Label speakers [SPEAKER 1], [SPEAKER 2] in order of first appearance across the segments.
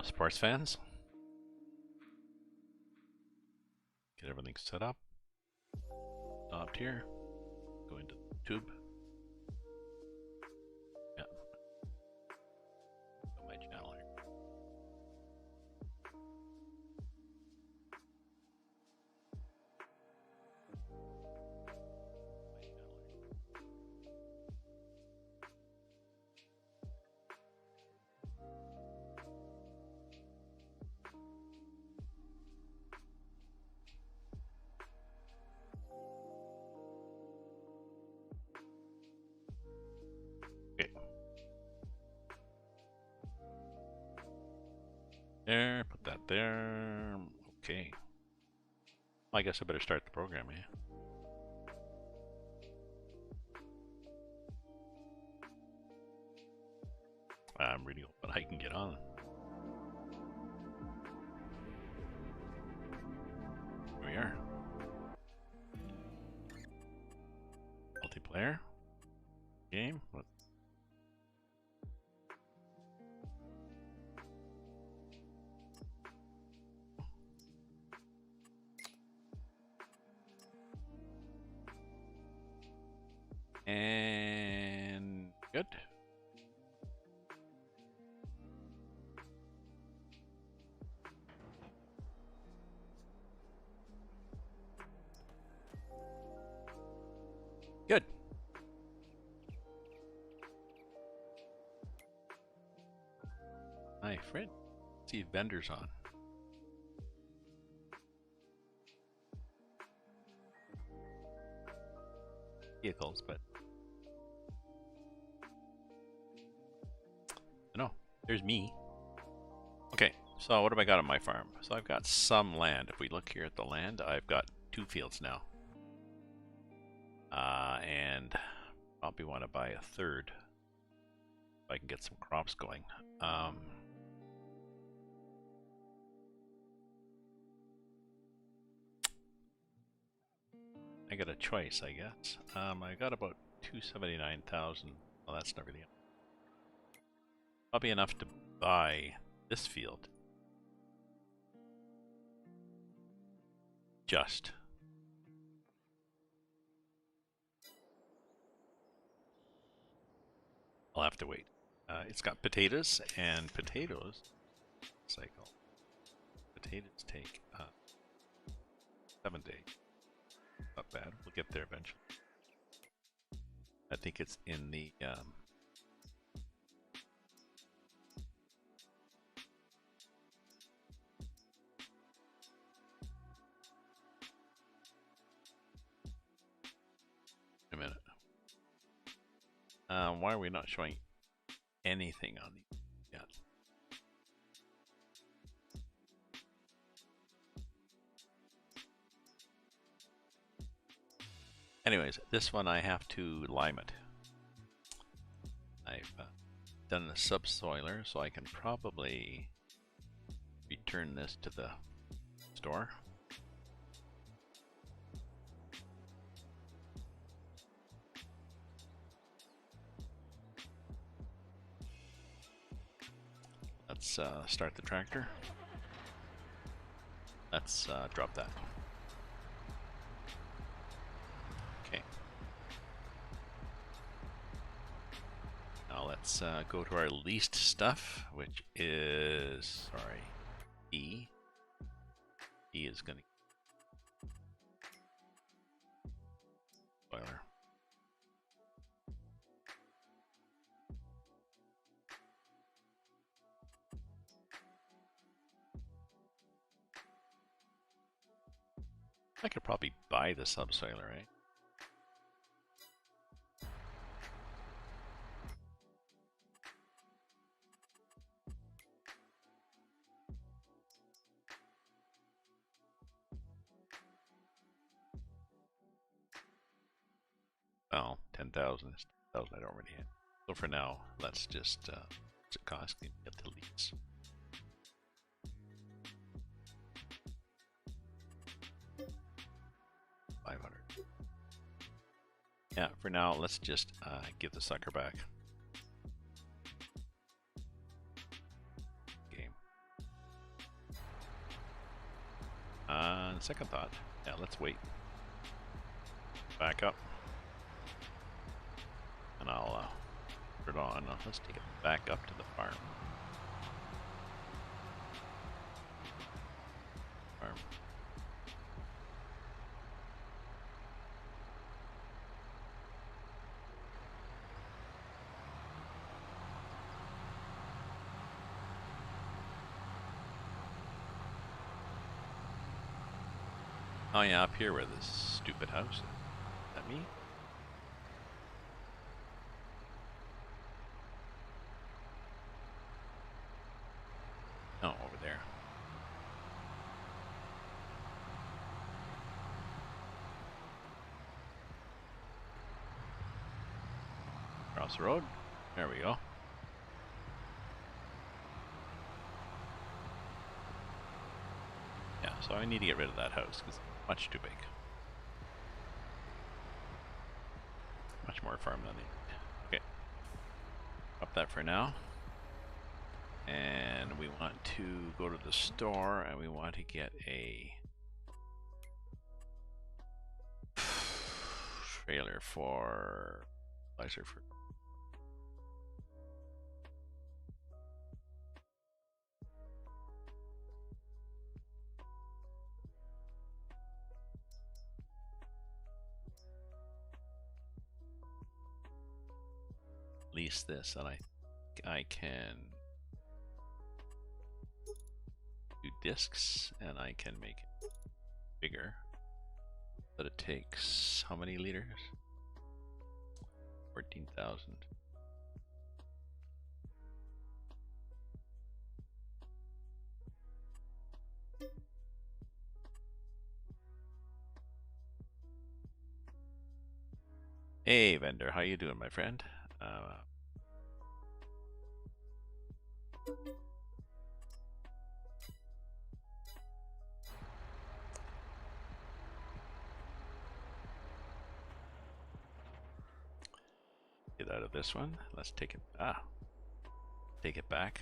[SPEAKER 1] sports fans? Get everything set up. Stopped here. Go into the tube. Yeah. Go my channel here. Okay. There, put that there. Okay. I guess I better start the program, eh? I'm really hoping I can get on. Here we are. Multiplayer game. What? And good. Good. Hi, Fred. See if Bender's on. Vehicles, but no, there's me. Okay, so what have I got on my farm? So I've got some land. If we look here at the land, I've got 2 fields now. And probably want to buy a third if I can get some crops going. I got a choice, I guess. I got about 279,000. Well, that's not really probably enough to buy this field. Just. I'll have to wait. It's got potatoes, and potatoes cycle. Potatoes take 7 days. Not bad. We'll get there eventually. I think it's in the a minute. Why are we not showing anything on these yet? Anyways, this one I have to lime it. I've done a subsoiler, so I can probably return this to the store. Let's start the tractor. Let's drop that. Okay. Now let's go to our least stuff, which is, sorry, E. E is going to boiler. I could probably buy the subsoiler, right? Well, 10,000 is 10,000 I don't really have. So for now, let's just what's it cost me to get the leads? Yeah, for now, let's just give the sucker back. Game. on second thought, yeah, let's wait. Back up. And I'll put it on. Let's take it back up to the farm. Oh yeah, up here where this stupid house is. Is that me? Oh, over there. Across the road. There we go. Yeah, so I need to get rid of that house because it's much too big. Much more farm than I need. Okay. Up that for now. And we want to go to the store and we want to get a trailer for fertilizer for lease this, and I can do discs and I can make it bigger. But it takes how many liters? 14,000. Hey vendor, how you doing, my friend? Get out of this one. Let's take it. Take it back.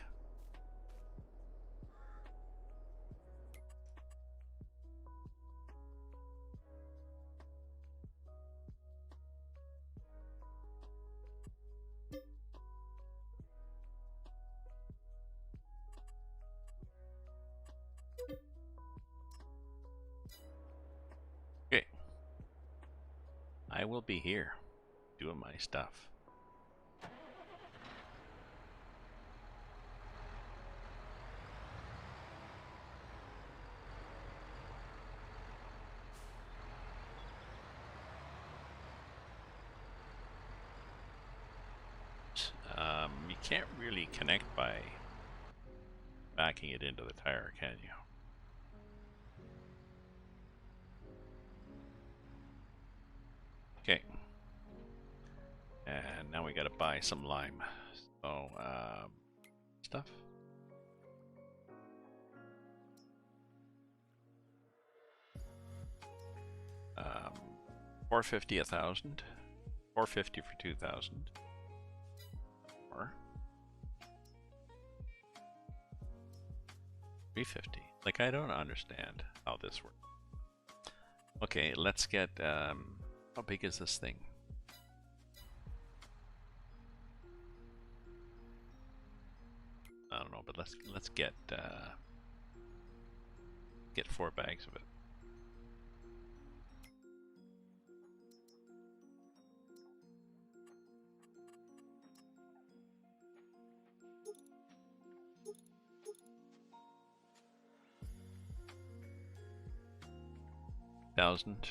[SPEAKER 1] Okay. I will be here doing my stuff. You can't really connect by backing it into the tire, can you? Okay. And now we gotta buy some lime. So, stuff. Um, 450 1,000. 450 for 2,000. Or 350. Like, I don't understand how this works. Okay, let's get, how big is this thing? I don't know, but let's get 4 bags of it. Thousand.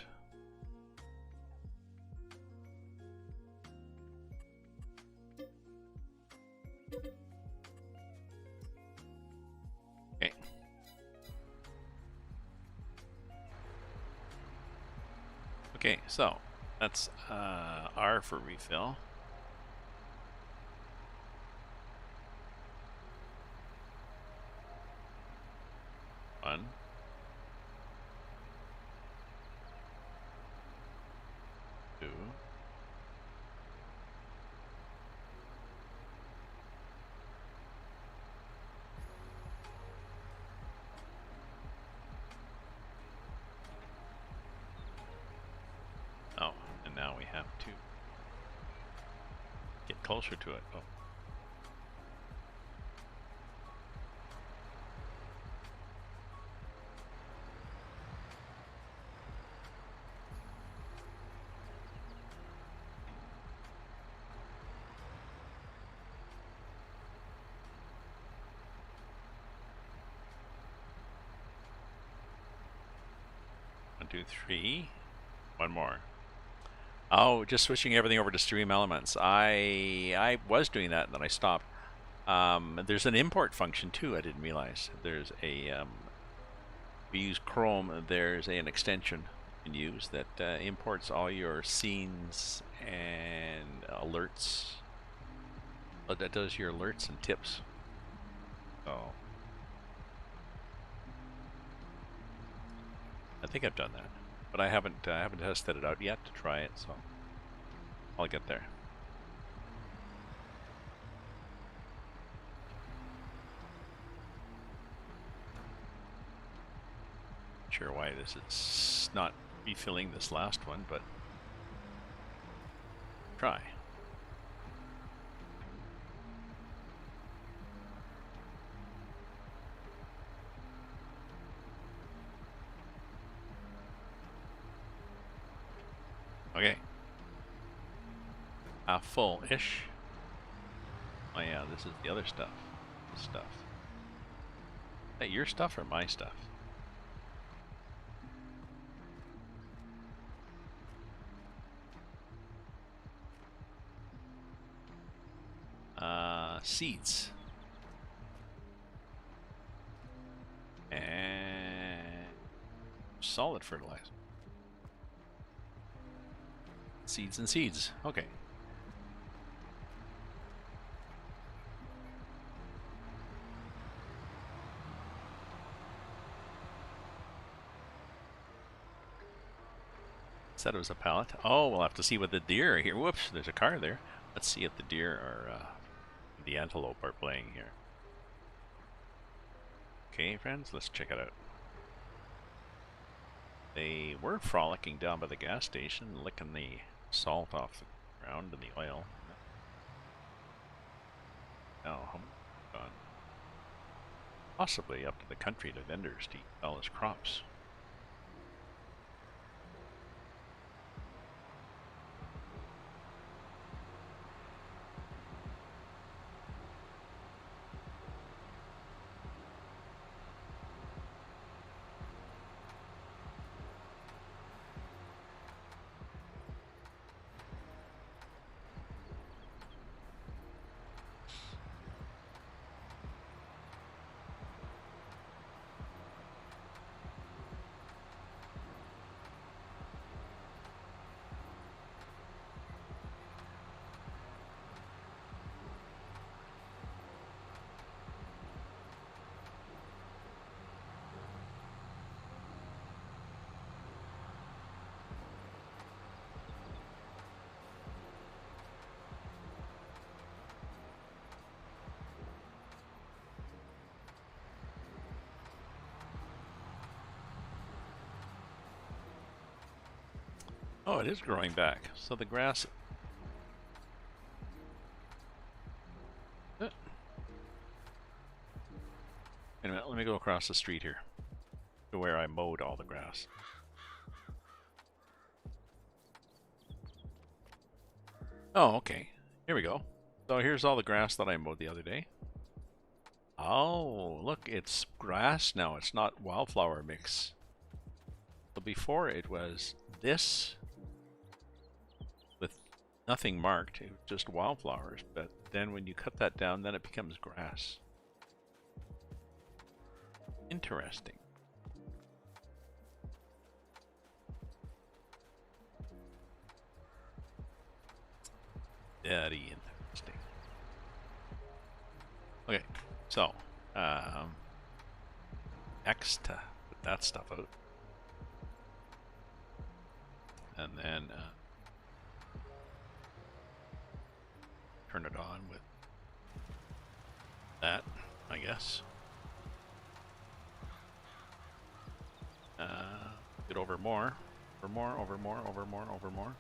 [SPEAKER 1] Okay. Okay, so that's R for refill. One. Two. have to get closer to it. Oh. One, two, three. One more. Oh, just switching everything over to Stream Elements. I was doing that, and then I stopped. There's an import function too. I didn't realize there's a. We use Chrome. There's an extension you can use that imports all your scenes and alerts. That does your alerts and tips. Oh, I think I've done that, but I haven't tested it out yet to try it. So I'll get there. Sure why this is not refilling this last one, but try. Okay. Full-ish. Oh yeah, this is the other stuff. This stuff. Is that your stuff or my stuff? Seeds. And solid fertilizer. Seeds and seeds. Okay. Said it was a pallet. Oh, we'll have to see what the deer are here. Whoops, there's a car there. Let's see if the deer are, the antelope are playing here. Okay, friends, let's check it out. They were frolicking down by the gas station, licking the salt off the ground and the oil. Now, how much gone? Possibly up to the country to vendors to sell his crops. Oh, it is growing back. So the grass... Wait a minute, let me go across the street here to where I mowed all the grass. Oh, okay. Here we go. So here's all the grass that I mowed the other day. Oh, look, it's grass now. It's not wildflower mix. So before it was this with nothing marked. It was just wildflowers. But then when you cut that down, then it becomes grass. Interesting. Very interesting. Okay, so X to put that stuff out, and then turn it on with that, I guess. Get over more, over more, over more, over more, over more.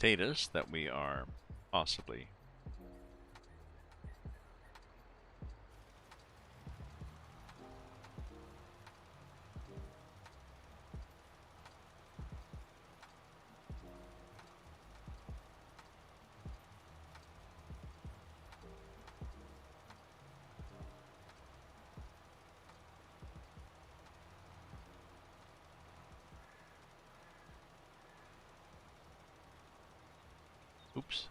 [SPEAKER 1] potatoes that we are possibly oops.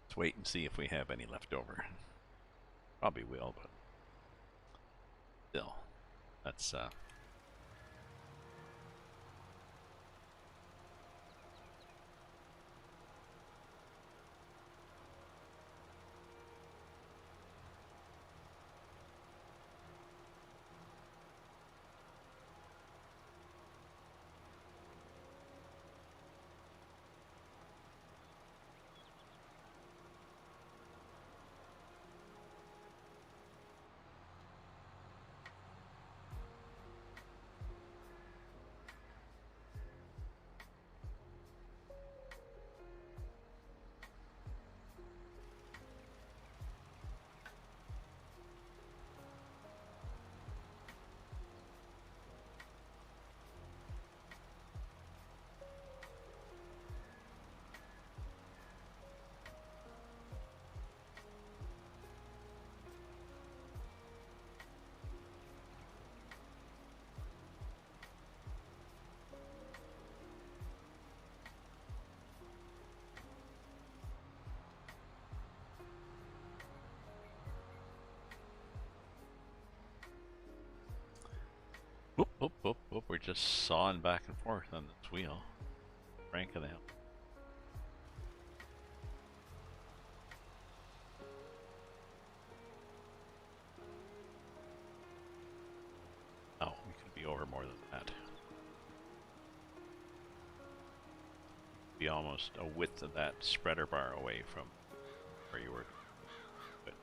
[SPEAKER 1] Let's wait and see if we have any left over. Probably will, but still. That's whoop, whoop, whoop, whoop. We're just sawing back and forth on this wheel. Rank of the hell. Oh, we could be over more than that. Be almost a width of that spreader bar away from where you were. Good.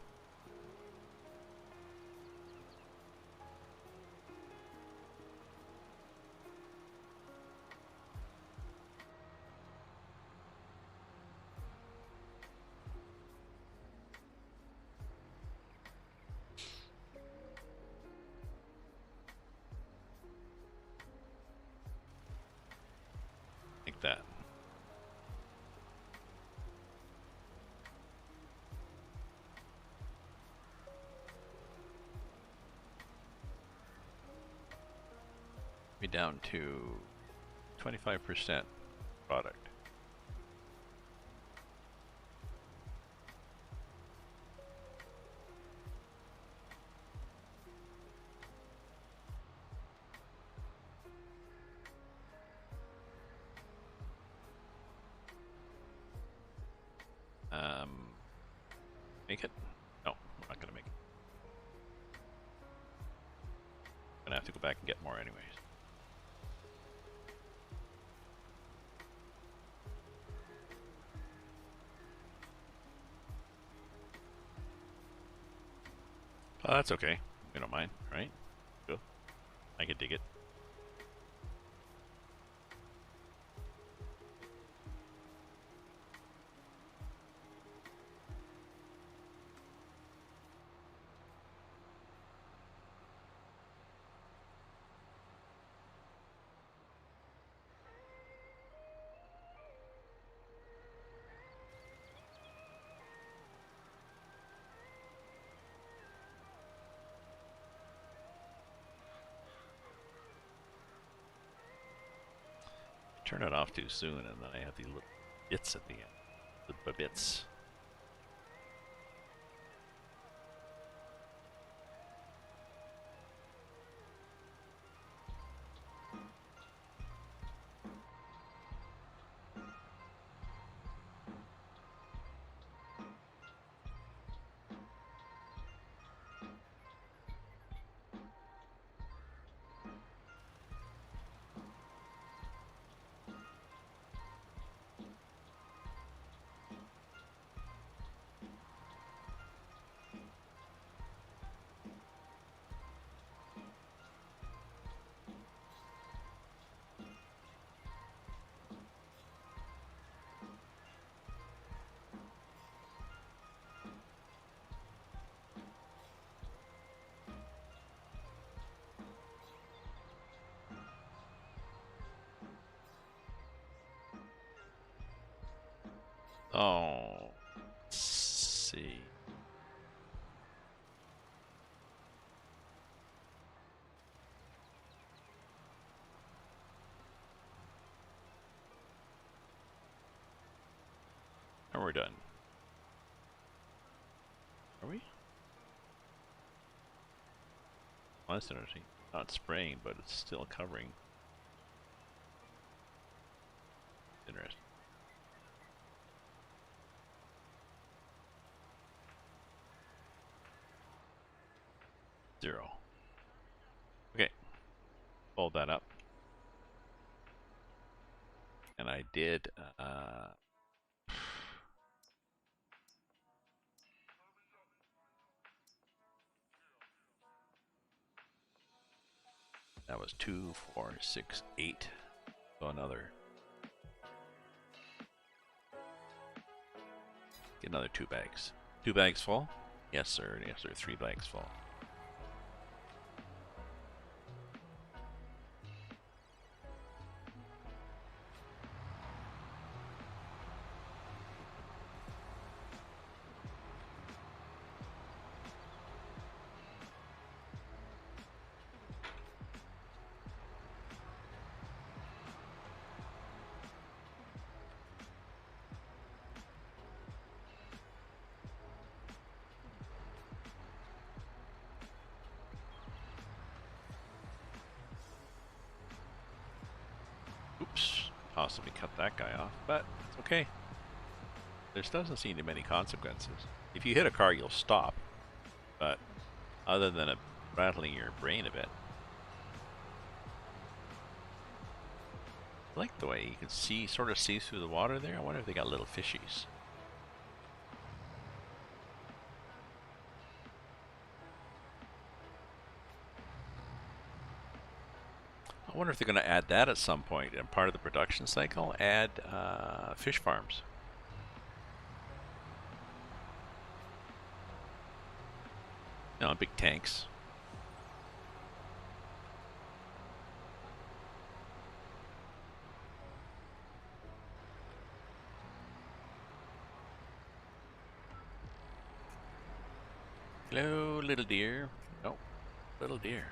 [SPEAKER 1] Like that. Be down to 25% product. Make it? No, we're not gonna make it. Gonna have to go back and get more anyways. Oh, that's okay. We don't mind, right? Cool. I could dig it. Turn it off too soon, and then I have these little bits at the end. The bits. Oh, let's see. And we're done. Are we? Well, that's interesting. Not spraying, but it's still covering. Interesting. Zero. Okay. Fold that up. And I did, that was 2, 4, 6, 8. So another. Get another 2 bags. 2 bags full? Yes, sir. Yes, sir. 3 bags full. Oops. Possibly cut that guy off, but it's okay. There doesn't seem to be many consequences. If you hit a car, you'll stop. But other than it rattling your brain a bit. I like the way you can see, sort of see through the water there. I wonder if they got little fishies. I wonder if they're going to add that at some point in part of the production cycle. Add fish farms. No, big tanks. Hello, little deer. No, little deer.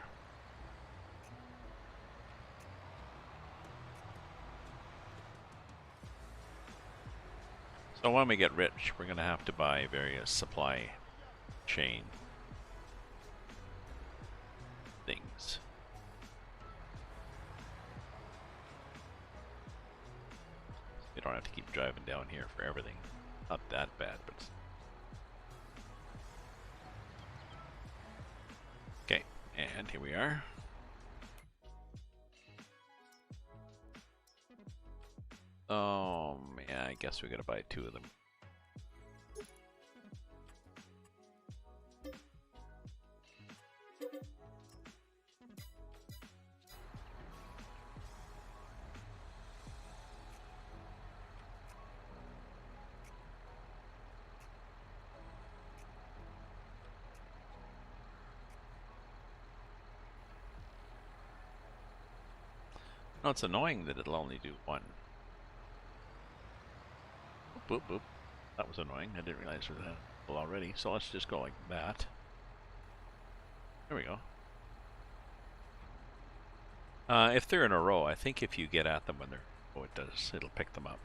[SPEAKER 1] So when we get rich, we're going to have to buy various supply chain things. You don't have to keep driving down here for everything. Not that bad, but... Okay, and here we are. Oh, yeah, I guess we gotta buy 2 of them. No, it's annoying that it'll only do 1. Boop, boop, boop. That was annoying. I didn't realize we had people already. So let's just go like that. There we go. If they're in a row, I think if you get at them when they're... Oh, it does. It'll pick them up.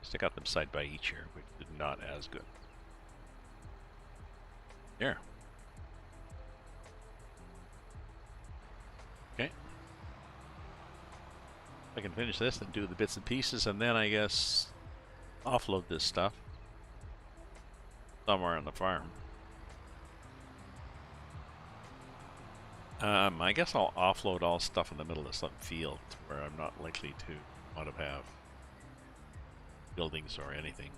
[SPEAKER 1] Stick out them side by each here, which is not as good. There. Okay. I can finish this and do the bits and pieces, and then I guess offload this stuff somewhere on the farm. I guess I'll offload all stuff in the middle of some field where I'm not likely to want to have buildings or anything.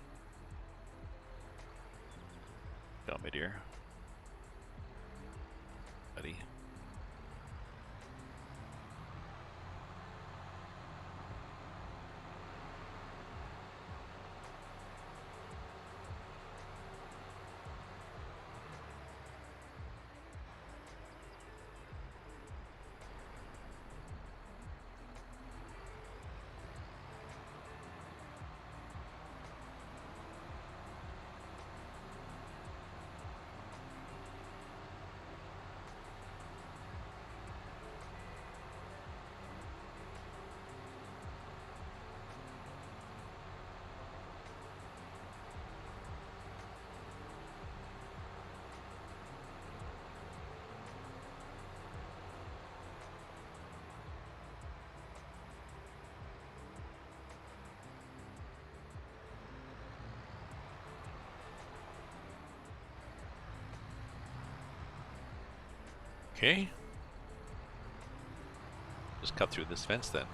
[SPEAKER 1] Tell me, dear. Buddy. Okay. Just cut through this fence then.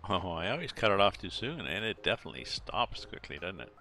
[SPEAKER 1] Oh, I always cut it off too soon, and it definitely stops quickly, doesn't it?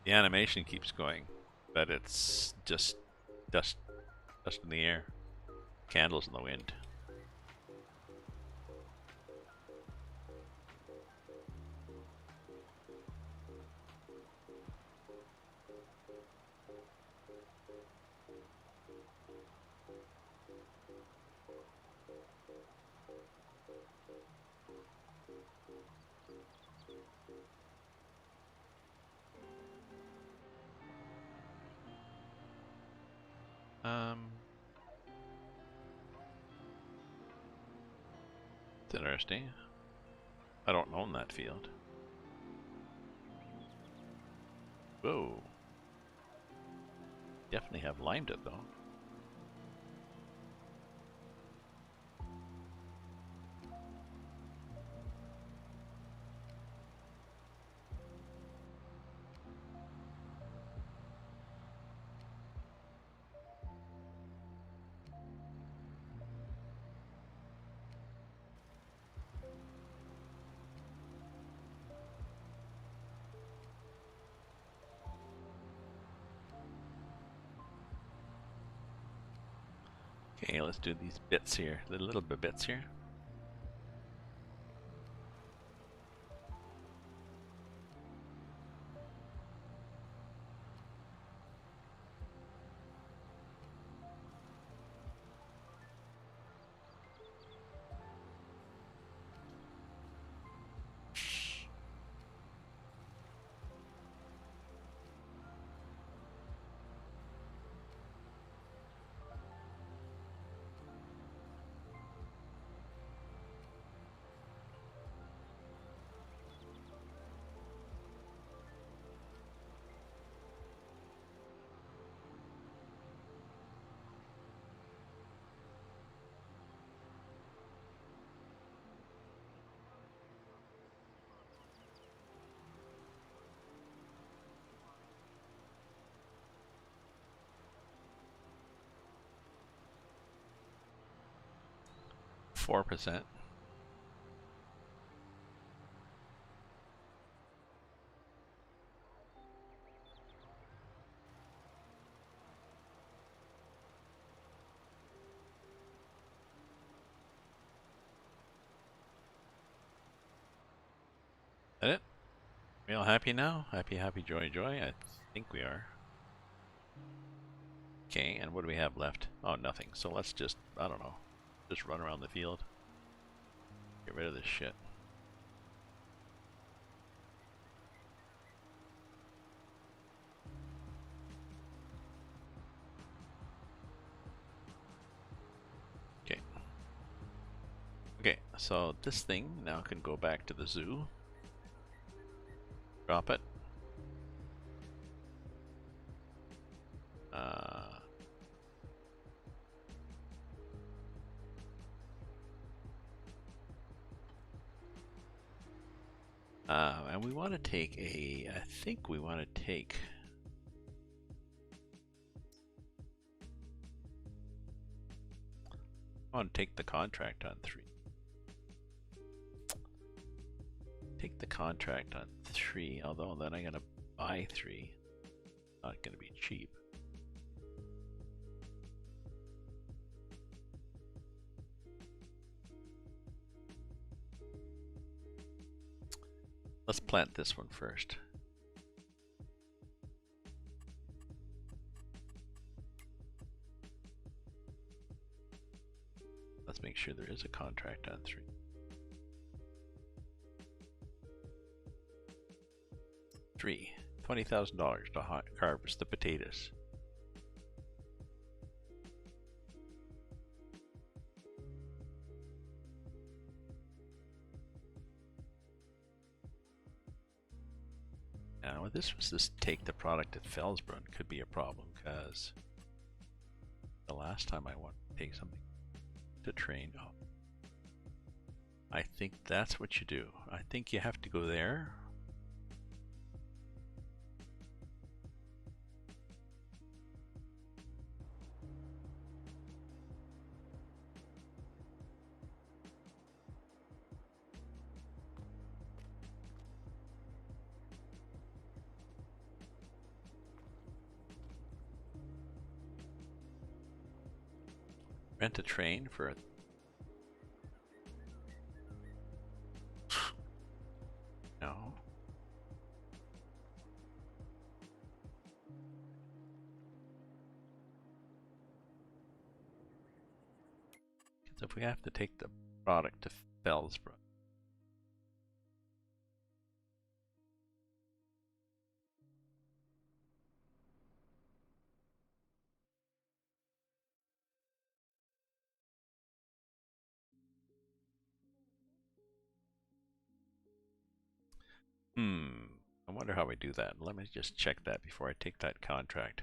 [SPEAKER 1] The animation keeps going, but it's just dust in the air, candles in the wind. It's interesting. I don't own that field. Whoa. Definitely have limed it though. Okay, let's do these bits here, the little bits here. %4. That it? We all happy now? Happy, happy, joy, joy? I think we are. Okay, and what do we have left? Oh, nothing. So let's just, I don't know, just run around the field. Get rid of this shit. Okay. Okay, so this thing now can go back to the zoo. Drop it. And we want to take I think we want to take... I want to take the contract on 3. Take the contract on 3, although then I'm going to buy 3. Not going to be cheap. Let's plant this one first. Let's make sure there is a contract on 3. $20,000 to harvest the potatoes. Now, if this was to take the product at Felsbrunn, could be a problem because the last time I wanted to take something to train, oh, I think that's what you do. I think you have to go there. Rent a train for a... No. Because if we have to take the product to Felsbrunn, I wonder how we do that. Let me just check that before I take that contract.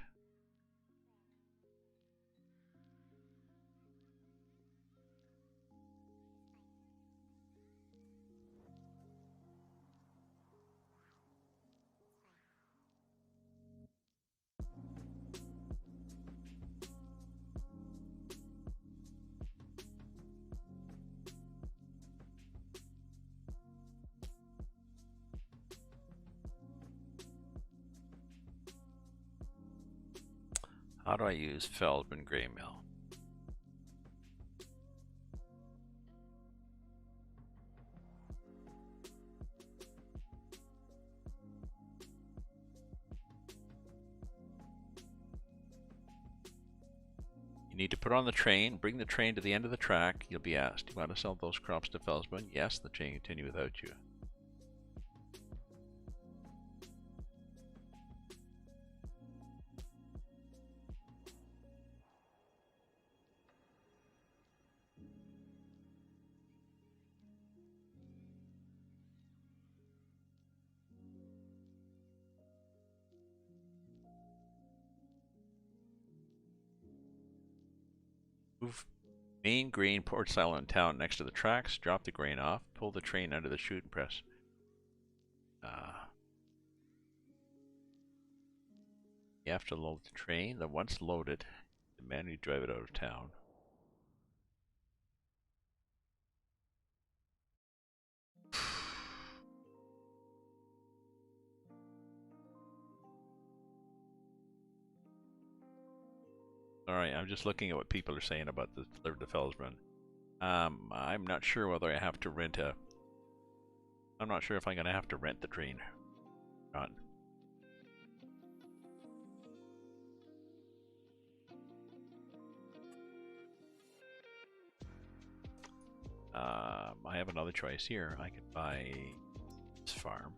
[SPEAKER 1] How do I use Feldman Gray Mill? You need to put on the train, bring the train to the end of the track. You'll be asked, do you want to sell those crops to Felsbrunn? Yes, the train can continue without you. Move main grain port silo in town next to the tracks. Drop the grain off. Pull the train under the chute and press. You have to load the train. Then once loaded, manually drive it out of town. Alright, I'm just looking at what people are saying about the delivered to Felsbrunn. I'm not sure whether I have to rent a... I'm not sure if I'm going to have to rent the train or not. I have another choice here. I could buy this farm,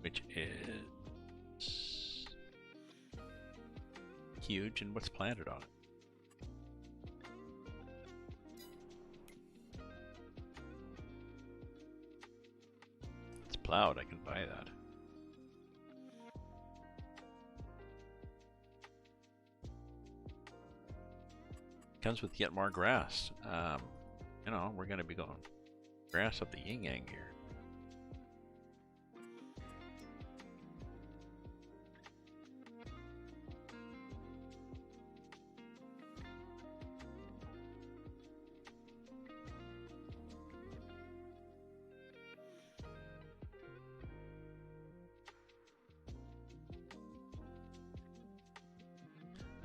[SPEAKER 1] which is huge, and what's planted on it? It's plowed. I can buy that. Comes with yet more grass. You know, we're gonna be going grass up the yin yang here.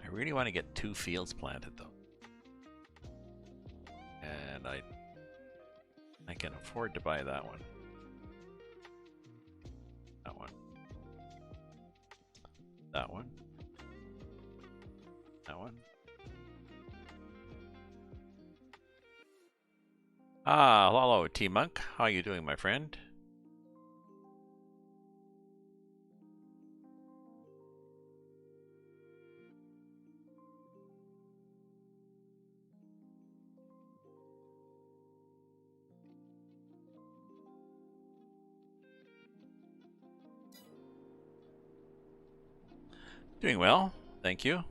[SPEAKER 1] I really want to get 2 fields planted though. And I can afford to buy that one. That one. That one. That one. Ah, hello, T-Monk. How are you doing, my friend? Doing well, thank you.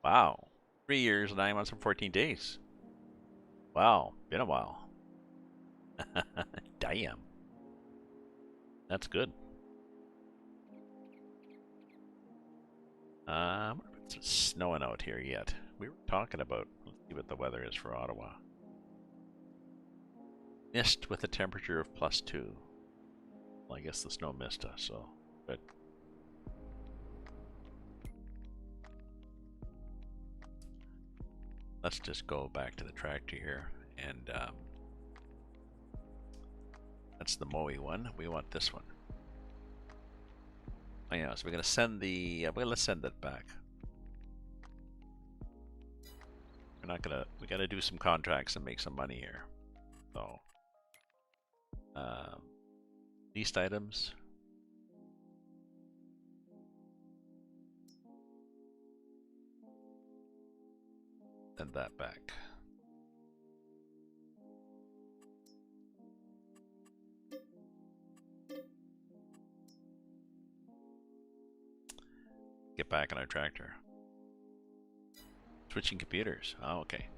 [SPEAKER 1] Wow. 3 years, 9 months, and 14 days. Wow, been a while. Damn. That's good. It's snowing out here yet. We were talking about, let's see what the weather is for Ottawa. Mist with a temperature of +2. Well, I guess the snow missed us, so good. Let's just go back to the tractor here, and that's the Moe one. We want this one. Oh yeah, so we're gonna send the. Well, let's send that back. We're not gonna. We gotta do some contracts and make some money here. So, leased items. Send that back. Get back on our tractor. Switching computers. Oh, okay.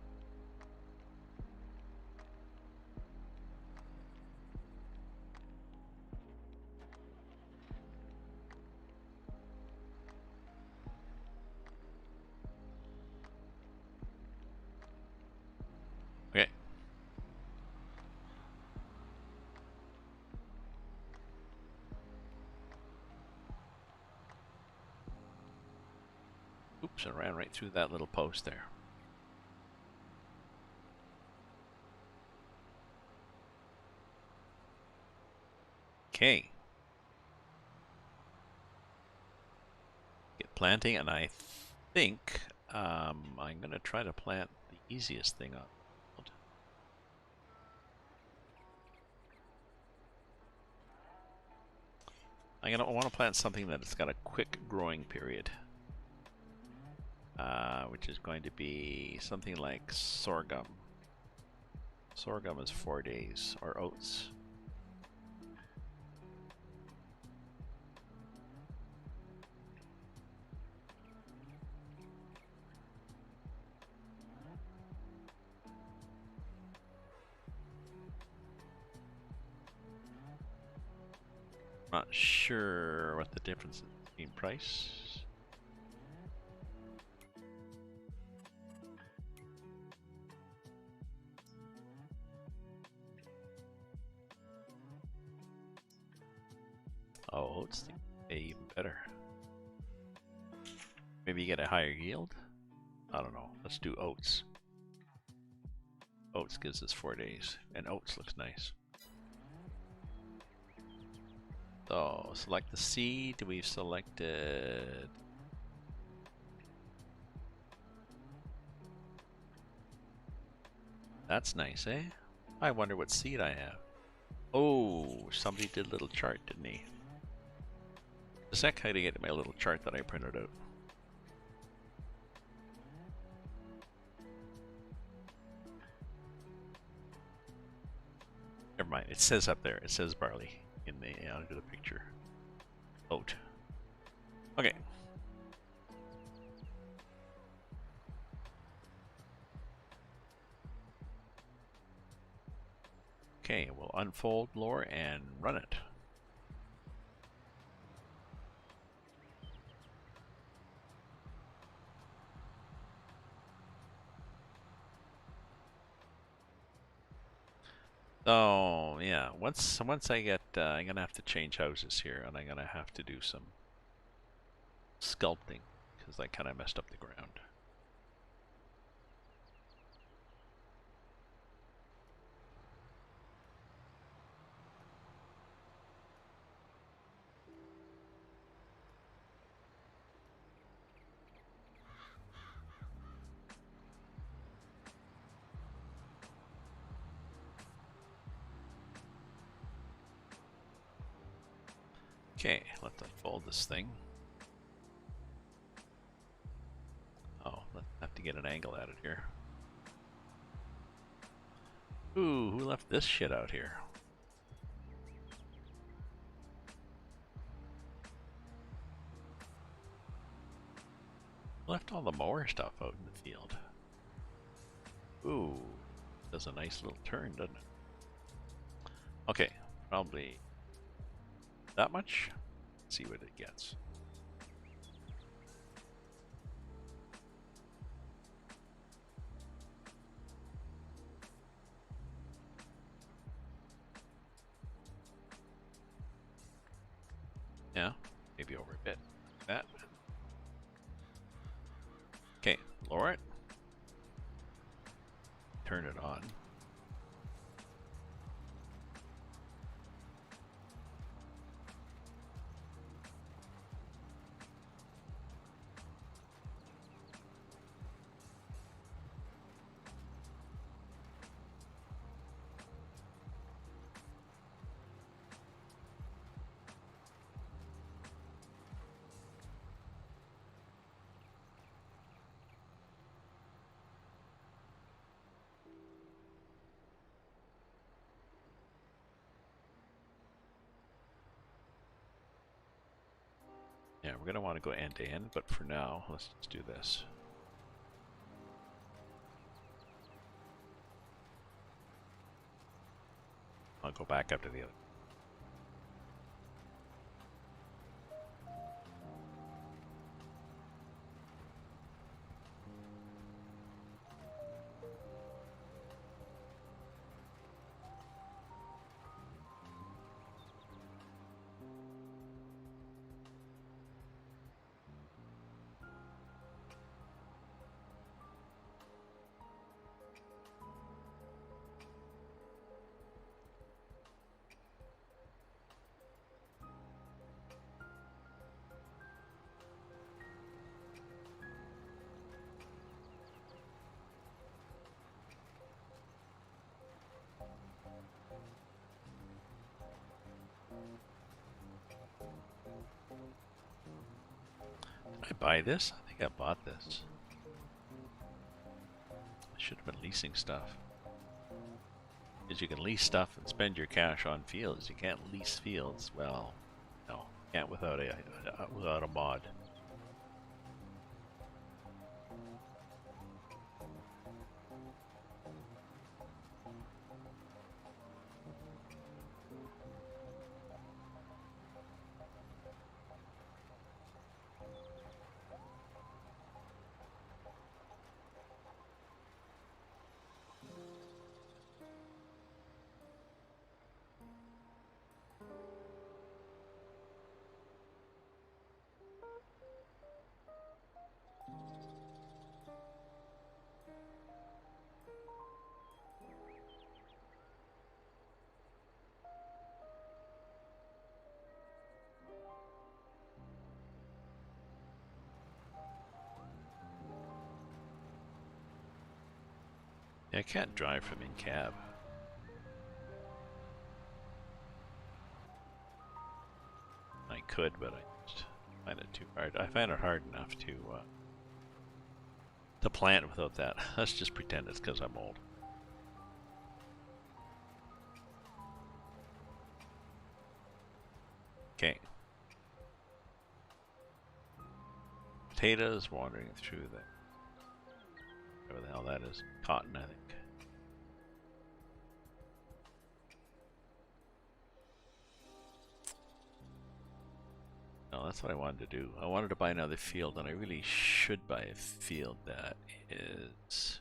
[SPEAKER 1] Okay. Oops, I ran right through that little post there. Okay. Get planting, and I think I'm gonna try to plant the easiest thing up. I want to plant something that's got a quick growing period, which is going to be something like sorghum. Sorghum is 4 days, or oats. Not sure what the difference is between price. Oh, oats pay even better. Maybe you get a higher yield? I don't know. Let's do oats. Oats gives us 4 days, and oats looks nice. So, select the seed. We've selected... That's nice, eh? I wonder what seed I have. Oh, somebody did a little chart, didn't he? A sec, how to get my little chart that I printed out. Never mind, it says up there, it says barley in the under the picture. Oat. Okay. Okay, we'll unfold lore and run it. So yeah, once I get, I'm gonna have to change houses here, and I'm gonna have to do some sculpting because I kind of messed up the ground. Okay, let's unfold this thing. Oh, let's have to get an angle at it here. Ooh, who left this shit out here? Left all the mower stuff out in the field. Ooh, does a nice little turn, doesn't it? Okay, probably that much. Let's see what it gets. Yeah, maybe over a bit. That. Okay, lower it. Turn it on. Yeah, we're gonna want to go end to end, but for now, let's just do this. I'll go back up to the other. Did I buy this? I think I bought this. I should have been leasing stuff. Because you can lease stuff and spend your cash on fields. You can't lease fields. Well, no, can't without a mod. Yeah, I can't drive from in cab. I could, but I just find it too hard. I find it hard enough to plant without that. Let's just pretend it's because I'm old. Okay. Potatoes wandering through the... whatever the hell that is. Cotton, I think. that's what I wanted to do. I wanted to buy another field, and I really should buy a field that is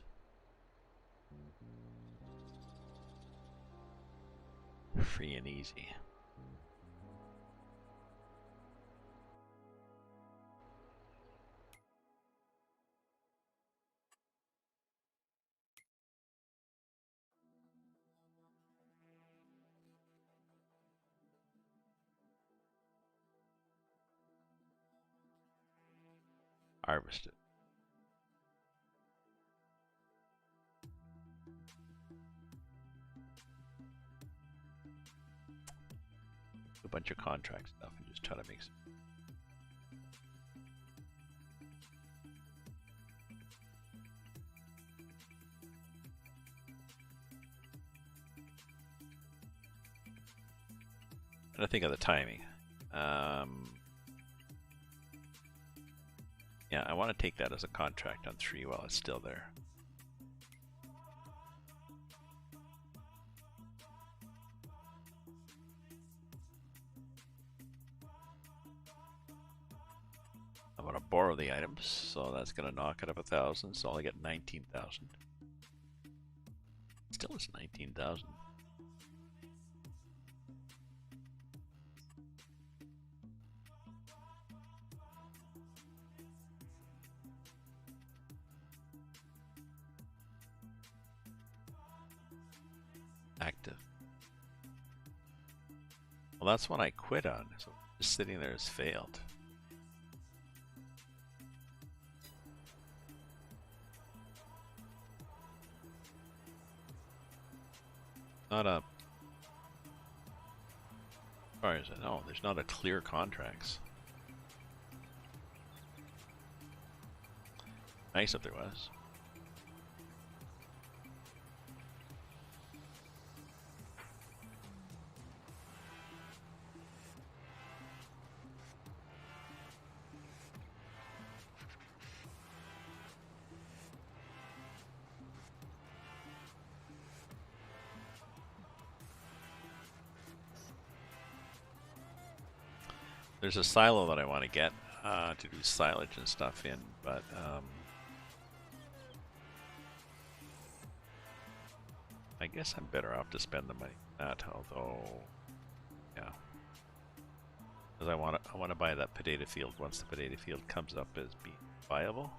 [SPEAKER 1] free and easy. Harvested. A bunch of contract stuff and just try to make some. And I think of the timing. Yeah, I want to take that as a contract on 3 while it's still there. I want to borrow the items, so that's going to knock it up 1,000, so I'll get 19,000. Still is 19,000. Active. Well, that's one I quit on, so just sitting there has failed. Not a... As far as I know, there's not a clear contracts. Nice if there was. There's a silo that I want to get to do silage and stuff in, but I guess I'm better off to spend the money on that, although, yeah. Because I want to buy that potato field once the potato field comes up as being viable.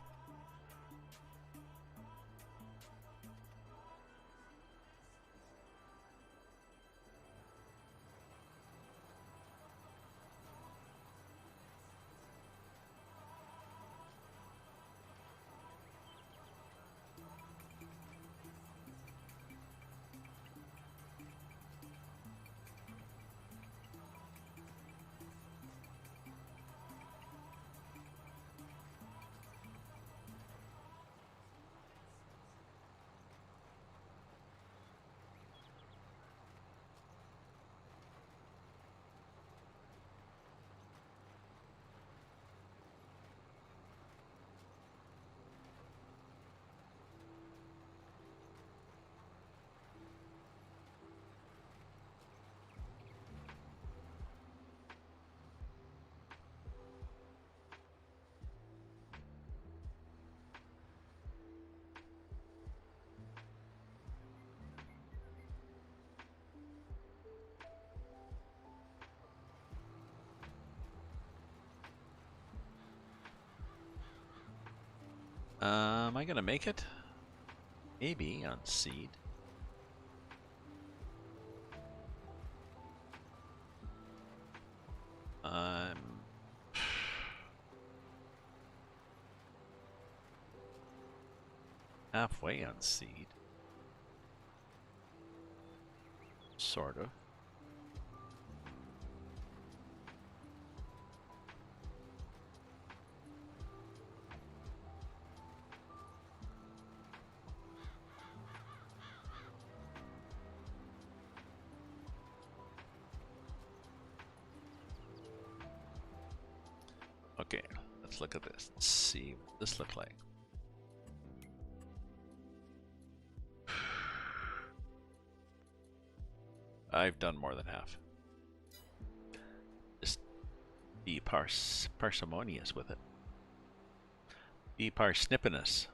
[SPEAKER 1] Am I gonna make it? Maybe on seed. I'm halfway on seed. Sort of. Okay, let's look at this. Let's see what this looks like. I've done more than half. Just Be parsimonious with it. Be parsnippinous.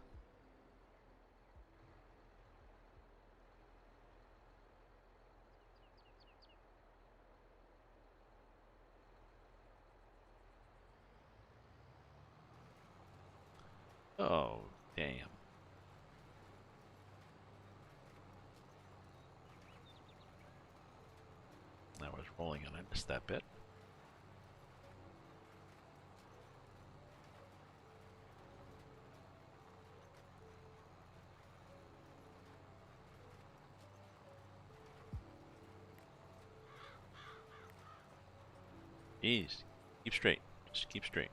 [SPEAKER 1] Oh, damn. I was rolling and I missed that bit. Jeez. Keep straight. Just keep straight.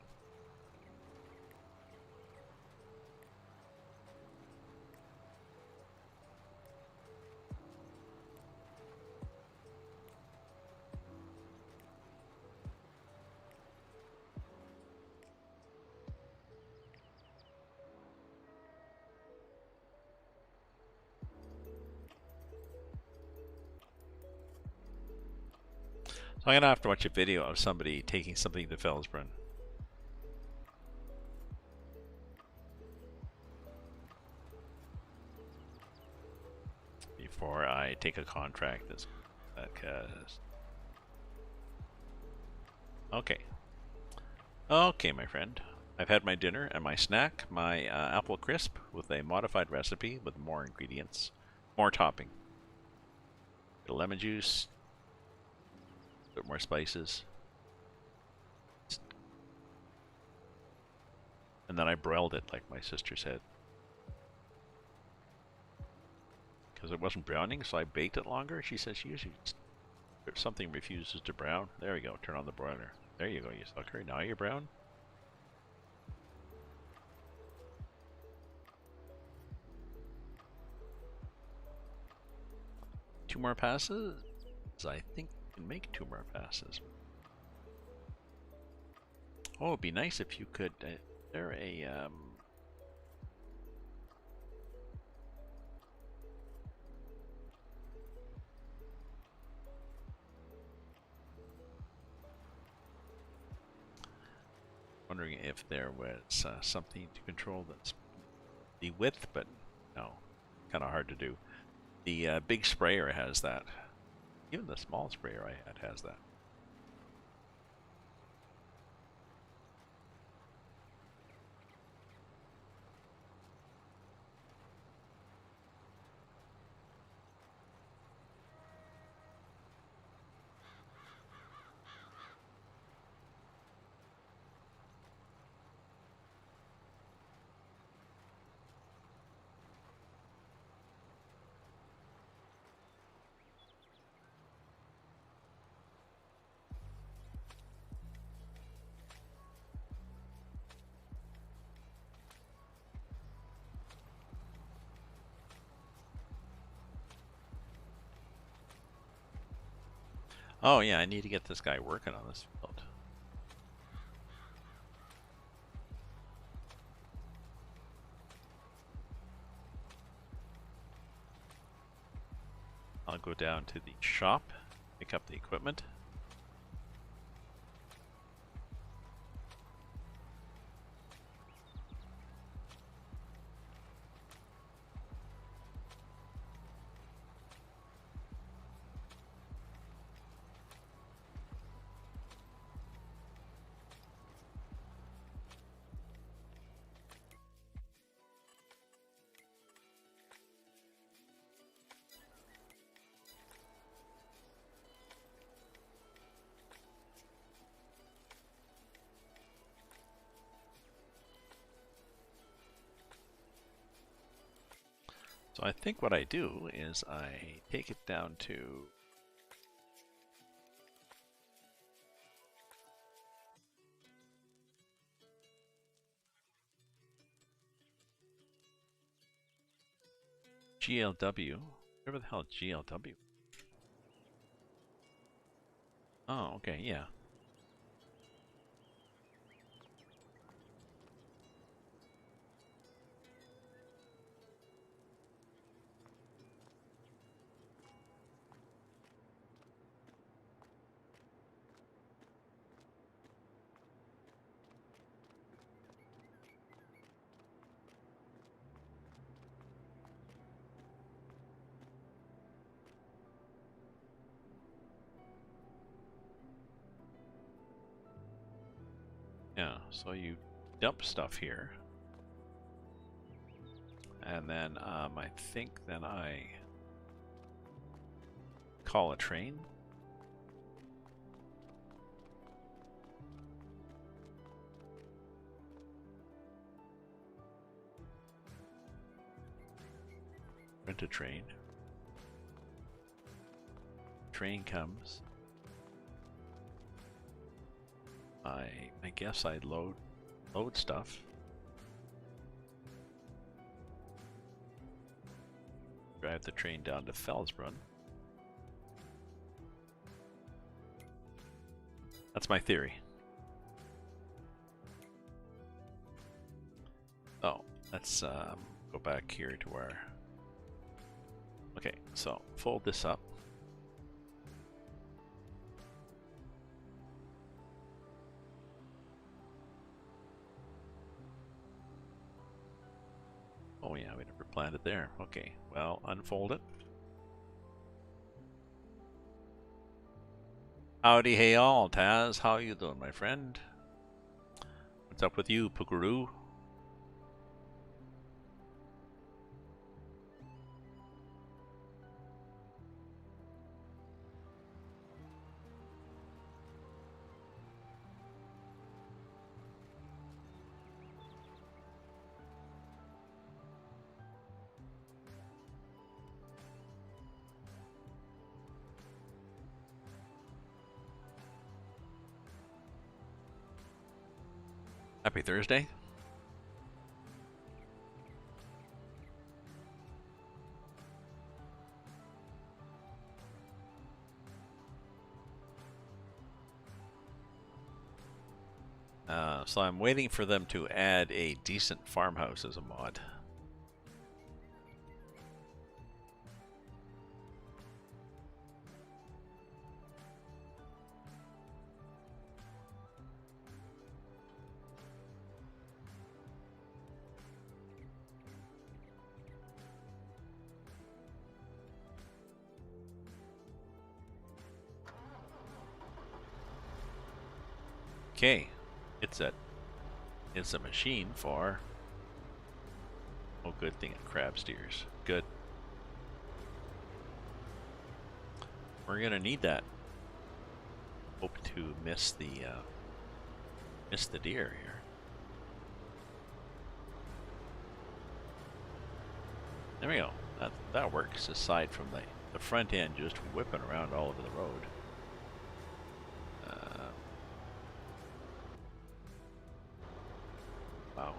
[SPEAKER 1] So I'm gonna have to watch a video of somebody taking something to Felsbrunn before I take a contract that's okay. Okay, my friend. I've had my dinner and my snack, my apple crisp with a modified recipe with more ingredients, more topping. The lemon juice, a bit more spices. And then I broiled it like my sister said. Because it wasn't browning, so I baked it longer. She says she usually, if something refuses to brown, there we go, turn on the broiler. There you go, you sucker. Now you're brown. Two more passes? I think you can make two more passes. Oh, it'd be nice if you could. There a wondering if there was something to control that's the width, but no, kind of hard to do. The big sprayer has that. Even the small sprayer I had has that. Oh yeah, I need to get this guy working on this field. I'll go down to the shop, pick up the equipment. So I think what I do is I take it down to GLW. Where the hell is GLW? Oh, okay, yeah. Yeah, so you dump stuff here. And then I think then I call a train. Rent a train. Train comes. I guess I'd load stuff. Drive the train down to Felsbrunn. That's my theory. Oh, let's go back here to our... Okay, so fold this up. Oh yeah, we never planned it there. Okay, well, unfold it. Howdy, hey all, Taz. How you doing, my friend? What's up with you, Pukaroo? Happy Thursday. So I'm waiting for them to add a decent farmhouse as a mod. Okay, it's a machine for... Oh, good thing it crab steers. Good. We're gonna need that. Hope to miss the deer here. There we go. That works. Aside from the front end just whipping around all over the road. Wow.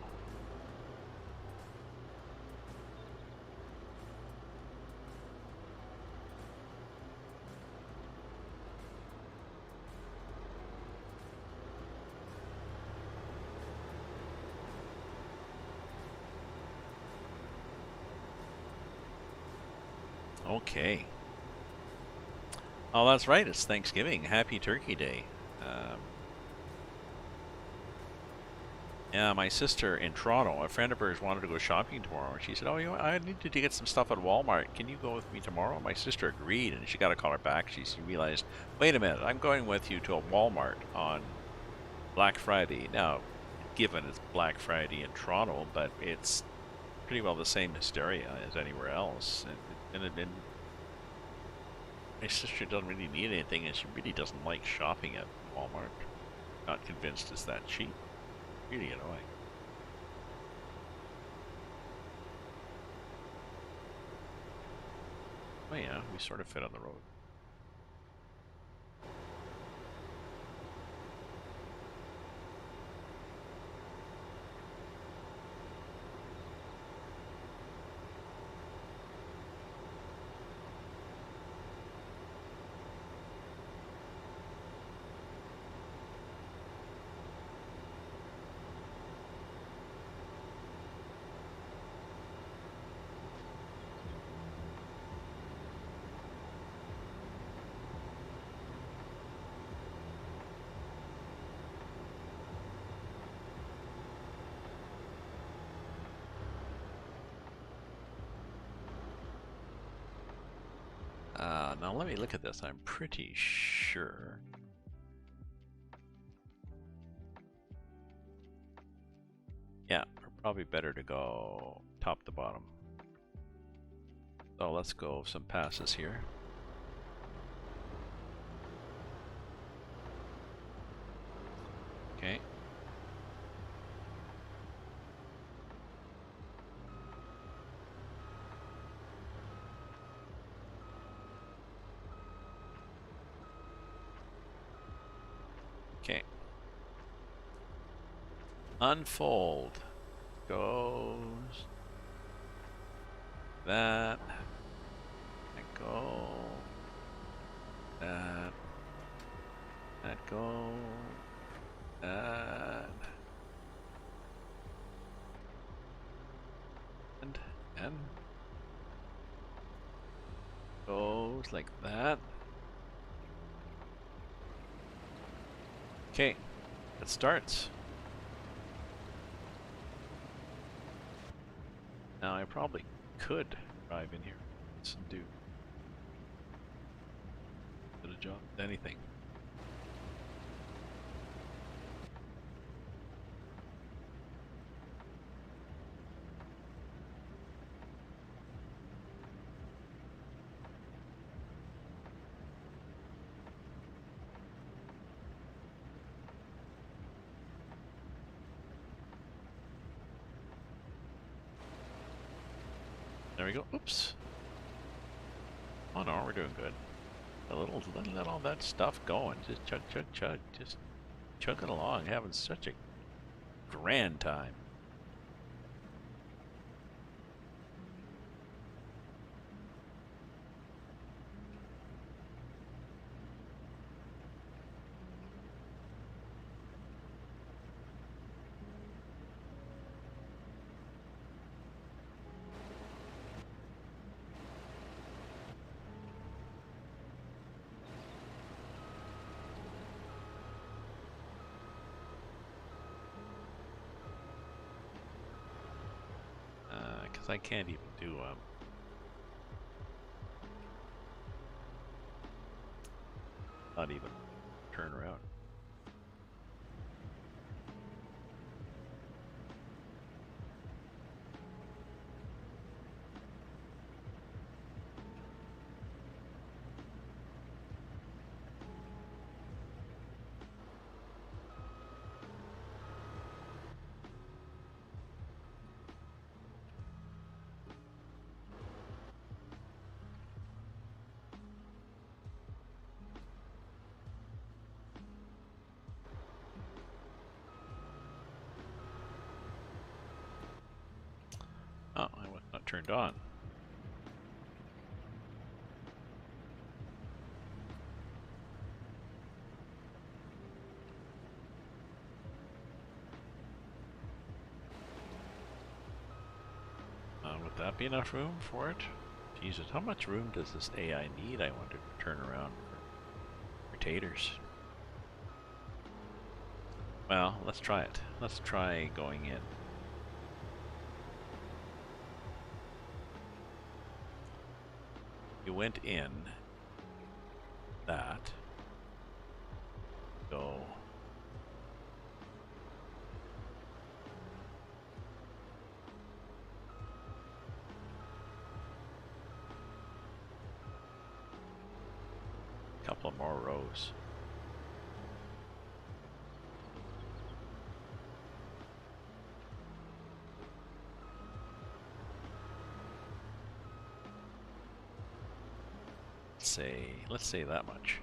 [SPEAKER 1] Okay. Oh, that's right. It's Thanksgiving. Happy Turkey Day. Yeah, my sister in Toronto, a friend of hers wanted to go shopping tomorrow. She said, "Oh, you know, I need to get some stuff at Walmart. Can you go with me tomorrow?" My sister agreed, and she got to call her back. She realized, wait a minute, I'm going with you to a Walmart on Black Friday. Now, given it's Black Friday in Toronto, but it's pretty well the same hysteria as anywhere else. And my sister doesn't really need anything, and she really doesn't like shopping at Walmart. Not convinced it's that cheap. Really annoying. Oh yeah, we sort of fit on the road. Now let me look at this. I'm pretty sure. Yeah, probably better to go top to bottom. So let's go some passes here. Okay. Okay. Unfold. Goes. That. That go. That. That go. That. And goes like that. Okay. It starts. Now I probably could drive in here and do a job, anything. There we go. Oops. Oh no, we're doing good. Let all that stuff going. Just chug, chug, chug. Just chugging along, having such a grand time. Because I can't even do not even turn around. Oh, I was not turned on. Would that be enough room for it? Jesus, how much room does this AI need, I wonder, to turn around for taters? Well, let's try it. Let's try going in. You went in. That. Go. Couple of more rows. Let's say that much.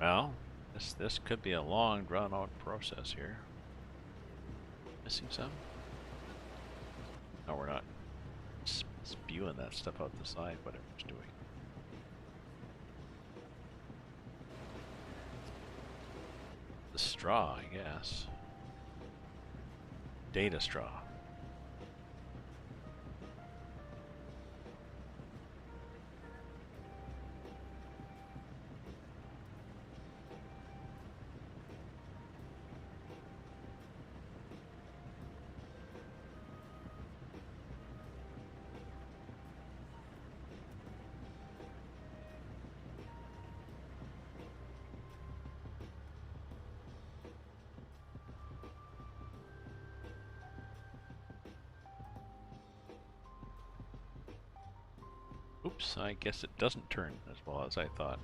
[SPEAKER 1] Well, this could be a long, drawn-out process here. Missing some? No, we're not spewing that stuff out the side, whatever it's doing. The straw, I guess. Data straw. Oops, I guess it doesn't turn as well as I thought.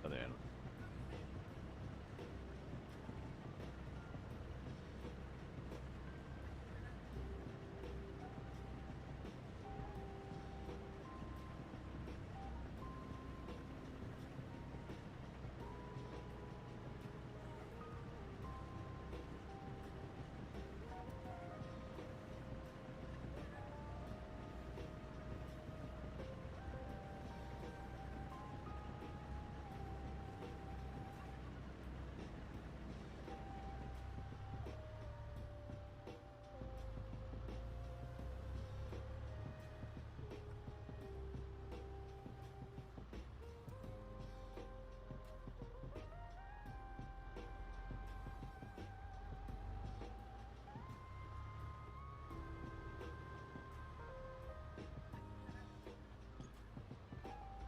[SPEAKER 1] Other end.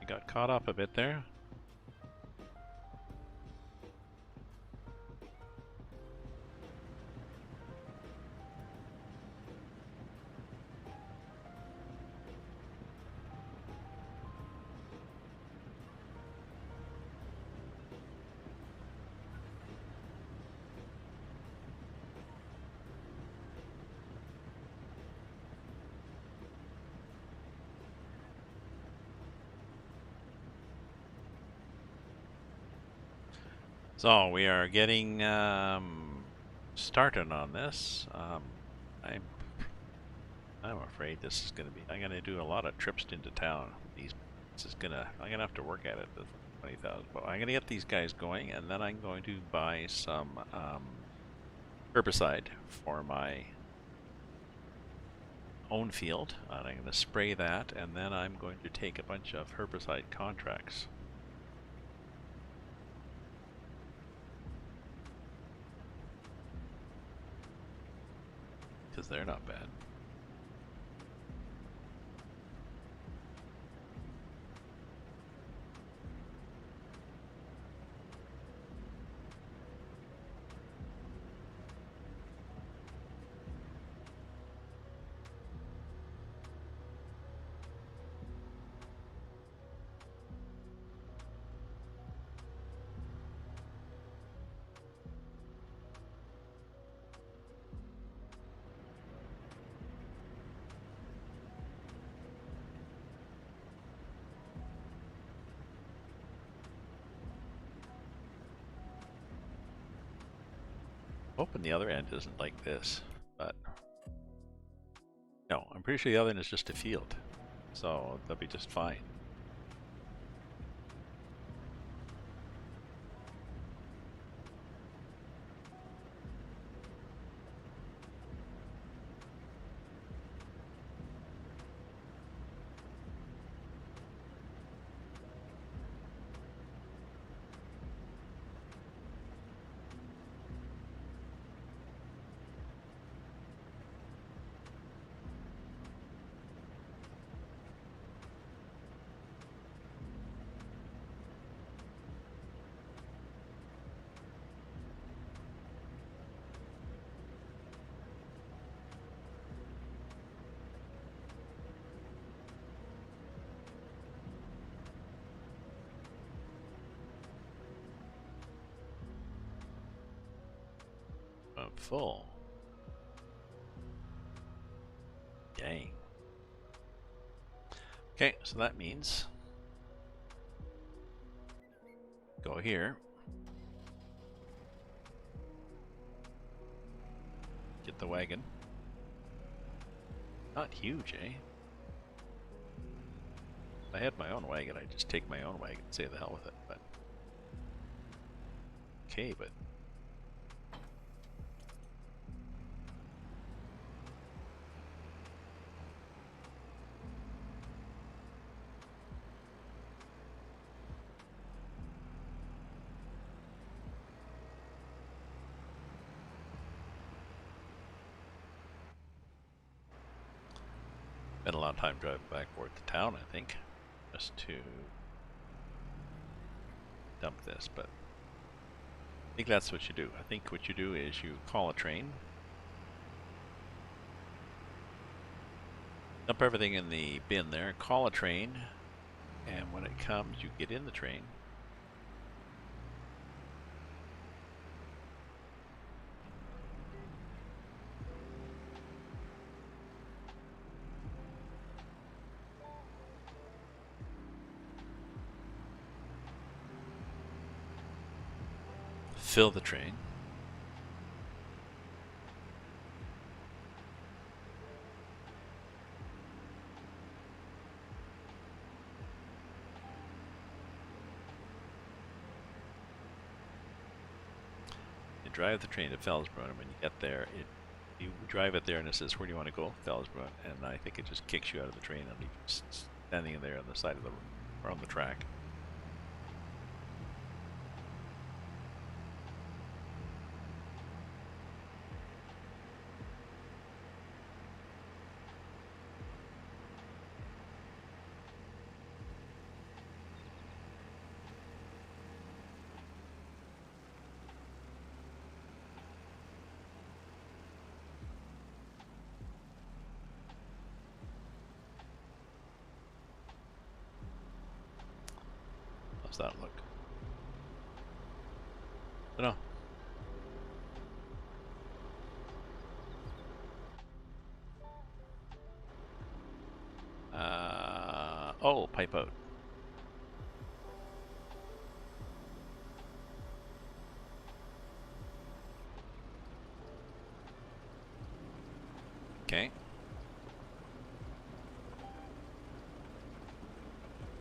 [SPEAKER 1] You got caught up a bit there. So we are getting started on this. I'm afraid this is going to be. I'm going to do a lot of trips into town. I'm going to have to work at it. The 20,000. But I'm going to get these guys going, and then I'm going to buy some herbicide for my own field, and I'm going to spray that, and then I'm going to take a bunch of herbicide contracts. Because they're not bad. Hoping the other end isn't like this, but no, I'm pretty sure the other end is just a field, so they'll be just fine. full. Dang. Okay, so that means go here. Get the wagon. Not huge, eh? If I had my own wagon, I'd just take my own wagon and say the hell with it, but okay, but spent a lot of time driving back toward the town, I think, just to dump this, but I think that's what you do. I think what you do is you call a train, dump everything in the bin there, call a train, and when it comes, you get in the train. Fill the train. You drive the train to Fellsbrunn, and when you get there, you drive it there and it says, where do you want to go? Fellsbrunn. And I think it just kicks you out of the train and leaves you standing there on the side of the or on the track. How's that look? I don't know. Oh, pipe out. Okay.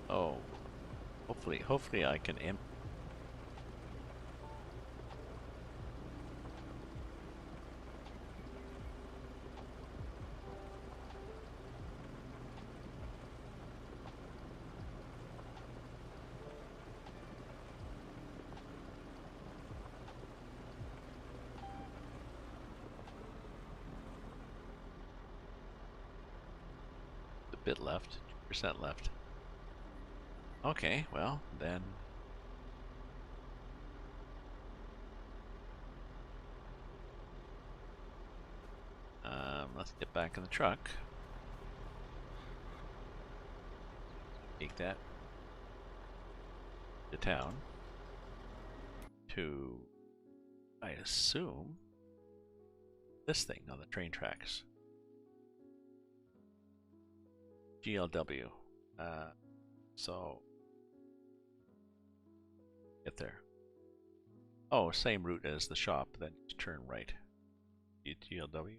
[SPEAKER 1] Oh, hopefully I can a bit left, 2% left. Okay, well then. Let's get back in the truck. Take that to town. To, I assume, this thing on the train tracks. GLW. So get there. Oh, same route as the shop, then just turn right. GLW.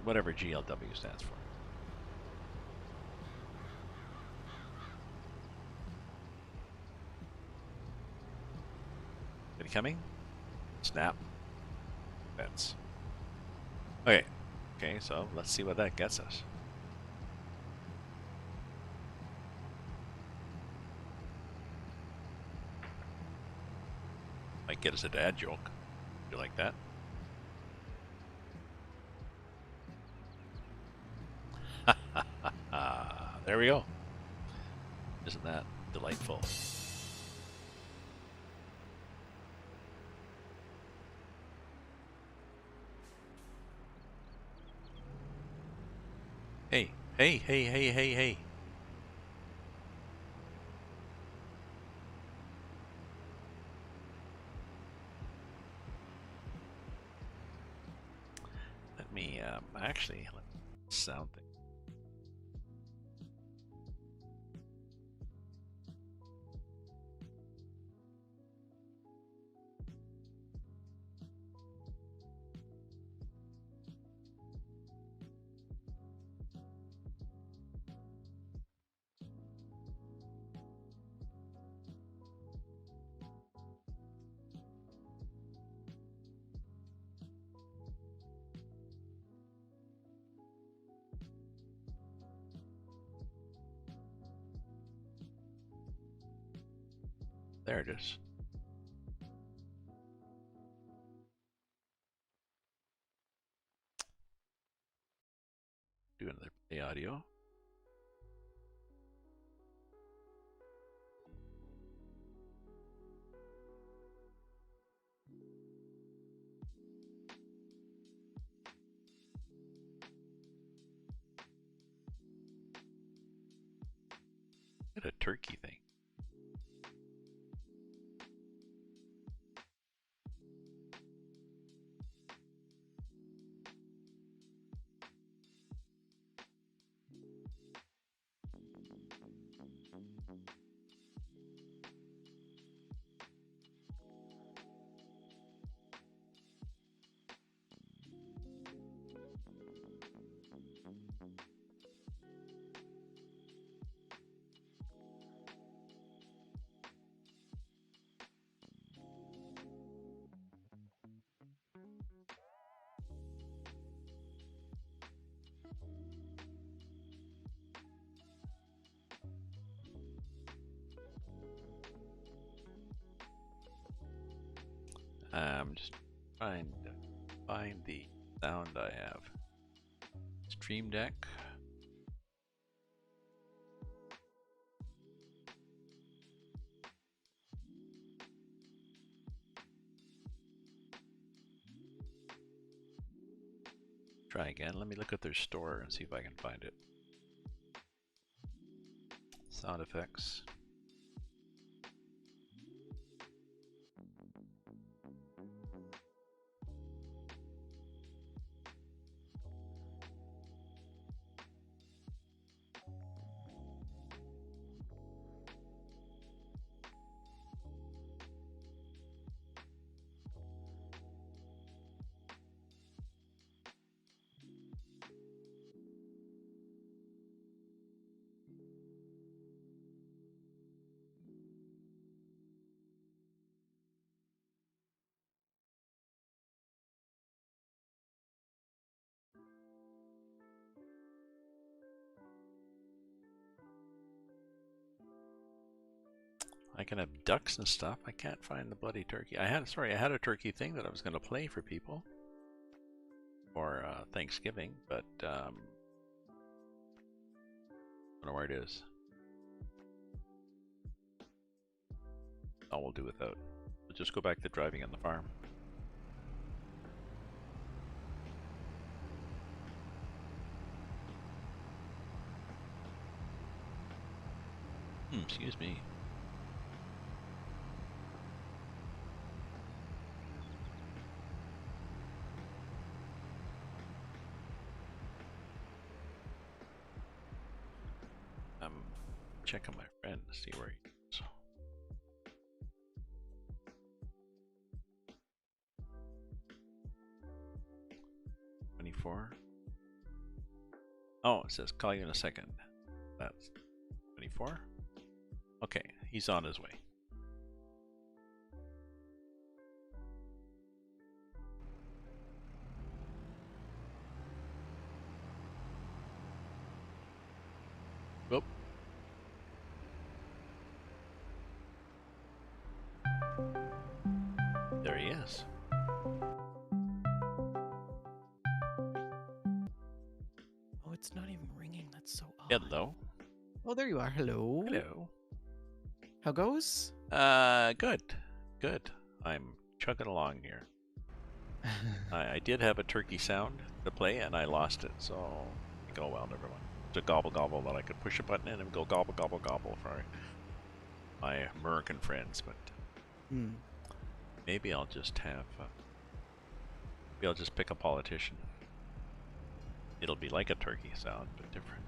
[SPEAKER 1] Whatever GLW stands for. Is it coming? Snap. That's okay. Okay, so let's see what that gets us. Might get us a dad joke. You like that? There we go. Isn't that delightful? Hey, hey, hey, hey, hey, hey. actually sound thing. There it is. Do another play audio. Get a turkey thing. Just trying to find the sound I have. Stream Deck. Try again. Let me look at their store and see if I can find it. Sound effects. I can have ducks and stuff. I can't find the bloody turkey. I had a turkey thing that I was going to play for people for Thanksgiving, but I don't know where it is. Oh, we'll do without. We'll just go back to driving on the farm. Excuse me. I'm checking my friend to see where he is. 24. Oh, it says call you in a second. That's 24. Okay, he's on his way. Whoop. There he is.
[SPEAKER 2] Oh, it's not even ringing. That's so odd.
[SPEAKER 1] Hello.
[SPEAKER 2] Oh, there you are. Hello.
[SPEAKER 1] Hello.
[SPEAKER 2] How goes?
[SPEAKER 1] Good. Good. I'm chugging along here. I did have a turkey sound to play and I lost it, so go well, everyone. It's a gobble gobble that I could push a button in and go gobble gobble gobble for my American friends, but maybe I'll just have maybe I'll just pick a politician. It'll be like a turkey sound, but different.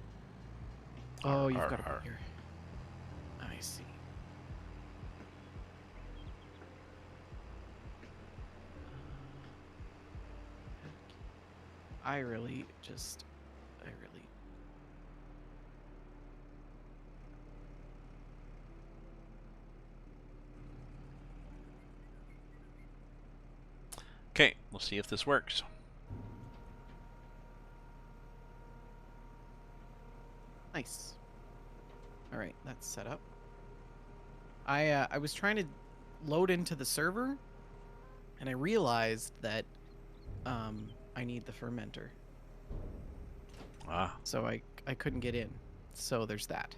[SPEAKER 2] Oh, you've got to
[SPEAKER 1] Arr.
[SPEAKER 2] be here. I see. I really.
[SPEAKER 1] Okay, we'll see if this works.
[SPEAKER 2] Nice. All right, that's set up. I was trying to load into the server, and I realized that I need the fermenter.
[SPEAKER 1] Ah.
[SPEAKER 2] So I couldn't get in. So there's that.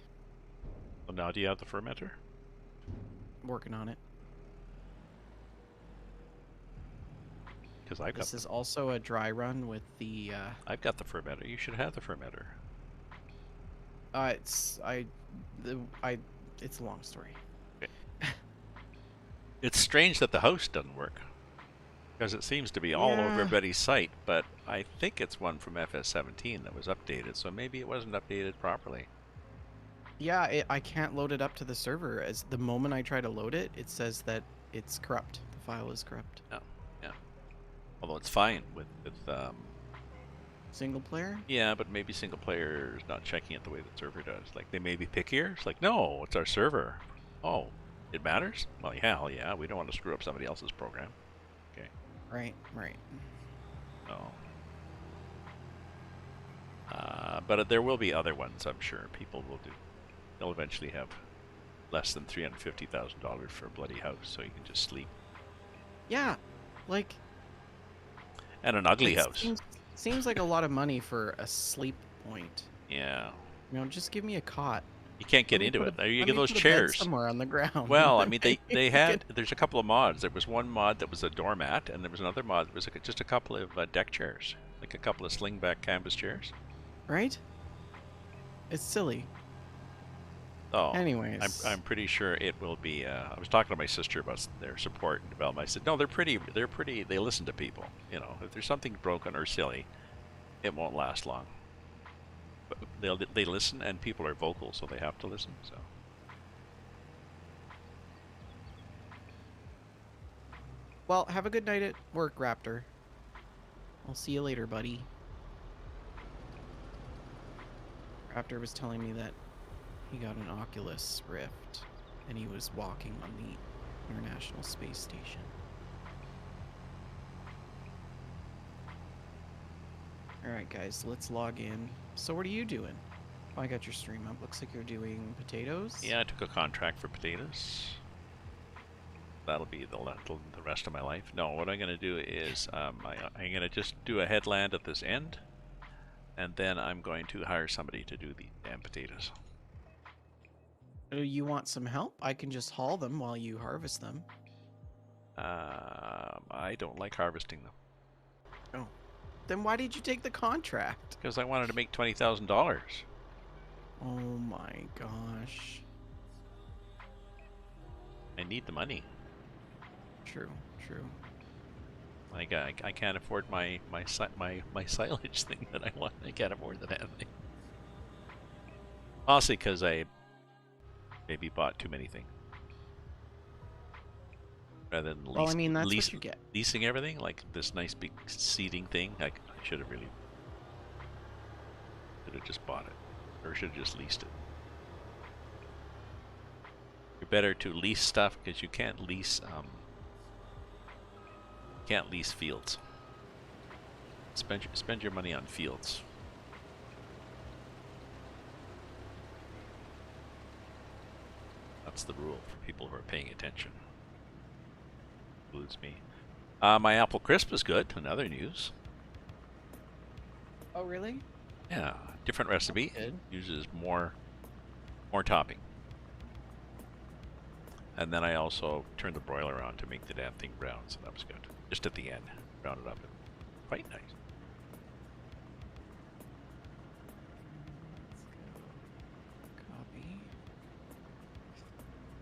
[SPEAKER 1] So now do you have the fermenter?
[SPEAKER 2] Working on it.
[SPEAKER 1] Because
[SPEAKER 2] This is also a dry run with the.
[SPEAKER 1] I've got the fermenter. You should have the fermenter.
[SPEAKER 2] It's a long story.
[SPEAKER 1] Okay. It's strange that the host doesn't work, because it seems to be all over everybody's site. But I think it's one from FS17 that was updated, so maybe it wasn't updated properly.
[SPEAKER 2] Yeah, I can't load it up to the server. As the moment I try to load it, it says that it's corrupt. The file is corrupt.
[SPEAKER 1] Oh, yeah. Although it's fine with
[SPEAKER 2] single player.
[SPEAKER 1] Yeah, but maybe single player is not checking it the way the server does. Like they may be pickier. It's like, no, it's our server. Oh, it matters? Well, yeah, hell yeah. We don't want to screw up somebody else's program. Okay.
[SPEAKER 2] Right.
[SPEAKER 1] Oh. But there will be other ones, I'm sure. People will do. They'll eventually have less than $350,000 for a bloody house, so you can just sleep.
[SPEAKER 2] Yeah, like.
[SPEAKER 1] And an ugly house.
[SPEAKER 2] Seems like a lot of money for a sleep point.
[SPEAKER 1] Yeah.
[SPEAKER 2] You know, just give me a cot.
[SPEAKER 1] You can't get into it. You get those
[SPEAKER 2] put a bed
[SPEAKER 1] chairs
[SPEAKER 2] somewhere on the ground.
[SPEAKER 1] Well, I mean, they had. There's a couple of mods. There was one mod that was a doormat, and there was another mod that was just a couple of deck chairs, like a couple of slingback canvas chairs.
[SPEAKER 2] Right? It's silly.
[SPEAKER 1] Oh,
[SPEAKER 2] anyways,
[SPEAKER 1] I'm pretty sure it will be. I was talking to my sister about their support and development. I said, no, they're pretty. They listen to people. You know, if there's something broken or silly, it won't last long. But they listen, and people are vocal, so they have to listen. So.
[SPEAKER 2] Well, have a good night at work, Raptor. I'll see you later, buddy. Raptor was telling me that he got an Oculus Rift, and he was walking on the International Space Station. Alright, guys, let's log in. So what are you doing? Oh, I got your stream up. Looks like you're doing potatoes.
[SPEAKER 1] Yeah, I took a contract for potatoes. That'll be the rest of my life. No, what I'm going to do is I'm going to just do a headland at this end, and then I'm going to hire somebody to do the damn potatoes.
[SPEAKER 2] You want some help? I can just haul them while you harvest them.
[SPEAKER 1] I don't like harvesting them.
[SPEAKER 2] Oh. Then why did you take the contract?
[SPEAKER 1] Because I wanted to make $20,000.
[SPEAKER 2] Oh my gosh.
[SPEAKER 1] I need the money.
[SPEAKER 2] True.
[SPEAKER 1] Like I can't afford my silage thing that I want. I can't afford that thing. Honestly, because I maybe bought too many things. Rather than
[SPEAKER 2] well, I mean, that's what you get.
[SPEAKER 1] Leasing everything, like this nice big seating thing, I should have just bought it, or should have just leased it. You're better to lease stuff because you can't lease fields. Spend your money on fields. That's the rule for people who are paying attention. Includes me. My apple crisp is good. Another news.
[SPEAKER 2] Oh, really?
[SPEAKER 1] Yeah, different recipe.
[SPEAKER 2] Good.
[SPEAKER 1] Uses more topping. And then I also turned the broiler on to make the damn thing brown, so that was good. Just at the end, brown it up. Quite nice.
[SPEAKER 2] Copy.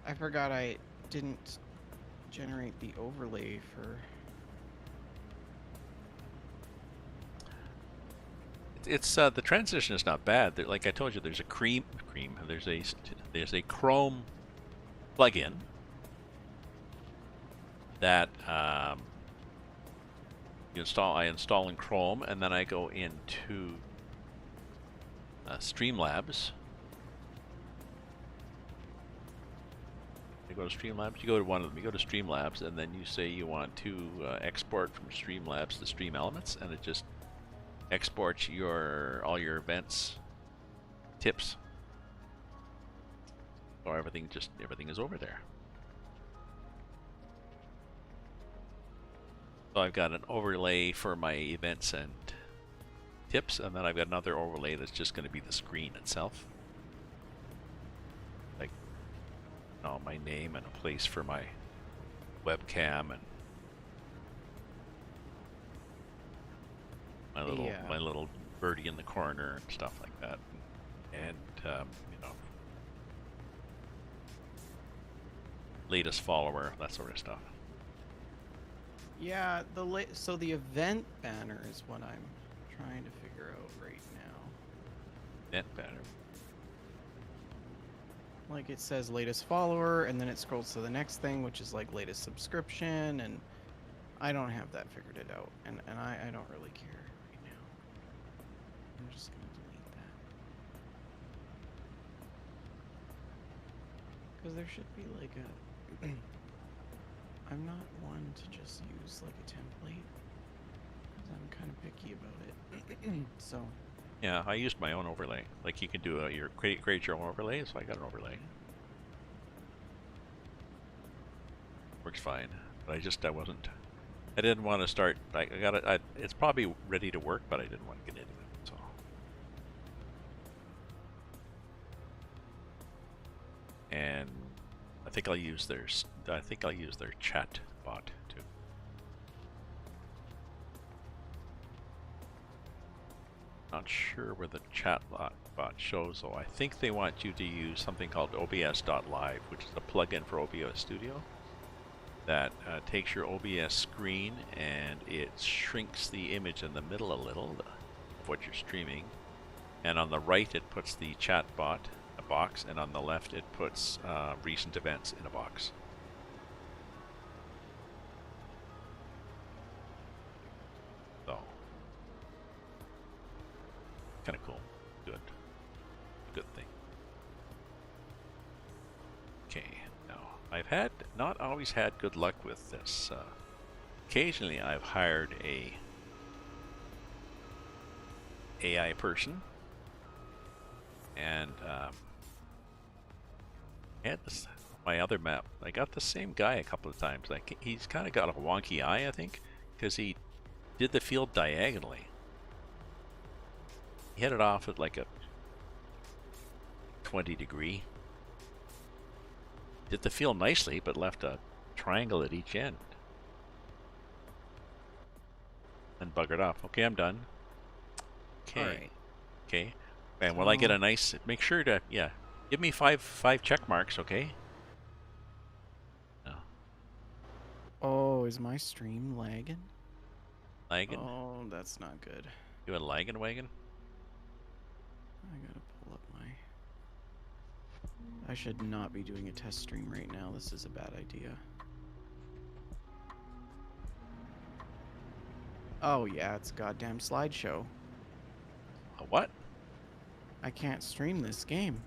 [SPEAKER 2] I forgot I didn't generate the overlay for...
[SPEAKER 1] it's the transition is not bad. Like I told you, there's a there's a Chrome plugin that you install. I install in Chrome, and then I go into Streamlabs. You go to Streamlabs. You go to one of them. You go to Streamlabs, and then you say you want to export from Streamlabs to Stream Elements, and it just exports all your events, tips. So everything is over there. So I've got an overlay for my events and tips, and then I've got another overlay that's just going to be the screen itself. Like, my name and a place for my webcam and my little birdie in the corner and stuff like that, and latest follower, that sort of stuff.
[SPEAKER 2] Yeah, so the event banner is what I'm trying to figure out right now.
[SPEAKER 1] Event banner.
[SPEAKER 2] Like it says latest follower, and then it scrolls to the next thing, which is like latest subscription, and I don't have that figured it out, and I don't really care right now. I'm just gonna delete that. Because there should be like a... I'm not one to just use like a template, because I'm kind of picky about it. So...
[SPEAKER 1] Yeah, I used my own overlay. Like you can do create your own overlay, so I got an overlay. Works fine, but I didn't want to start. It's probably ready to work, but I didn't want to get into it. So. And I think I'll use their chat bot too. Not sure where the chat bot shows, though. I think they want you to use something called OBS.live, which is a plugin for OBS Studio that takes your OBS screen and it shrinks the image in the middle a little of what you're streaming. And on the right, it puts the chat bot in a box, and on the left, it puts recent events in a box. So. Kind of cool. Good thing. Okay, now I've not always had good luck with this. Occasionally I've hired a AI person, and my other map, I got the same guy a couple of times. Like he's kind of got a wonky eye, I think, because he did the field diagonally. He hit it off at like a 20-degree. Did the field nicely, but left a triangle at each end. And buggered off. Okay, I'm done. Okay.
[SPEAKER 2] Alright.
[SPEAKER 1] Okay. And when I get a nice, make sure to, give me five check marks, okay?
[SPEAKER 2] Oh, is my stream lagging?
[SPEAKER 1] Lagging?
[SPEAKER 2] Oh, that's not good.
[SPEAKER 1] You a lagging wagon?
[SPEAKER 2] I gotta pull up my... I should not be doing a test stream right now. This is a bad idea. Oh yeah, it's a goddamn slideshow.
[SPEAKER 1] A what?
[SPEAKER 2] I can't stream this game.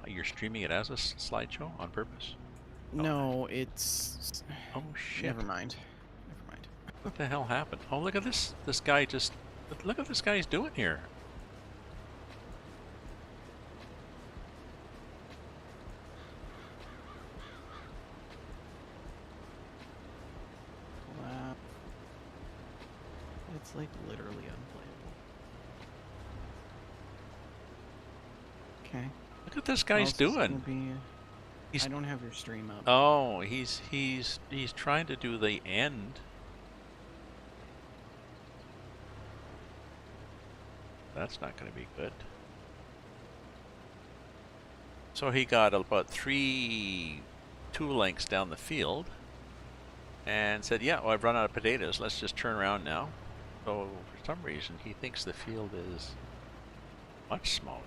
[SPEAKER 1] You're streaming it as a slideshow on purpose?
[SPEAKER 2] No, it's...
[SPEAKER 1] Oh shit.
[SPEAKER 2] Never mind. Never mind.
[SPEAKER 1] What the hell happened? Oh, look at this. This guy just... Look what this guy's doing here.
[SPEAKER 2] Wow. It's like literally unplayable. Okay.
[SPEAKER 1] Look what this guy's doing.
[SPEAKER 2] I don't have your stream up.
[SPEAKER 1] Oh, he's trying to do the end. That's not going to be good. So he got about two lengths down the field and said, yeah, well, I've run out of potatoes. Let's just turn around now. So for some reason, he thinks the field is much smaller.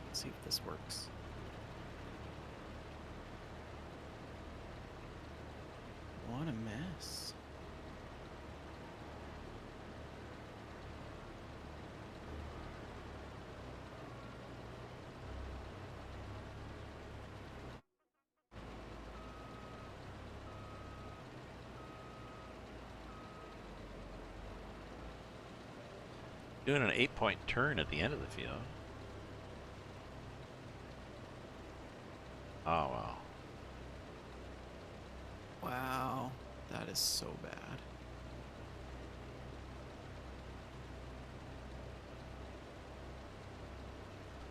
[SPEAKER 2] Let's see if this works. What a mess.
[SPEAKER 1] Doing an 8-point turn at the end of the field. Oh, wow.
[SPEAKER 2] Wow, that is so bad.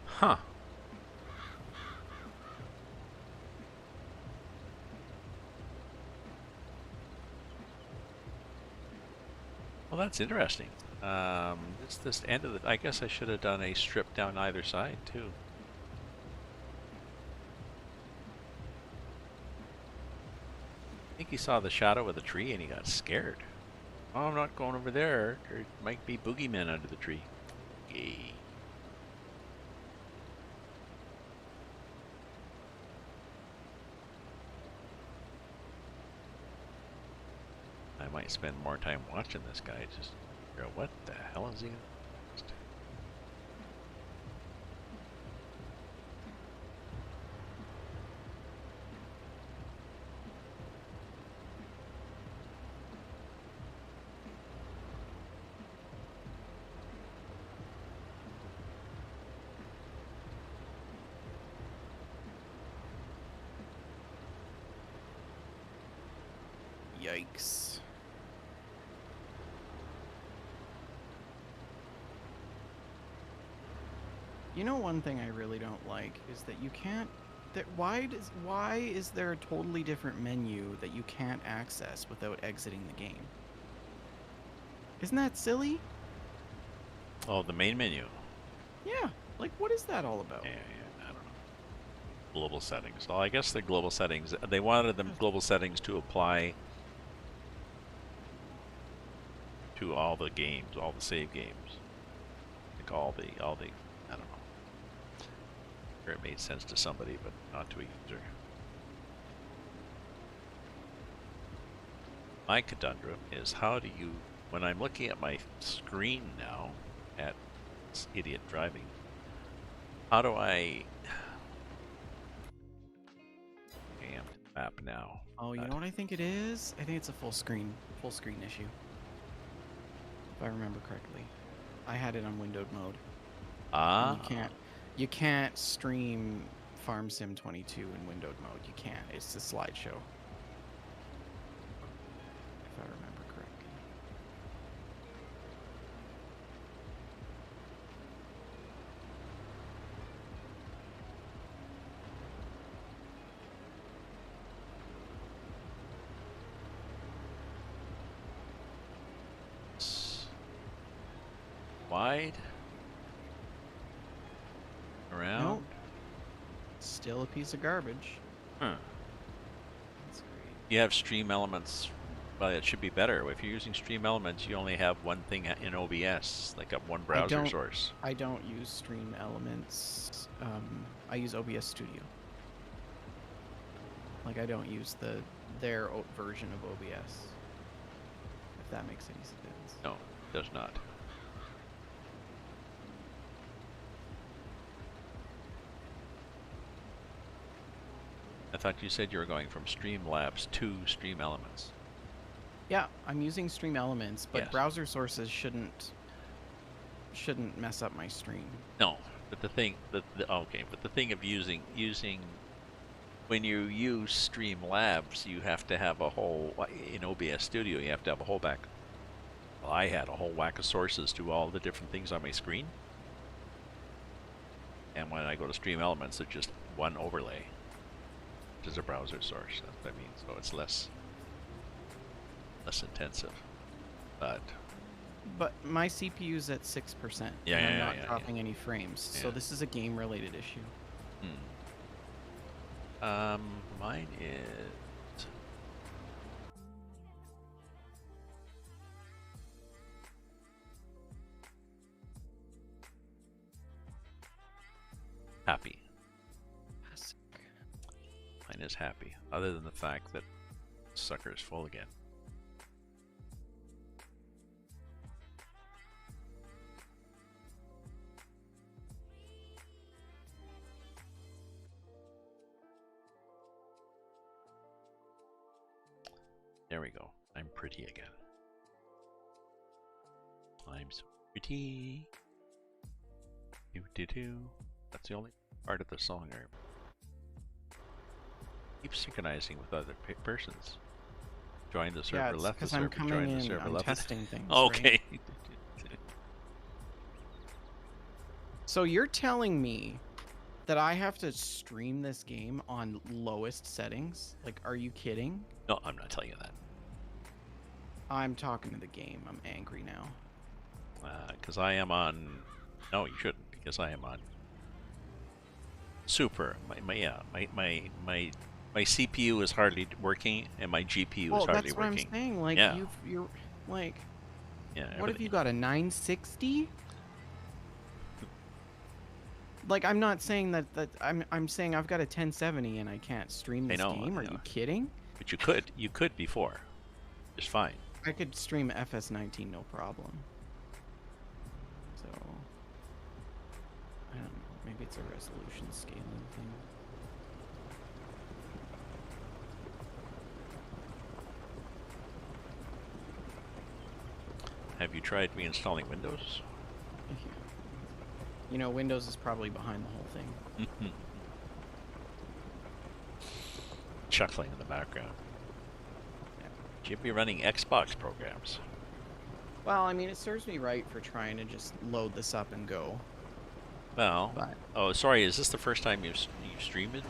[SPEAKER 1] Huh. Well, that's interesting. It's this end of the... I guess I should have done a strip down either side, too. I think he saw the shadow of the tree and he got scared. Oh, I'm not going over there. There might be boogeymen under the tree. Yay. I might spend more time watching this guy, just figure out what the hell is he gonna do.
[SPEAKER 2] Yikes. You know, one thing I really don't like is that you can't... why is there a totally different menu that you can't access without exiting the game? Isn't that silly?
[SPEAKER 1] Oh, the main menu.
[SPEAKER 2] Yeah, like what is that all about?
[SPEAKER 1] Yeah, I don't know. Global settings. Well, I guess the global settings, they wanted the global settings to apply to all the games, all the save games. Like all the, I don't know. Sure, it made sense to somebody, but not to a user. My conundrum is how do you, when I'm looking at my screen now at this idiot driving, how do I... Okay, I'm in the map now.
[SPEAKER 2] Oh, you know what I think it is? I think it's a full screen issue. If I remember correctly. I had it on windowed mode.
[SPEAKER 1] Ah.
[SPEAKER 2] You can't stream Farm Sim 22 in windowed mode. You can't. It's a slideshow. If I remember correctly.
[SPEAKER 1] Wide. Around.
[SPEAKER 2] Nope. Still a piece of garbage.
[SPEAKER 1] Huh.
[SPEAKER 2] That's great.
[SPEAKER 1] You have stream elements. Well, it should be better. If you're using stream elements, you only have one thing in OBS, like a one browser source.
[SPEAKER 2] I don't use stream elements. I use OBS Studio. Like I don't use their version of OBS. If that makes any sense.
[SPEAKER 1] No, it does not. I thought you said you were going from Streamlabs to Stream Elements.
[SPEAKER 2] Yeah, I'm using stream elements, but
[SPEAKER 1] Yes.
[SPEAKER 2] browser sources shouldn't mess up my stream.
[SPEAKER 1] No, but the thing, okay, but the thing of using when you use Streamlabs, you have to have a whole in OBS Studio. You have to have a whole back. Well, I had a whole whack of sources to all the different things on my screen, and when I go to Stream Elements, it's just one overlay, which is a browser source. That's what I mean. So it's less intensive, but
[SPEAKER 2] my CPU's at 6%.
[SPEAKER 1] Yeah,
[SPEAKER 2] and I'm
[SPEAKER 1] yeah,
[SPEAKER 2] not
[SPEAKER 1] yeah,
[SPEAKER 2] dropping any frames. So
[SPEAKER 1] Yeah.
[SPEAKER 2] this is a game-related issue.
[SPEAKER 1] mine is Happy.
[SPEAKER 2] Classic.
[SPEAKER 1] Mine is happy, other than the fact that sucker is full again. There we go. I'm pretty again. I'm so pretty. Do do do. That's the only part of the song I keep synchronizing with other persons. Join the server
[SPEAKER 2] Yeah, it's
[SPEAKER 1] left. The
[SPEAKER 2] because I'm
[SPEAKER 1] server
[SPEAKER 2] coming
[SPEAKER 1] joined the
[SPEAKER 2] in.
[SPEAKER 1] server
[SPEAKER 2] I'm
[SPEAKER 1] left.
[SPEAKER 2] testing things.
[SPEAKER 1] Okay.
[SPEAKER 2] Right? So you're telling me that I have to stream this game on lowest settings? Like, are you kidding?
[SPEAKER 1] No, I'm not telling you that.
[SPEAKER 2] I'm talking to the game. I'm angry now.
[SPEAKER 1] Because I am on. No, you shouldn't. Because I am on. Super. My CPU is hardly working, and my GPU is hardly
[SPEAKER 2] that's what
[SPEAKER 1] working.
[SPEAKER 2] I'm saying. Like,
[SPEAKER 1] Yeah.
[SPEAKER 2] you're like,
[SPEAKER 1] Yeah.
[SPEAKER 2] what have you got, a 960? Like, I'm not saying that I'm saying I've got a 1070 and I can't stream this game. Are you kidding?
[SPEAKER 1] But you could before, just fine.
[SPEAKER 2] I could stream FS19 no problem. So I don't know. Maybe it's a resolution scaling thing.
[SPEAKER 1] Have you tried reinstalling Windows?
[SPEAKER 2] You know, Windows is probably behind the whole thing.
[SPEAKER 1] Chuckling in the background. Yeah. Should be running Xbox programs.
[SPEAKER 2] Well, I mean, it serves me right for trying to just load this up and go.
[SPEAKER 1] Well,
[SPEAKER 2] but...
[SPEAKER 1] oh, sorry, is this the first time you've streamed it?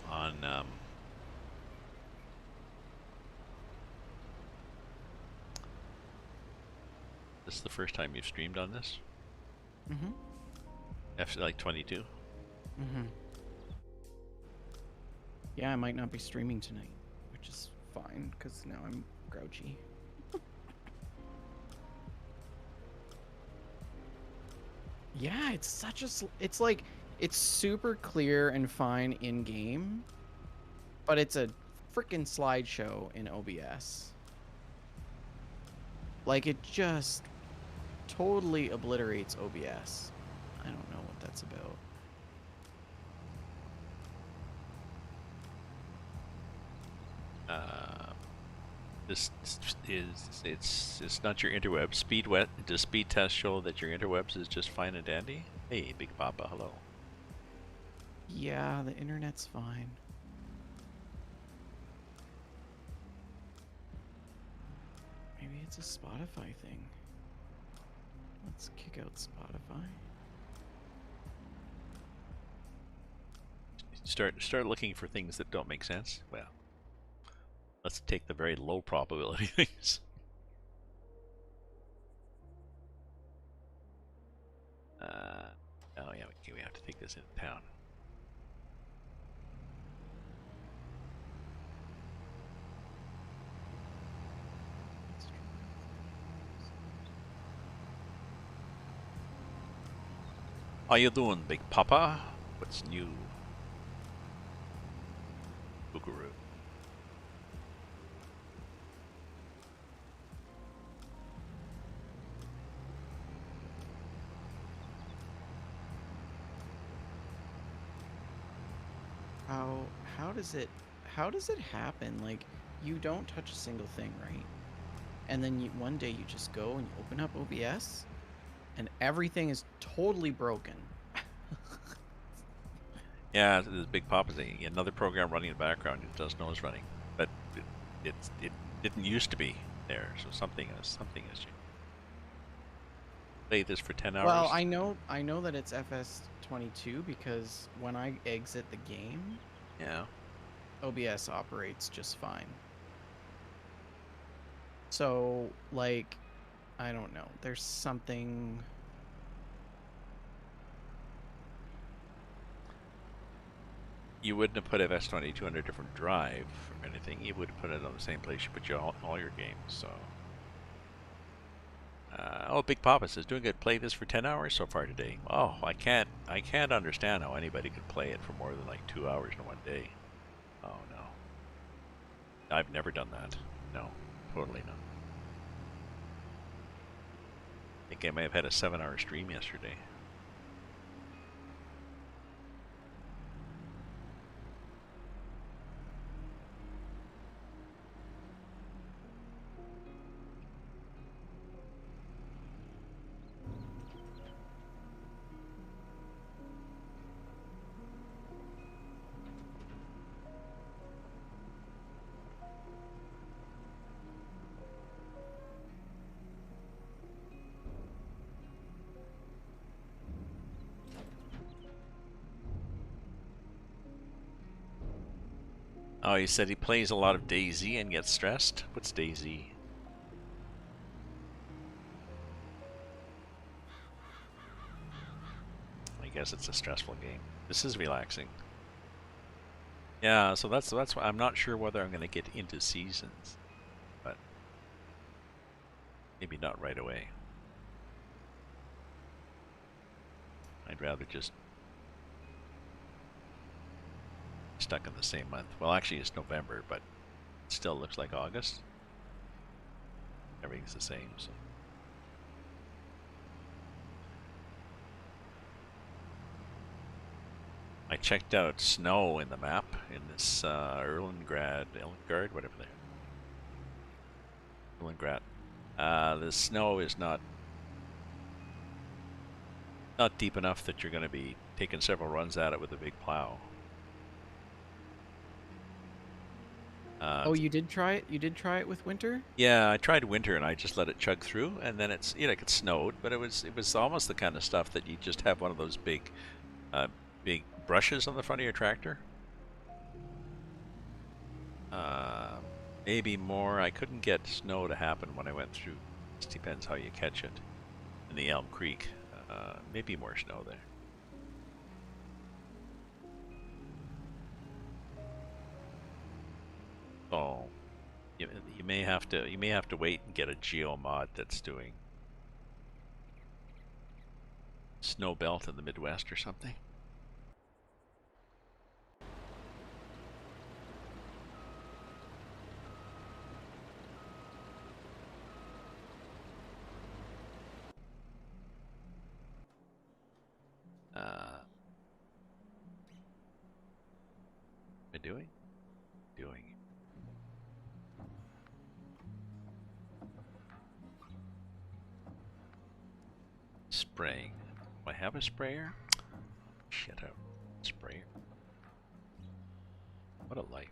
[SPEAKER 1] On, This is the first time you've streamed on this?
[SPEAKER 2] Mm-hmm.
[SPEAKER 1] Like 22?
[SPEAKER 2] Mm-hmm. Yeah, I might not be streaming tonight, which is fine, because now I'm grouchy. Yeah, it's such a... It's like... It's super clear and fine in-game, but it's a freaking slideshow in OBS. Like, it just totally obliterates OBS. I don't know what that's about.
[SPEAKER 1] This is it's not your interwebs. Does speed test show that your interwebs is just fine and dandy? Hey, Big Papa, hello.
[SPEAKER 2] Yeah, the internet's fine. Maybe it's a Spotify thing. Let's kick out Spotify.
[SPEAKER 1] Start looking for things that don't make sense. Well, let's take the very low probability things. Oh yeah, we have to take this into town. How you doing, Big Papa? What's new? Boogaroo.
[SPEAKER 2] How does it happen? Like, you don't touch a single thing, right? And then one day you just go and you open up OBS and everything is totally broken.
[SPEAKER 1] Yeah, this Big Papa's another program running in the background. It does know it's running, but it didn't used to be there, so something has changed. Play this for 10 hours.
[SPEAKER 2] Well, I know that it's FS22 because when I exit the game,
[SPEAKER 1] yeah,
[SPEAKER 2] OBS operates just fine. So, like, I don't know. There's something...
[SPEAKER 1] You wouldn't have put FS22 on a different drive or anything. You would have put it on the same place you put all your games, so... Oh, Big Papa says, doing good. Play this for 10 hours so far today. Oh, I can't understand how anybody could play it for more than like 2 hours in one day. Oh no. I've never done that. No, totally not. I think I may have had a 7-hour stream yesterday. Oh, he said he plays a lot of DayZ and gets stressed. What's DayZ? I guess it's a stressful game. This is relaxing. Yeah, so that's why I'm not sure whether I'm going to get into seasons, but maybe not right away. I'd rather just stuck in the same month. Well, actually, it's November, but it still looks like August. Everything's the same. So. I checked out snow in the map in this Erlengrat, whatever they are. Erlengrat. The snow is not deep enough that you're going to be taking several runs at it with a big plow.
[SPEAKER 2] Oh, you did try it? You did try it with winter?
[SPEAKER 1] Yeah, I tried winter and I just let it chug through, and then it's like it snowed, but it was almost the kind of stuff that you just have one of those big brushes on the front of your tractor. Maybe more. I couldn't get snow to happen when I went through. It depends how you catch it. In the Elm Creek, maybe more snow there. Oh, you may have to wait and get a geo mod that's doing snow belt in the Midwest or something. Am I doing? Spraying. Do I have a sprayer? Shit out. Sprayer. What a life.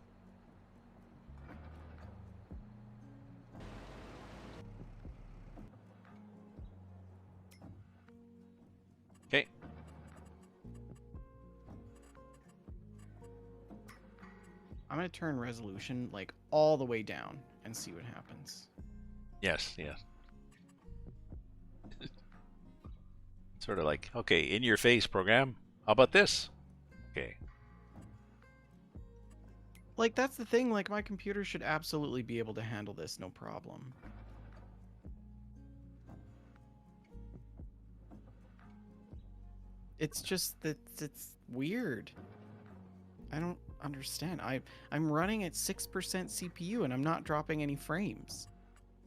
[SPEAKER 1] Okay.
[SPEAKER 2] I'm gonna turn resolution like all the way down and see what happens.
[SPEAKER 1] Yes. Sort of like, okay, in your face program. How about this? Okay.
[SPEAKER 2] Like, that's the thing, like, my computer should absolutely be able to handle this, no problem. It's just that it's weird. I don't understand. I'm running at 6% CPU and I'm not dropping any frames.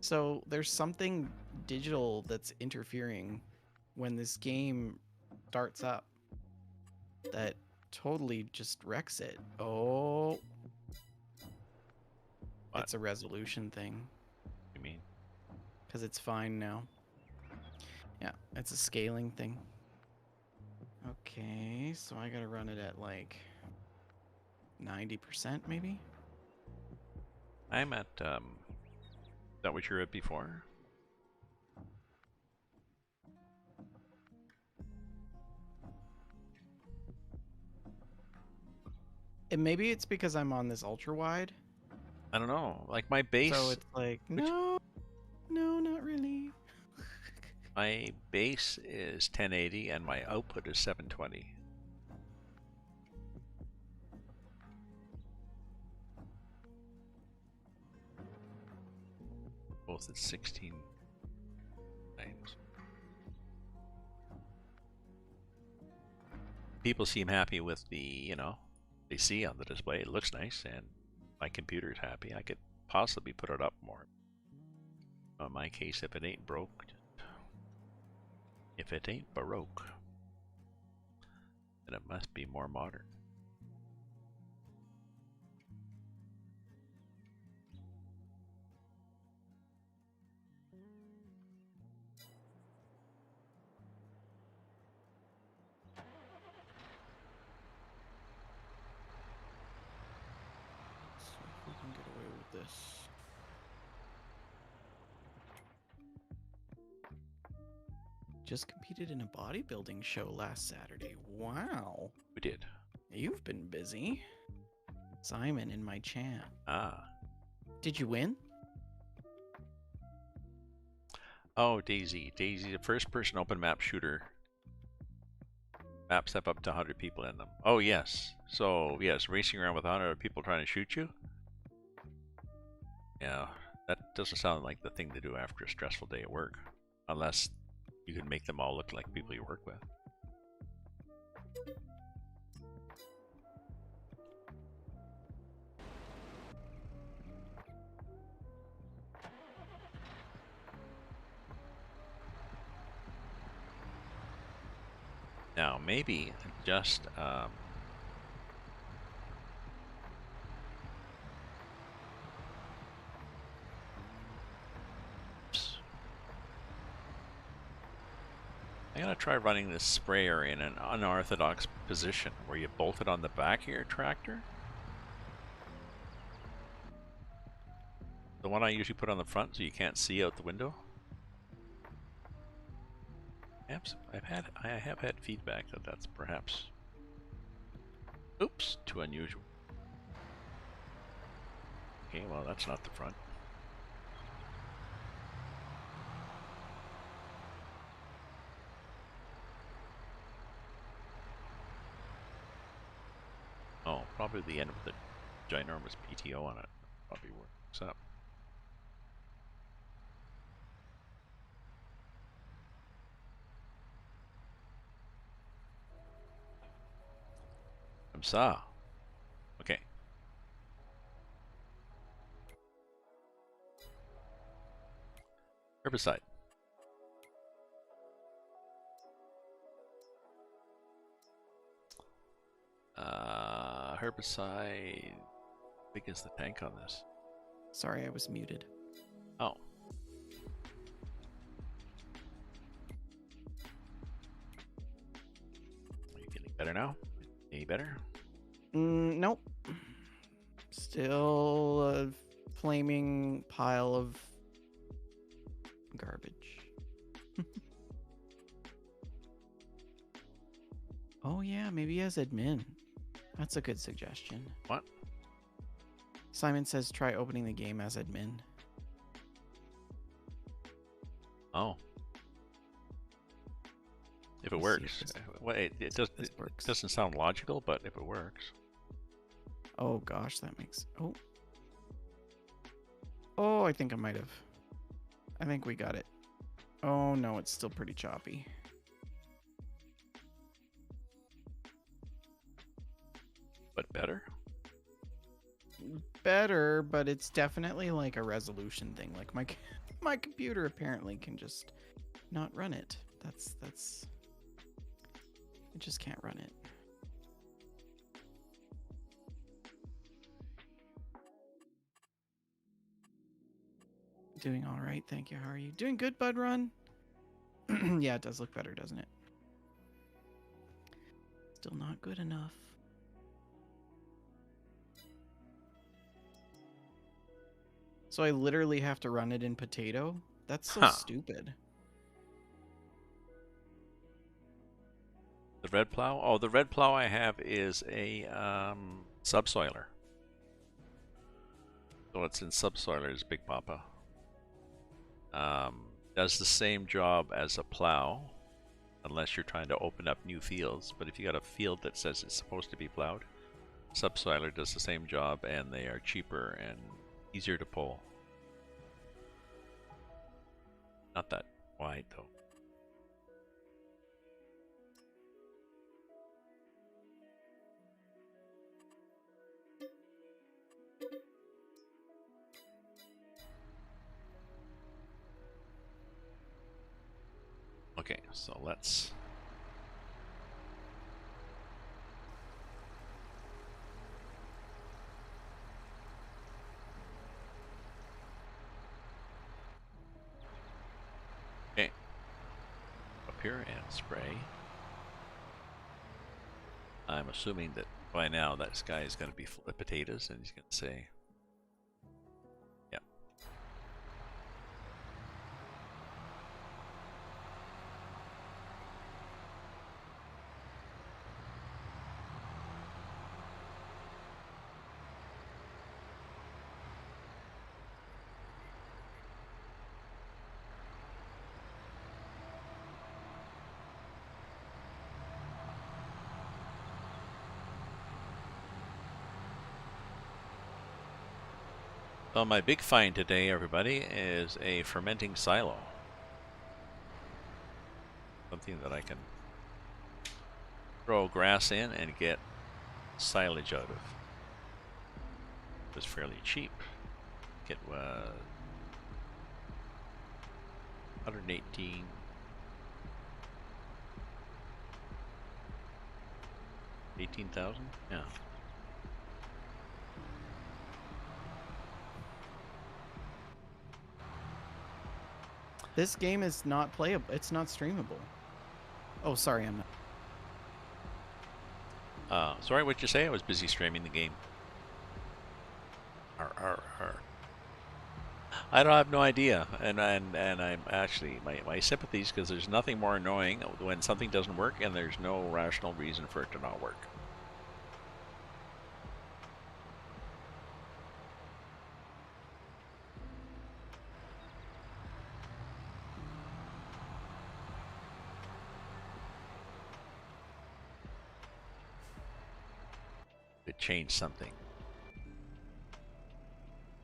[SPEAKER 2] So there's something digital that's interfering when this game starts up that totally just wrecks it. Oh.
[SPEAKER 1] What?
[SPEAKER 2] It's a resolution thing.
[SPEAKER 1] You mean?
[SPEAKER 2] Because it's fine now. Yeah, it's a scaling thing. Okay, so I gotta run it at like 90% maybe?
[SPEAKER 1] I'm at, is that what you were at before?
[SPEAKER 2] And maybe it's because I'm on this ultra wide.
[SPEAKER 1] I don't know. Like my base.
[SPEAKER 2] So it's like, no, not really.
[SPEAKER 1] My base is 1080 and my output is 720. Both at 1690 things. People seem happy with the, they see on the display. It looks nice, and my computer's happy. I could possibly put it up more. In my case, if it ain't broke, if it ain't baroque, then it must be more modern.
[SPEAKER 2] So if we can get away with this. Just competed in a bodybuilding show last Saturday. Wow.
[SPEAKER 1] We did.
[SPEAKER 2] You've been busy. Simon in my chat.
[SPEAKER 1] Ah.
[SPEAKER 2] Did you win?
[SPEAKER 1] Oh, Daisy. Daisy, the first person open map shooter. Maps have up to 100 people in them. Oh, yes. So, yes, racing around with 100 people trying to shoot you? Yeah, that doesn't sound like the thing to do after a stressful day at work. Unless you can make them all look like people you work with. Now, maybe just I'm gonna try running this sprayer in an unorthodox position where you bolt it on the back of your tractor. The one I usually put on the front so you can't see out the window. I have had feedback that that's perhaps, oops, too unusual. Okay, well that's not the front. Oh, probably the end with the ginormous PTO on it. Probably works up. Saw. Okay. Herbicide. Herbicide. How big is the tank on this?
[SPEAKER 2] Sorry, I was muted.
[SPEAKER 1] Oh. Are you feeling better now? Any better?
[SPEAKER 2] Nope. Still a flaming pile of garbage. Oh yeah, maybe as admin. That's a good suggestion.
[SPEAKER 1] What?
[SPEAKER 2] Simon says try opening the game as admin.
[SPEAKER 1] Oh. If it
[SPEAKER 2] Let's
[SPEAKER 1] works.
[SPEAKER 2] see if
[SPEAKER 1] Well, it
[SPEAKER 2] works.
[SPEAKER 1] doesn't sound logical, but if it works.
[SPEAKER 2] Oh gosh, that makes... Oh. Oh, I think I might have. I think we got it. Oh no, it's still pretty choppy.
[SPEAKER 1] But better?
[SPEAKER 2] Better, but it's definitely like a resolution thing. Like my computer apparently can just not run it. That's it just can't run it. Doing all right, thank you. How are you? Doing good, Bud Run? Yeah, it does look better, doesn't it? Still not good enough. So I literally have to run it in potato? That's so stupid.
[SPEAKER 1] The red plow? Oh, the red plow I have is a subsoiler. So it's in subsoilers, Big Papa. Does the same job as a plow, unless you're trying to open up new fields. But if you got a field that says it's supposed to be plowed, subsoiler does the same job, and they are cheaper and easier to pull. Not that wide though. Okay, so let's. Okay. Up here and spray. I'm assuming that by now that guy is going to be full of potatoes and he's going to say, yeah. So my big find today, everybody, is a fermenting silo. Something that I can throw grass in and get silage out of. It was fairly cheap. It was 118. $18,000? Yeah.
[SPEAKER 2] This game is not playable. It's not streamable. Oh, sorry, I'm not.
[SPEAKER 1] Sorry, what'd you say? I was busy streaming the game. Arr. I don't have no idea, and I'm actually my sympathies, because there's nothing more annoying when something doesn't work and there's no rational reason for it to not work. It changed something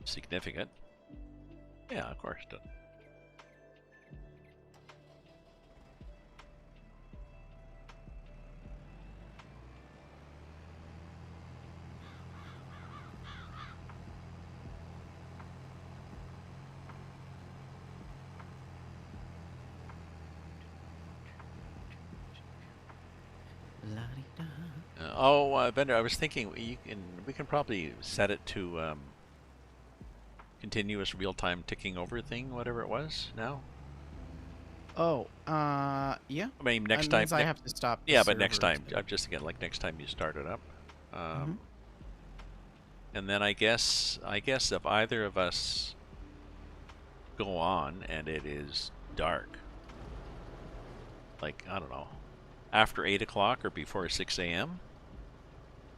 [SPEAKER 1] significant. Yeah, of course it does. Bender, I was thinking we can probably set it to continuous real-time ticking over thing, whatever it was now.
[SPEAKER 2] Oh, yeah.
[SPEAKER 1] I mean, next time
[SPEAKER 2] I have to stop.
[SPEAKER 1] Yeah, but next time, I'm just again like next time you start it up, and then I guess if either of us go on and it is dark, like I don't know, after 8 o'clock or before 6 a.m.,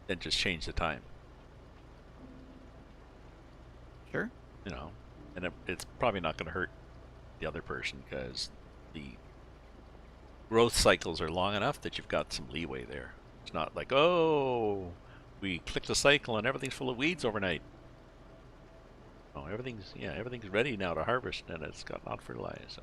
[SPEAKER 1] then just change the time.
[SPEAKER 2] Sure.
[SPEAKER 1] You know, and it's probably not going to hurt the other person, because the growth cycles are long enough that you've got some leeway there. It's not like, oh, we clicked the cycle and everything's full of weeds overnight. Oh, everything's ready now to harvest, and it's got not fertilized. So.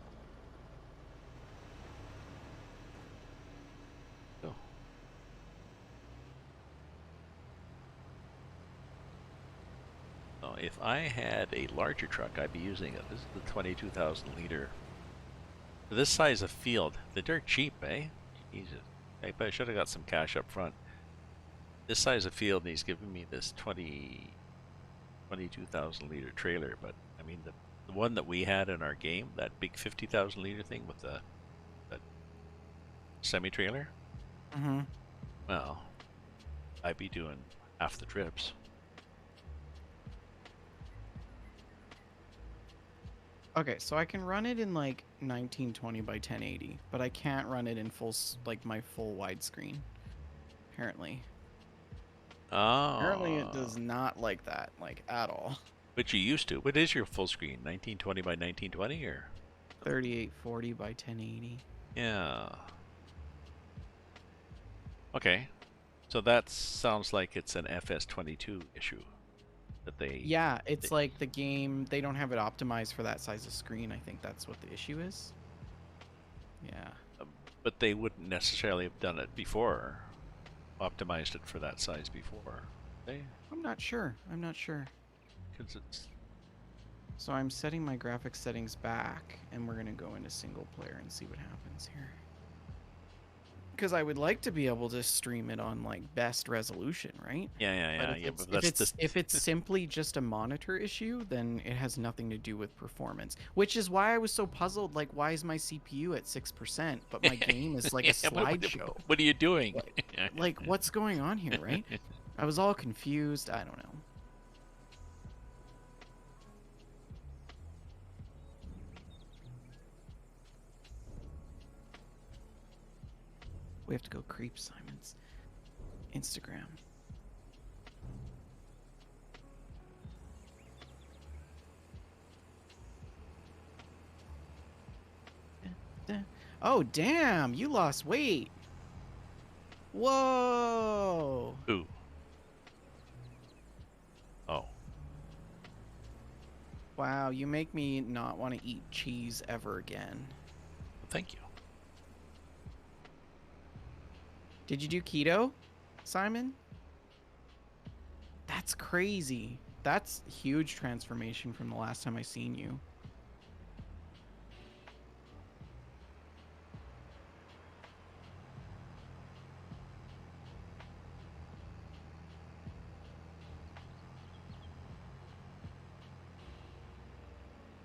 [SPEAKER 1] If I had a larger truck, I'd be using it. This is the 22,000 liter. For this size of field, the dirt cheap, eh? Jesus. I should have got some cash up front. This size of field, and he's giving me this 22,000 liter trailer. But I mean, the one that we had in our game, that big 50,000 liter thing with that semi trailer. Well, I'd be doing half the trips.
[SPEAKER 2] Okay, so I can run it in like 1920 by 1080, but I can't run it in my full widescreen. Apparently.
[SPEAKER 1] Oh.
[SPEAKER 2] Apparently it does not like that, like at all.
[SPEAKER 1] But you used to. What is your full screen? 1920 by 1920 or?
[SPEAKER 2] 3840 by 1080.
[SPEAKER 1] Yeah. Okay. So that sounds like it's an FS22 issue.
[SPEAKER 2] Yeah, it's like the game, they don't have it optimized for that size of screen. I think that's what the issue is. Yeah.
[SPEAKER 1] But they wouldn't necessarily have done it before, optimized it for that size before. They,
[SPEAKER 2] I'm not sure. I'm not sure.
[SPEAKER 1] because it's
[SPEAKER 2] So I'm setting my graphics settings back, and we're going to go into single player and see what happens here. Because I would like to be able to stream it on like best resolution, right?
[SPEAKER 1] yeah. But
[SPEAKER 2] If
[SPEAKER 1] that's the
[SPEAKER 2] it's simply just a monitor issue, then it has nothing to do with performance. Which is why I was so puzzled. Like, why is my CPU at 6%, but my game is like a slideshow?
[SPEAKER 1] What are you doing?
[SPEAKER 2] Like, what's going on here, right? I was all confused. I don't know. We have to go creep Simon's Instagram. Oh, damn. You lost weight. Whoa.
[SPEAKER 1] Ooh. Oh.
[SPEAKER 2] Wow, you make me not want to eat cheese ever again.
[SPEAKER 1] Well, thank you.
[SPEAKER 2] Did you do keto, Simon? That's crazy. That's a huge transformation from the last time I seen you.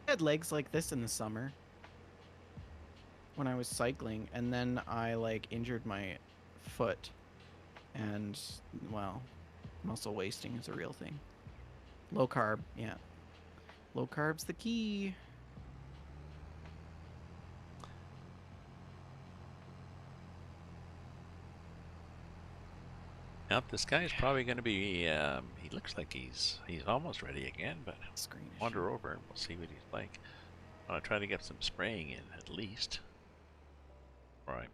[SPEAKER 2] I had legs like this in the summer when I was cycling, and then I like injured my foot, and well, muscle wasting is a real thing. Low carb, yeah. Low carb's the key.
[SPEAKER 1] Yep, this guy is probably going to be. He looks like he's almost ready again, but
[SPEAKER 2] Screen
[SPEAKER 1] wander over and we'll see what he's like. I want to try to get some spraying in at least. All right.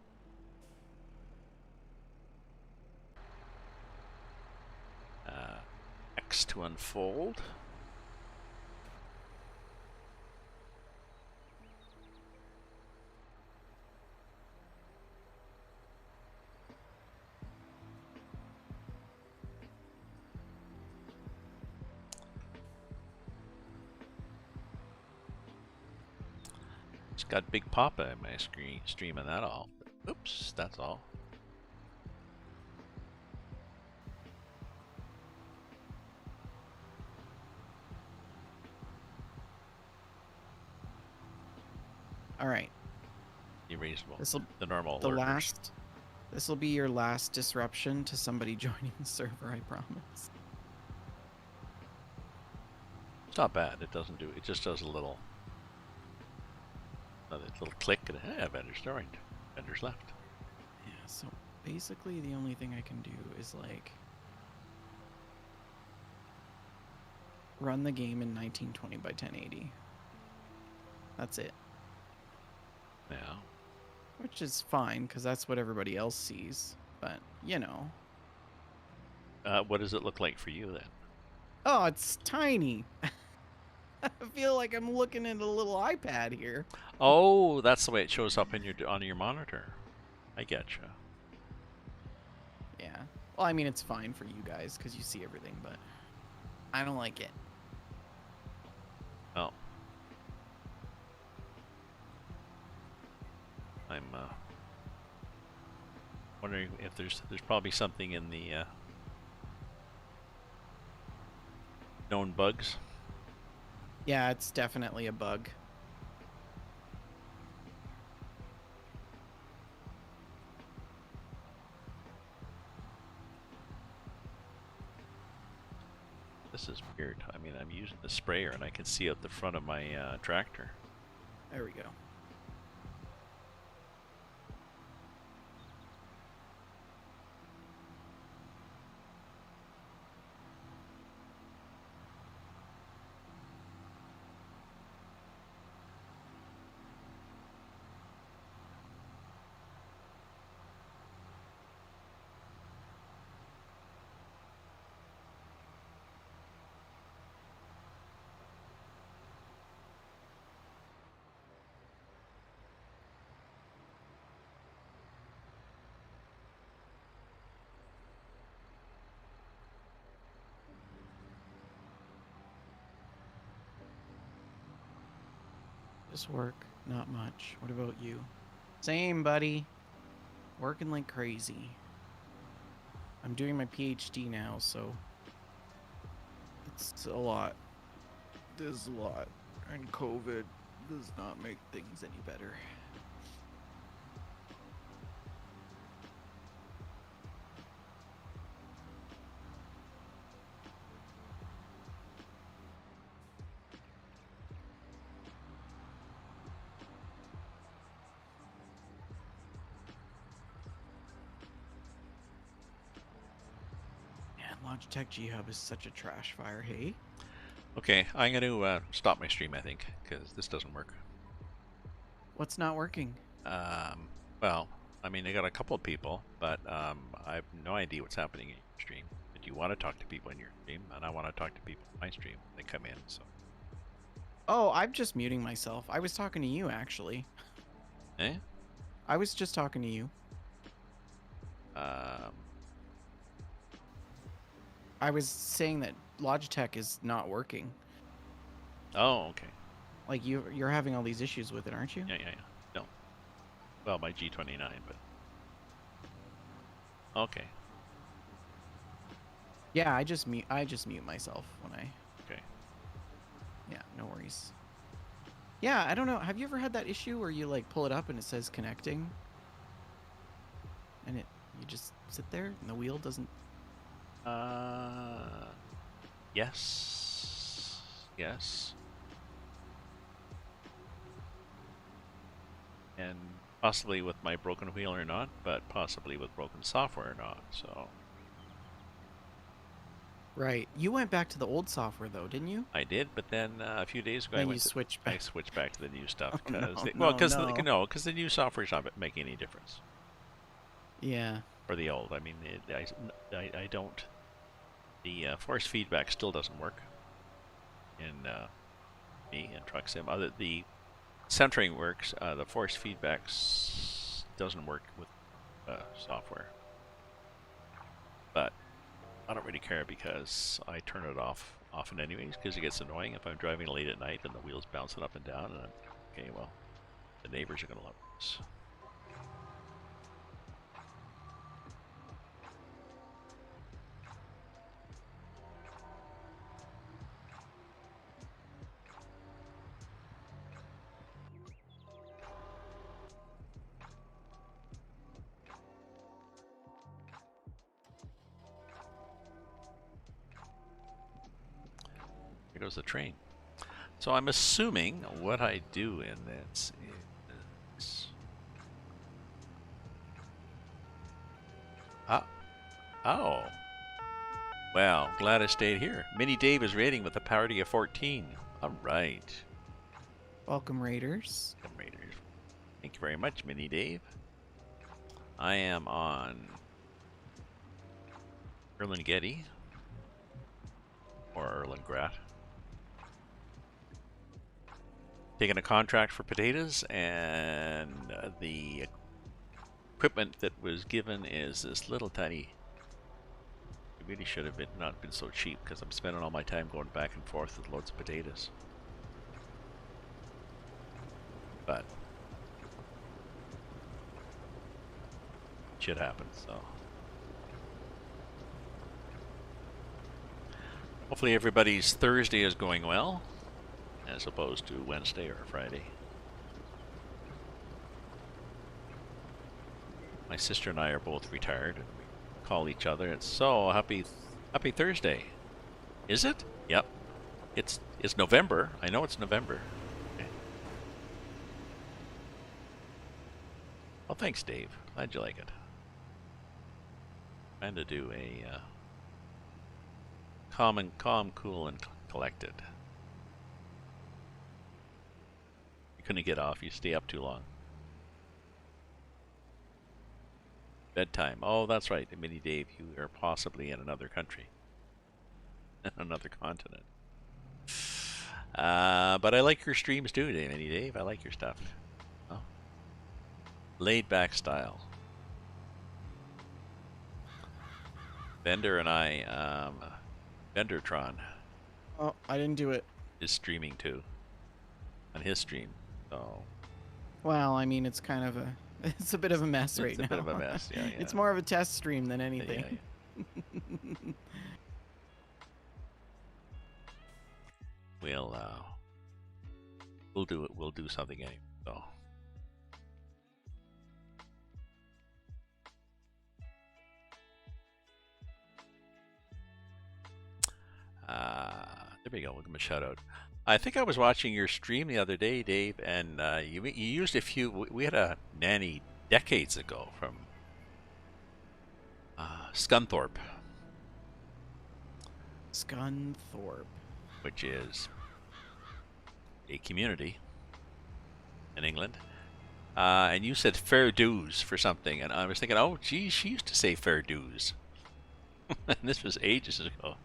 [SPEAKER 1] X to unfold. Just got Big Papa in my stream and that all. Oops, that's all.
[SPEAKER 2] All right.
[SPEAKER 1] Reasonable.
[SPEAKER 2] This'll
[SPEAKER 1] The normal
[SPEAKER 2] the
[SPEAKER 1] orders.
[SPEAKER 2] last. This will be your last disruption to somebody joining the server. I promise.
[SPEAKER 1] It's not bad. It doesn't do. It just does a little click and vendors joined. Vendors left.
[SPEAKER 2] Yeah. So basically, the only thing I can do is like run the game in 1920 by 1080. That's it.
[SPEAKER 1] Yeah.
[SPEAKER 2] Which is fine, because that's what everybody else sees. But, you know.
[SPEAKER 1] What does it look like for you then?
[SPEAKER 2] Oh, it's tiny. I feel like I'm looking at a little iPad here.
[SPEAKER 1] Oh, that's the way it shows up in on your monitor. I getcha.
[SPEAKER 2] Yeah. Well, I mean, it's fine for you guys, because you see everything, but I don't like it.
[SPEAKER 1] Oh. I'm wondering if there's probably something in the known bugs.
[SPEAKER 2] Yeah, it's definitely a bug.
[SPEAKER 1] This is weird. I mean, I'm using the sprayer and I can see out the front of my tractor.
[SPEAKER 2] There we go. Just work, not much. What about you? Same, buddy. Working like crazy. I'm doing my PhD now, so it's a lot. There's a lot. And COVID does not make things any better. Man, Logitech G Hub is such a trash fire, hey?
[SPEAKER 1] Okay, I'm going to stop my stream, I think, because this doesn't work.
[SPEAKER 2] What's not working?
[SPEAKER 1] Well, I mean, I got a couple of people, but I have no idea what's happening in your stream. But you want to talk to people in your stream, and I want to talk to people in my stream. They come in, so.
[SPEAKER 2] Oh, I'm just muting myself. I was talking to you, actually.
[SPEAKER 1] Eh?
[SPEAKER 2] I was just talking to you. I was saying that Logitech is not working.
[SPEAKER 1] Oh, okay.
[SPEAKER 2] Like you're having all these issues with it, aren't you?
[SPEAKER 1] Yeah. No. Well, my G29, but. Okay.
[SPEAKER 2] Yeah, I just mute myself when I.
[SPEAKER 1] Okay.
[SPEAKER 2] Yeah, no worries. Yeah, I don't know. Have you ever had that issue where you like pull it up and it says connecting, and you just sit there and the wheel doesn't.
[SPEAKER 1] Yes. Yes. And possibly with my broken wheel or not, but possibly with broken software or not, so.
[SPEAKER 2] Right. You went back to the old software though, didn't you?
[SPEAKER 1] I did, but then a few days ago
[SPEAKER 2] Then
[SPEAKER 1] I
[SPEAKER 2] you switched back.
[SPEAKER 1] switched back to the new stuff
[SPEAKER 2] Oh,
[SPEAKER 1] because
[SPEAKER 2] no,
[SPEAKER 1] because the new software's not making any difference.
[SPEAKER 2] Yeah.
[SPEAKER 1] Or the old. I mean, I don't. The force feedback still doesn't work in me and Truck Sim. The centering works. The force feedback doesn't work with software. But I don't really care because I turn it off often anyways because it gets annoying if I'm driving late at night and the wheels bouncing up and down and I'm, okay, well, the neighbors are going to love this. Here goes the train. So I'm assuming what I do in this is... Oh. Well, glad I stayed here. Mini Dave is raiding with a party of 14. All right.
[SPEAKER 2] Welcome, Raiders.
[SPEAKER 1] Welcome, Raiders. Thank you very much, Mini Dave. I am on Erlengrat or Erlengrat. Taking a contract for potatoes, and the equipment that was given is this little tiny. It really should have not been so cheap because I'm spending all my time going back and forth with loads of potatoes. But shit happens, so. Hopefully everybody's Thursday is going well, as opposed to Wednesday or Friday. My sister and I are both retired, and we call each other. It's so happy Thursday. Is it? Yep. It's November. I know it's November. Okay. Well, thanks, Dave. Glad you like it. Trying to do a calm, cool, and collected. You couldn't get off. You stay up too long. Bedtime. Oh, that's right, Mini Dave. You are possibly in another country, in another continent. But I like your streams too, Mini Dave. I like your stuff. Oh. Laid back style. Bender and I, Bendertron.
[SPEAKER 2] Oh, I didn't do it.
[SPEAKER 1] Is streaming too. On his stream. So
[SPEAKER 2] Well, I mean, it's kind of a it's a bit of a mess right
[SPEAKER 1] it's a
[SPEAKER 2] now.
[SPEAKER 1] bit of a mess. Yeah,
[SPEAKER 2] It's
[SPEAKER 1] yeah.
[SPEAKER 2] more of a test stream than
[SPEAKER 1] Yeah,
[SPEAKER 2] anything.
[SPEAKER 1] yeah. We'll do it. We'll do something anyway. So. There we go. We'll give him a shout out. I think I was watching your stream the other day, Dave, and you used a few. We had a nanny decades ago from Scunthorpe,
[SPEAKER 2] Scunthorpe.
[SPEAKER 1] which is a community in England. And you said fair dues for something, and I was thinking, oh, geez, she used to say fair dues. And this was ages ago.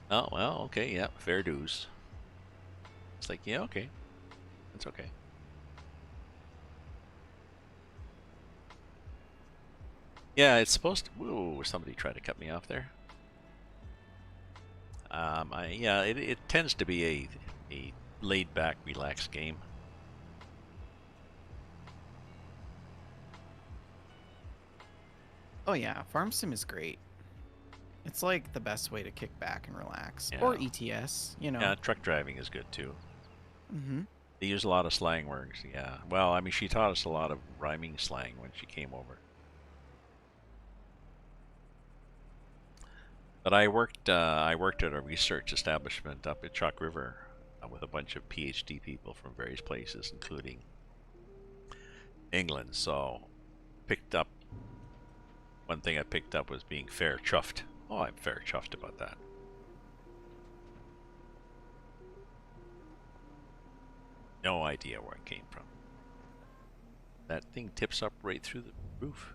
[SPEAKER 1] Oh, well, okay, yeah, fair dues. It's like, yeah, okay, that's okay. Yeah, it's supposed to. Ooh, somebody tried to cut me off there. Yeah, it tends to be a laid back, relaxed game.
[SPEAKER 2] Oh yeah, Farm Sim is great. It's like the best way to kick back and relax.
[SPEAKER 1] Yeah.
[SPEAKER 2] Or ETS, you know.
[SPEAKER 1] Yeah, truck driving is good too.
[SPEAKER 2] Mm-hmm.
[SPEAKER 1] They use a lot of slang words. Yeah. Well, I mean, she taught us a lot of rhyming slang when she came over. But I worked at a research establishment up at Chalk River with a bunch of PhD people from various places, including England. So, picked up one thing I picked up was being fair chuffed. Oh, I'm fair chuffed about that. No idea where it came from. That thing tips up right through the roof.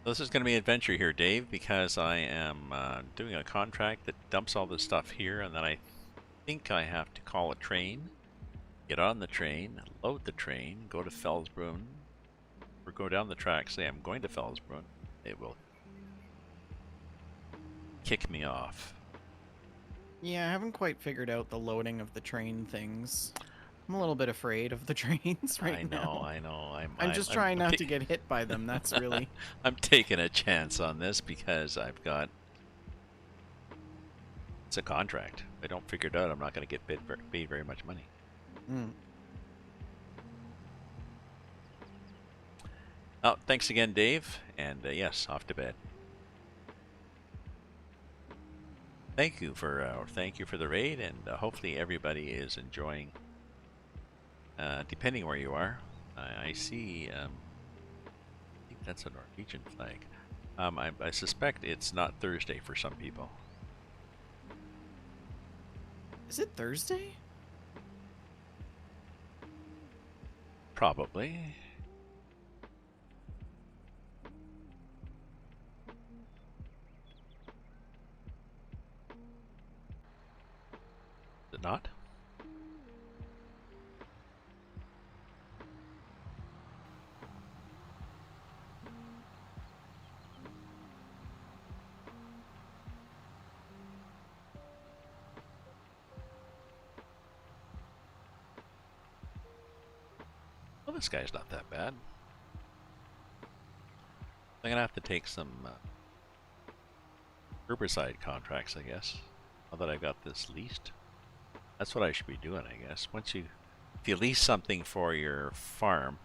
[SPEAKER 1] This is going to be an adventure here, Dave, because I am doing a contract that dumps all this stuff here, and then I think I have to call a train, get on the train, load the train, go to Fellsbrunn, or go down the track, say I'm going to Fellsbrunn. It will kick me off.
[SPEAKER 2] Yeah, I haven't quite figured out the loading of the train things. I'm a little bit afraid of the trains right now.
[SPEAKER 1] I know.
[SPEAKER 2] I'm just trying not to get hit by them. That's really.
[SPEAKER 1] I'm taking a chance on this because I've got. It's a contract. If I don't figure it out, I'm not going to get paid very much money.
[SPEAKER 2] Mm.
[SPEAKER 1] Oh, thanks again, Dave. And yes, off to bed. Thank you for the raid, and hopefully everybody is enjoying. Depending where you are, I see. I think that's a Norwegian flag. I suspect it's not Thursday for some people.
[SPEAKER 2] Is it Thursday?
[SPEAKER 1] Probably. Is it not? Well, this guy's not that bad. I'm gonna have to take some herbicide contracts, I guess. Now that I've got this leased, that's what I should be doing, I guess. If you lease something for your farm,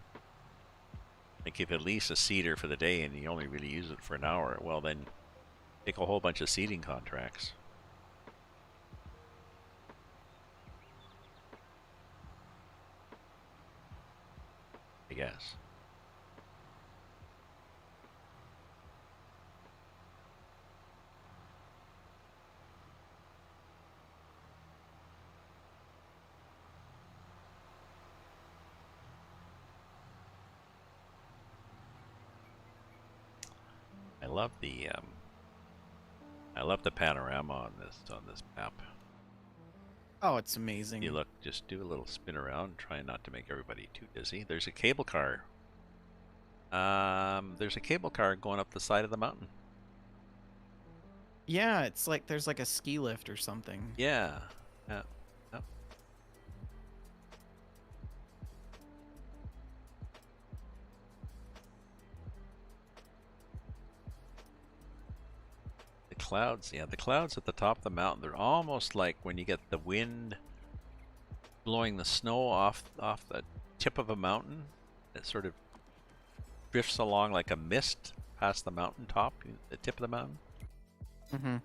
[SPEAKER 1] like if you lease a seeder for the day and you only really use it for an hour, well then take a whole bunch of seeding contracts. I guess. I love the panorama on this map.
[SPEAKER 2] Oh, it's amazing.
[SPEAKER 1] You look, just do a little spin around, try not to make everybody too dizzy. There's a cable car There's a cable car going up the side of the mountain.
[SPEAKER 2] Yeah, it's like there's like a ski lift or something.
[SPEAKER 1] Yeah. Yeah. Yep. The clouds, yeah, the clouds at the top of the mountain, they're almost like when you get the wind blowing the snow off the tip of a mountain. It sort of drifts along like a mist past the mountain top, the tip of the mountain.
[SPEAKER 2] Mm-hmm.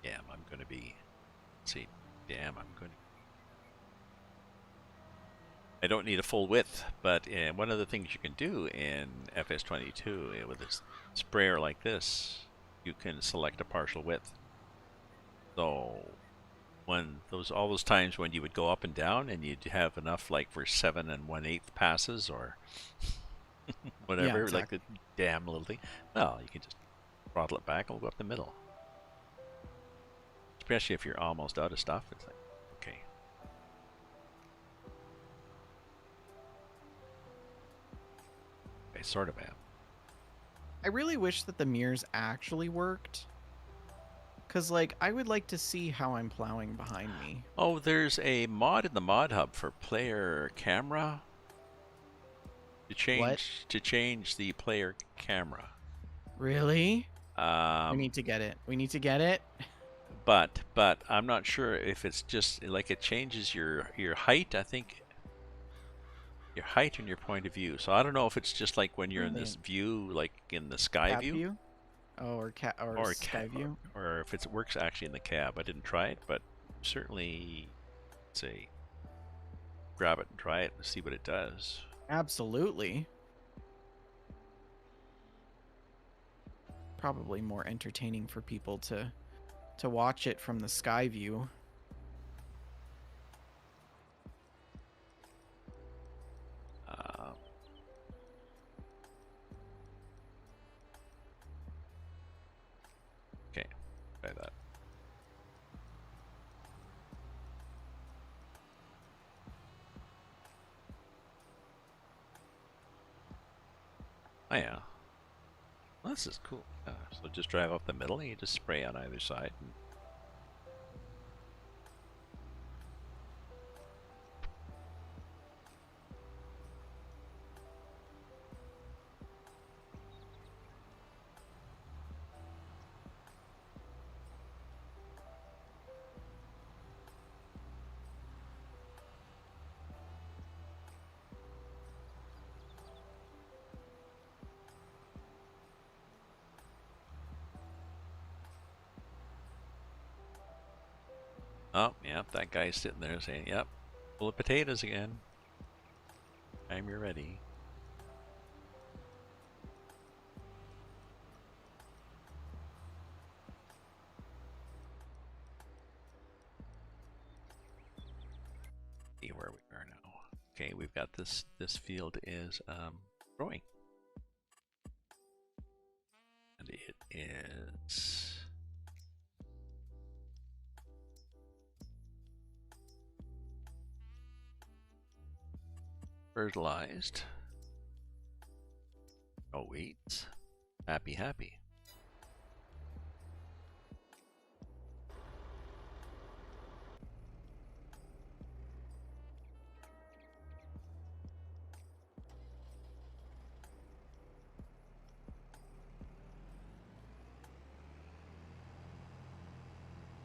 [SPEAKER 1] Damn, I'm going to be. Let's see, damn, I'm going to. I don't need a full width, but one of the things you can do in FS22 with a sprayer like this, you can select a partial width. So when all those times when you would go up and down and you'd have enough like for 7 1/8 passes or
[SPEAKER 2] Yeah,
[SPEAKER 1] whatever, like
[SPEAKER 2] exactly.
[SPEAKER 1] the damn little thing, well, you can just throttle it back and we'll go up the middle. Especially if you're almost out of stuff, it's like, okay. I sort of am.
[SPEAKER 2] I really wish that the mirrors actually worked. Cause like I would like to see how I'm plowing behind me.
[SPEAKER 1] Oh, there's a mod in the mod hub for player camera
[SPEAKER 2] What?
[SPEAKER 1] to change the player camera.
[SPEAKER 2] Really? We
[SPEAKER 1] Um,
[SPEAKER 2] need to get it. We need to get it.
[SPEAKER 1] but I'm not sure if it's just like it changes your height. I think your height and your point of view. So I don't know if it's just like when you're in this
[SPEAKER 2] Brilliant.
[SPEAKER 1] view, like in the sky
[SPEAKER 2] Cab
[SPEAKER 1] view,
[SPEAKER 2] view? Oh, or
[SPEAKER 1] or
[SPEAKER 2] sky view?
[SPEAKER 1] or if it works actually in the cab. I didn't try it, but certainly say grab it and try it and see what it does.
[SPEAKER 2] Absolutely. Probably more entertaining for people to watch it from the sky view.
[SPEAKER 1] Uh, okay, try that. Oh yeah. Well, this is cool. So just drive up the middle and you just spray on either side. And oh, yeah, that guy's sitting there saying, yep, full of potatoes again. Time you're ready. See where we are now. Okay, we've got this field is growing. And it is fertilized. Oh wait. Happy, happy.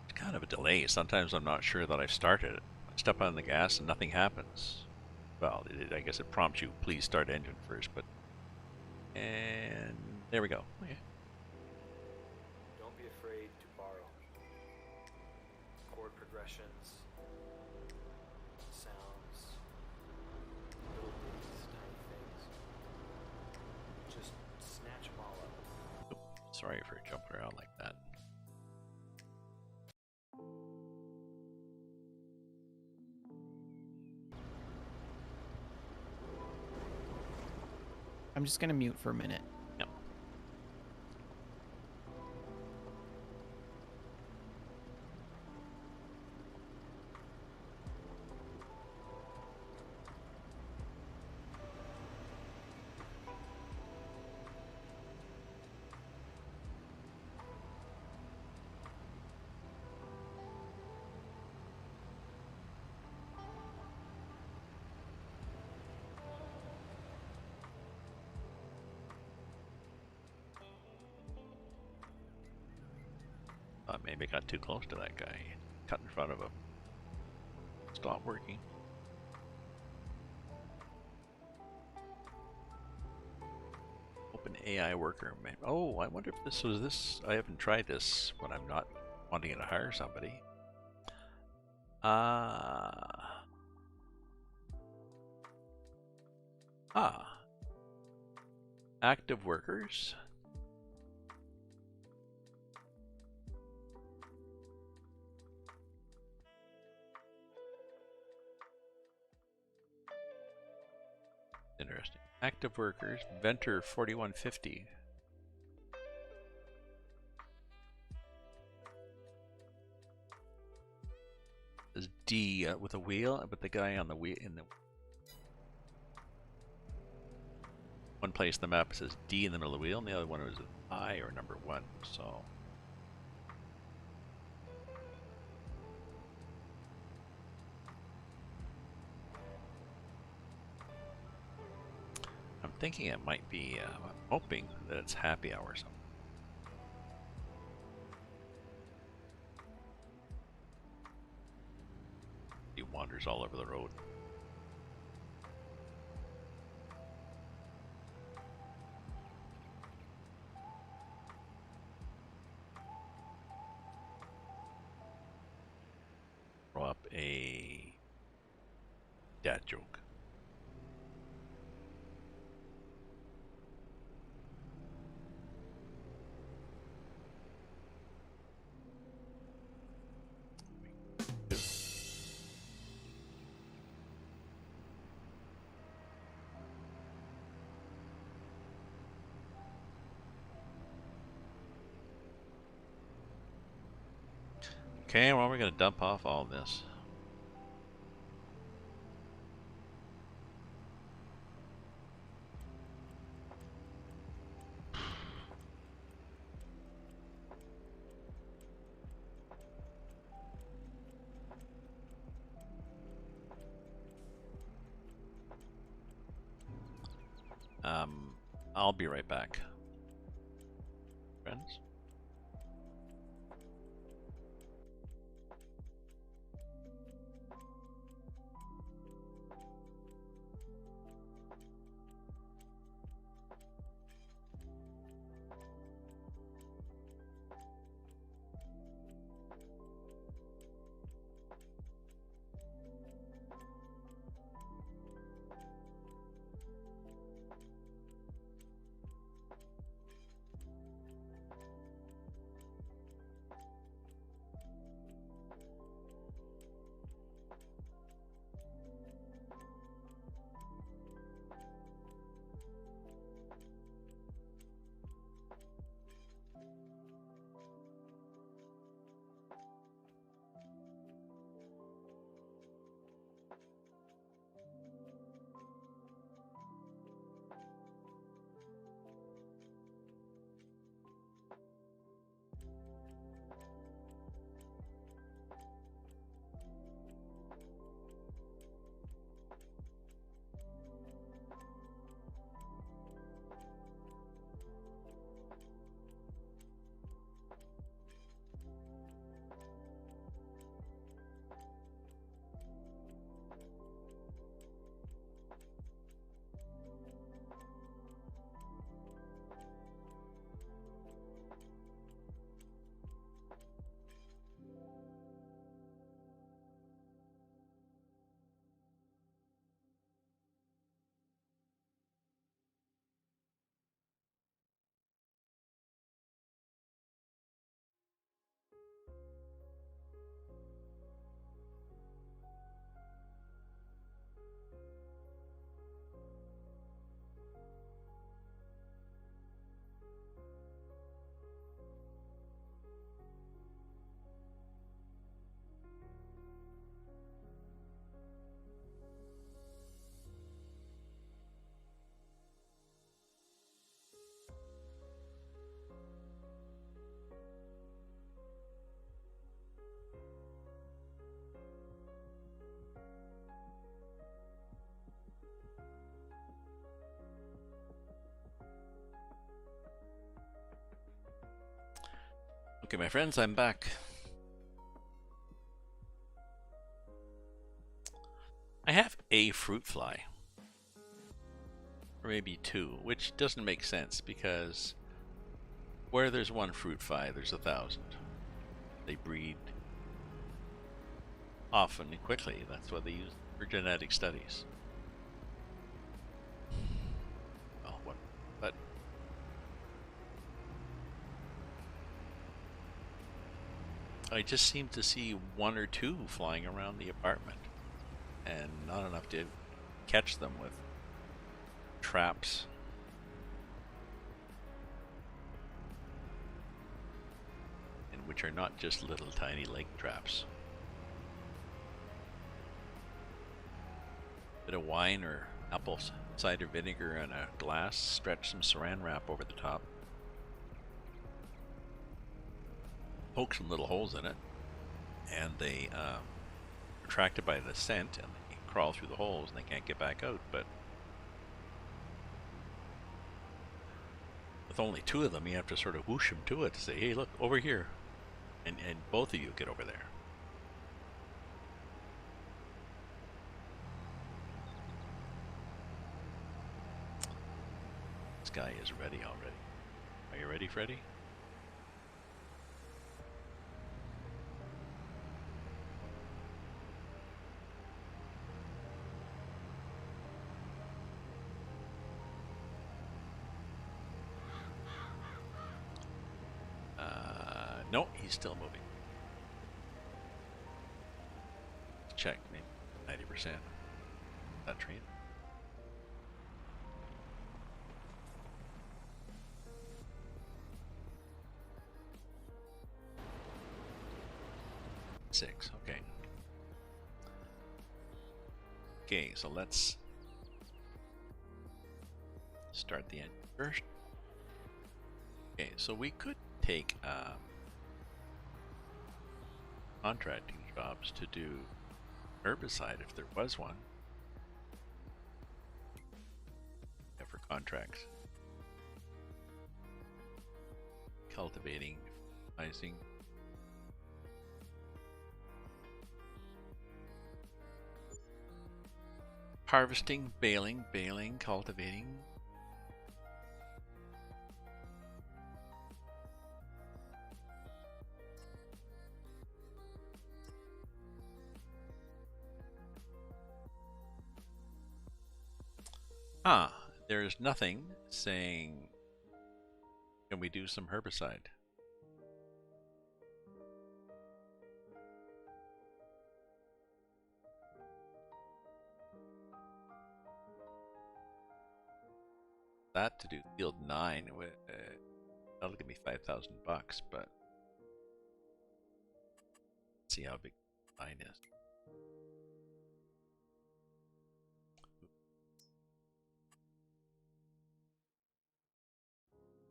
[SPEAKER 1] It's kind of a delay. Sometimes I'm not sure that I've started it. I step on the gas and nothing happens. Well, I guess it prompts you, please start engine first, but... And there we go. Okay.
[SPEAKER 3] Don't be afraid to borrow. Chord progressions, sounds, little things, tiny things. Just snatch them all up.
[SPEAKER 1] Sorry for jumping around like that.
[SPEAKER 2] I'm just gonna mute for a minute.
[SPEAKER 1] Yep. Thought maybe I got too close to that guy. Cut in front of him. Stop working. Open AI worker. Oh, I wonder if this was this. I haven't tried this when I'm not wanting to hire somebody. Active workers. Interesting. Active workers. Venter 4150. Is D with a wheel, but the guy on the wheel in the one place the map says D in the middle of the wheel, and the other one was I or number 1. So I'm thinking it might be. I'm hoping that it's happy hour or something. He wanders all over the road. Throw up a dad joke. Okay, well, we're going to dump off all this. I'll be right back, friends. Okay, my friends, I'm back. I have a fruit fly. Or maybe two, which doesn't make sense because where there's one fruit fly, there's 1,000. They breed often and quickly. That's what they use for genetic studies. Oh, what? But I just seem to see one or two flying around the apartment, and not enough to catch them with traps. And which are not just little tiny leg traps. Bit of wine or apple cider vinegar in a glass, stretch some saran wrap over the top, poke some little holes in it, and they are attracted by the scent and they crawl through the holes and they can't get back out. But with only two of them, you have to sort of whoosh them to it to say, hey, look, over here. And both of you get over there. This guy is ready already. Are you ready, Freddy? No, he's still moving. Check, maybe 90%. That train. Six, okay. Okay, so let's start the engine first. Okay, so we could take contracting jobs to do herbicide if there was one. Yeah, for contracts. Cultivating, fertilizing. Harvesting, baling, cultivating. Ah, there's nothing saying, can we do some herbicide? That to do field 9, that'll give me $5,000, but let's see how big 9 is.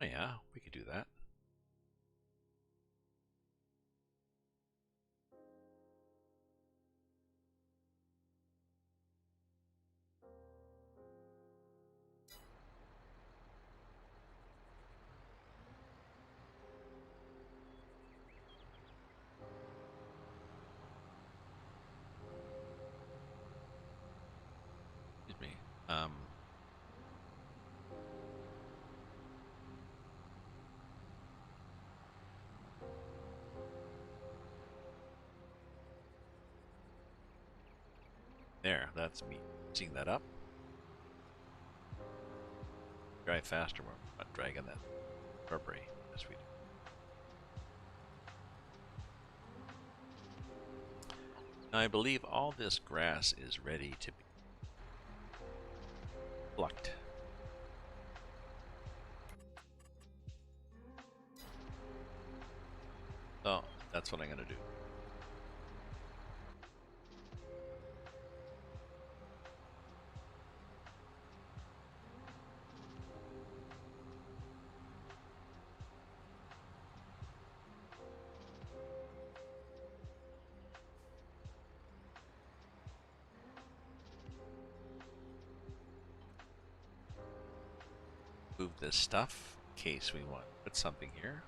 [SPEAKER 1] Oh yeah, we could do that. Excuse me. There, that's me seeing that up. Drive faster, we're not dragging that shrubbery as we do. Now I believe all this grass is ready to be plucked. So that's what I'm going to do. Move this stuff in case we want to put something here.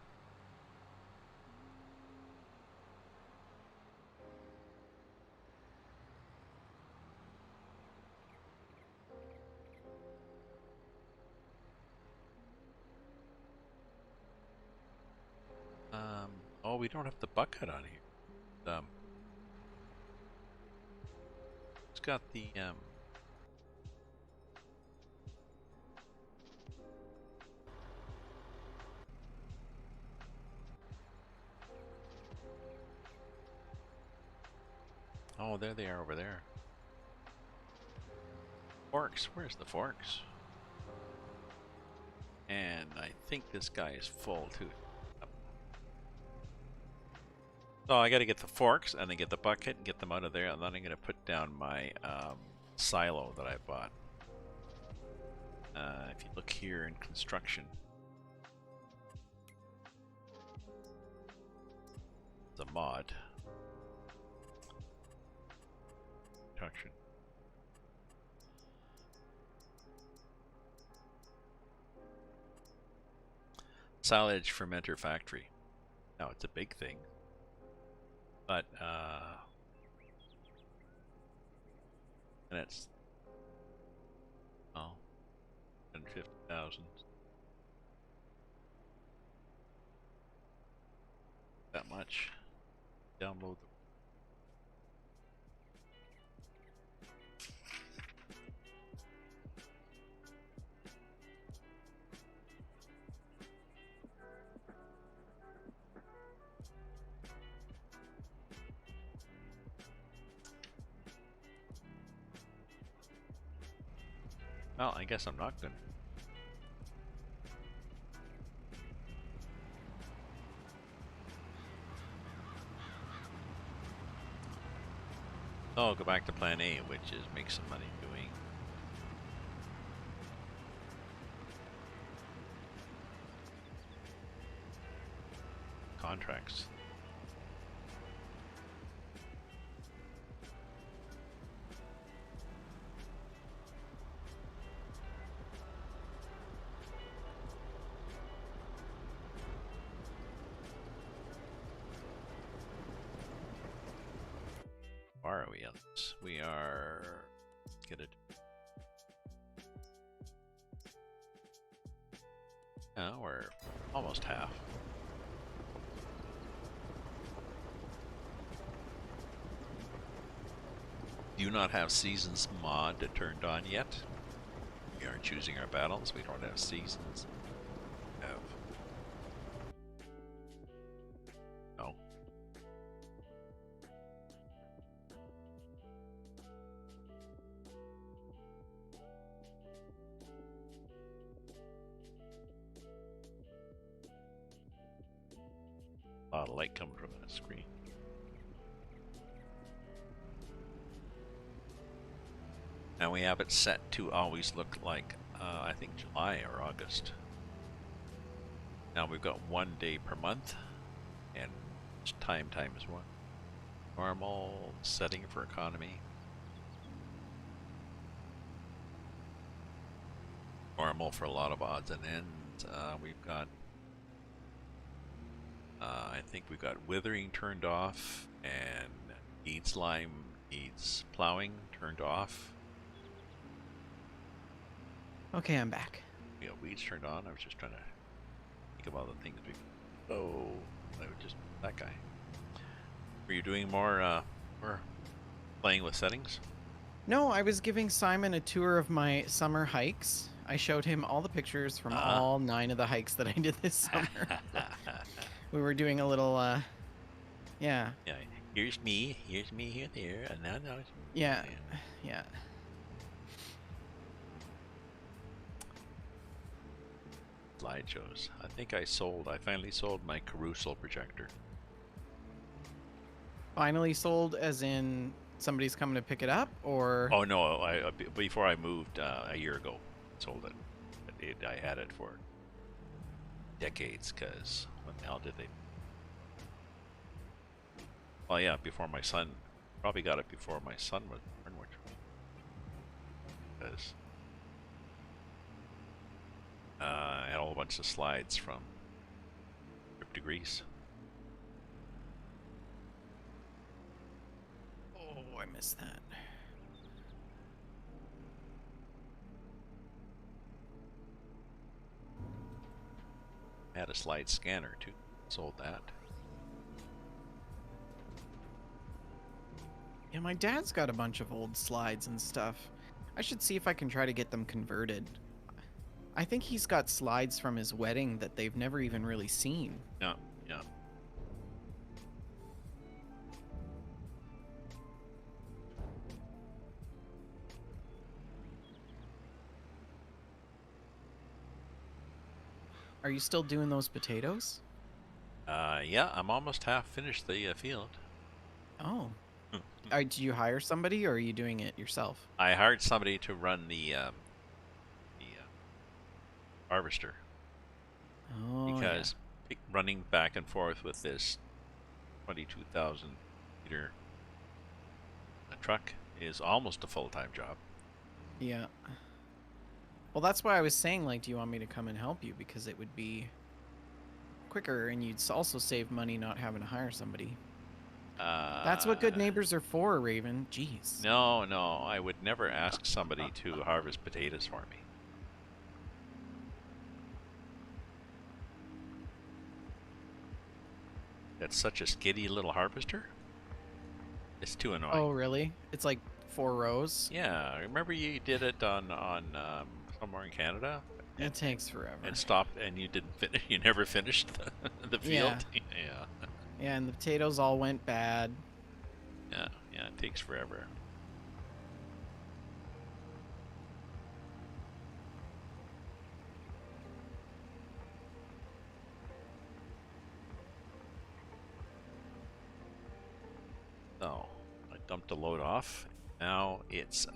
[SPEAKER 1] Oh, we don't have the bucket on here. It's got the oh, there they are over there. Forks. Where's the forks? And I think this guy is full too. So I got to get the forks and then get the bucket and get them out of there, and then I'm going to put down my silo that I bought. If you look here in construction, the mod construction. Silage fermenter factory. Now it's a big thing, but and it's 150,000. That much. Download the well, I guess I'm not gonna. Oh, I'll go back to plan A, which is make some money doing contracts. Are we on this? We are. Get it. No, we're almost half. Do not have seasons mod turned on yet. We aren't choosing our battles. We don't have seasons. Have. No. A lot of light coming from that screen. And we have it set to always look like, I think July or August. Now we've got 1 day per month, and time is one. Normal setting for economy. Normal for a lot of odds and ends. We've got, I think we've got withering turned off, and needs plowing turned off.
[SPEAKER 2] Okay, I'm back.
[SPEAKER 1] Yeah, weeds turned on. I was just trying to think of all the things we. Oh, I would just that guy. Were you doing more playing with settings?
[SPEAKER 2] No, I was giving Simon a tour of my summer hikes. I showed him all the pictures from all 9 of the hikes that I did this summer. We were doing a little, yeah.
[SPEAKER 1] Yeah. Here's me here, there, and now it's.
[SPEAKER 2] Yeah. Yeah.
[SPEAKER 1] Slideshows. I finally sold my carousel projector.
[SPEAKER 2] Finally sold, as in somebody's coming to pick it up, or?
[SPEAKER 1] Oh no! Before I moved a year ago, sold it. I had it for decades. Cause when the hell did they? Well, yeah, before my son. Probably got it before my son was born, which. Because. I had a whole bunch of slides from Trip to Greece.
[SPEAKER 2] Oh, I missed that.
[SPEAKER 1] I had a slide scanner too. Sold that.
[SPEAKER 2] Yeah, my dad's got a bunch of old slides and stuff. I should see if I can try to get them converted. I think he's got slides from his wedding that they've never even really seen.
[SPEAKER 1] Yeah, yeah.
[SPEAKER 2] Are you still doing those potatoes?
[SPEAKER 1] Yeah, I'm almost half finished the field.
[SPEAKER 2] Oh.
[SPEAKER 1] Hmm.
[SPEAKER 2] Do you hire somebody or are you doing it yourself?
[SPEAKER 1] I hired somebody to run the harvester
[SPEAKER 2] Oh,
[SPEAKER 1] because running back and forth with this 22,000 liter truck is almost a full-time job.
[SPEAKER 2] yeah. Yeah. Well, that's why I was saying, like, do you want me to come and help you? Because it would be quicker and you'd also save money not having to hire somebody. That's what good neighbors are for, Raven. Jeez.
[SPEAKER 1] No, no, I would never ask somebody to harvest potatoes for me. That's such a skiddy little harvester. It's too annoying.
[SPEAKER 2] Oh, really? It's like 4 rows?
[SPEAKER 1] Yeah, remember you did it on somewhere in Canada?
[SPEAKER 2] It takes forever.
[SPEAKER 1] And stopped, and you didn't finish. You never finished the field. Yeah.
[SPEAKER 2] Yeah, and the potatoes all went bad.
[SPEAKER 1] Yeah, yeah, it takes forever. So, I dumped a load off. Now it's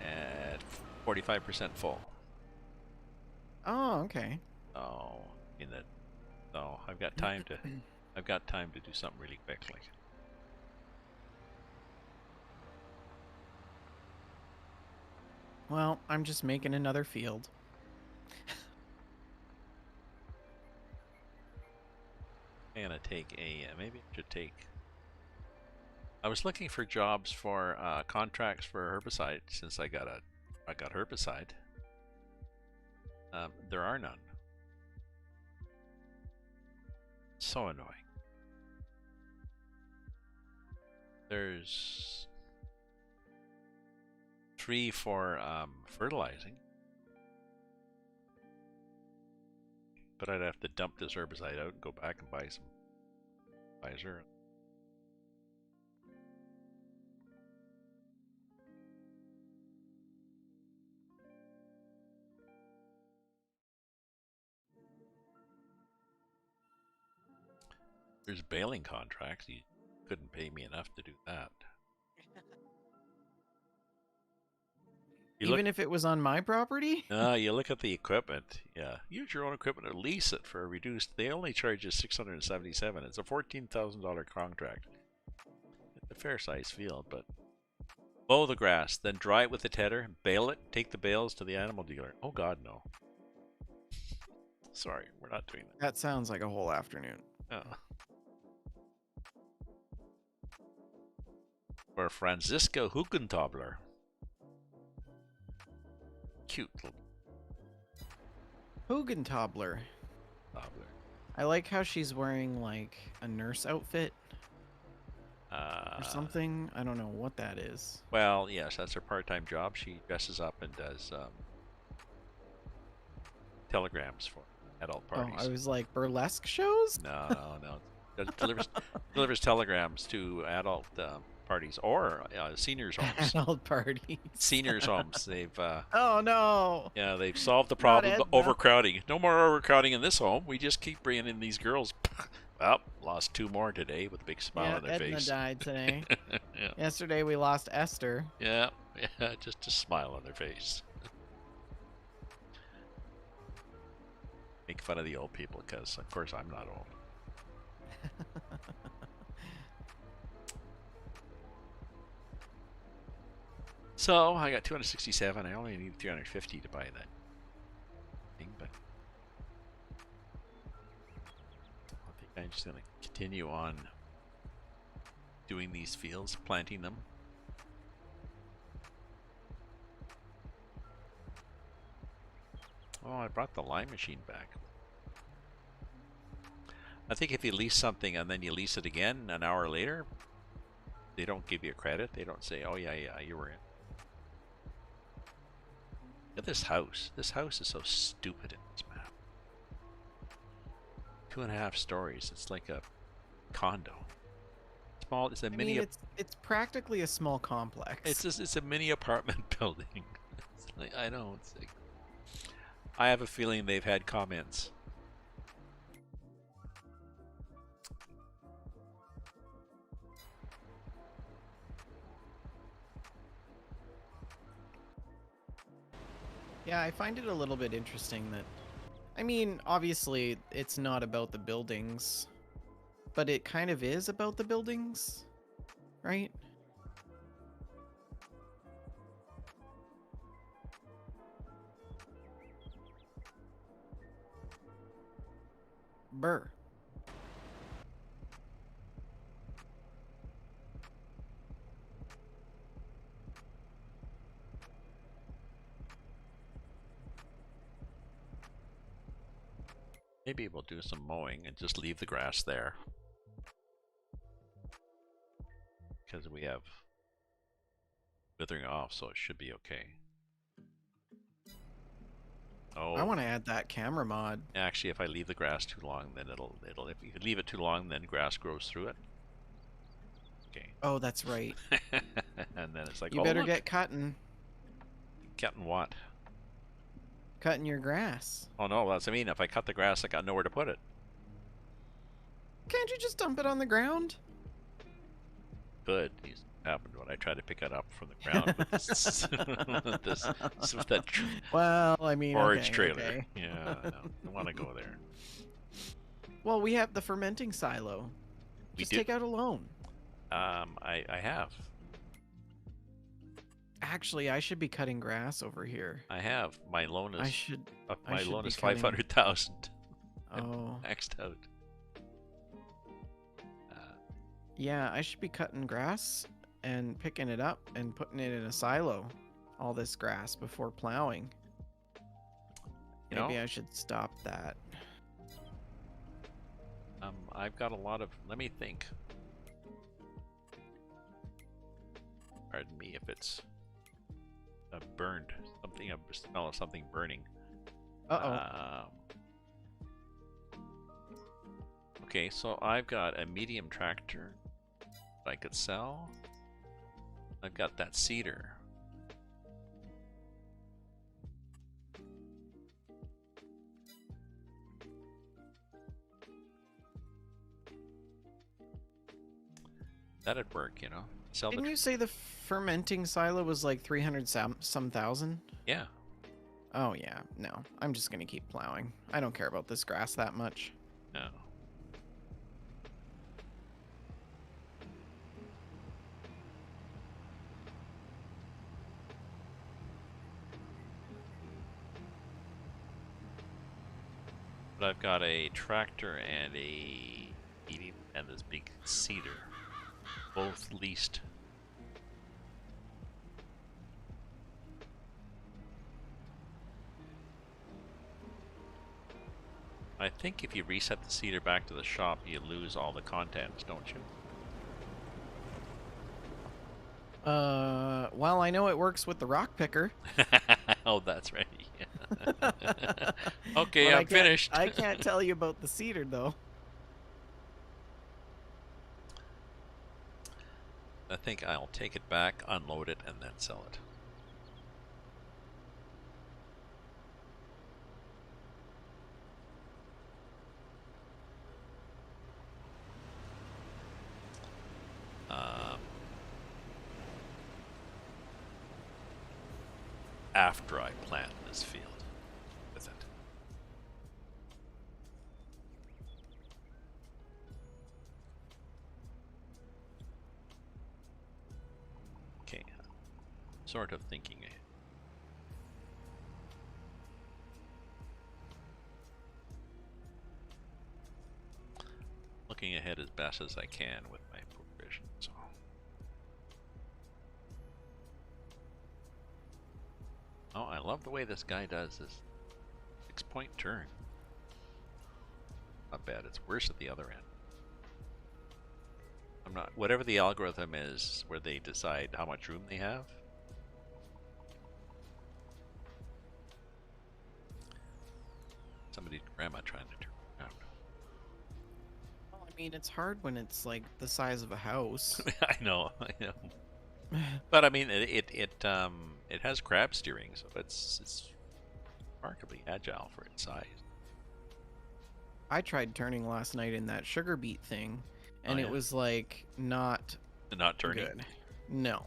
[SPEAKER 1] at 45% full.
[SPEAKER 2] Oh, okay.
[SPEAKER 1] Oh, so I've got time to do something really quickly.
[SPEAKER 2] Well, I'm just making another field.
[SPEAKER 1] I'm gonna take maybe I should take. I was looking for jobs for contracts for herbicide since I got herbicide. There are none. So annoying. There's 3 for fertilizing, but I'd have to dump this herbicide out and go back and buy some fertilizer. There's baling contracts. You couldn't pay me enough to do that.
[SPEAKER 2] Even if it was on my property?
[SPEAKER 1] You look at the equipment. Yeah, use your own equipment or lease it for a reduced. They only charge you $677. It's a $14,000 contract. It's a fair size field, but mow the grass, then dry it with the tedder, bale it, take the bales to the animal dealer. Oh God, no. Sorry, we're not doing that.
[SPEAKER 2] That sounds like a whole afternoon.
[SPEAKER 1] Oh. For Franziska Hugentobler. Cute little
[SPEAKER 2] Hugentobler.
[SPEAKER 1] toddler.
[SPEAKER 2] I like how she's wearing like a nurse outfit or something. I don't know what that is.
[SPEAKER 1] Well, yes, that's her part-time job. She dresses up and does telegrams for adult parties.
[SPEAKER 2] Oh, I was like, burlesque shows?
[SPEAKER 1] No. Delivers telegrams to adult parties or seniors' homes.
[SPEAKER 2] Adult parties.
[SPEAKER 1] Seniors' homes. They've
[SPEAKER 2] Oh no.
[SPEAKER 1] yeah, they've solved the
[SPEAKER 2] Not
[SPEAKER 1] problem.
[SPEAKER 2] Edna.
[SPEAKER 1] Overcrowding. No more overcrowding in this home. We just keep bringing in these girls. Well, lost 2 more today with a big smile on their
[SPEAKER 2] Edna
[SPEAKER 1] face.
[SPEAKER 2] died today.
[SPEAKER 1] Yeah.
[SPEAKER 2] Yesterday we lost Esther.
[SPEAKER 1] Yeah, just a smile on their face. Make fun of the old people because, of course, I'm not old. So I got 267. I only need 350 to buy that thing, but I think I'm just gonna continue on doing these fields, planting them. Oh, I brought the lime machine back. I think if you lease something and then you lease it again an hour later, they don't give you credit. They don't say, "Oh yeah, yeah, you were in." Look at this house. This house is so stupid in this map. 2.5 stories. It's like a condo. Small. It's a
[SPEAKER 2] I
[SPEAKER 1] mini.
[SPEAKER 2] mean, it's practically a small complex.
[SPEAKER 1] It's a mini apartment building. It's like, I know. It's like, I have a feeling they've had comments.
[SPEAKER 2] Yeah, I find it a little bit interesting that, I mean, obviously it's not about the buildings, but it kind of is about the buildings, right? Burr.
[SPEAKER 1] Maybe we'll do some mowing and just leave the grass there. Because we have withering off, so it should be okay. Oh,
[SPEAKER 2] I want to add that camera mod.
[SPEAKER 1] actually, if I leave the grass too long, then it'll. If you leave it too long, then grass grows through it. Okay.
[SPEAKER 2] Oh, that's right.
[SPEAKER 1] And then it's like,
[SPEAKER 2] You
[SPEAKER 1] oh,
[SPEAKER 2] better
[SPEAKER 1] look.
[SPEAKER 2] get cutting.
[SPEAKER 1] Cutting what?
[SPEAKER 2] Cutting your grass.
[SPEAKER 1] Oh no, that's what I mean. If I cut the grass, I got nowhere to put it.
[SPEAKER 2] Can't you just dump it on the ground?
[SPEAKER 1] Good. It's happened when I tried to pick it up from the ground with this, with that
[SPEAKER 2] Well, I mean,
[SPEAKER 1] storage
[SPEAKER 2] okay,
[SPEAKER 1] trailer.
[SPEAKER 2] okay.
[SPEAKER 1] Yeah, I don't want to go there.
[SPEAKER 2] Well, we have the fermenting silo.
[SPEAKER 1] We
[SPEAKER 2] Just
[SPEAKER 1] do.
[SPEAKER 2] take out a loan.
[SPEAKER 1] I have.
[SPEAKER 2] Actually, I should be cutting grass over here.
[SPEAKER 1] I have. My loan
[SPEAKER 2] I
[SPEAKER 1] is.
[SPEAKER 2] should.
[SPEAKER 1] My
[SPEAKER 2] should
[SPEAKER 1] loan
[SPEAKER 2] be
[SPEAKER 1] is
[SPEAKER 2] cutting-
[SPEAKER 1] 500,000.
[SPEAKER 2] Oh.
[SPEAKER 1] Maxed out.
[SPEAKER 2] Yeah, I should be cutting grass and picking it up and putting it in a silo. All this grass before plowing.
[SPEAKER 1] You
[SPEAKER 2] Maybe
[SPEAKER 1] know,
[SPEAKER 2] I should stop that.
[SPEAKER 1] I've got a lot of. Let me think. Pardon me if it's burned. Something. A smell of something burning.
[SPEAKER 2] Uh-oh.
[SPEAKER 1] Okay, so I've got a medium tractor that I could sell. I've got that cedar. That'd work, you know. Sell
[SPEAKER 2] Didn't
[SPEAKER 1] the.
[SPEAKER 2] you say the fermenting silo was like 300 some thousand?
[SPEAKER 1] Yeah.
[SPEAKER 2] Oh yeah, no. I'm just gonna keep plowing. I don't care about this grass that much.
[SPEAKER 1] No. But I've got a tractor and a medium and this big cedar, both leased. I think if you reset the cedar back to the shop, you lose all the contents, don't you?
[SPEAKER 2] Well, I know it works with the rock picker.
[SPEAKER 1] Oh, that's right. Yeah. Okay,
[SPEAKER 2] But
[SPEAKER 1] I'm finished.
[SPEAKER 2] I can't tell you about the cedar though.
[SPEAKER 1] I think I'll take it back, unload it, and then sell it. After I plant this field with it. Okay, sort of thinking ahead. Looking ahead as best as I can with my provisions. So. Oh, I love the way this guy does this 6-point turn. not bad. It's worse at the other end. I'm not. Whatever the algorithm is, where they decide how much room they have. Somebody's grandma trying to turn around.
[SPEAKER 2] Well, I mean, it's hard when it's like the size of a house.
[SPEAKER 1] I know. But I mean, it has crab steering, so it's remarkably agile for its size.
[SPEAKER 2] I tried turning last night in that sugar beet thing, and
[SPEAKER 1] Oh,
[SPEAKER 2] it
[SPEAKER 1] yeah?
[SPEAKER 2] was like not
[SPEAKER 1] Not turning.
[SPEAKER 2] good. No.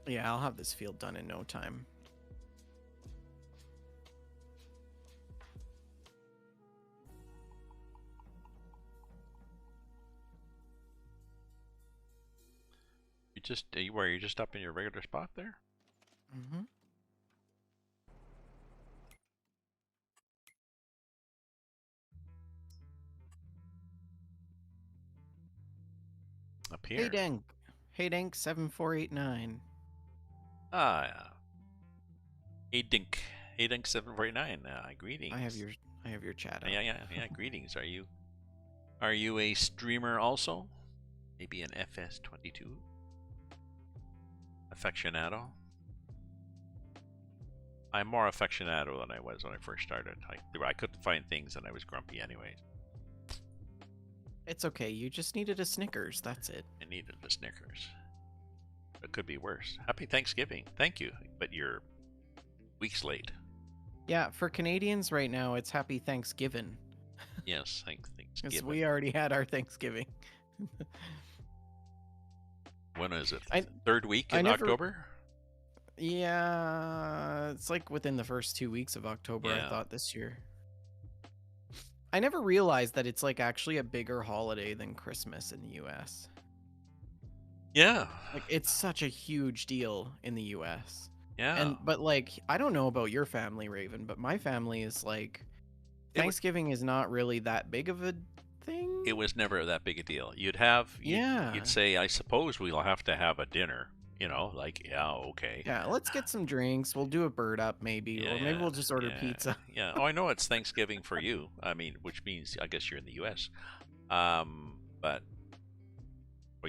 [SPEAKER 2] Yeah, I'll have this field done in no time.
[SPEAKER 1] You're just up in your regular spot there.
[SPEAKER 2] Mm-hmm.
[SPEAKER 1] Up
[SPEAKER 2] Hey,
[SPEAKER 1] here.
[SPEAKER 2] Dank. Hey, Dank, 7489.
[SPEAKER 1] Ah, yeah. Hey Dink. Hey Dink 749. Greetings.
[SPEAKER 2] I have your chat up.
[SPEAKER 1] Yeah. Greetings. Are you a streamer also? Maybe an FS22 aficionado. I'm more aficionado than I was when I first started. I couldn't find things and I was grumpy anyways.
[SPEAKER 2] It's okay. You just needed a Snickers. That's it.
[SPEAKER 1] I needed the Snickers. It could be worse. Happy Thanksgiving. Thank you. But you're weeks late.
[SPEAKER 2] Yeah, for Canadians right now, it's Happy Thanksgiving.
[SPEAKER 1] Yes,
[SPEAKER 2] Because
[SPEAKER 1] Thanksgiving.
[SPEAKER 2] we already had our Thanksgiving.
[SPEAKER 1] When is it?
[SPEAKER 2] I-
[SPEAKER 1] Third week
[SPEAKER 2] I
[SPEAKER 1] in
[SPEAKER 2] never-
[SPEAKER 1] October?
[SPEAKER 2] Yeah, it's like within the first 2 weeks of October,
[SPEAKER 1] Yeah.
[SPEAKER 2] I thought, this year. I never realized that it's like actually a bigger holiday than Christmas in the US.
[SPEAKER 1] Yeah.
[SPEAKER 2] Like, it's such a huge deal in the US.
[SPEAKER 1] Yeah.
[SPEAKER 2] But like, I don't know about your family, Raven, but my family is like,
[SPEAKER 1] It wa-
[SPEAKER 2] Thanksgiving is not really that big of a thing.
[SPEAKER 1] It was never that big a deal. You'd
[SPEAKER 2] Yeah.
[SPEAKER 1] say, I suppose we'll have to have a dinner. You know, like, yeah, okay.
[SPEAKER 2] Yeah, let's get some drinks. We'll do a bird up maybe, or maybe we'll just order pizza.
[SPEAKER 1] Yeah. Oh, I know it's Thanksgiving for you. I mean, which means I guess you're in the U.S. But well,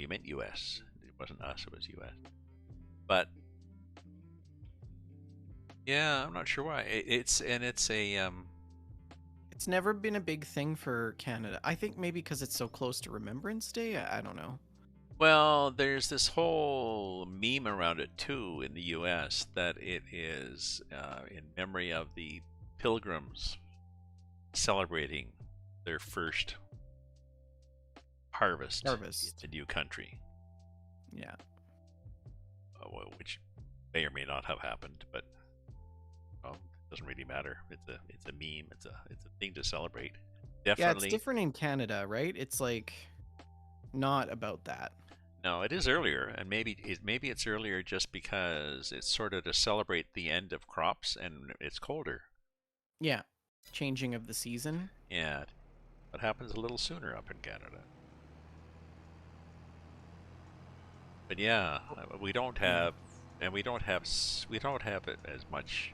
[SPEAKER 1] you meant U.S. It wasn't us. It was U.S. But yeah, I'm not sure why. It's a
[SPEAKER 2] It's never been a big thing for Canada. I think maybe because it's so close to Remembrance Day. I don't know.
[SPEAKER 1] Well, there's this whole meme around it too in the U.S. that it is in memory of the Pilgrims celebrating their first harvest in the new country.
[SPEAKER 2] Yeah.
[SPEAKER 1] Which may or may not have happened, but it doesn't really matter. It's a meme. It's a thing to celebrate. Definitely.
[SPEAKER 2] Yeah, it's different in Canada, right? It's like not about that.
[SPEAKER 1] No, it is earlier, and maybe it's earlier just because it's sort of to celebrate the end of crops and it's colder.
[SPEAKER 2] Yeah, changing of the season.
[SPEAKER 1] Yeah, it happens a little sooner up in Canada. But yeah, we don't have it as much.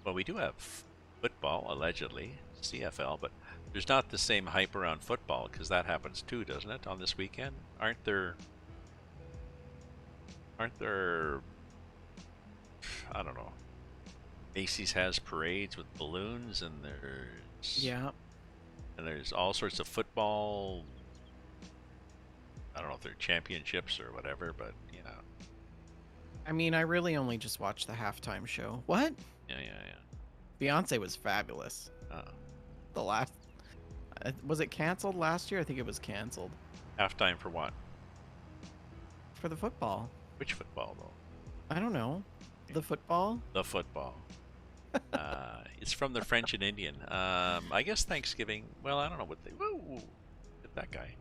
[SPEAKER 1] Well, we do have football allegedly, CFL, but there's not the same hype around football because that happens too, doesn't it? On this weekend, aren't there? I don't know. Macy's has parades with balloons, and there's all sorts of football. I don't know if they're championships or whatever, but yeah.
[SPEAKER 2] I mean, I really only just watched the halftime show. What?
[SPEAKER 1] Yeah.
[SPEAKER 2] Beyonce was fabulous. The last, was it canceled last year? I think it was canceled.
[SPEAKER 1] Halftime for what?
[SPEAKER 2] For the football.
[SPEAKER 1] Which football though?
[SPEAKER 2] I don't know. The football?
[SPEAKER 1] The football. It's from the French and Indian. I guess Thanksgiving. Well, I don't know what they. Woo, hit that guy.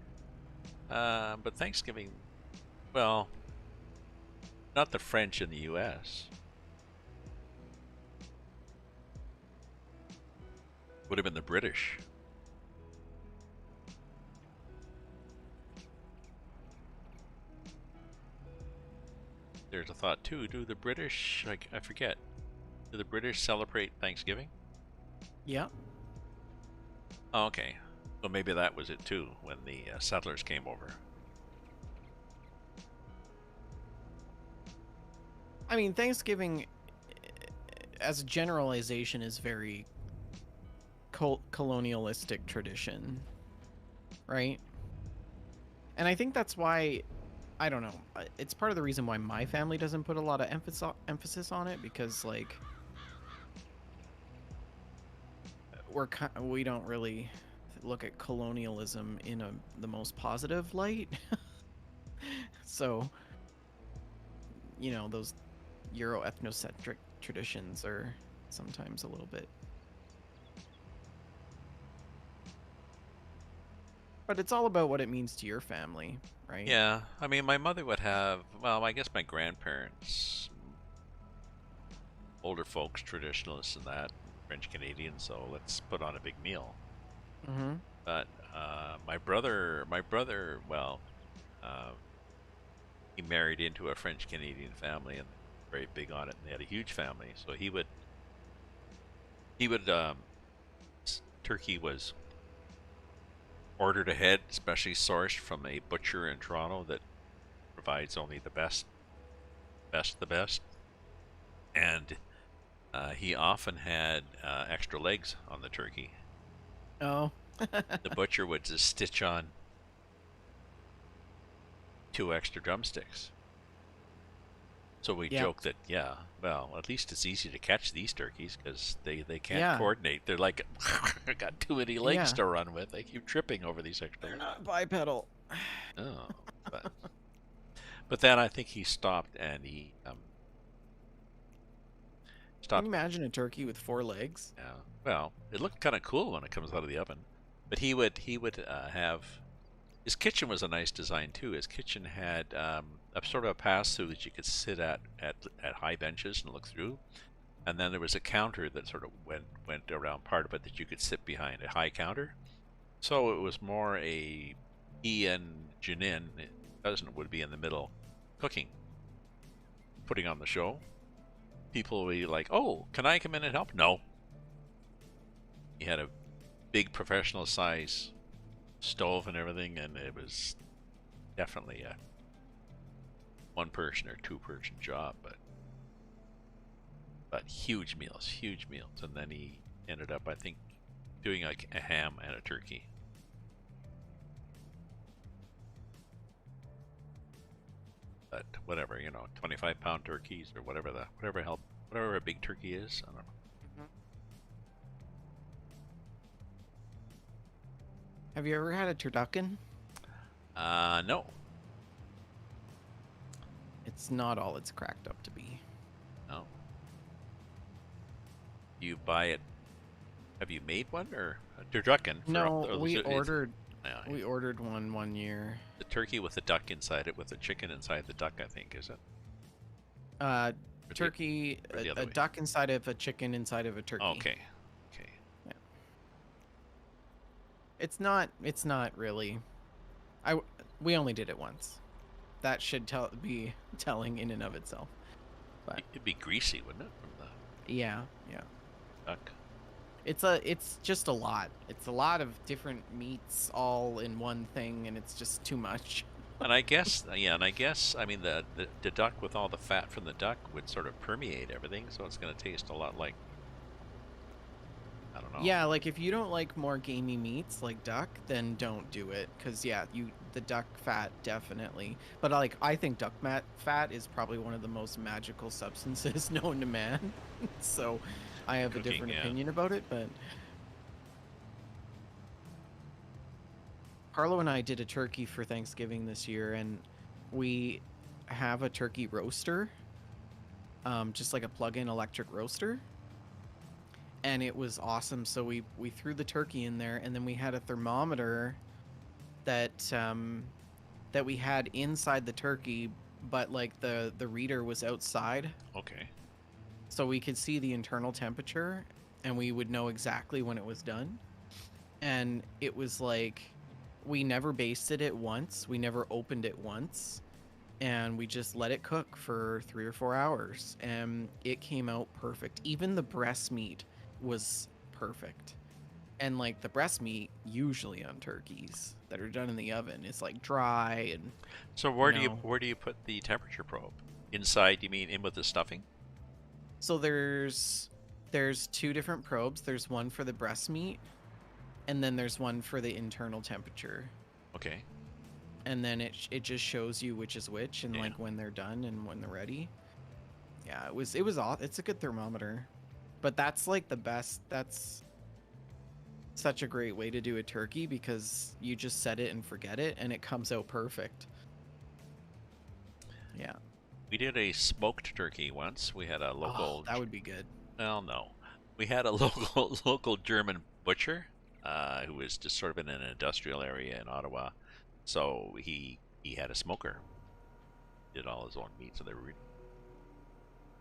[SPEAKER 1] But Thanksgiving. Well, not the French in the U.S. Would have been the British. There's a thought too. Do the British? I forget. Do the British celebrate Thanksgiving?
[SPEAKER 2] Yeah.
[SPEAKER 1] Oh, okay. So maybe that was it too when the settlers came over.
[SPEAKER 2] I mean, Thanksgiving, as a generalization, is very colonialistic tradition, right? And I think that's why, I don't know, it's part of the reason why my family doesn't put a lot of emphasis on it, because like we don't really look at colonialism in the most positive light. So, you know, those Euro ethnocentric traditions are sometimes a little bit. But it's all about what it means to your family, right?
[SPEAKER 1] Yeah, I mean, my mother would have. Well, I guess my grandparents, older folks, traditionalists, and that French Canadian. So let's put on a big meal.
[SPEAKER 2] Mm-hmm.
[SPEAKER 1] But well, uh, he married into a French Canadian family and very big on it. And they had a huge family, so he would turkey was ordered ahead, especially sourced from a butcher in Toronto that provides only the best. And he often had extra legs on the turkey.
[SPEAKER 2] Oh.
[SPEAKER 1] The butcher would just stitch on 2 extra drumsticks. So we
[SPEAKER 2] Yep.
[SPEAKER 1] joke that, yeah, well, at least it's easy to catch these turkeys because they can't
[SPEAKER 2] Yeah.
[SPEAKER 1] coordinate. They're like, I got too many legs
[SPEAKER 2] Yeah.
[SPEAKER 1] to run with. They keep tripping over these extra legs.
[SPEAKER 2] Not bipedal.
[SPEAKER 1] Oh, but then I think he stopped and he
[SPEAKER 2] Can
[SPEAKER 1] stopped.
[SPEAKER 2] you imagine a turkey with 4 legs?
[SPEAKER 1] Yeah, well, it looked kind of cool when it comes out of the oven. But he would have. His kitchen was a nice design too. His kitchen had a sort of a pass-through that you could sit at high benches and look through, and then there was a counter that sort of went around part of it that you could sit behind, a high counter. So it was more he and Janine, his cousin, would be in the middle, cooking, putting on the show. People would be like, "Oh, can I come in and help?" No. He had a big professional size stove and everything, and it was definitely a 1-person or 2-person job, but huge meals, and then he ended up, I think, doing like a ham and a turkey. But whatever, 25-pound turkeys or whatever a big turkey is, I don't know.
[SPEAKER 2] Have you ever had a turducken?
[SPEAKER 1] No.
[SPEAKER 2] It's not all it's cracked up to be.
[SPEAKER 1] No. You buy it. Have you made one or a turducken?
[SPEAKER 2] No, we ordered.
[SPEAKER 1] Yeah,
[SPEAKER 2] We ordered one year.
[SPEAKER 1] the turkey with the duck inside it, with the chicken inside the duck, I think, is it?
[SPEAKER 2] Turkey,
[SPEAKER 1] or the other
[SPEAKER 2] a
[SPEAKER 1] way?
[SPEAKER 2] duck inside of a chicken inside of a turkey.
[SPEAKER 1] Okay.
[SPEAKER 2] It's not really. We only did it once. That should be telling in and of itself. But
[SPEAKER 1] It'd be greasy, wouldn't it, from the
[SPEAKER 2] yeah.
[SPEAKER 1] duck?
[SPEAKER 2] It's just a lot. It's a lot of different meats all in one thing, and it's just too much.
[SPEAKER 1] And I guess, I mean, the duck with all the fat from the duck would sort of permeate everything, so it's going to taste a lot like, I don't know.
[SPEAKER 2] Yeah, like if you don't like more gamey meats like duck, then don't do it. Cause yeah, the duck fat definitely. But like I think duck fat is probably one of the most magical substances known to man. So I have a
[SPEAKER 1] Cooking,
[SPEAKER 2] different
[SPEAKER 1] yeah.
[SPEAKER 2] opinion about it, but Carlo and I did a turkey for Thanksgiving this year, and we have a turkey roaster, just like a plug-in electric roaster. and it was awesome. So we threw the turkey in there, and then we had a thermometer that that we had inside the turkey, but like the reader was outside,
[SPEAKER 1] Okay.
[SPEAKER 2] so we could see the internal temperature, and we would know exactly when it was done. And it was like, we never basted it once, we never opened it once, and we just let it cook for 3 or 4 hours, and it came out perfect. Even the breast meat was perfect. And like the breast meat usually on turkeys that are done in the oven is like dry and
[SPEAKER 1] So
[SPEAKER 2] you know.
[SPEAKER 1] where do you put the temperature probe? Inside, you mean in with the stuffing?
[SPEAKER 2] So there's two different probes. There's one for the breast meat, and then there's one for the internal temperature.
[SPEAKER 1] Okay.
[SPEAKER 2] And then it just shows you which is which, and
[SPEAKER 1] Yeah.
[SPEAKER 2] like when they're done and when they're ready. Yeah, it's a good thermometer. But that's like the best. That's such a great way to do a turkey, because you just set it and forget it, and it comes out perfect. Yeah.
[SPEAKER 1] We did a smoked turkey once. We had a
[SPEAKER 2] Oh,
[SPEAKER 1] local.
[SPEAKER 2] that would be good.
[SPEAKER 1] Well, no. We had a local German butcher who was just sort of in an industrial area in Ottawa. So he had a smoker. Did all his own meat, so they were really.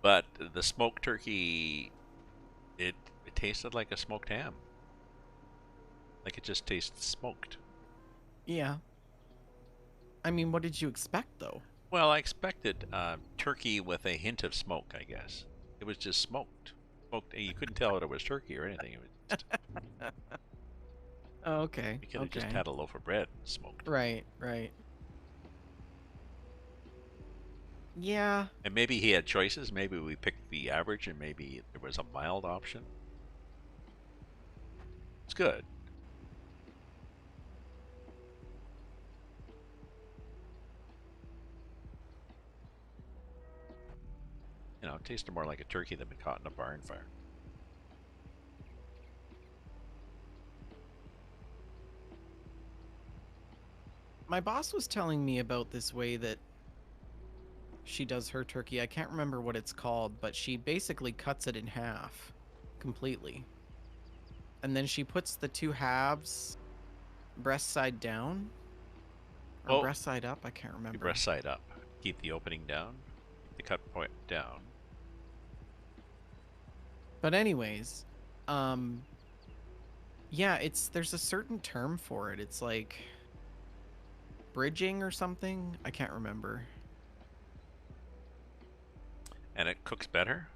[SPEAKER 1] But the smoked turkey, it tasted like a smoked ham. Like it just tastes smoked.
[SPEAKER 2] Yeah. I mean, what did you expect though?
[SPEAKER 1] Well, I expected turkey with a hint of smoke, I guess. It was just smoked. Smoked. You couldn't tell that it was turkey or anything. It was just,
[SPEAKER 2] Oh, okay.
[SPEAKER 1] you could have just
[SPEAKER 2] Okay.
[SPEAKER 1] had a loaf of bread and smoked.
[SPEAKER 2] Right, right. Yeah.
[SPEAKER 1] And maybe he had choices. Maybe we picked the average, and maybe there was a mild option. It's good. You know, it tasted more like a turkey than been caught in a barn fire.
[SPEAKER 2] My boss was telling me about this way that she does her turkey. I can't remember what it's called, but she basically cuts it in half completely. And then she puts the two halves breast side down or
[SPEAKER 1] Oh,
[SPEAKER 2] breast side up. I can't
[SPEAKER 1] the
[SPEAKER 2] remember.
[SPEAKER 1] breast side up. Keep the opening down. Keep the cut point down.
[SPEAKER 2] But anyways, yeah, there's a certain term for it. It's like bridging or something. I can't remember.
[SPEAKER 1] And it cooks better.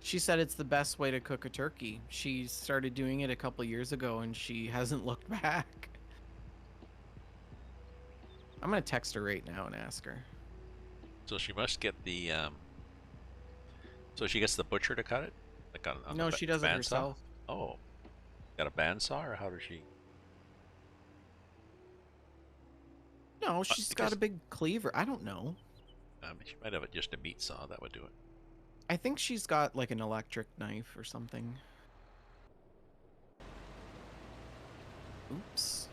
[SPEAKER 2] She said it's the best way to cook a turkey. She started doing it a couple years ago, and she hasn't looked back. I'm gonna text her right now and ask her.
[SPEAKER 1] So she must get the. So she gets the butcher to cut it, like on
[SPEAKER 2] No,
[SPEAKER 1] the
[SPEAKER 2] she does it
[SPEAKER 1] bandsaw?
[SPEAKER 2] herself.
[SPEAKER 1] Oh, got a bandsaw, or how does she?
[SPEAKER 2] No, she's got
[SPEAKER 1] because
[SPEAKER 2] a big cleaver. I don't know.
[SPEAKER 1] she might have just a meat saw that would do it.
[SPEAKER 2] I think she's got like an electric knife or something. Oops.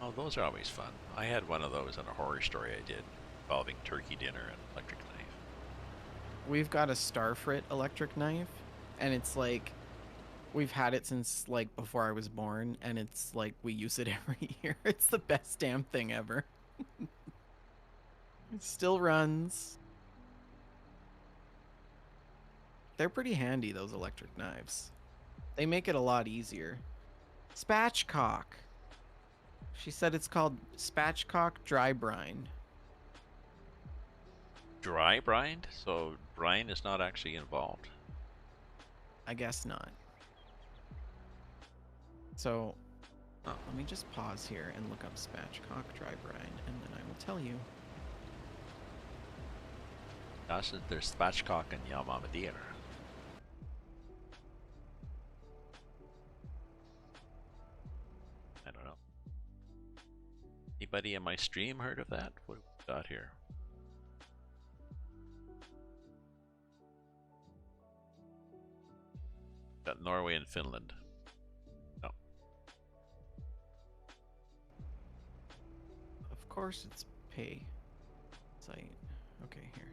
[SPEAKER 1] Oh, those are always fun. I had one of those in a horror story I did involving turkey dinner and electric knife.
[SPEAKER 2] We've got a Starfrit electric knife, and it's like we've had it since like before I was born, and it's like we use it every year. It's the best damn thing ever. It still runs. They're pretty handy, those electric knives. They make it a lot easier. Spatchcock. She said it's called spatchcock dry brine.
[SPEAKER 1] Dry brined, so brine is not actually involved.
[SPEAKER 2] I guess not. So,
[SPEAKER 1] Oh.
[SPEAKER 2] let me just pause here and look up spatchcock dry brine, and then I will tell you.
[SPEAKER 1] Gosh, there's spatchcock and Yamamadeer. I don't know. Anybody in my stream heard of that? What have we got here? Got Norway and Finland. No.
[SPEAKER 2] Of course, it's pay site. Okay, here.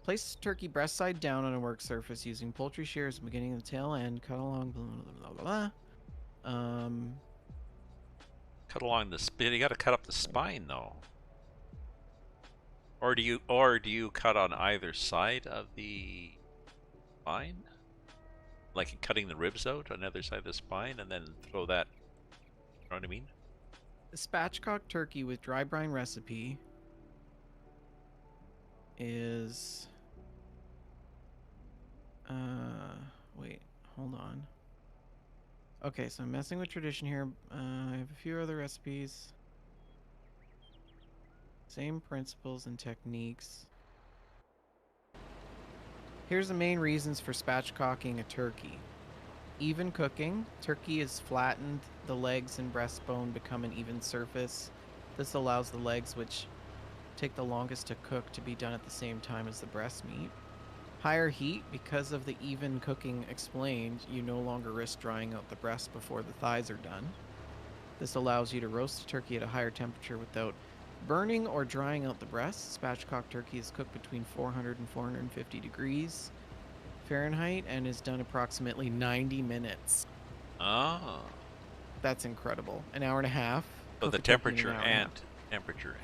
[SPEAKER 2] Place turkey breast side down on a work surface using poultry shears beginning of the tail end. Cut along. Blah, blah, blah, blah.
[SPEAKER 1] Cut along the spine. You got to cut up the spine though. Or do you cut on either side of the spine? Like cutting the ribs out on the other side of the spine and then throw that, you know what I mean?
[SPEAKER 2] The spatchcock turkey with dry brine recipe is wait, hold on. Okay, so I'm messing with tradition here. I have a few other recipes. Same principles and techniques. Here's the main reasons for spatchcocking a turkey. Even cooking. Turkey is flattened. The legs and breastbone become an even surface. This allows the legs, which take the longest to cook, to be done at the same time as the breast meat. Higher heat. Because of the even cooking explained, you no longer risk drying out the breast before the thighs are done. This allows you to roast the turkey at a higher temperature without burning or drying out the breast. Spatchcock turkey is cooked between 400 and 450 degrees Fahrenheit and is done approximately 90 minutes.
[SPEAKER 1] Oh.
[SPEAKER 2] That's incredible. An hour and a half.
[SPEAKER 1] So
[SPEAKER 2] Cook
[SPEAKER 1] the
[SPEAKER 2] a turkey in
[SPEAKER 1] temperature
[SPEAKER 2] an hour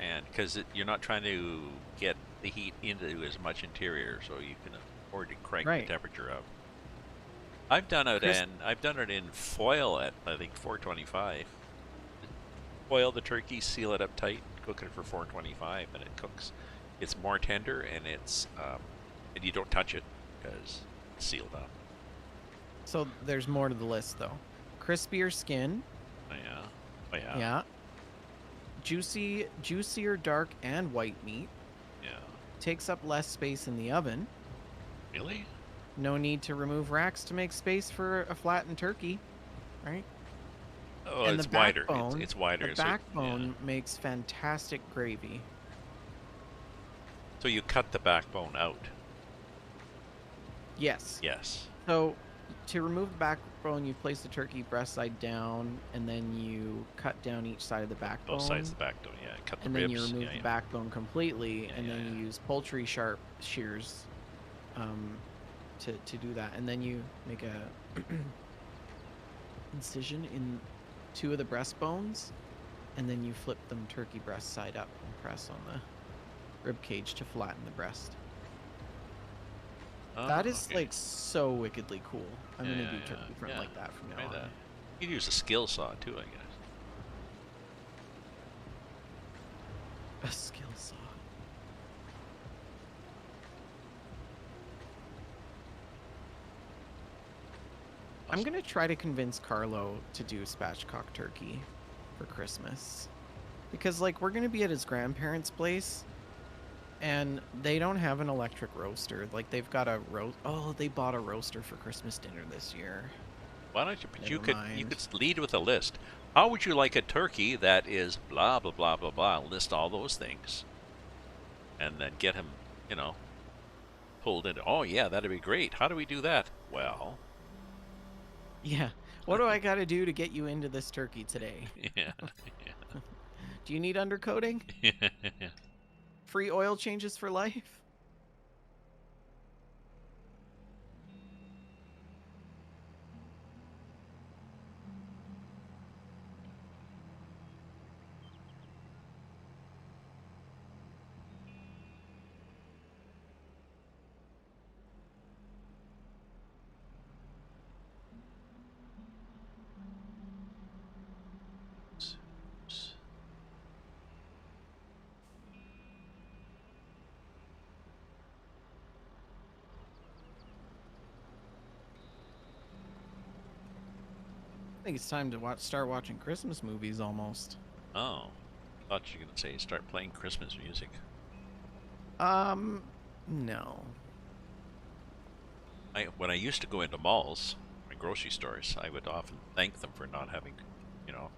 [SPEAKER 1] and because you're not trying to get the heat into as much interior, so you can afford to crank
[SPEAKER 2] Right.
[SPEAKER 1] the temperature up. I've done it in foil at I think 425. Foil the turkey, seal it up tight, cook it for 425, and it cooks. It's more tender, and and you don't touch it because it's sealed up.
[SPEAKER 2] So there's more to the list though. Crispier skin.
[SPEAKER 1] Oh yeah. Oh yeah.
[SPEAKER 2] Yeah. Juicier dark and white meat.
[SPEAKER 1] Yeah.
[SPEAKER 2] Takes up less space in the oven.
[SPEAKER 1] Really?
[SPEAKER 2] No need to remove racks to make space for a flattened turkey, right?
[SPEAKER 1] Oh,
[SPEAKER 2] And
[SPEAKER 1] it's
[SPEAKER 2] the
[SPEAKER 1] wider.
[SPEAKER 2] backbone,
[SPEAKER 1] It's wider.
[SPEAKER 2] The
[SPEAKER 1] so-
[SPEAKER 2] backbone makes fantastic gravy.
[SPEAKER 1] So you cut the backbone out.
[SPEAKER 2] Yes.
[SPEAKER 1] Yes.
[SPEAKER 2] So to remove the backbone, you place the turkey breast side down, and then you cut down each side of the backbone.
[SPEAKER 1] Both sides of the backbone. Yeah. Cut the
[SPEAKER 2] And
[SPEAKER 1] ribs.
[SPEAKER 2] then you remove
[SPEAKER 1] yeah,
[SPEAKER 2] the
[SPEAKER 1] yeah.
[SPEAKER 2] backbone completely,
[SPEAKER 1] Yeah,
[SPEAKER 2] and
[SPEAKER 1] yeah,
[SPEAKER 2] then you
[SPEAKER 1] yeah.
[SPEAKER 2] use poultry sharp shears to do that. And then you make a incision in two of the breastbones, and then you flip them turkey breast side up and press on the rib cage to flatten the breast.
[SPEAKER 1] Oh,
[SPEAKER 2] That is
[SPEAKER 1] okay.
[SPEAKER 2] like so wickedly cool. I'm
[SPEAKER 1] Yeah,
[SPEAKER 2] gonna
[SPEAKER 1] yeah,
[SPEAKER 2] do
[SPEAKER 1] yeah,
[SPEAKER 2] turkey front
[SPEAKER 1] yeah.
[SPEAKER 2] like that from now
[SPEAKER 1] Try
[SPEAKER 2] on.
[SPEAKER 1] that. You could use a skill saw too, I guess.
[SPEAKER 2] A skill saw. I'm gonna try to convince Carlo to do spatchcock turkey for Christmas, because like we're gonna be at his grandparents' place, and they don't have an electric roaster. Like they've got a they bought a roaster for Christmas dinner this year.
[SPEAKER 1] Why don't you? But you
[SPEAKER 2] Never
[SPEAKER 1] could
[SPEAKER 2] mind.
[SPEAKER 1] lead with a list. How would you like a turkey that is blah blah blah blah blah? List all those things, and then get him, pulled into. Oh yeah, that'd be great. How do we do that? Well,
[SPEAKER 2] Yeah. What do I gotta do to get you into this turkey today?
[SPEAKER 1] yeah,
[SPEAKER 2] Do you need undercoating?
[SPEAKER 1] yeah.
[SPEAKER 2] Free oil changes for life? I think it's time to start watching Christmas movies almost.
[SPEAKER 1] Oh, thought you were gonna say start playing Christmas music.
[SPEAKER 2] No.
[SPEAKER 1] When I used to go into malls, and grocery stores, I would often thank them for not having, you know.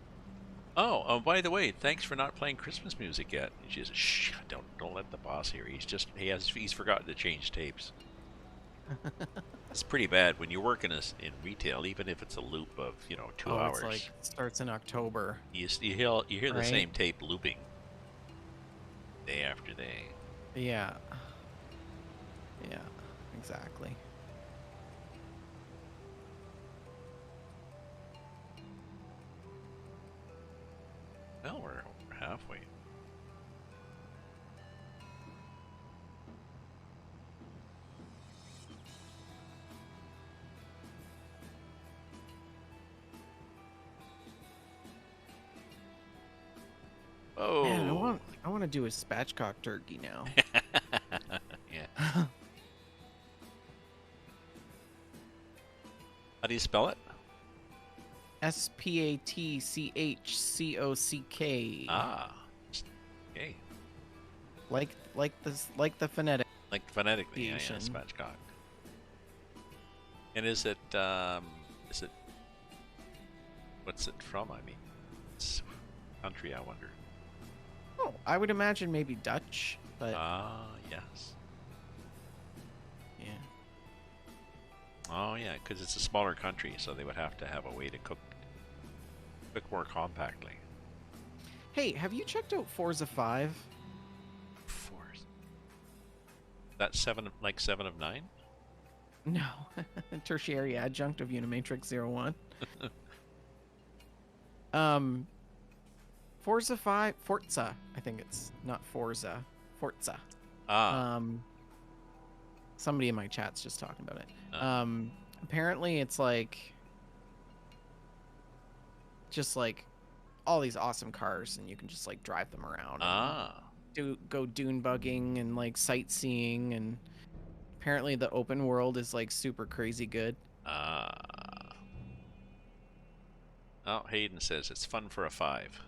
[SPEAKER 1] Oh, by the way, thanks for not playing Christmas music yet. And she says, "Shh, don't let the boss hear. He's forgotten to change tapes." It's pretty bad when you're working in retail, even if it's a loop of 2 hours.
[SPEAKER 2] It's like starts in October.
[SPEAKER 1] You hear the
[SPEAKER 2] Right.
[SPEAKER 1] same tape looping day after day.
[SPEAKER 2] Yeah. Yeah, exactly.
[SPEAKER 1] Well, we're halfway.
[SPEAKER 2] Man,
[SPEAKER 1] Oh.
[SPEAKER 2] I want to do a spatchcock turkey now.
[SPEAKER 1] Yeah. How do you spell it?
[SPEAKER 2] Spatchcock.
[SPEAKER 1] Ah. Okay.
[SPEAKER 2] Like the phonetic.
[SPEAKER 1] Like phonetically, yeah,
[SPEAKER 2] Pronunciation.
[SPEAKER 1] spatchcock. And is it, what's it from? I mean, it's country, I wonder.
[SPEAKER 2] Oh, I would imagine maybe Dutch, but
[SPEAKER 1] Ah, yes.
[SPEAKER 2] yeah.
[SPEAKER 1] Oh, yeah, because it's a smaller country, so they would have to have a way to cook more compactly.
[SPEAKER 2] Hey, have you checked out Forza 5?
[SPEAKER 1] Force. That 7 of 9?
[SPEAKER 2] No. Tertiary adjunct of Unimatrix 01. Forza 5, Forza, I think it's not Forza, Forza.
[SPEAKER 1] Ah.
[SPEAKER 2] Somebody in my chat's just talking about it.
[SPEAKER 1] Uh.
[SPEAKER 2] Apparently it's like just like all these awesome cars, and you can just like drive them around and go dune bugging and like sightseeing, and apparently the open world is like super crazy good.
[SPEAKER 1] Oh, Hayden says it's fun for a 5.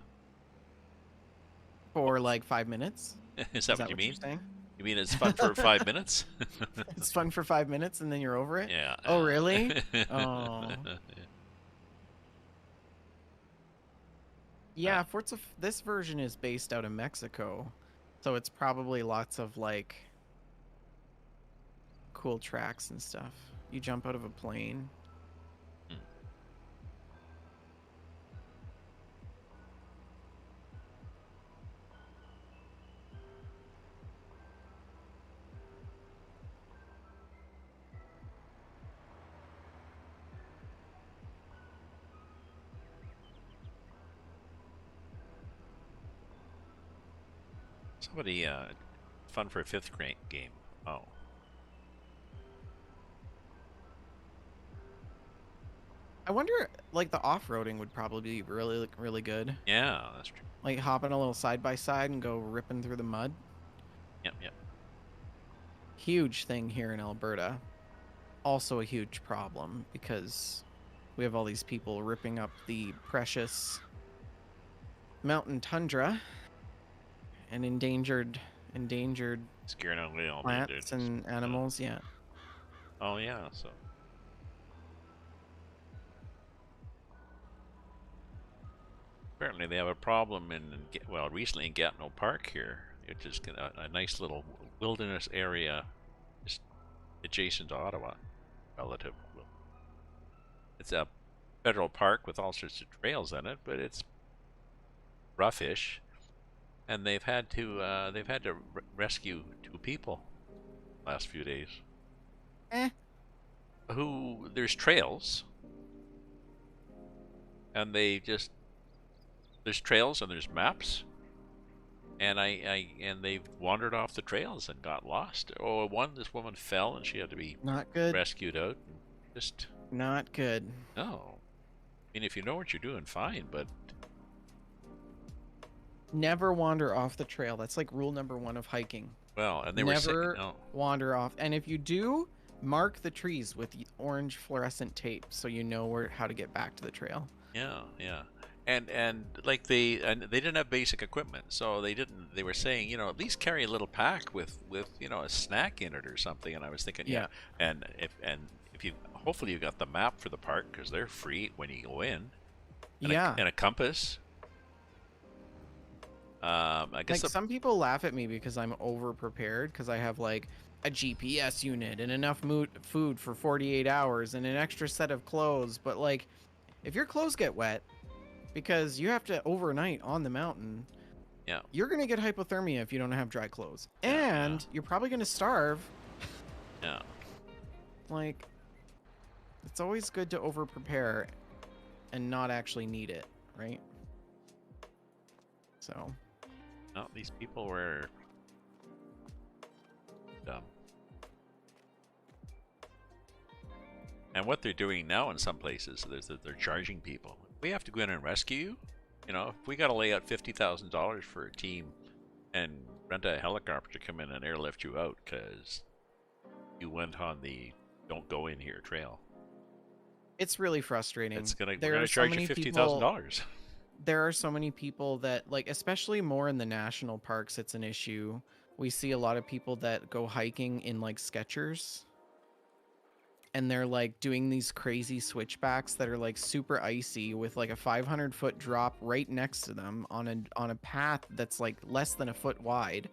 [SPEAKER 2] For like 5 minutes.
[SPEAKER 1] Is that what you
[SPEAKER 2] you're
[SPEAKER 1] mean?
[SPEAKER 2] saying?
[SPEAKER 1] You mean it's fun for 5 minutes?
[SPEAKER 2] It's fun for 5 minutes and then you're over it?
[SPEAKER 1] Yeah.
[SPEAKER 2] Oh, really? Oh. Yeah, Forza. This version is based out of Mexico, so it's probably lots of like cool tracks and stuff. You jump out of a plane.
[SPEAKER 1] Somebody, fun for a 5th grade game. Oh.
[SPEAKER 2] I wonder, like the off-roading would probably be really good.
[SPEAKER 1] Yeah, that's true.
[SPEAKER 2] Like hopping a little side by side and go ripping through the mud.
[SPEAKER 1] Yep.
[SPEAKER 2] Huge thing here in Alberta. Also a huge problem because we have all these people ripping up the precious mountain tundra and endangered
[SPEAKER 1] Scaring away all the
[SPEAKER 2] plants and animals. Yeah.
[SPEAKER 1] Oh, yeah, so. Apparently they have a problem recently in Gatineau Park here. It's just a nice little wilderness area just adjacent to Ottawa. Relative. It's a federal park with all sorts of trails in it, but it's roughish. And they've had to rescue 2 people last few days. There's trails, and there's trails and there's maps, and they've wandered off the trails and got lost. Oh, this woman fell and she had to be
[SPEAKER 2] Not good.
[SPEAKER 1] rescued out. Just
[SPEAKER 2] not good.
[SPEAKER 1] no. I mean, if you know what you're doing, fine, but
[SPEAKER 2] never wander off the trail. That's like rule number 1 of hiking.
[SPEAKER 1] well, and they
[SPEAKER 2] never
[SPEAKER 1] were saying,
[SPEAKER 2] wander off. And if you do, mark the trees with the orange fluorescent tape so you know how to get back to the trail.
[SPEAKER 1] Yeah. And like they didn't have basic equipment, so they were saying, at least carry a little pack with a snack in it or something. And I was thinking, yeah. And if you hopefully you got the map for the park, because they're free when you go in. And and a compass. I guess
[SPEAKER 2] like some people laugh at me because I'm over prepared because I have like a GPS unit and enough food for 48 hours and an extra set of clothes. But like, if your clothes get wet because you have to overnight on the mountain, you're gonna get hypothermia if you don't have dry clothes, and you're probably gonna starve
[SPEAKER 1] Yeah.
[SPEAKER 2] Like, it's always good to over prepare and not actually need it, right? So,
[SPEAKER 1] No, these people were dumb. And what they're doing now in some places is that they're charging people. We have to go in and rescue you. You know, if we got to lay out $50,000 for a team and rent a helicopter to come in and airlift you out because you went on the "don't go in here" trail,
[SPEAKER 2] it's really frustrating.
[SPEAKER 1] we're
[SPEAKER 2] There
[SPEAKER 1] gonna
[SPEAKER 2] are so
[SPEAKER 1] charge you
[SPEAKER 2] many
[SPEAKER 1] $50,000.
[SPEAKER 2] people. There are so many people that, like, especially more in the national parks, it's an issue. We see a lot of people that go hiking in like Skechers, and they're like doing these crazy switchbacks that are like super icy with like a 500-foot drop right next to them on a path that's like less than a foot wide,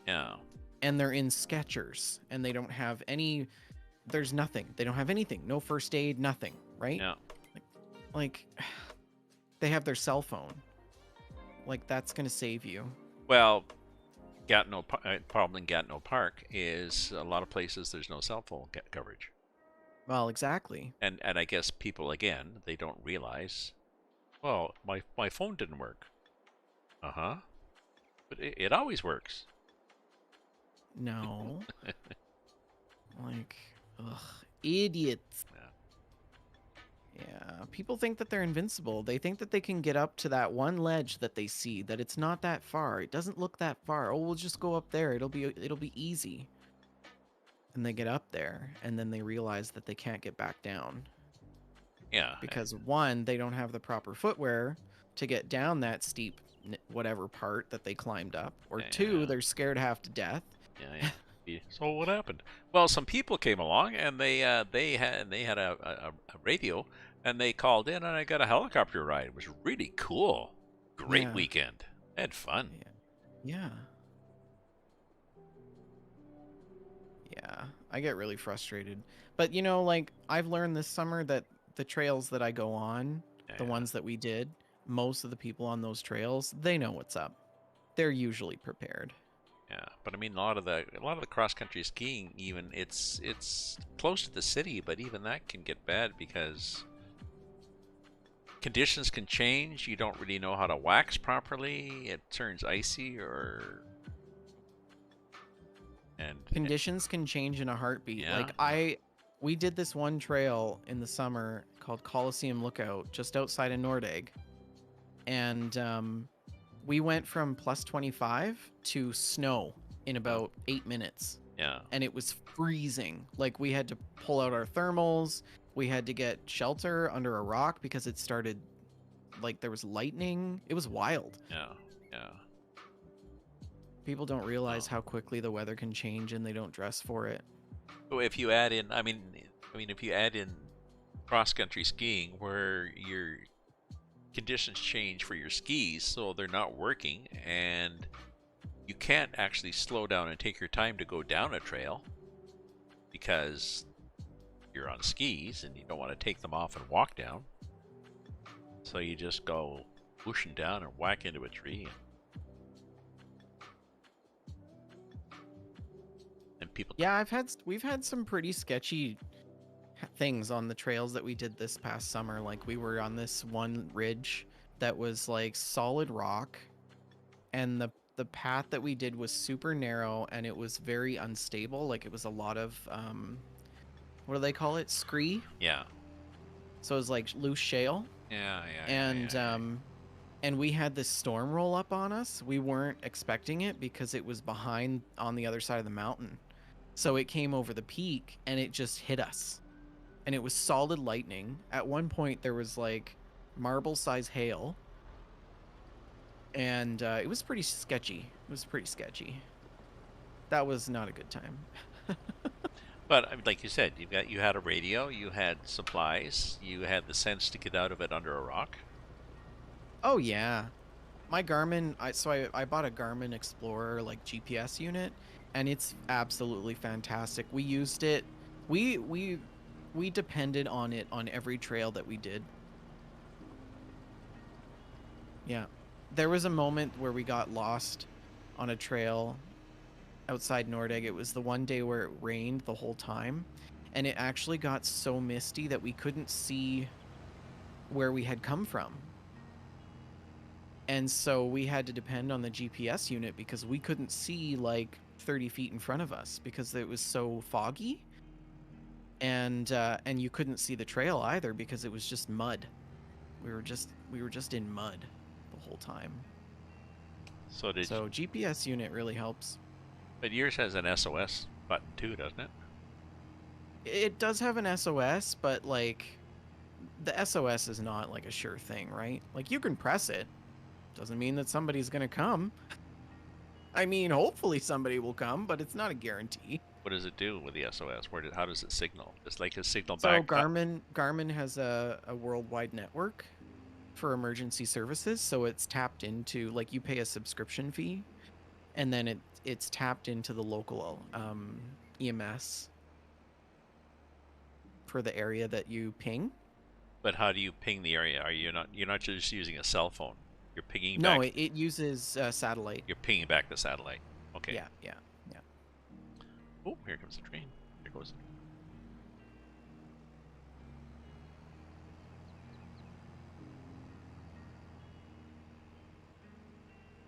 [SPEAKER 1] Yeah.
[SPEAKER 2] and they're in Skechers and they don't have any. There's nothing. They don't have anything. No first aid. Nothing. Right?
[SPEAKER 1] Yeah.
[SPEAKER 2] Like, they have their cell phone. Like, that's gonna save you.
[SPEAKER 1] Well, problem in Gatineau Park is a lot of places there's no cell phone coverage.
[SPEAKER 2] Well, exactly.
[SPEAKER 1] And I guess people, again, they don't realize, well, my phone didn't work. Uh-huh. But it always works.
[SPEAKER 2] No. Like, ugh, idiots. Yeah, people think that they're invincible. They think that they can get up to that one ledge that they see, that it's not that far. It doesn't look that far. Oh, we'll just go up there. It'll be easy. And they get up there, and then they realize that they can't get back down.
[SPEAKER 1] Yeah.
[SPEAKER 2] Because one, they don't have the proper footwear to get down that steep whatever part that they climbed up, or two,
[SPEAKER 1] Yeah.
[SPEAKER 2] they're scared half to death.
[SPEAKER 1] Yeah. So what happened? Well, some people came along and they had a radio and they called in and I got a helicopter ride. It was really cool. Great
[SPEAKER 2] Yeah.
[SPEAKER 1] weekend. I had fun.
[SPEAKER 2] Yeah. Yeah, I get really frustrated. But you know, like, I've learned this summer that the trails that I go on, the
[SPEAKER 1] Yeah.
[SPEAKER 2] ones that we did, most of the people on those trails, they know what's up. They're usually prepared.
[SPEAKER 1] Yeah, but I mean, a lot of the cross country skiing, even it's close to the city, but even that can get bad because conditions can change. You don't really know how to wax properly. It turns icy, and
[SPEAKER 2] Conditions can change in a heartbeat.
[SPEAKER 1] Yeah.
[SPEAKER 2] Like, we did this one trail in the summer called Coliseum Lookout just outside of Nordegg. And we went from plus 25 to snow in about 8 minutes.
[SPEAKER 1] Yeah.
[SPEAKER 2] And it was freezing. Like, we had to pull out our thermals. We had to get shelter under a rock because it started, like, there was lightning. It was wild.
[SPEAKER 1] Yeah. Yeah.
[SPEAKER 2] People don't realize how quickly the weather can change and they don't dress for it.
[SPEAKER 1] So if you add in, I mean, if you add in cross country skiing where your conditions change for your skis, so they're not working, and you can't actually slow down and take your time to go down a trail because you're on skis and you don't want to take them off and walk down. So you just go whooshing down and whack into a tree. And people.
[SPEAKER 2] Yeah, we've had some pretty sketchy things on the trails that we did this past summer. Like, we were on this one ridge that was like solid rock, and the path that we did was super narrow and it was very unstable. Like, it was a lot of what do they call it? Scree.
[SPEAKER 1] Yeah.
[SPEAKER 2] So it was like loose shale.
[SPEAKER 1] Yeah.
[SPEAKER 2] And we had this storm roll up on us. We weren't expecting it because it was behind on the other side of the mountain. So it came over the peak and it just hit us. And it was solid lightning. At one point there was like marble size hail. And it was pretty sketchy. That was not a good time.
[SPEAKER 1] But I mean, like you said, you had a radio, you had supplies, you had the sense to get out of it under a rock.
[SPEAKER 2] Oh yeah, my Garmin. I bought a Garmin Explorer like GPS unit, and it's absolutely fantastic. We used it. We depended on it on every trail that we did. Yeah, there was a moment where we got lost on a trail. outside Nordegg. It was the one day where it rained the whole time, and it actually got so misty that we couldn't see where we had come from. And so we had to depend on the GPS unit because we couldn't see like 30 feet in front of us because it was so foggy. And you couldn't see the trail either because it was just mud. We were just in mud the whole time.
[SPEAKER 1] So
[SPEAKER 2] GPS unit really helps.
[SPEAKER 1] But yours has an SOS button too, doesn't it?
[SPEAKER 2] It does have an SOS, but like the SOS is not like a sure thing, right? Like you can press it. Doesn't mean that somebody's going to come. I mean, hopefully somebody will come, but it's not a guarantee.
[SPEAKER 1] What does it do with the SOS? How does it signal? Just like a signal
[SPEAKER 2] So
[SPEAKER 1] back.
[SPEAKER 2] Garmin has a worldwide network for emergency services, so it's tapped into, like, you pay a subscription fee, and then it's tapped into the local EMS for the area that you ping.
[SPEAKER 1] But how do you ping the area? You're not just using a cell phone. You're pinging
[SPEAKER 2] No,
[SPEAKER 1] back.
[SPEAKER 2] it uses satellite.
[SPEAKER 1] You're pinging back the satellite. Okay.
[SPEAKER 2] Yeah.
[SPEAKER 1] Oh, here comes the train. Here goes.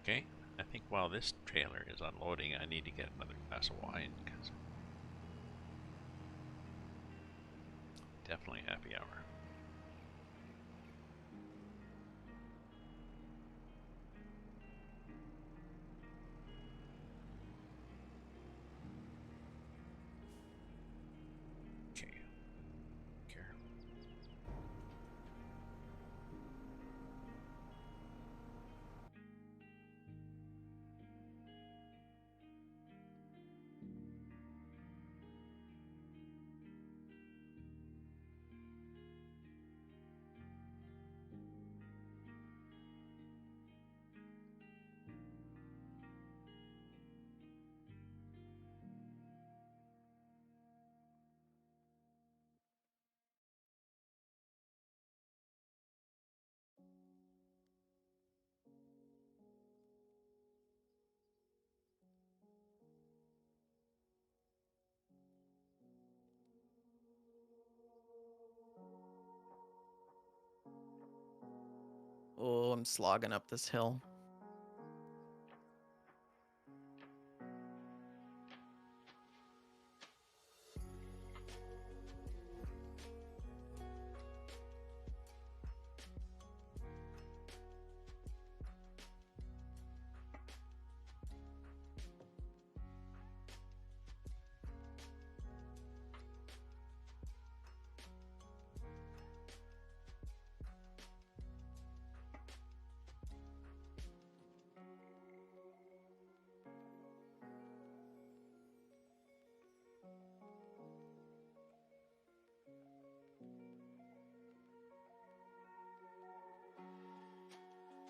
[SPEAKER 1] Okay, I think while this trailer is unloading, I need to get another glass of wine because definitely happy hour. Okay. Here.
[SPEAKER 2] Oh, I'm slogging up this hill.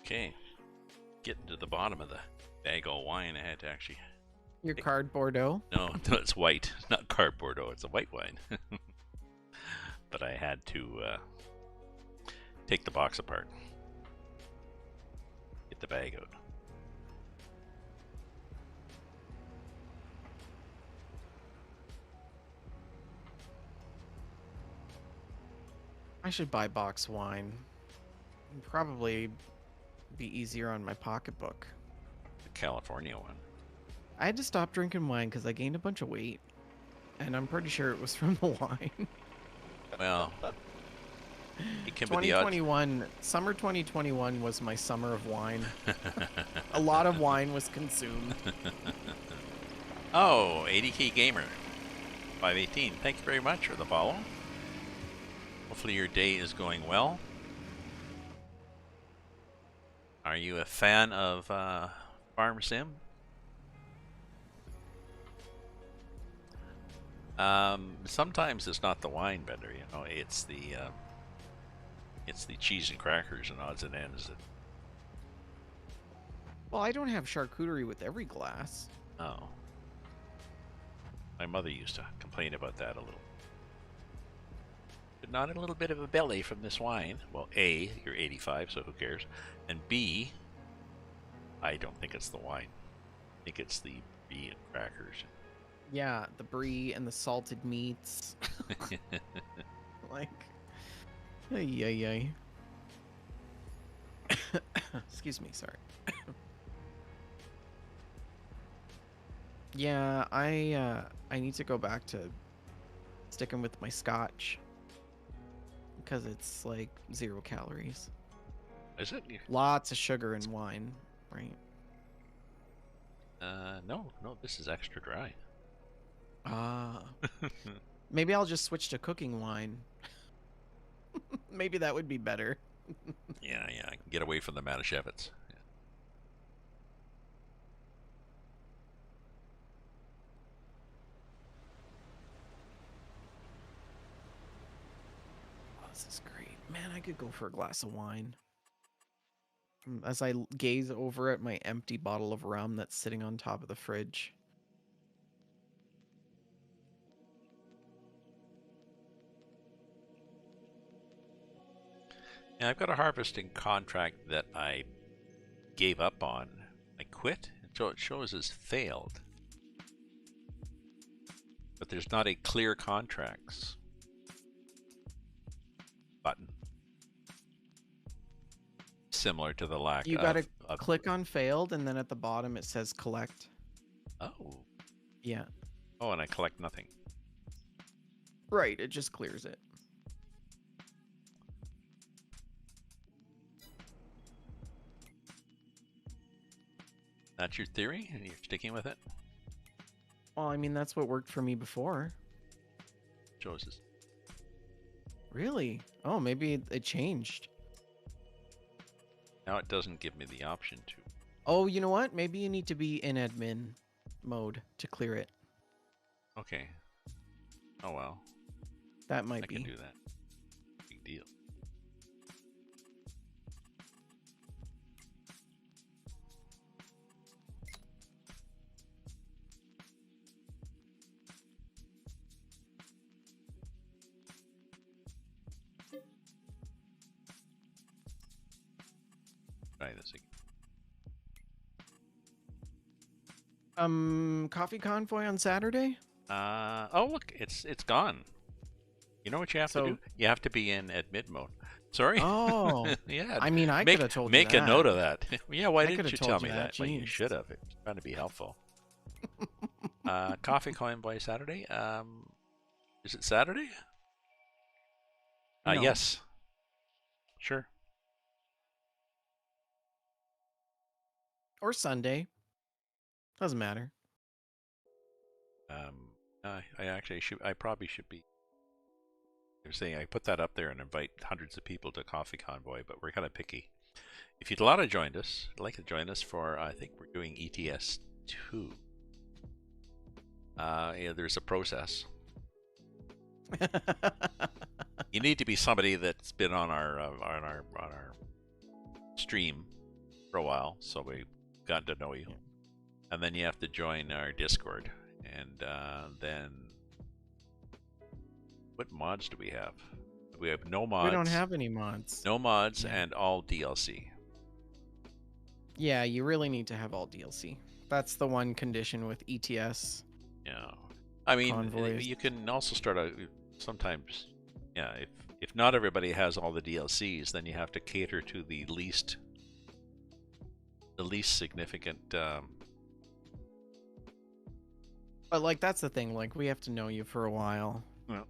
[SPEAKER 1] Okay, getting to the bottom of the bag of wine, I had to actually.
[SPEAKER 2] Your card Bordeaux?
[SPEAKER 1] No, it's white, not cardboard. It's a white wine. But I had to take the box apart, get the bag out.
[SPEAKER 2] I should buy box wine. It'd probably be easier on my pocketbook.
[SPEAKER 1] The California one.
[SPEAKER 2] I had to stop drinking wine because I gained a bunch of weight, and I'm pretty sure it was from the wine.
[SPEAKER 1] Well, it can be the odds.
[SPEAKER 2] 2021, summer 2021 was my summer of wine. A lot of wine was consumed.
[SPEAKER 1] Oh, 80K Gamer 518. Thank you very much for the follow. Hopefully your day is going well. Are you a fan of Farm Sim? Sometimes it's not the wine better, you know. It's the cheese and crackers and odds and ends.
[SPEAKER 2] Well, I don't have charcuterie with every glass.
[SPEAKER 1] Oh, my mother used to complain about that a little. But not a little bit of a belly from this wine. Well, A, you're 85, so who cares? And B, I don't think it's the wine. I think it's the Brie and crackers.
[SPEAKER 2] Yeah, the brie and the salted meats. Like, ay. Excuse me, sorry. Yeah, I need to go back to sticking with my scotch because it's like 0 calories.
[SPEAKER 1] Is it?
[SPEAKER 2] Lots of sugar and wine, right?
[SPEAKER 1] No, this is extra dry.
[SPEAKER 2] Ah, maybe I'll just switch to cooking wine. Maybe that would be better.
[SPEAKER 1] Yeah, I can get away from the Manischewitz. Yeah.
[SPEAKER 2] Oh, this is great. Man, I could go for a glass of wine. As I gaze over at my empty bottle of rum that's sitting on top of the fridge.
[SPEAKER 1] Yeah, I've got a harvesting contract that I gave up on. I quit, so it shows as failed. But there's not a clear contracts button. Similar to the lack
[SPEAKER 2] You gotta
[SPEAKER 1] of...
[SPEAKER 2] click on failed, and then at the bottom it says collect.
[SPEAKER 1] Oh.
[SPEAKER 2] Yeah.
[SPEAKER 1] Oh, and I collect nothing.
[SPEAKER 2] Right, it just clears it.
[SPEAKER 1] That's your theory, and you're sticking with it?
[SPEAKER 2] Well, I mean, that's what worked for me before.
[SPEAKER 1] Shows us.
[SPEAKER 2] Really? Oh, maybe it changed.
[SPEAKER 1] Now it doesn't give me the option to.
[SPEAKER 2] Oh, you know what? Maybe you need to be in admin mode to clear it.
[SPEAKER 1] Okay. Oh well.
[SPEAKER 2] That might
[SPEAKER 1] I
[SPEAKER 2] be.
[SPEAKER 1] can do that. Big deal. Try this again.
[SPEAKER 2] Coffee convoy on Saturday?
[SPEAKER 1] Oh look, it's gone. You know what you have to do? You have to be in admit mode. Sorry.
[SPEAKER 2] Oh.
[SPEAKER 1] Yeah.
[SPEAKER 2] I mean, I could have told you
[SPEAKER 1] Make
[SPEAKER 2] that.
[SPEAKER 1] a note of that. Yeah, why
[SPEAKER 2] I
[SPEAKER 1] didn't
[SPEAKER 2] could've
[SPEAKER 1] you
[SPEAKER 2] told
[SPEAKER 1] tell
[SPEAKER 2] you
[SPEAKER 1] me
[SPEAKER 2] that,
[SPEAKER 1] that? Well, you
[SPEAKER 2] jeez.
[SPEAKER 1] should have. It's trying to be helpful. Coffee convoy Saturday. Is it Saturday?
[SPEAKER 2] No.
[SPEAKER 1] Yes. Sure.
[SPEAKER 2] Or Sunday. Doesn't matter.
[SPEAKER 1] I actually should. I probably should be. They're saying I put that up there and invite hundreds of people to Coffee Convoy, but we're kind of picky. If you'd like to join us for, I think we're doing ETS 2. Yeah, there's a process. You need to be somebody that's been on our stream for a while, so we've gotten to know you.
[SPEAKER 2] Yeah.
[SPEAKER 1] And then you have to join our Discord, and then what mods do we have? We have no mods.
[SPEAKER 2] We don't have any mods.
[SPEAKER 1] No mods and all DLC.
[SPEAKER 2] Yeah, you really need to have all DLC. That's the one condition with ETS.
[SPEAKER 1] Yeah, I mean,
[SPEAKER 2] Convoys.
[SPEAKER 1] you can also start out sometimes. Yeah, if not everybody has all the DLCs, then you have to cater to the least significant.
[SPEAKER 2] But like that's the thing. Like we have to know you for a while.
[SPEAKER 1] Yeah.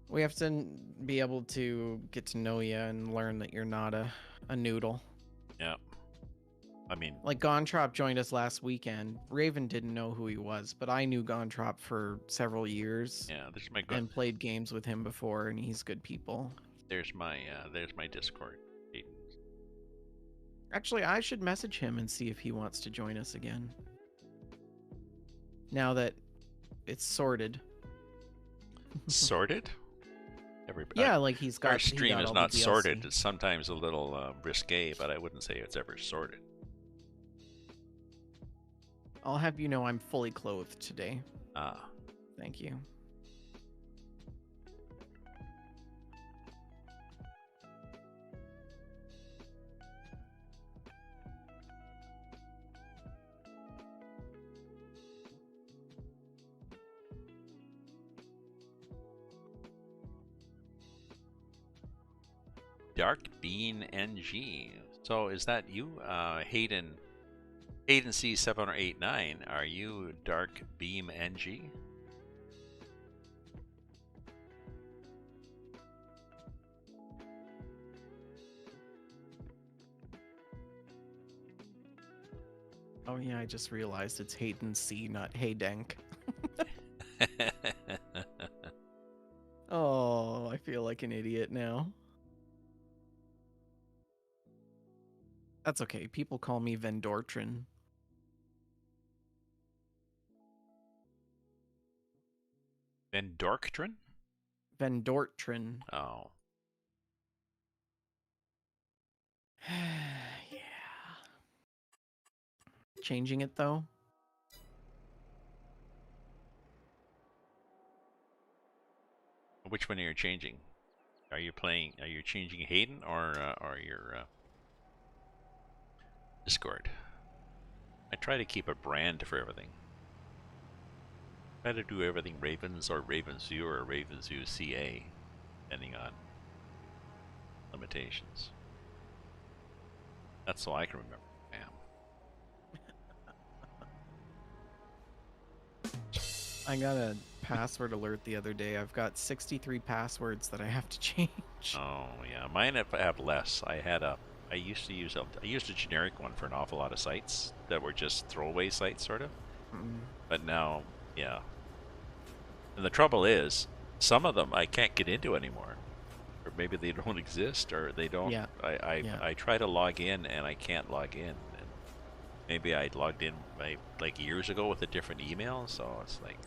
[SPEAKER 2] We have to be able to get to know you and learn that you're not a noodle.
[SPEAKER 1] Yeah. I mean,
[SPEAKER 2] Like Gontrop joined us last weekend. Raven didn't know who he was, but I knew Gontrop for several years.
[SPEAKER 1] yeah. There's my
[SPEAKER 2] And played games with him before, and he's good people.
[SPEAKER 1] there's my Discord.
[SPEAKER 2] Actually, I should message him and see if he wants to join us again. Now that it's sorted.
[SPEAKER 1] Sorted? Everybody.
[SPEAKER 2] Yeah, like he's got.
[SPEAKER 1] Our stream
[SPEAKER 2] he got
[SPEAKER 1] is
[SPEAKER 2] all
[SPEAKER 1] not
[SPEAKER 2] the DLC.
[SPEAKER 1] sorted. It's sometimes a little risque, but I wouldn't say it's ever sorted.
[SPEAKER 2] I'll have you know I'm fully clothed today.
[SPEAKER 1] Ah.
[SPEAKER 2] Thank you.
[SPEAKER 1] Dark Bean NG. So is that you, Hayden? Hayden C7089. Are you Dark Beam NG?
[SPEAKER 2] Oh yeah, I just realized it's Hayden C, not Haydenk. Oh, I feel like an idiot now. That's okay. People call me Vendortrin.
[SPEAKER 1] Vendorktron?
[SPEAKER 2] Vendortrin.
[SPEAKER 1] Oh.
[SPEAKER 2] Yeah. Changing it though.
[SPEAKER 1] Which one are you changing? Are you changing Hayden or your Discord? I try to keep a brand for everything. Try to do everything Ravens or Ravensview or Ravensview CA, depending on limitations. That's all I can remember.
[SPEAKER 2] I got a password alert the other day. I've got 63 passwords that I have to change.
[SPEAKER 1] Oh yeah, mine have less. I used to use a generic one for an awful lot of sites that were just throwaway sites, sort of. But now, yeah. And the trouble is, some of them I can't get into anymore, or maybe they don't exist, or they don't.
[SPEAKER 2] Yeah.
[SPEAKER 1] I try to log in and I can't log in. And maybe I logged in like years ago with a different email, so it's like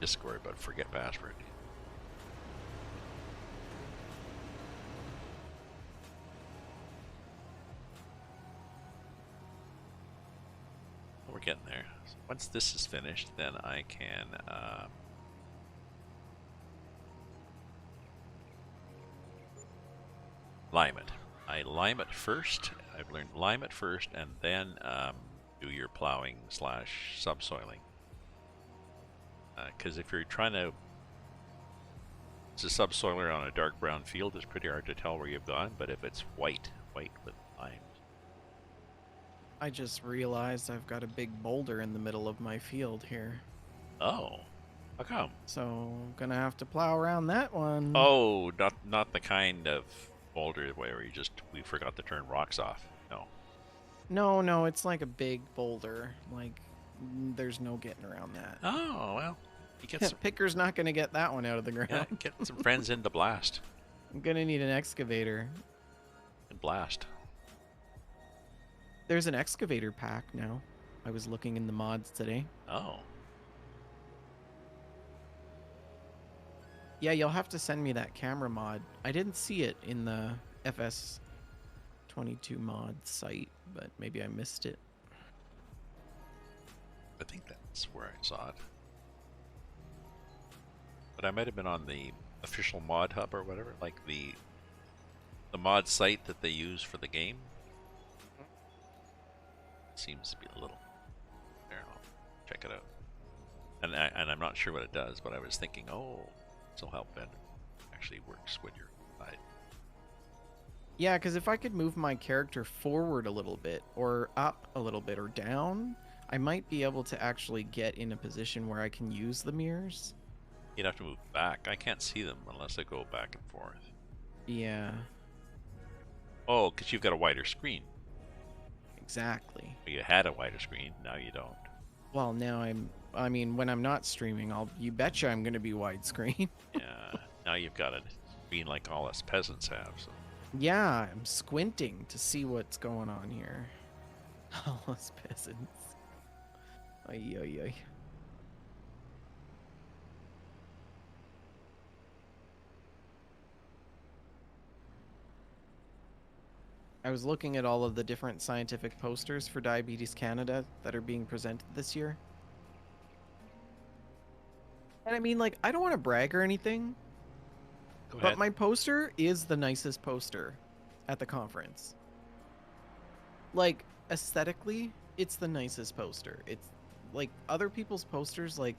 [SPEAKER 1] Discord, but forget password. We're getting there. So once this is finished, then I can lime it. I lime it first. I've learned lime it first, and then do your plowing / subsoiling. Because if you're trying to, it's a subsoiler on a dark brown field, it's pretty hard to tell where you've gone. But if it's white with lime.
[SPEAKER 2] I just realized I've got a big boulder in the middle of my field here.
[SPEAKER 1] Oh, how come?
[SPEAKER 2] So gonna have to plow around that one.
[SPEAKER 1] Oh, not the kind of boulder where we forgot to turn rocks off. No.
[SPEAKER 2] No, it's like a big boulder. Like, there's no getting around that.
[SPEAKER 1] Oh well, you get some.
[SPEAKER 2] Picker's not gonna get that one out of the ground.
[SPEAKER 1] Yeah, get some friends in to blast
[SPEAKER 2] I'm gonna need an excavator.
[SPEAKER 1] and blast.
[SPEAKER 2] There's an excavator pack now. I was looking in the mods today.
[SPEAKER 1] Oh.
[SPEAKER 2] Yeah, you'll have to send me that camera mod. I didn't see it in the FS22 mod site, but maybe I missed it.
[SPEAKER 1] I think that's where I saw it. But I might have been on the official mod hub or whatever, like the mod site that they use for the game. Seems to be a little there. I'll check it out. And I'm not sure what it does, but I was thinking, oh, this will help it actually works when you're inside.
[SPEAKER 2] Yeah, because if I could move my character forward a little bit, or up a little bit, or down, I might be able to actually get in a position where I can use the mirrors.
[SPEAKER 1] You'd have to move back. I can't see them unless I go back and forth.
[SPEAKER 2] Yeah.
[SPEAKER 1] Oh, because you've got a wider screen.
[SPEAKER 2] Exactly.
[SPEAKER 1] You had a wider screen, now you don't.
[SPEAKER 2] Well, now I mean, when I'm not streaming, you betcha I'm going to be widescreen.
[SPEAKER 1] Yeah, now you've got a screen like all us peasants have. So.
[SPEAKER 2] Yeah, I'm squinting to see what's going on here. All us peasants. Ay, ay, ay. I was looking at all of the different scientific posters for Diabetes Canada that are being presented this year. And I mean, like, I don't want to brag or anything, but my poster is the nicest poster at the conference. Like, aesthetically, it's the nicest poster. It's like other people's posters, like,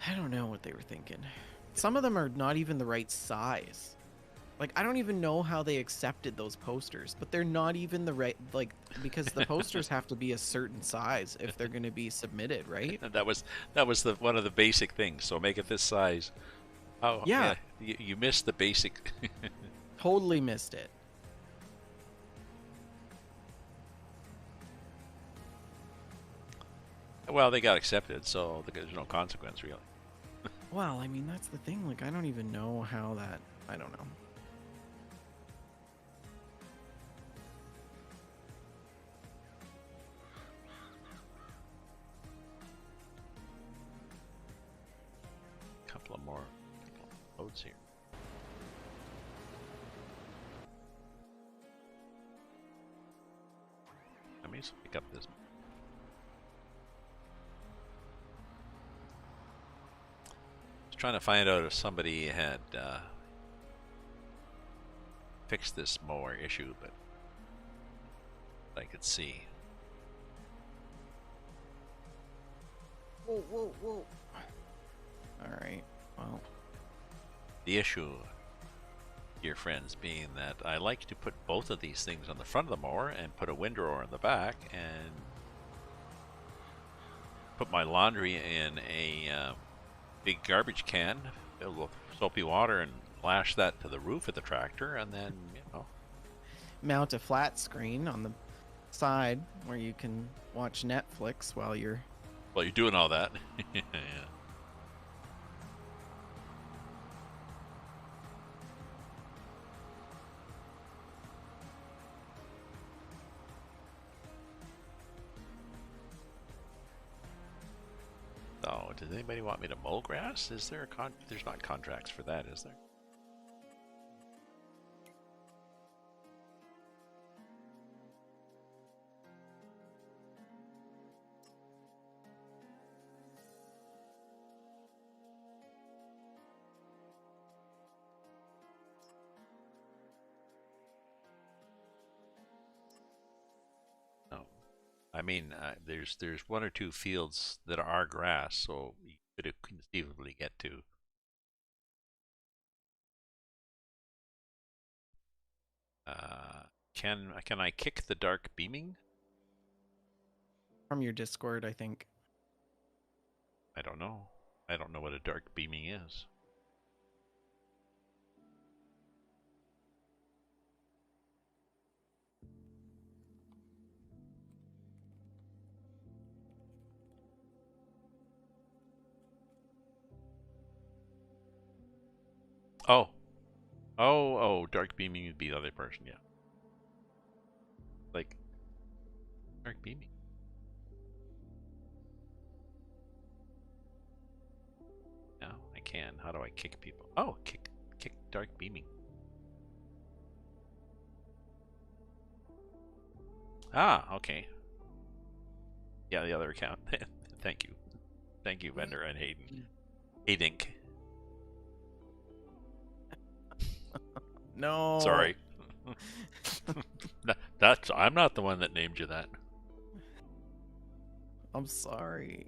[SPEAKER 2] I don't know what they were thinking. some of them are not even the right size. Like, I don't even know how they accepted those posters, but they're not even the right, like, because the posters have to be a certain size if they're going to be submitted, right?
[SPEAKER 1] And that was the one of the basic things. So make it this size. Oh
[SPEAKER 2] Yeah,
[SPEAKER 1] yeah, you missed the basic.
[SPEAKER 2] totally missed it.
[SPEAKER 1] Well, they got accepted, so there's no consequence really.
[SPEAKER 2] Well, I mean, that's the thing. Like, I don't even know how that, I don't know.
[SPEAKER 1] Couple of more loads here. I may as well pick up this. Just trying to find out if somebody had fixed this mower issue, but I could see.
[SPEAKER 2] Whoa, whoa, whoa. All right, well.
[SPEAKER 1] The issue, dear friends, being that I like to put both of these things on the front of the mower and put a windrower in the back and put my laundry in a big garbage can filled with soapy water and lash that to the roof of the tractor, and then, you know.
[SPEAKER 2] Mount a flat screen on the side where you can watch Netflix while you're...
[SPEAKER 1] Well, you're doing all that. Yeah. Oh, does anybody want me to mow grass? Is there a there's not contracts for that, is there? No. I mean, there's one or two fields that are grass, so you could conceivably get to. Can I kick the dark beaming?
[SPEAKER 2] From your Discord, I think.
[SPEAKER 1] I don't know. I don't know what a dark beaming is. Oh. Oh, dark beaming would be the other person, yeah. Like, dark beaming. No, I can. How do I kick people? Oh, kick dark beaming. Ah, okay. Yeah, the other account. Thank you. Thank you, Vendor and Hayden. Haydink.
[SPEAKER 2] No.
[SPEAKER 1] Sorry. I'm not the one that named you that.
[SPEAKER 2] I'm sorry.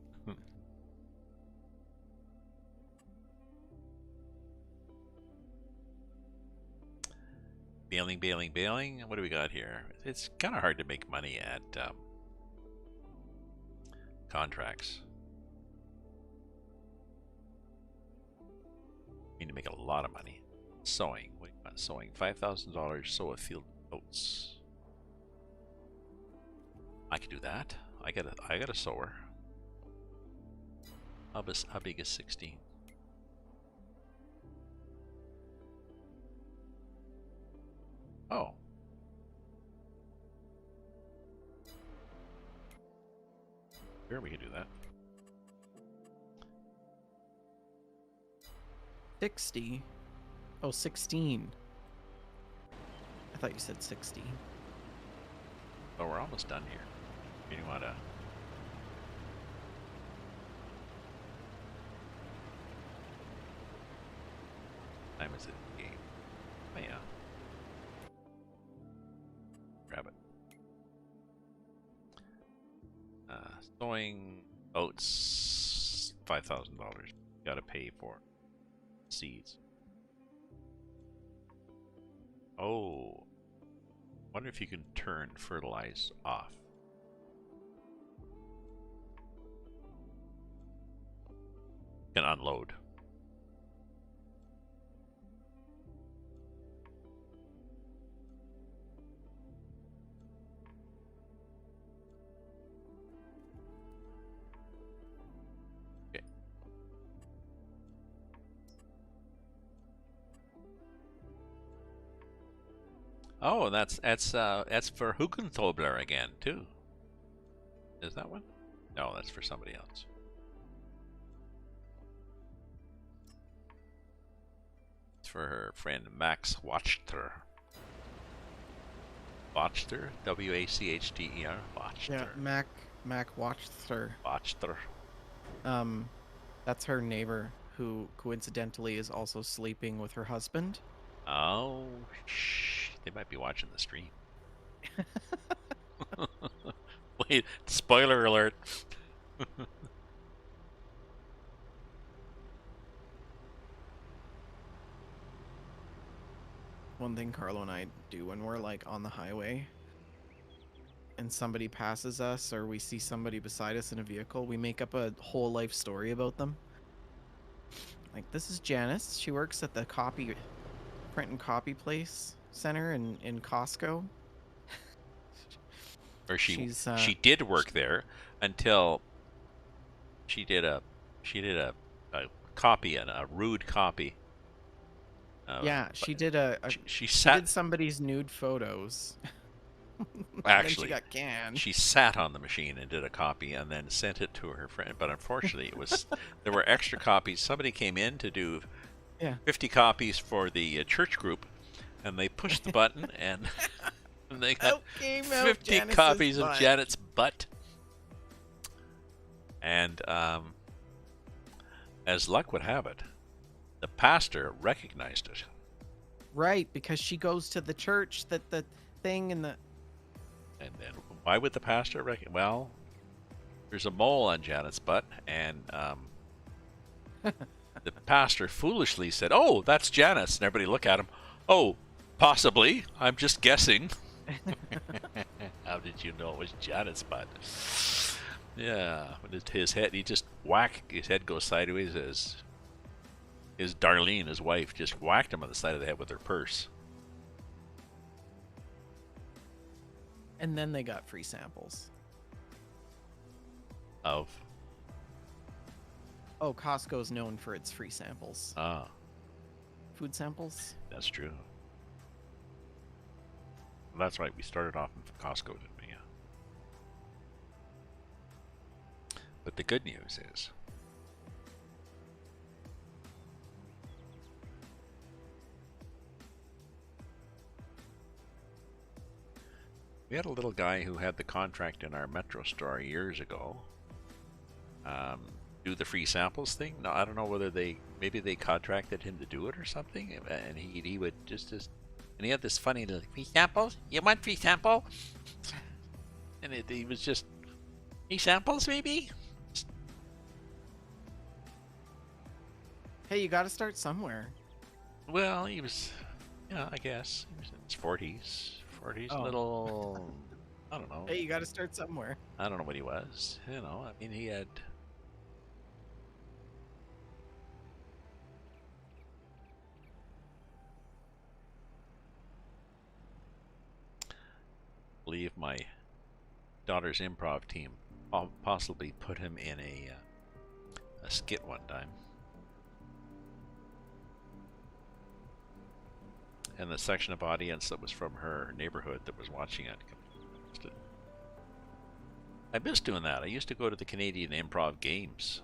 [SPEAKER 1] Bailing. What do we got here? It's kind of hard to make money at contracts. You need to make a lot of money. Sowing. What do you got? Sowing. $5,000. Sow a field of oats. I could do that. I got a sower. How big is 16? Oh. Sure, we can do that.
[SPEAKER 2] 60. Oh, 16. I thought you said 60.
[SPEAKER 1] Oh, we're almost done here. You want to... Time is it in the game? Oh, yeah. Grab it. Sowing oats, $5,000. Got to pay for it. seeds. Oh, wonder if you can turn fertilize off. Can unload. Okay. Oh, that's for Hukentobler again too. Is that one? No, that's for somebody else. It's for her friend Max Wachter. Wachter? W-A-C-H-T-E-R? Wachter.
[SPEAKER 2] Yeah, Mac Wachter.
[SPEAKER 1] Wachter.
[SPEAKER 2] That's her neighbor who coincidentally is also sleeping with her husband.
[SPEAKER 1] Oh, shh. They might be watching the stream. Wait, spoiler alert.
[SPEAKER 2] One thing Carlo and I do when we're like on the highway and somebody passes us or we see somebody beside us in a vehicle, we make up a whole life story about them. Like, this is Janice. She works at the print and copy place center in Costco.
[SPEAKER 1] Or she
[SPEAKER 2] She's,
[SPEAKER 1] did work there until she did a copy, and a rude copy.
[SPEAKER 2] Yeah, she did
[SPEAKER 1] she
[SPEAKER 2] she
[SPEAKER 1] sat.
[SPEAKER 2] did somebody's nude photos.
[SPEAKER 1] Actually,
[SPEAKER 2] then she got canned.
[SPEAKER 1] she sat on the machine and did a copy, and then sent it to her friend. But unfortunately, it was there were extra copies. Somebody came in to do 50 copies for the church group, and they pushed the button, and they got 50 copies of Janet's butt. And as luck would have it, the pastor recognized it.
[SPEAKER 2] Right, because she goes to the church that the thing in the...
[SPEAKER 1] And then why would the pastor well, there's a mole on Janet's butt, and the pastor foolishly said, "Oh, that's Janice." And everybody look at him. "Oh, possibly. I'm just guessing." How did you know it was Janet's butt? Yeah, his head, his head goes sideways as his Darlene, his wife, just whacked him on the side of the head with her purse.
[SPEAKER 2] And then they got free samples.
[SPEAKER 1] Of?
[SPEAKER 2] Oh, Costco's known for its free samples.
[SPEAKER 1] Ah.
[SPEAKER 2] Food samples?
[SPEAKER 1] That's true. That's right, we started off in Costco, didn't we? Yeah. But the good news is, we had a little guy who had the contract in our Metro store years ago. Do the free samples thing. No, I don't know whether maybe they contracted him to do it or something. And he would just and he had this funny little free samples. You want free sample? And he was just free samples maybe.
[SPEAKER 2] Hey, you got to start somewhere.
[SPEAKER 1] Well, he was, yeah, I guess he was in his 40s.
[SPEAKER 2] Oh.
[SPEAKER 1] Little, I don't know.
[SPEAKER 2] Hey, you got to start somewhere.
[SPEAKER 1] I don't know what he was. You know, I mean, he had. I believe my daughter's improv team possibly put him in a skit one time. And the section of audience that was from her neighborhood that was watching it. I miss doing that. I used to go to the Canadian Improv Games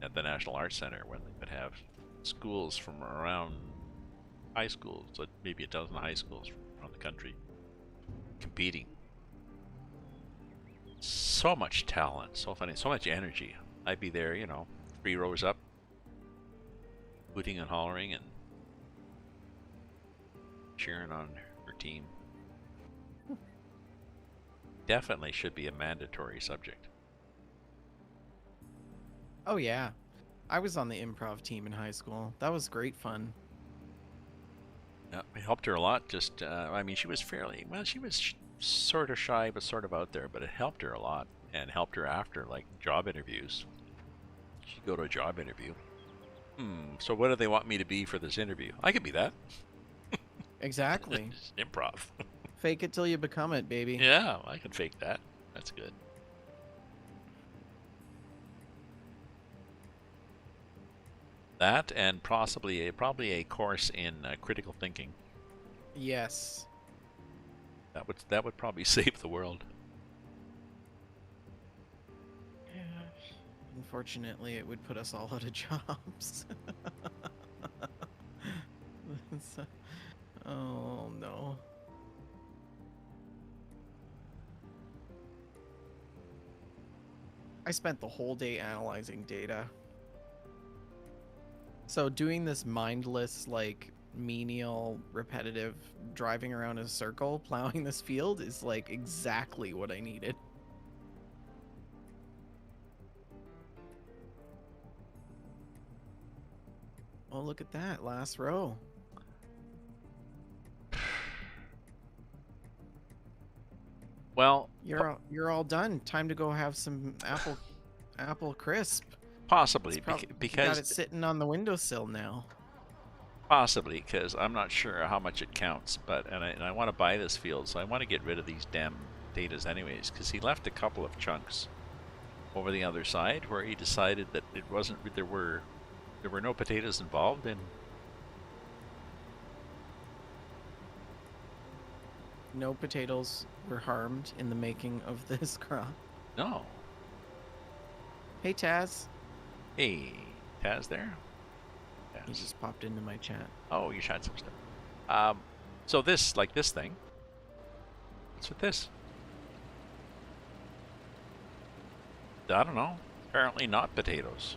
[SPEAKER 1] at the National Arts Center when they would have schools from around high schools, like maybe a dozen high schools from around the country competing. So much talent, so funny, so much energy. I'd be there, 3 rows up, hooting and hollering and cheering on her team. Definitely should be a mandatory subject.
[SPEAKER 2] Oh, yeah. I was on the improv team in high school. That was great fun.
[SPEAKER 1] Yeah, it helped her a lot. Just, I mean, she was she was sort of shy, but sort of out there. But it helped her a lot, and helped her after like job interviews. She'd go to a job interview. So what do they want me to be for this interview? I could be that.
[SPEAKER 2] Exactly.
[SPEAKER 1] Just improv.
[SPEAKER 2] Fake it till you become it, baby.
[SPEAKER 1] Yeah, I can fake that. That's good. That and probably a course in critical thinking.
[SPEAKER 2] Yes.
[SPEAKER 1] That would probably save the world.
[SPEAKER 2] Unfortunately, it would put us all out of jobs. Oh no. I spent the whole day analyzing data. So doing this mindless, like, menial, repetitive driving around in a circle, plowing this field is like exactly what I needed. Oh, look at that last row.
[SPEAKER 1] Well,
[SPEAKER 2] You're all done. Time to go have some apple crisp.
[SPEAKER 1] possibly
[SPEAKER 2] You got
[SPEAKER 1] because
[SPEAKER 2] it sitting on the windowsill now.
[SPEAKER 1] possibly because I'm not sure how much it counts, but and I want to buy this field, so I want to get rid of these damn potatoes anyways. Because he left a couple of chunks over the other side where he decided that it wasn't there were no potatoes involved, and
[SPEAKER 2] No potatoes were harmed in the making of this crop.
[SPEAKER 1] no.
[SPEAKER 2] Hey, Taz.
[SPEAKER 1] Hey, Taz there.
[SPEAKER 2] He
[SPEAKER 1] Taz.
[SPEAKER 2] just popped into my chat.
[SPEAKER 1] Oh, you shot some stuff. So this thing. What's with this? I don't know. Apparently not potatoes.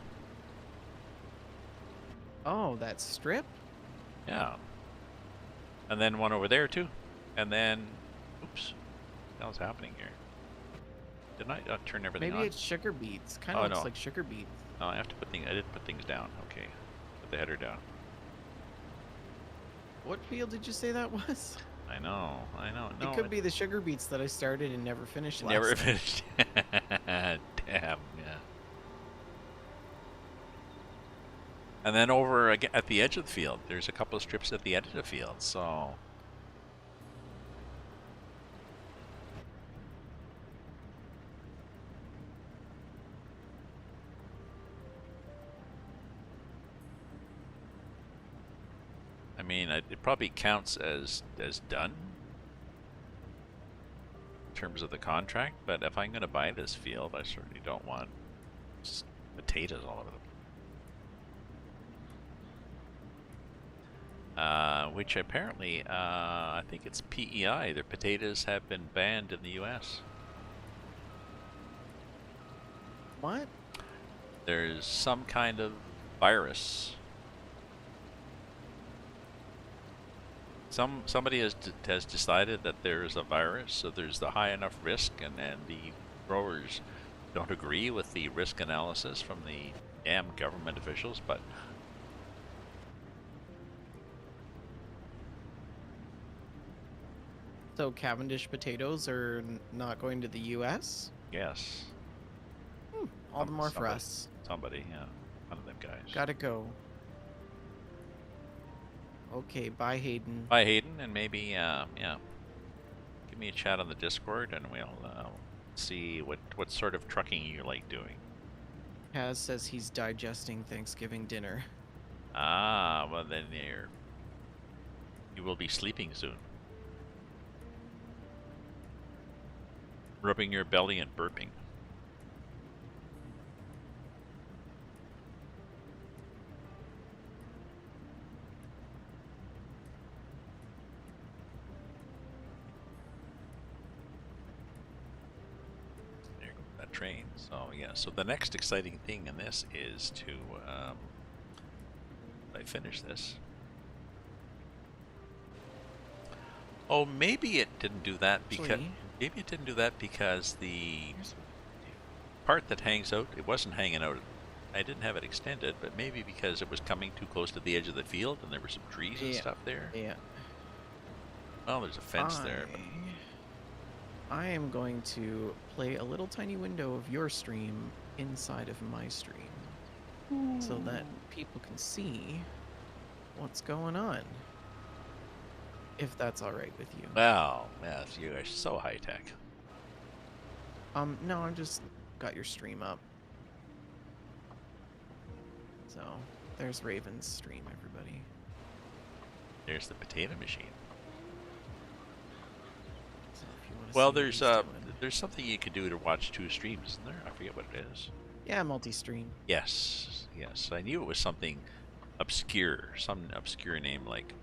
[SPEAKER 2] Oh, that strip?
[SPEAKER 1] Yeah. And then one over there too. And then, oops, what the hell's happening here? Didn't I turn everything
[SPEAKER 2] Maybe
[SPEAKER 1] on?
[SPEAKER 2] it's sugar beets. Kind
[SPEAKER 1] Oh,
[SPEAKER 2] of looks
[SPEAKER 1] no.
[SPEAKER 2] like sugar beets.
[SPEAKER 1] No, I have to put things. I didn't put things down. Okay, put the header down.
[SPEAKER 2] What field did you say that was?
[SPEAKER 1] I know. No,
[SPEAKER 2] It could be the sugar beets that I started and never finished last
[SPEAKER 1] never
[SPEAKER 2] night.
[SPEAKER 1] finished. Damn. Yeah. And then over at the edge of the field, there's a couple of strips at the edge of the field. So. I mean, it probably counts as done in terms of the contract, but if I'm going to buy this field, I certainly don't want just potatoes all over them. Which apparently, I think it's PEI. Their potatoes have been banned in the U.S.
[SPEAKER 2] What?
[SPEAKER 1] There's some kind of virus. Somebody has decided that there is a virus, so there's the high enough risk, and the growers don't agree with the risk analysis from the damn government officials, but
[SPEAKER 2] So Cavendish potatoes are not going to the U.S.?
[SPEAKER 1] yes,
[SPEAKER 2] All the more for
[SPEAKER 1] somebody-
[SPEAKER 2] us.
[SPEAKER 1] somebody, yeah, one of them guys.
[SPEAKER 2] Gotta go. Okay, bye, Hayden.
[SPEAKER 1] Bye, Hayden, and maybe yeah, give me a chat on the Discord, and we'll see what sort of trucking you like doing.
[SPEAKER 2] Kaz says he's digesting Thanksgiving dinner.
[SPEAKER 1] Ah, well then you will be sleeping soon. Rubbing your belly and burping. There goes that train. So yeah, so the next exciting thing in this is to I finish this. Oh, maybe it didn't do that because
[SPEAKER 2] Actually-
[SPEAKER 1] maybe it didn't do that because the
[SPEAKER 2] Here's what
[SPEAKER 1] part that hangs out, it wasn't hanging out I didn't have it extended, but maybe because it was coming too close to the edge of the field and there were some trees and
[SPEAKER 2] Yeah.
[SPEAKER 1] stuff there.
[SPEAKER 2] Yeah.
[SPEAKER 1] Well, there's a fence there, but
[SPEAKER 2] I am going to play a little tiny window of your stream inside of my stream so that people can see what's going on. If that's all right with you.
[SPEAKER 1] wow, yes, you are so high tech.
[SPEAKER 2] No, I'm just got your stream up. So, there's Raven's stream, everybody.
[SPEAKER 1] There's the potato machine.
[SPEAKER 2] So if you want to
[SPEAKER 1] Well,
[SPEAKER 2] see what he's doing.
[SPEAKER 1] there's something you can do to watch 2 streams, isn't there? I forget what it is.
[SPEAKER 2] Yeah, multi-stream.
[SPEAKER 1] Yes, yes. I knew it was something obscure, some obscure name like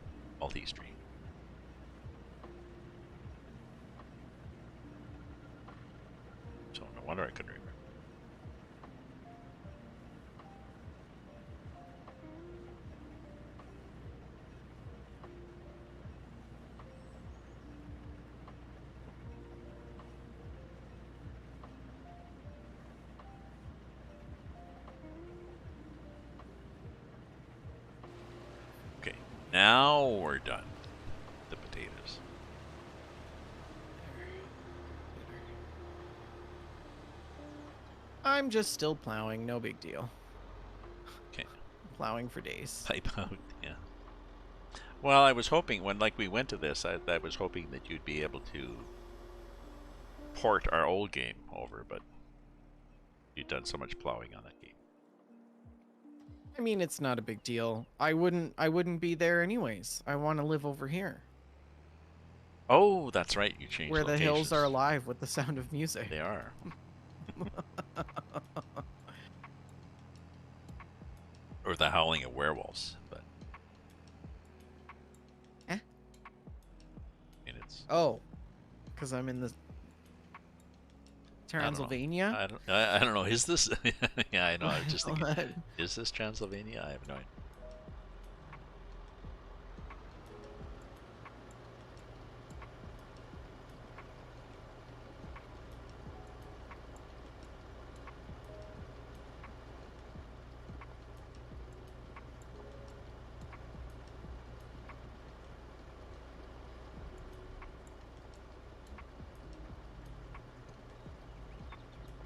[SPEAKER 1] multi-stream. So no wonder I couldn't remember. Okay, now we're done. The potatoes.
[SPEAKER 2] I'm just still plowing, no big deal.
[SPEAKER 1] Okay.
[SPEAKER 2] Plowing for days.
[SPEAKER 1] Pipe out, yeah. Well, I was hoping when we went to this, I was hoping that you'd be able to port our old game over, but you've done so much plowing on that game.
[SPEAKER 2] I mean, it's not a big deal. I wouldn't be there anyways. I want to live over here,
[SPEAKER 1] Oh, that's right. You changed
[SPEAKER 2] where the hills
[SPEAKER 1] locations.
[SPEAKER 2] are alive with the sound of music.
[SPEAKER 1] They are. Or the howling of werewolves, but
[SPEAKER 2] Eh?
[SPEAKER 1] I mean, it's.
[SPEAKER 2] Oh, because I'm in the Transylvania.
[SPEAKER 1] I don't know. Is this? Yeah, I know. I was just thinking.
[SPEAKER 2] What?
[SPEAKER 1] Is this Transylvania? I have no idea.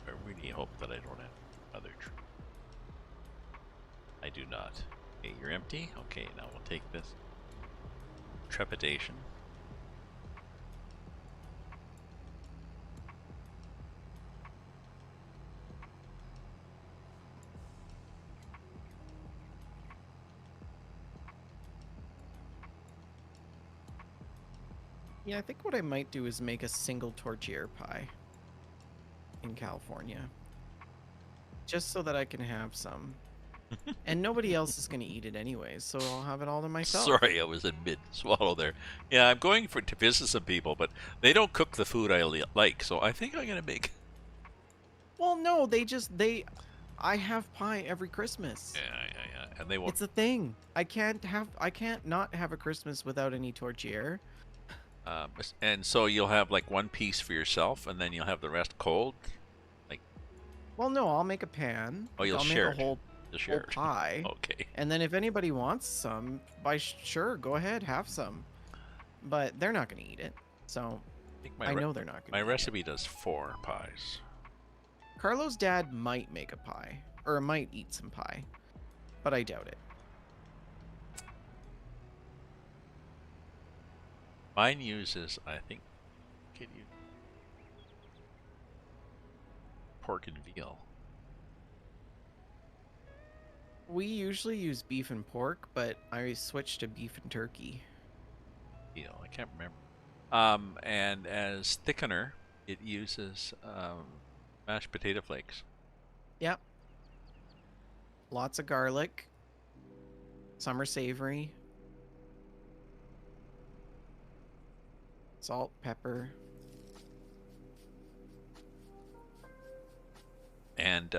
[SPEAKER 1] I really hope that I don't have other. I do not. Okay, you're empty. Okay, now we'll take this. Trepidation.
[SPEAKER 2] Yeah, I think what I might do is make a single tortilla pie in California, just so that I can have some. And nobody else is going to eat it anyways, so I'll have it all to myself.
[SPEAKER 1] Sorry, I was in mid swallow there. Yeah, I'm going to visit some people, but they don't cook the food I like, so I think I'm gonna make.
[SPEAKER 2] Well, no, I have pie every Christmas.
[SPEAKER 1] Yeah, and they won't.
[SPEAKER 2] It's a thing. I can't not have a Christmas without any tortilla.
[SPEAKER 1] And so you'll have like one piece for yourself, and then you'll have the rest cold.
[SPEAKER 2] Well, no, I'll make a pan.
[SPEAKER 1] Oh, you'll
[SPEAKER 2] I'll
[SPEAKER 1] share
[SPEAKER 2] make
[SPEAKER 1] it.
[SPEAKER 2] a whole
[SPEAKER 1] You'll share it.
[SPEAKER 2] pie.
[SPEAKER 1] Okay.
[SPEAKER 2] And then if anybody wants some, sure, go ahead, have some. But they're not going to eat it. So
[SPEAKER 1] think
[SPEAKER 2] I know they're not going to
[SPEAKER 1] my
[SPEAKER 2] eat
[SPEAKER 1] recipe does 4 pies.
[SPEAKER 2] it. Carlo's dad might make a pie, or might eat some pie, but I doubt it.
[SPEAKER 1] Mine uses, I think, can you pork and veal.
[SPEAKER 2] We usually use beef and pork, but I switched to beef and turkey.
[SPEAKER 1] Veal, I can't remember. And as thickener, it uses mashed potato flakes.
[SPEAKER 2] Yep. Lots of garlic. Some are savory. Salt, pepper.
[SPEAKER 1] And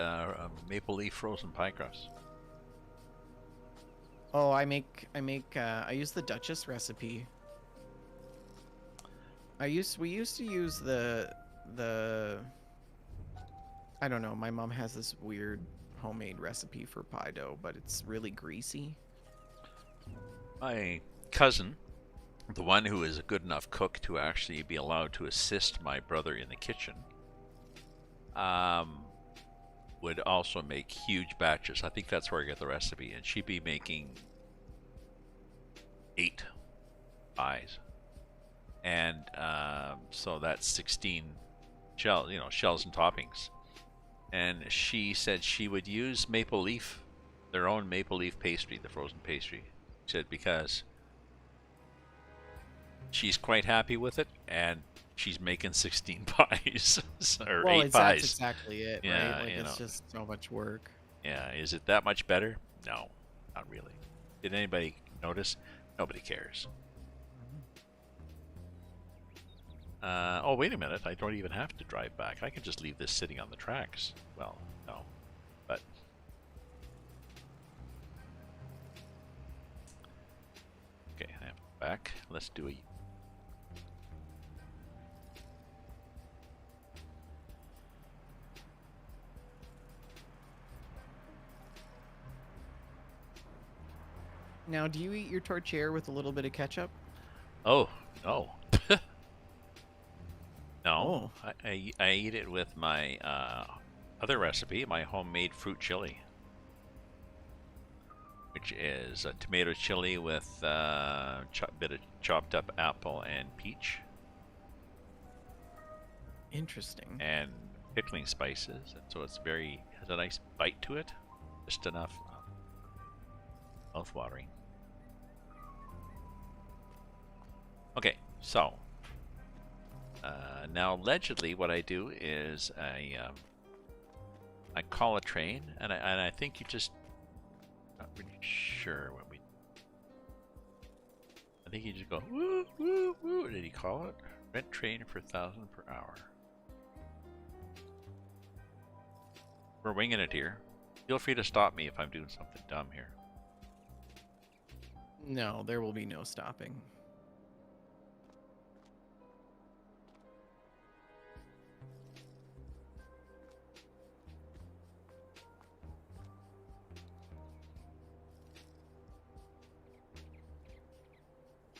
[SPEAKER 1] maple leaf frozen pie crust.
[SPEAKER 2] Oh, I use the Duchess recipe. We used to use the I don't know, my mom has this weird homemade recipe for pie dough, but it's really greasy.
[SPEAKER 1] My cousin, the one who is a good enough cook to actually be allowed to assist my brother in the kitchen, would also make huge batches. I think that's where I get the recipe, and she'd be making 8 pies, and so that's 16 shells and toppings. And she said she would use maple leaf, their own maple leaf pastry, the frozen pastry. She said because she's quite happy with it, and she's making 16 pies or
[SPEAKER 2] Well,
[SPEAKER 1] 8
[SPEAKER 2] that's
[SPEAKER 1] pies.
[SPEAKER 2] exactly it,
[SPEAKER 1] Yeah,
[SPEAKER 2] right? Like,
[SPEAKER 1] you
[SPEAKER 2] it's
[SPEAKER 1] know.
[SPEAKER 2] just so much work.
[SPEAKER 1] Yeah, is it that much better? No, not really. Did anybody notice? Nobody cares. Oh, wait a minute. I don't even have to drive back. I can just leave this sitting on the tracks. Well, no. But okay, I have to go back. Let's do a
[SPEAKER 2] Now, do you eat your tortilla with a little bit of ketchup?
[SPEAKER 1] Oh, no. No.
[SPEAKER 2] Oh.
[SPEAKER 1] I eat it with my other recipe, my homemade fruit chili, which is a tomato chili with a bit of chopped up apple and peach,
[SPEAKER 2] Interesting.
[SPEAKER 1] and pickling spices, and so it's has a nice bite to it, just enough mouth-watering. Okay, so now allegedly what I do is I call a train, and I think you just not really sure what we. I think you just go woo woo woo. Did he call it? Rent train for 1,000 per hour. We're winging it here. Feel free to stop me if I'm doing something dumb here.
[SPEAKER 2] No, there will be no stopping.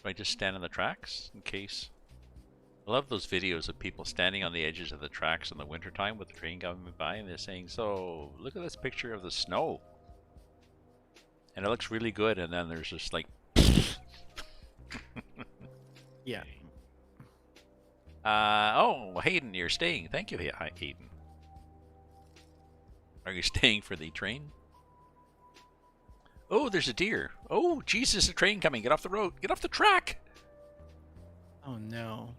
[SPEAKER 1] Do I just stand on the tracks in case? I love those videos of people standing on the edges of the tracks in the wintertime with the train coming by, and they're saying, so look at this picture of the snow. And it looks really good, and then there's just like
[SPEAKER 2] Yeah.
[SPEAKER 1] oh, Hayden, you're staying. Thank you, Hayden. Are you staying for the train? Oh, there's a deer. Oh, Jesus, a train coming. Get off the road. Get off the track.
[SPEAKER 2] Oh no.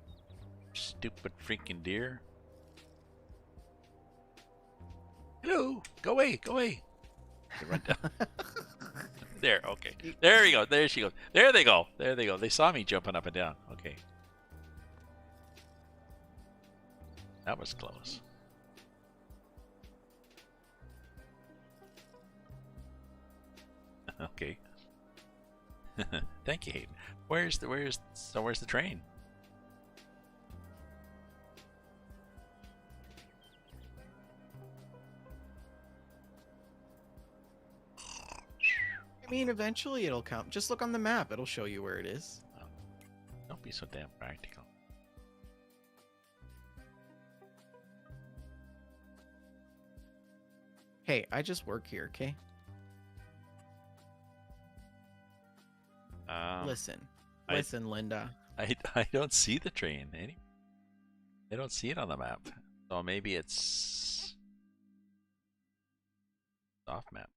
[SPEAKER 1] Stupid freaking deer. Hello. Go away. Go away. They run down. There, okay. There we go. There she goes. There they go. There they go. They saw me jumping up and down. Okay. That was close. Okay. Thank you, Hayden. Where's the train?
[SPEAKER 2] I mean, eventually it'll come. Just look on the map. It'll show you where it is.
[SPEAKER 1] Oh, don't be so damn practical.
[SPEAKER 2] Hey, I just work here, okay? Listen. Listen, Linda.
[SPEAKER 1] I don't see the train. I don't see it on the map. So maybe it's off map.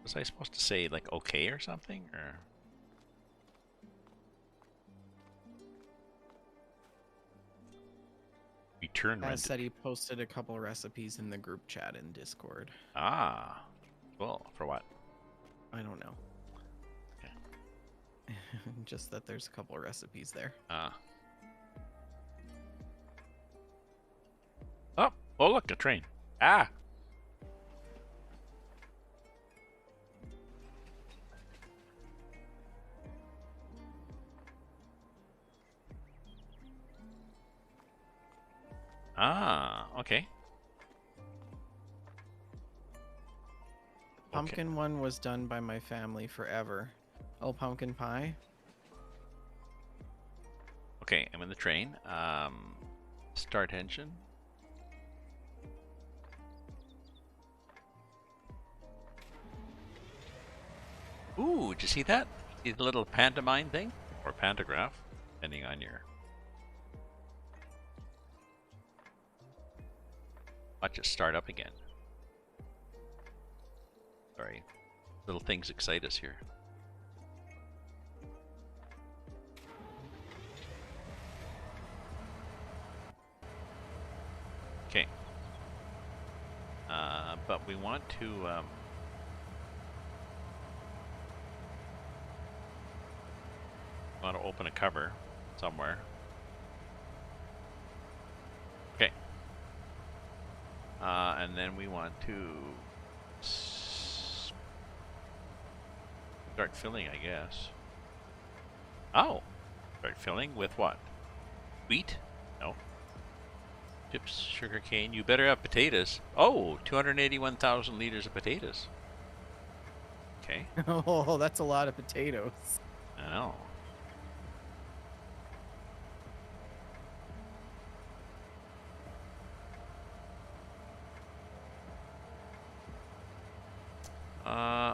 [SPEAKER 1] Was I supposed to say like okay or something, or? Return
[SPEAKER 2] As
[SPEAKER 1] rented.
[SPEAKER 2] said, he posted a couple recipes in the group chat in Discord.
[SPEAKER 1] Ah, well, for what?
[SPEAKER 2] I don't know.
[SPEAKER 1] Okay.
[SPEAKER 2] Just that there's a couple of recipes there.
[SPEAKER 1] Ah. Oh, look, a train. Ah. Ah, okay.
[SPEAKER 2] Pumpkin one was done by my family forever. Oh, pumpkin pie?
[SPEAKER 1] Okay, I'm in the train. Start engine. Ooh, did you see that? See the little pantomime thing? Or pantograph, depending on your... Watch it start up again. Sorry. Little things excite us here. Okay. But we want to... want to open a cover somewhere. Okay. And then we want to start filling, I guess. Oh! Start filling with what? Wheat? No. Chips, sugar cane. You better have potatoes. Oh! 281,000 liters of potatoes. Okay.
[SPEAKER 2] Oh, that's a lot of potatoes.
[SPEAKER 1] I know.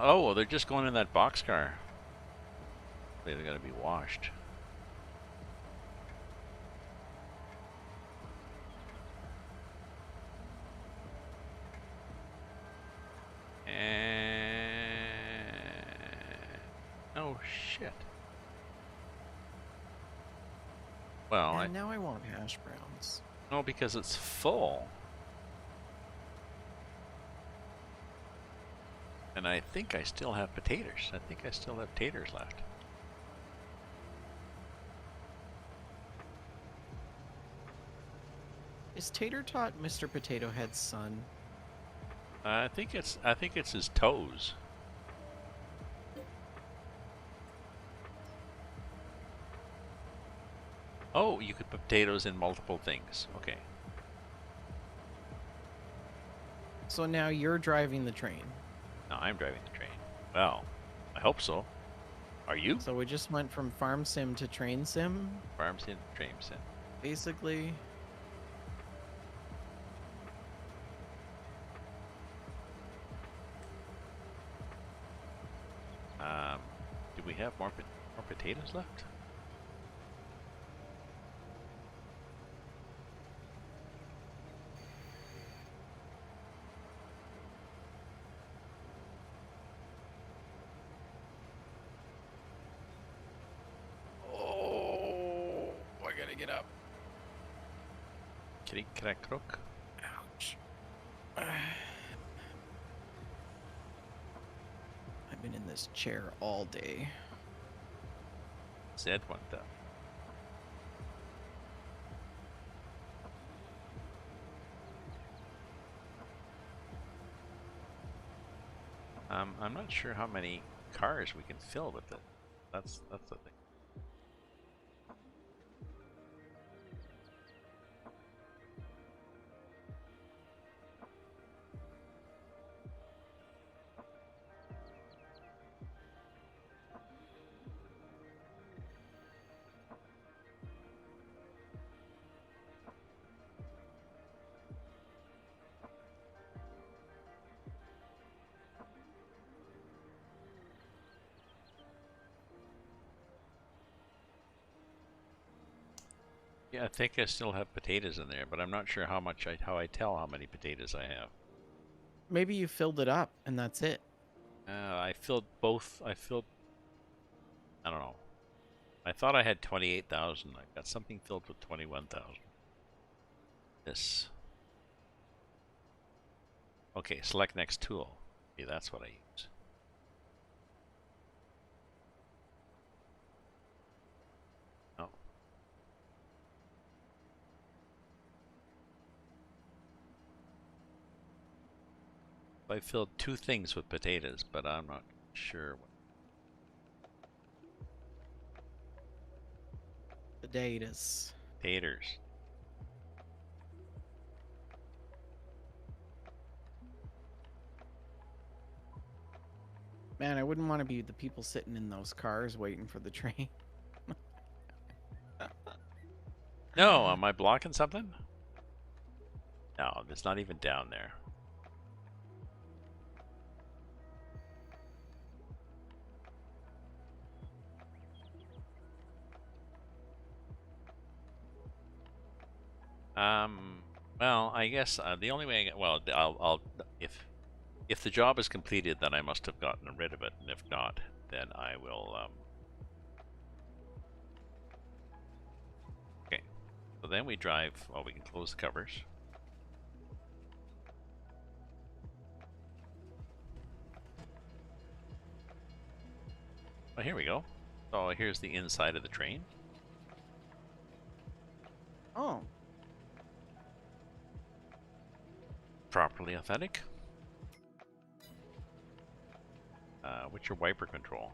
[SPEAKER 1] Oh, they're just going in that boxcar. They're gonna be washed. And... oh, shit. Well,
[SPEAKER 2] And now I want hash browns.
[SPEAKER 1] no, because it's full. And I think I still have potatoes. I think I still have taters left.
[SPEAKER 2] Is Tater Tot Mr. Potato Head's son?
[SPEAKER 1] I think it's his toes. Oh, you could put potatoes in multiple things. Okay.
[SPEAKER 2] So now you're driving the train.
[SPEAKER 1] Now I'm driving the train. Well, I hope so. Are you?
[SPEAKER 2] So we just went from farm sim to train sim,
[SPEAKER 1] Farm sim, train sim.
[SPEAKER 2] basically.
[SPEAKER 1] Do we have more potatoes left?
[SPEAKER 2] Oh, I gotta get up.
[SPEAKER 1] Kitty crack crook.
[SPEAKER 2] Ouch. I've been in this chair all day.
[SPEAKER 1] Said one though. I'm not sure how many cars we can fill with it. That's the thing. Yeah, I think I still have potatoes in there, but I'm not sure how I tell how many potatoes I have.
[SPEAKER 2] Maybe you filled it up and that's it.
[SPEAKER 1] I filled both. I don't know. I thought I had 28,000. I got something filled with 21,000. This. Okay, select next tool. Yeah, that's what I use. Oh. I filled two things with potatoes, but I'm not sure what.
[SPEAKER 2] Potatoes.
[SPEAKER 1] Taters.
[SPEAKER 2] Man, I wouldn't want to be the people sitting in those cars waiting for the train.
[SPEAKER 1] No, am I blocking something? No, it's not even down there. Well, I guess the only way I'll if the job is completed, then I must have gotten rid of it, and if not, then I will. Okay, so then we drive. Well, we can close the covers. Oh, here we go. So here's the inside of the train.
[SPEAKER 2] Oh,
[SPEAKER 1] Properly authentic. What's your wiper control?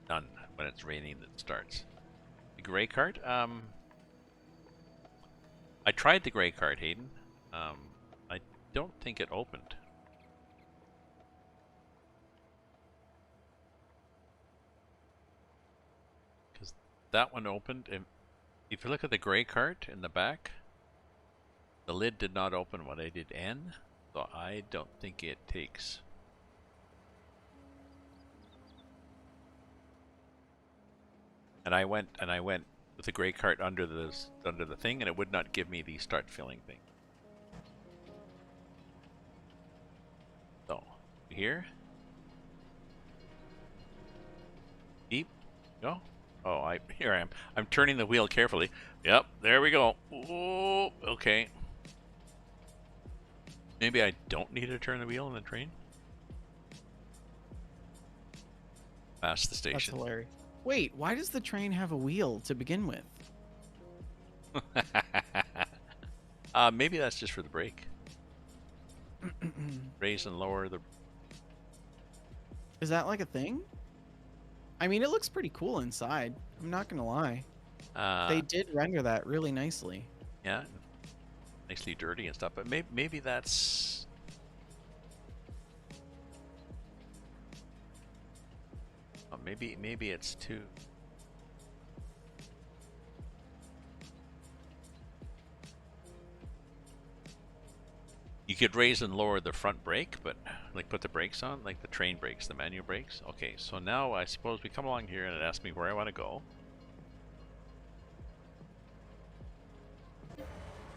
[SPEAKER 1] None. When it's raining, it starts. The gray cart. I tried the gray cart, Hayden. I don't think it opened. Because that one opened, and if you look at the gray cart in the back, the lid did not open when I did N, so I don't think it takes. And I went with the gray cart under the thing, and it would not give me the start filling thing. So here, beep, go. Oh, here I am. I'm turning the wheel carefully. Yep, there we go. Ooh, okay. Maybe I don't need to turn the wheel in the train. Past the
[SPEAKER 2] that's
[SPEAKER 1] station.
[SPEAKER 2] hilarious. Wait, why does the train have a wheel to begin with?
[SPEAKER 1] Maybe that's just for the brake. Raise and lower the.
[SPEAKER 2] Is that like a thing? I mean, it looks pretty cool inside. I'm not gonna lie. They did render that really nicely.
[SPEAKER 1] Yeah, nicely dirty and stuff. But maybe that's. Oh, maybe it's too. You could raise and lower the front brake, but like put the brakes on, like the train brakes, the manual brakes. Okay, so now I suppose we come along here and it asks me where I want to go.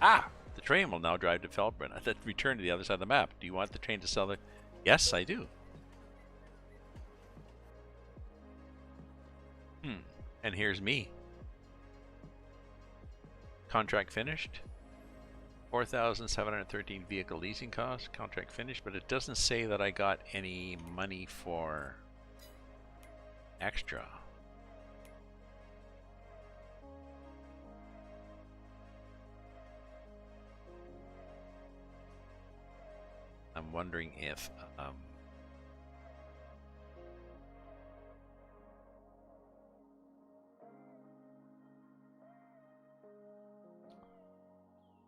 [SPEAKER 1] Ah! The train will now drive to Feldbrunn. I said return to the other side of the map. Do you want the train to sell the... Yes, I do. And here's me. Contract finished. 4,713 vehicle leasing costs. Contract finished, but it doesn't say that I got any money for extra. I'm wondering if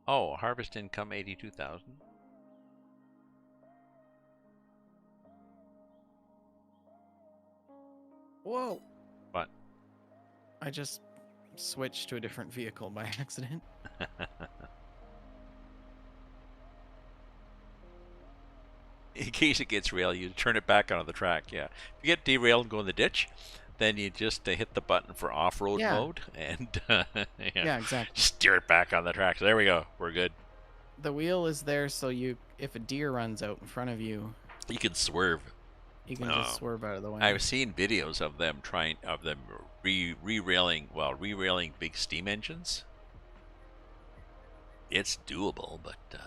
[SPEAKER 1] oh, harvest income 82,000.
[SPEAKER 2] Whoa!
[SPEAKER 1] What?
[SPEAKER 2] I just switched to a different vehicle by accident.
[SPEAKER 1] In case it gets railed, you turn it back onto the track. Yeah. If you get derailed and go in the ditch, then you just hit the button for off-road mode and
[SPEAKER 2] Yeah, exactly.
[SPEAKER 1] steer it back on the track. So there we go. We're good.
[SPEAKER 2] The wheel is there so if a deer runs out in front of you,
[SPEAKER 1] You can swerve.
[SPEAKER 2] you can just swerve out of the way.
[SPEAKER 1] I've seen videos of them re-railing big steam engines. It's doable, but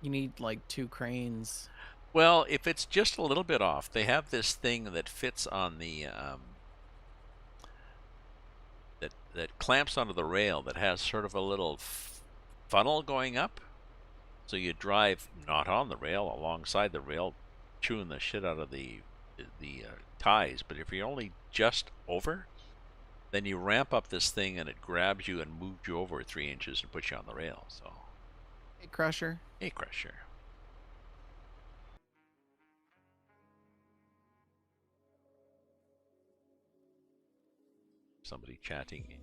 [SPEAKER 2] You need like 2 cranes.
[SPEAKER 1] well, if it's just a little bit off, they have this thing that fits on the that clamps onto the rail that has sort of a little funnel going up. So you drive not on the rail, alongside the rail, chewing the shit out of the ties. But if you're only just over, then you ramp up this thing and it grabs you and moves you over 3 inches and puts you on the rail. So
[SPEAKER 2] Hey, Crusher.
[SPEAKER 1] Hey, Crusher. Somebody chatting.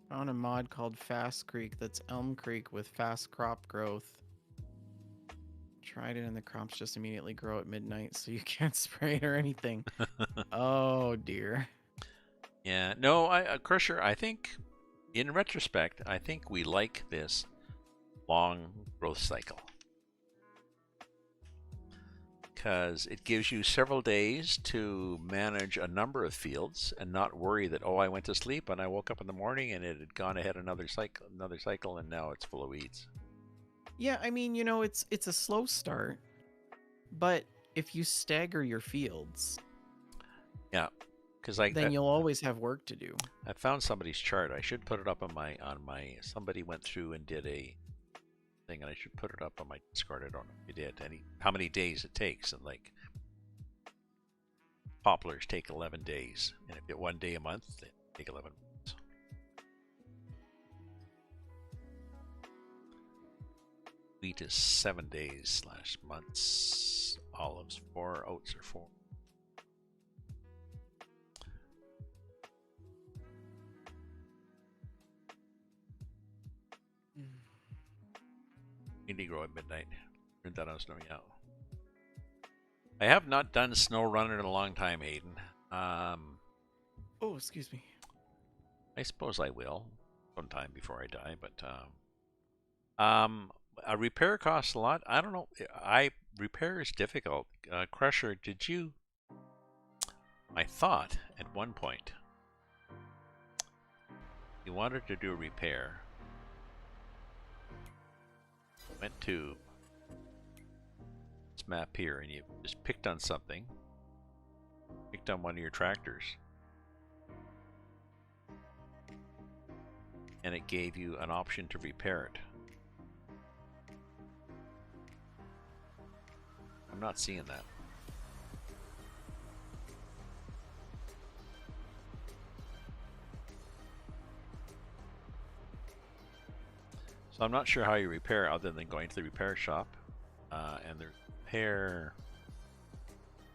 [SPEAKER 2] Found a mod called Fast Creek that's Elm Creek with fast crop growth. Tried it and the crops just immediately grow at midnight, so you can't spray it or anything. Oh dear.
[SPEAKER 1] Yeah, no, Crusher, I think, in retrospect, I think we like this long growth cycle. Because it gives you several days to manage a number of fields and not worry that, oh, I went to sleep and I woke up in the morning and it had gone ahead another cycle, and now it's full of weeds.
[SPEAKER 2] Yeah, I mean, it's a slow start, but if you stagger your fields,
[SPEAKER 1] Yeah, because
[SPEAKER 2] then you'll always have work to do.
[SPEAKER 1] I found somebody's chart. I should put it up on my somebody went through and did a thing, and I should put it up on my Discord. I don't know if you did. How many days it takes, and like poplars take 11 days, and if you get 1 day a month, they take 11 months. Wheat is 7 days / months. Olives 4. Oats are 4. Indie grow at midnight. Turned that on snowing out. I have not done snow runner in a long time, Hayden.
[SPEAKER 2] Oh, excuse me.
[SPEAKER 1] I suppose I will sometime before I die, but a repair costs a lot. I don't know. Repair is difficult. Crusher, did you? I thought at one point you wanted to do a repair. Went to this map here, and you just picked on something. Picked on one of your tractors. And it gave you an option to repair it. I'm not seeing that. So I'm not sure how you repair other than going to the repair shop. And there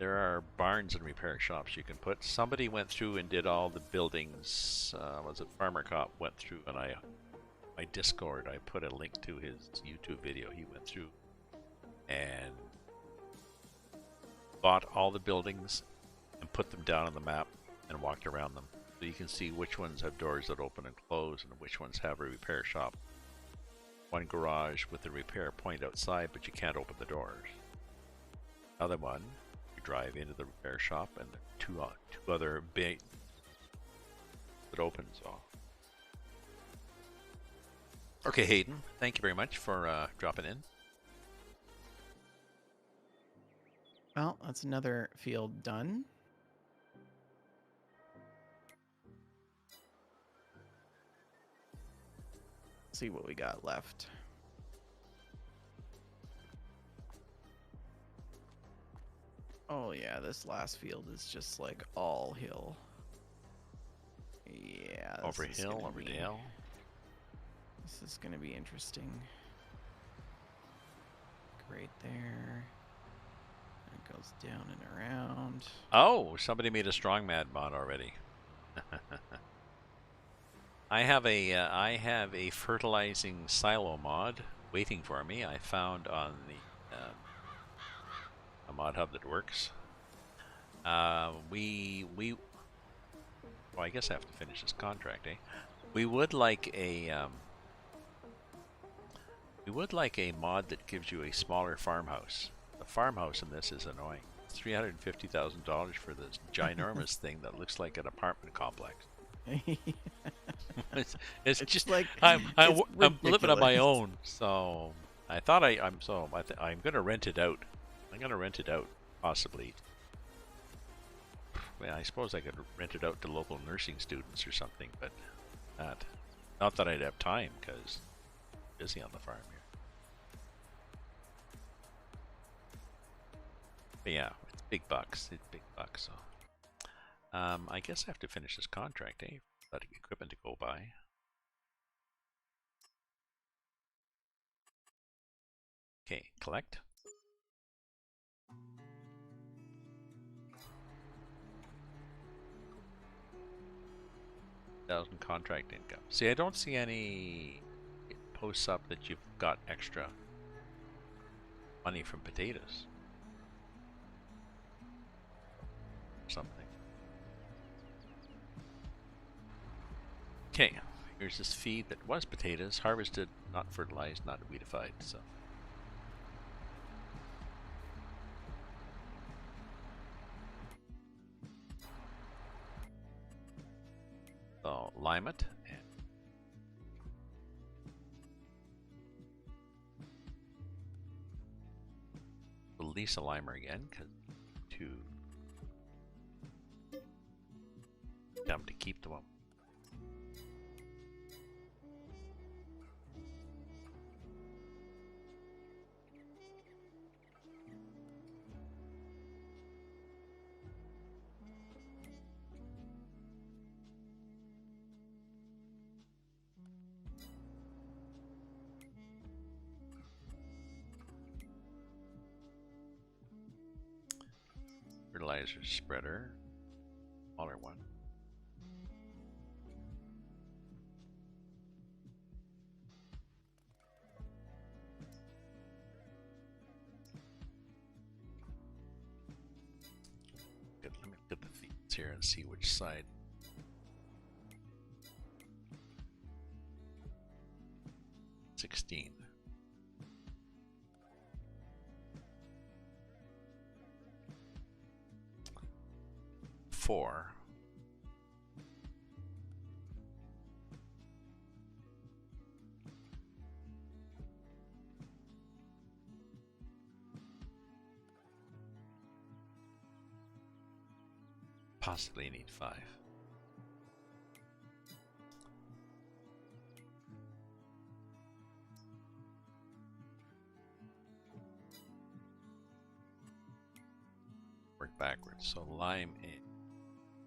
[SPEAKER 1] are barns and repair shops you can put. Somebody went through and did all the buildings. Was it Farmer Cop went through, and my Discord, I put a link to his YouTube video. He went through and bought all the buildings and put them down on the map and walked around them. So you can see which ones have doors that open and close and which ones have a repair shop. One garage with the repair point outside, but you can't open the doors. Another one, you drive into the repair shop, and two other big that opens off. Okay, Hayden, thank you very much for dropping in.
[SPEAKER 2] Well, that's another field done. See what we got left. Oh yeah, this last field is just like all hill. Yeah.
[SPEAKER 1] Over hill, over dale.
[SPEAKER 2] This is gonna be interesting. Right there. It goes down and around.
[SPEAKER 1] Oh, somebody made a strong mad mod already. I have a fertilizing silo mod waiting for me. I found on the a mod hub that works. Well, I guess I have to finish this contract, eh? We would like a mod that gives you a smaller farmhouse. The farmhouse in this is annoying. It's $350,000 for this ginormous thing that looks like an apartment complex. it's just
[SPEAKER 2] like
[SPEAKER 1] I'm living on my
[SPEAKER 2] ridiculous.
[SPEAKER 1] own, so I thought I'm gonna rent it out. I'm gonna rent it out, possibly. Well, I suppose I could rent it out to local nursing students or something, but not that I'd have time because I'm busy on the farm here. But yeah, it's big bucks. It's big bucks. So I guess I have to finish this contract, eh? Let equipment to go by. Okay, collect. 1,000 contract income. See, I don't see any posts up that you've got extra money from potatoes. Something. Okay, here's this feed that was potatoes, harvested, not fertilized, not weedified, so. So, lime it, and release a limer again, because too dumb to keep them up. Fertilizer spreader, smaller one. Good, let me look at the feeds here and see which side. $16. $4. Possibly need 5. Work backwards. So lime in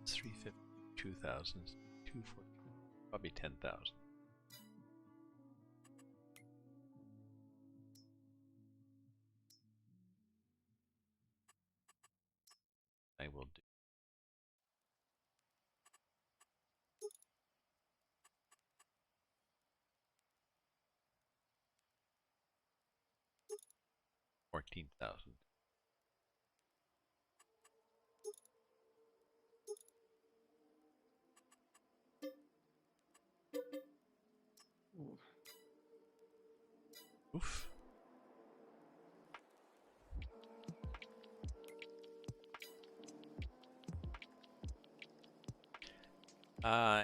[SPEAKER 1] 350, 2,000, 240, probably 10,000. I will do. $14,000. Oof.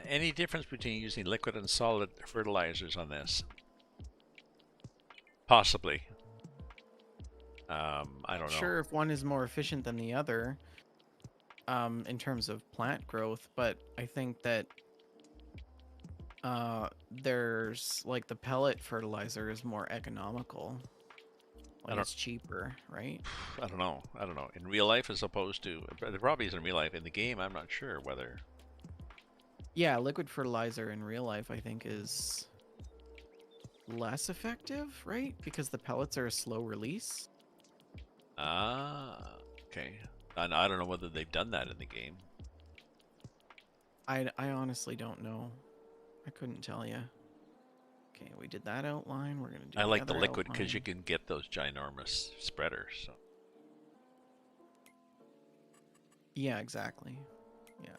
[SPEAKER 1] Any difference between using liquid and solid fertilizers on this? Possibly. I don't know.
[SPEAKER 2] Sure, if one is more efficient than the other, in terms of plant growth, but I think that there's like the pellet fertilizer is more economical. Like it's cheaper, right?
[SPEAKER 1] I don't know. I don't know. In real life, as opposed to, it probably is in real life. In the game, I'm not sure whether.
[SPEAKER 2] Yeah, liquid fertilizer in real life, I think, is less effective, right? Because the pellets are a slow release.
[SPEAKER 1] Ah, okay. And I don't know whether they've done that in the game.
[SPEAKER 2] I honestly don't know. I couldn't tell you. Okay, we did that outline. We're gonna do.
[SPEAKER 1] I like the
[SPEAKER 2] other
[SPEAKER 1] liquid because you
[SPEAKER 2] outline.
[SPEAKER 1] can get those ginormous spreaders. So.
[SPEAKER 2] Yeah, exactly. Yeah.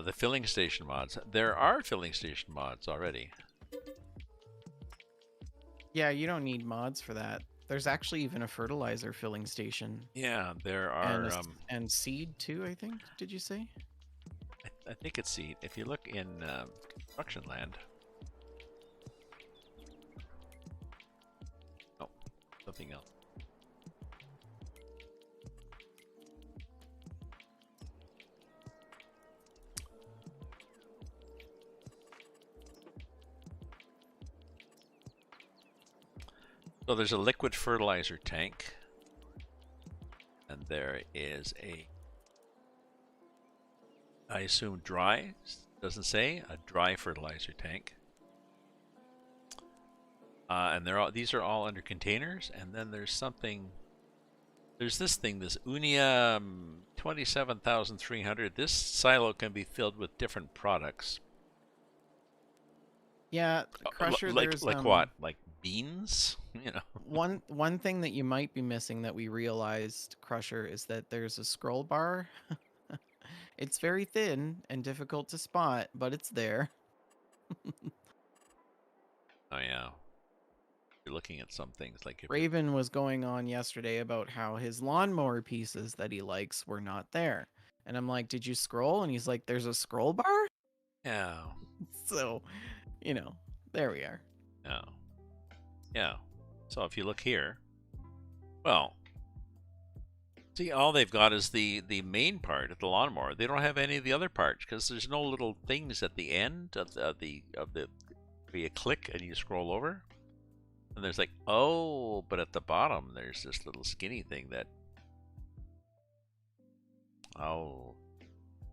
[SPEAKER 1] The filling station mods. There are filling station mods already.
[SPEAKER 2] Yeah, you don't need mods for that. There's actually even a fertilizer filling station.
[SPEAKER 1] Yeah, there
[SPEAKER 2] And
[SPEAKER 1] are.
[SPEAKER 2] and seed too, I think. Did you say?
[SPEAKER 1] I think it's seed. If you look in construction land. Oh, something else. So there's a liquid fertilizer tank, and there is a, I assume dry, doesn't say, a dry fertilizer tank. And these are all under containers, and then there's something. There's this thing, this Unia 27,300. This silo can be filled with different products.
[SPEAKER 2] Yeah, Crusher.
[SPEAKER 1] Like
[SPEAKER 2] There's
[SPEAKER 1] what? Like beans? You know.
[SPEAKER 2] one thing that you might be missing that we realized, Crusher, is that there's a scroll bar. It's very thin and difficult to spot, but it's there.
[SPEAKER 1] Oh yeah. You're looking at some things like if
[SPEAKER 2] Raven was going on yesterday about how his lawnmower pieces that he likes were not there. And I'm like, did you scroll? And he's like, there's a scroll bar?
[SPEAKER 1] yeah,
[SPEAKER 2] So, you know, there we are.
[SPEAKER 1] yeah, yeah. So if you look here, well, see, all they've got is the main part of the lawnmower. They don't have any of the other parts because there's no little things at the end of the where you click and you scroll over. And there's like, oh, but at the bottom there's this little skinny thing that, oh,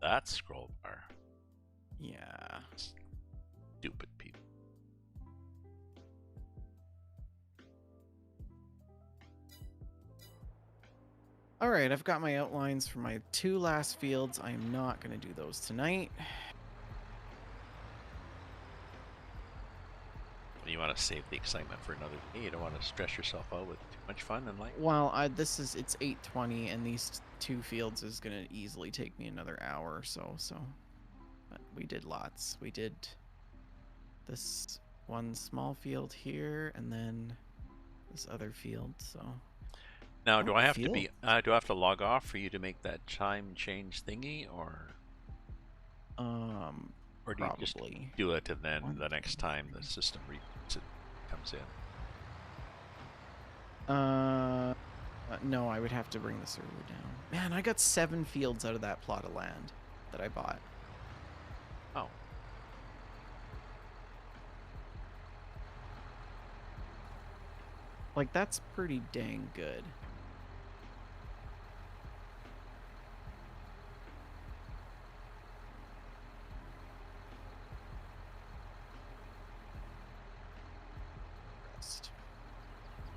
[SPEAKER 1] that's scroll bar.
[SPEAKER 2] Yeah.
[SPEAKER 1] Stupid people.
[SPEAKER 2] All right, I've got my outlines for my 2 last fields. I am not going to do those tonight.
[SPEAKER 1] You want to save the excitement for another day. You don't want to stress yourself out with too much fun and like.
[SPEAKER 2] Well, it's 8:20, and these 2 fields is going to easily take me another hour or so. But we did lots. We did this one small field here, and then this other field. So
[SPEAKER 1] Now, do I have to
[SPEAKER 2] field.
[SPEAKER 1] be? Do I have to log off for you to make that chime change thingy, or do you just
[SPEAKER 2] Probably.
[SPEAKER 1] do it and then
[SPEAKER 2] One,
[SPEAKER 1] the next time the system reboots it comes in?
[SPEAKER 2] No, I would have to bring the server down. Man, I got 7 fields out of that plot of land that I bought.
[SPEAKER 1] Oh,
[SPEAKER 2] Like, that's pretty dang good.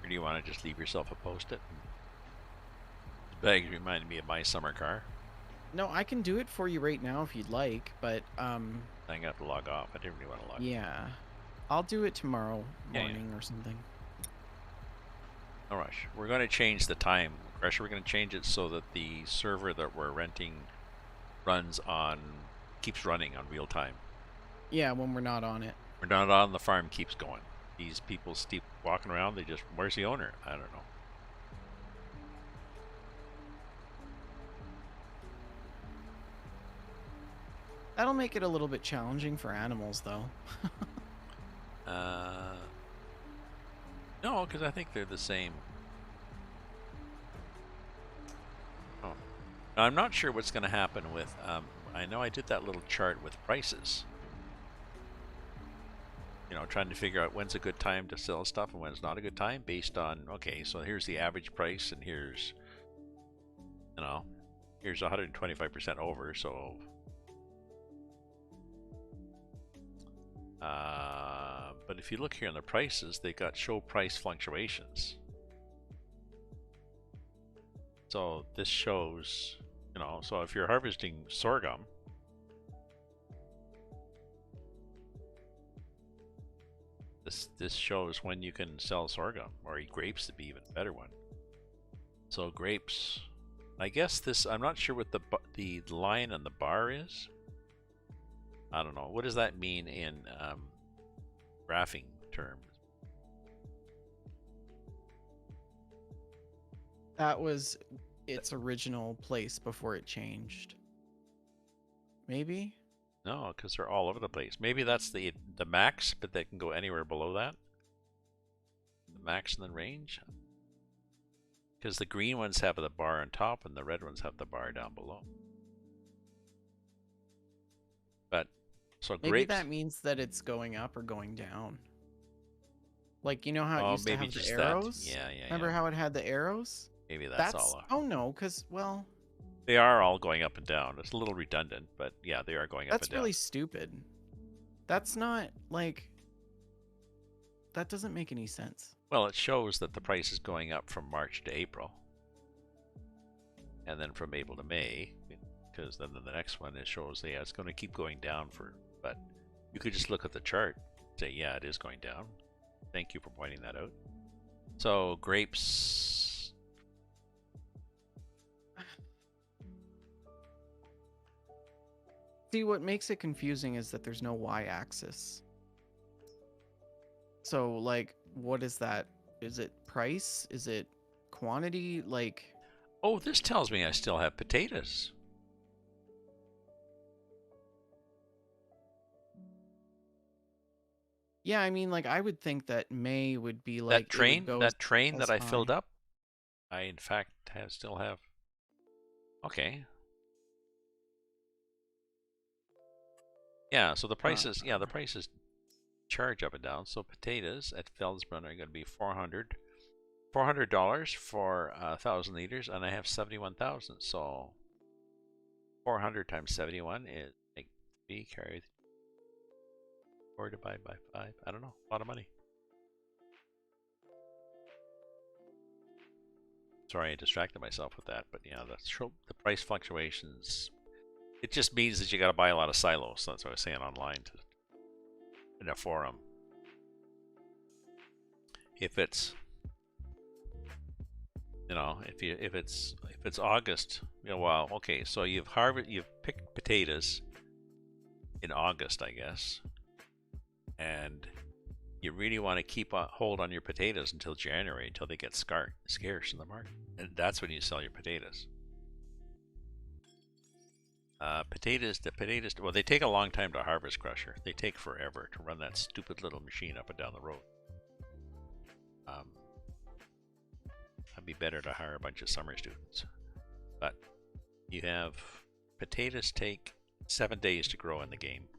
[SPEAKER 1] or do you want to just leave yourself a post-it? This bag reminded me of my summer car.
[SPEAKER 2] No, I can do it for you right now if you'd like, but
[SPEAKER 1] I got to log off. I didn't really want to log off.
[SPEAKER 2] yeah. I'll do it tomorrow
[SPEAKER 1] Yeah,
[SPEAKER 2] morning or something.
[SPEAKER 1] No rush. We're going to change the time. Crusher, we're going to change it so that the server that we're renting keeps running on real time.
[SPEAKER 2] Yeah, when we're not on it.
[SPEAKER 1] We're not on, the farm keeps going. These people keep walking around. They just, where's the owner? I don't know.
[SPEAKER 2] That'll make it a little bit challenging for animals, though.
[SPEAKER 1] No, because I think they're the same. Oh. Now, I'm not sure what's going to happen with. I know I did that little chart with prices. You know, trying to figure out when's a good time to sell stuff and when's not a good time based on, okay, so here's the average price and here's, you know, here's 125% over, so. But if you look here on the prices, they got show price fluctuations. So this shows, you know, so if you're harvesting sorghum, this shows when you can sell sorghum, or grapes to be even a better one. So grapes, I guess this, I'm not sure what the line on the bar is. I don't know. What does that mean in graphing terms?
[SPEAKER 2] That was its original place before it changed. Maybe?
[SPEAKER 1] No, because they're all over the place. Maybe that's the max, but they can go anywhere below that. The max and the range. Because the green ones have the bar on top and the red ones have the bar down below. But so
[SPEAKER 2] Maybe
[SPEAKER 1] grapes.
[SPEAKER 2] that means that it's going up or going down. Like, you know how it
[SPEAKER 1] Oh,
[SPEAKER 2] used to
[SPEAKER 1] maybe
[SPEAKER 2] have the
[SPEAKER 1] just that.
[SPEAKER 2] arrows?
[SPEAKER 1] Yeah, yeah,
[SPEAKER 2] Remember
[SPEAKER 1] yeah.
[SPEAKER 2] how it had the arrows?
[SPEAKER 1] Maybe that's all.
[SPEAKER 2] Oh no, because, well,
[SPEAKER 1] They are all going up and down. It's a little redundant, but yeah, they are going up and
[SPEAKER 2] that's
[SPEAKER 1] down.
[SPEAKER 2] really stupid. That's not, like, that doesn't make any sense.
[SPEAKER 1] Well, it shows that the price is going up from March to April. And then from April to May, because then the next one, it shows, yeah, it's going to keep going down but you could just look at the chart and say, yeah, it is going down. Thank you for pointing that out. So grapes.
[SPEAKER 2] See, what makes it confusing is that there's no y-axis. So, like, what is that? Is it price? Is it quantity? Like,
[SPEAKER 1] Oh, this tells me I still have potatoes.
[SPEAKER 2] yeah, I mean, like, I would think that May would be like
[SPEAKER 1] That train,
[SPEAKER 2] it would go
[SPEAKER 1] that train
[SPEAKER 2] as
[SPEAKER 1] that I
[SPEAKER 2] high.
[SPEAKER 1] filled up, I in fact still have. Okay. Yeah, so the prices, the prices charge up and down. So potatoes at Feldesbrunn are going to be $400 for 1,000 liters, and I have 71,000. So 400 times 71 is like 3 carry 4 divided by 5. I don't know, a lot of money. Sorry, I distracted myself with that, but yeah, the price fluctuations. It just means that you got to buy a lot of silos. That's what I was saying online in a forum. If it's, if it's August, well, okay, so you've picked potatoes in August, I guess, and you really want to keep a hold on your potatoes until January, until they get scarce in the market, and that's when you sell your potatoes. Well, they take a long time to harvest, Crusher. They take forever to run that stupid little machine up and down the road. It'd be better to hire a bunch of summer students. But you have potatoes take 7 days to grow in the game.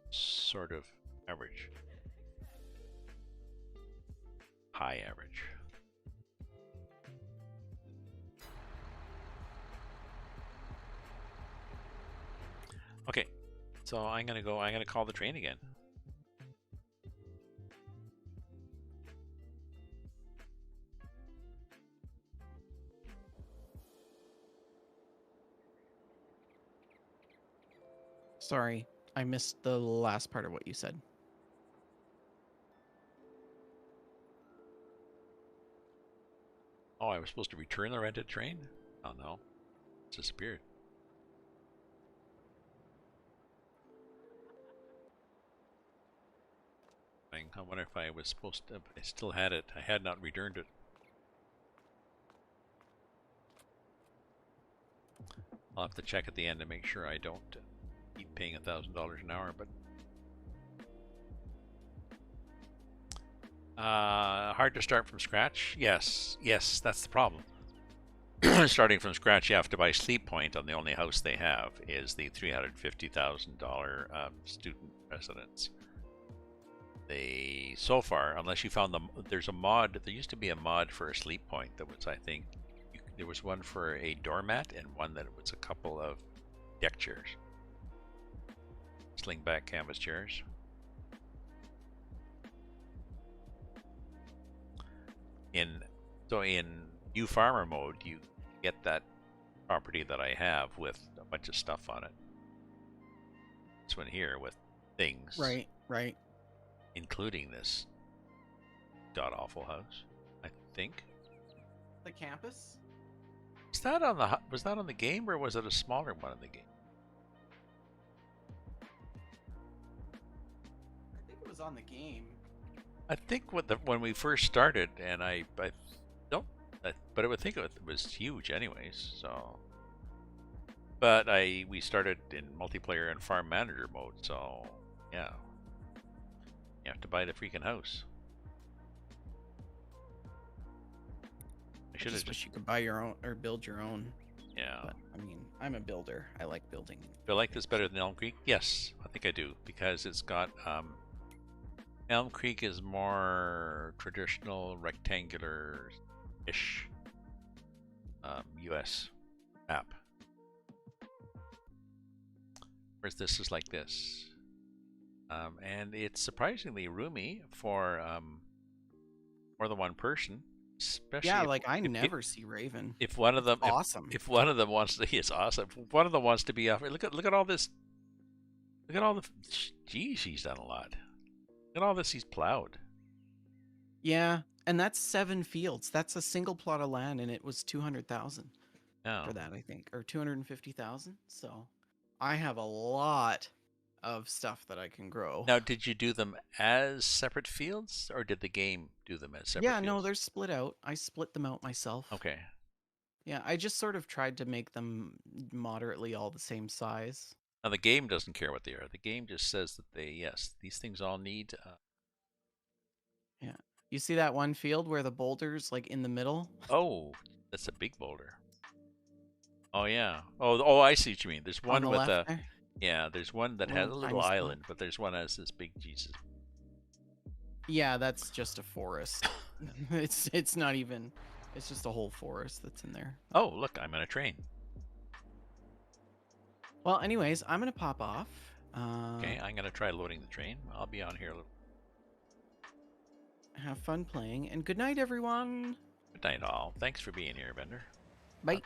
[SPEAKER 1] Sort of average. High average. Okay, so I'm gonna call the train again.
[SPEAKER 2] Sorry, I missed the last part of what you said.
[SPEAKER 1] Oh, I was supposed to return the rented train? Oh no, it's disappeared. I wonder if I was supposed to, I still had it. I had not returned it. I'll have to check at the end to make sure I don't keep paying $1,000 an hour, but hard to start from scratch? Yes, that's the problem. Starting from scratch, you have to buy Sleep Point on the only house they have is the $350,000 student residence. They, so far, unless you found there's a mod, there used to be a mod for a Sleep Point that was, I think, there was one for a doormat and one that was a couple of deck chairs. Sling back canvas chairs. In new farmer mode, you get that property that I have with a bunch of stuff on it. This one here with things.
[SPEAKER 2] Right.
[SPEAKER 1] Including this god-awful house, I think.
[SPEAKER 2] The campus?
[SPEAKER 1] Was that on the game, or was it a smaller one in the game?
[SPEAKER 2] I think it was on the game.
[SPEAKER 1] I think when we first started, and I don't, but I would think it was huge, anyways. So, but we started in multiplayer and farm manager mode, so yeah, you have to buy the freaking house.
[SPEAKER 2] I just wish you could buy your own or build your own.
[SPEAKER 1] Yeah.
[SPEAKER 2] But, I mean, I'm a builder. I like building.
[SPEAKER 1] Do I like this better than Elm Creek? Yes, I think I do, because it's got Elm Creek is more traditional, rectangular-ish U.S. map. Whereas this is like this. And it's surprisingly roomy for more than one person. Especially
[SPEAKER 2] Yeah,
[SPEAKER 1] if,
[SPEAKER 2] like I
[SPEAKER 1] if,
[SPEAKER 2] never see Raven.
[SPEAKER 1] if one of them,
[SPEAKER 2] Awesome.
[SPEAKER 1] if one of them wants to, it's awesome. If one of them wants to be off, look at all this. Look at all the. Geez, he's done a lot. Look at all this he's plowed.
[SPEAKER 2] Yeah, and that's 7 fields. That's a single plot of land, and it was 200,000
[SPEAKER 1] No.
[SPEAKER 2] for that, I think, or 250,000. So I have a lot of stuff that I can grow.
[SPEAKER 1] Now, did you do them as separate fields, or did the game do them as separate
[SPEAKER 2] Yeah,
[SPEAKER 1] fields?
[SPEAKER 2] no, they're split out. I split them out myself.
[SPEAKER 1] Okay.
[SPEAKER 2] Yeah, I just sort of tried to make them moderately all the same size.
[SPEAKER 1] Now, the game doesn't care what they are. The game just says that yes, these things all need.
[SPEAKER 2] Yeah. You see that one field where the boulder's like in the middle?
[SPEAKER 1] Oh, that's a big boulder. Oh, yeah. Oh, I see what you mean. There's
[SPEAKER 2] On
[SPEAKER 1] one
[SPEAKER 2] the
[SPEAKER 1] with
[SPEAKER 2] left
[SPEAKER 1] a.
[SPEAKER 2] there?
[SPEAKER 1] Yeah, there's one that has a
[SPEAKER 2] Little
[SPEAKER 1] little
[SPEAKER 2] tiny spot.
[SPEAKER 1] island, but there's one that has this big Jesus.
[SPEAKER 2] Yeah, that's just a forest. it's not even. It's just a whole forest that's in there.
[SPEAKER 1] Oh, look, I'm on a train.
[SPEAKER 2] Well, anyways, I'm gonna pop off.
[SPEAKER 1] Okay, I'm gonna try loading the train. I'll be on here a little.
[SPEAKER 2] Have fun playing, and good night, everyone.
[SPEAKER 1] Good night, all. Thanks for being here, Bender.
[SPEAKER 2] Bye.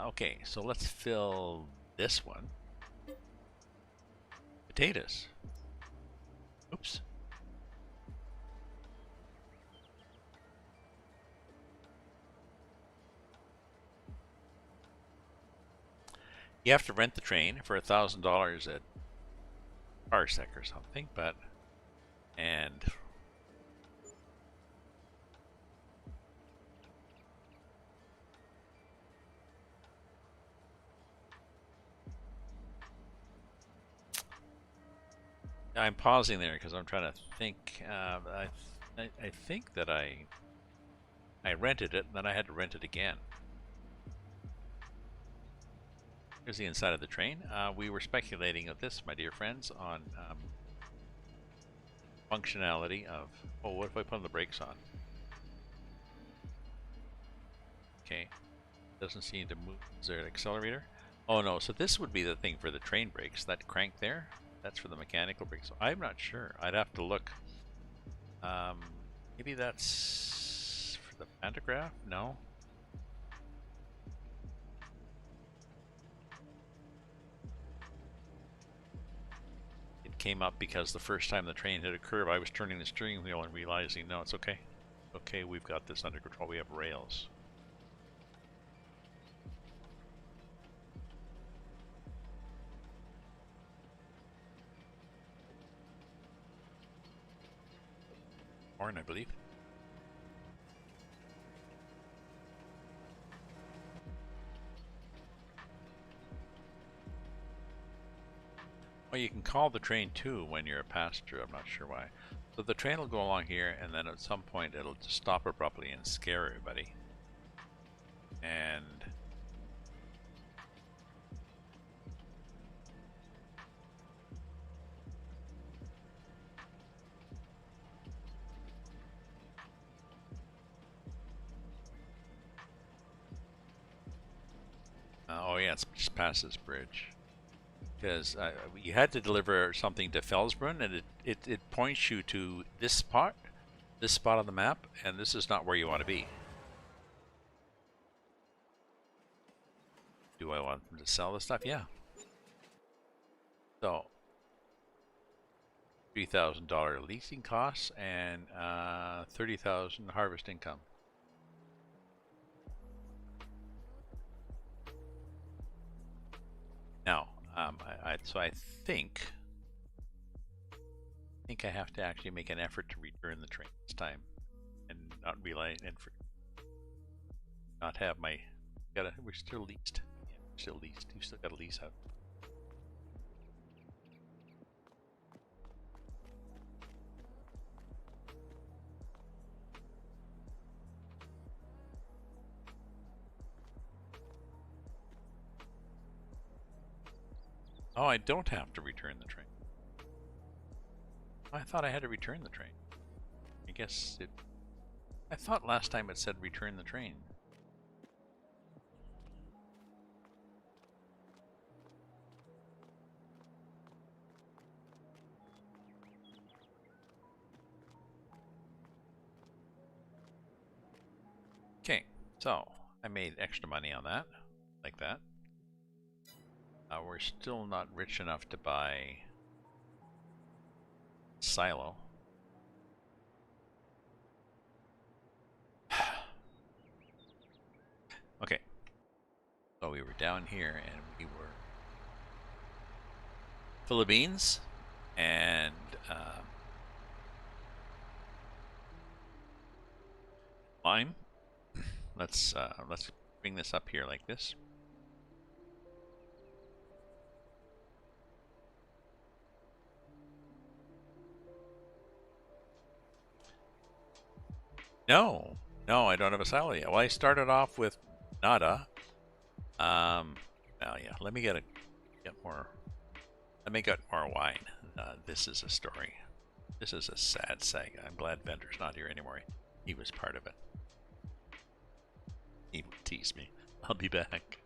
[SPEAKER 1] Okay, so let's fill this one. Potatoes. Oops. You have to rent the train for $1,000 at Parsec or something, and I'm pausing there because I'm trying to think. I think that I rented it, and then I had to rent it again. Here's the inside of the train. We were speculating of this, my dear friends, on functionality of. Oh, what if I put the brakes on? Okay, doesn't seem to move. Is there an accelerator? Oh no, so this would be the thing for the train brakes. That crank there, that's for the mechanical brakes. I'm not sure. I'd have to look. Maybe that's for the pantograph? No. It came up because the first time the train hit a curve, I was turning the steering wheel and realizing, no, it's okay. Okay, we've got this under control. We have rails. Horn, I believe. Well, you can call the train too when you're a passenger. I'm not sure why. So the train will go along here, and then at some point it'll just stop abruptly and scare everybody. And oh yeah, it's just past this bridge. Because you had to deliver something to Felsbrunn, and it points you to this spot on the map, and this is not where you want to be. Do I want them to sell the stuff? Yeah. So, $3,000 leasing costs and $30,000 harvest income. Now, so I think I have to actually make an effort to return the train this time, and not rely and not have my. We're still leased. Yeah, we're still leased. You still got a lease out. Oh, I don't have to return the train. I thought I had to return the train. I guess it... I thought last time it said return the train. Okay, so I made extra money on that, like that. We're still not rich enough to buy silo. Okay, so we were down here and we were full of beans and lime. Let's bring this up here like this. No, no, I don't have a silo yet. Well, I started off with nada. Well, yeah. Let me get more. Let me get more wine. This is a story. This is a sad saga. I'm glad Vender's not here anymore. He was part of it. He would tease me. I'll be back.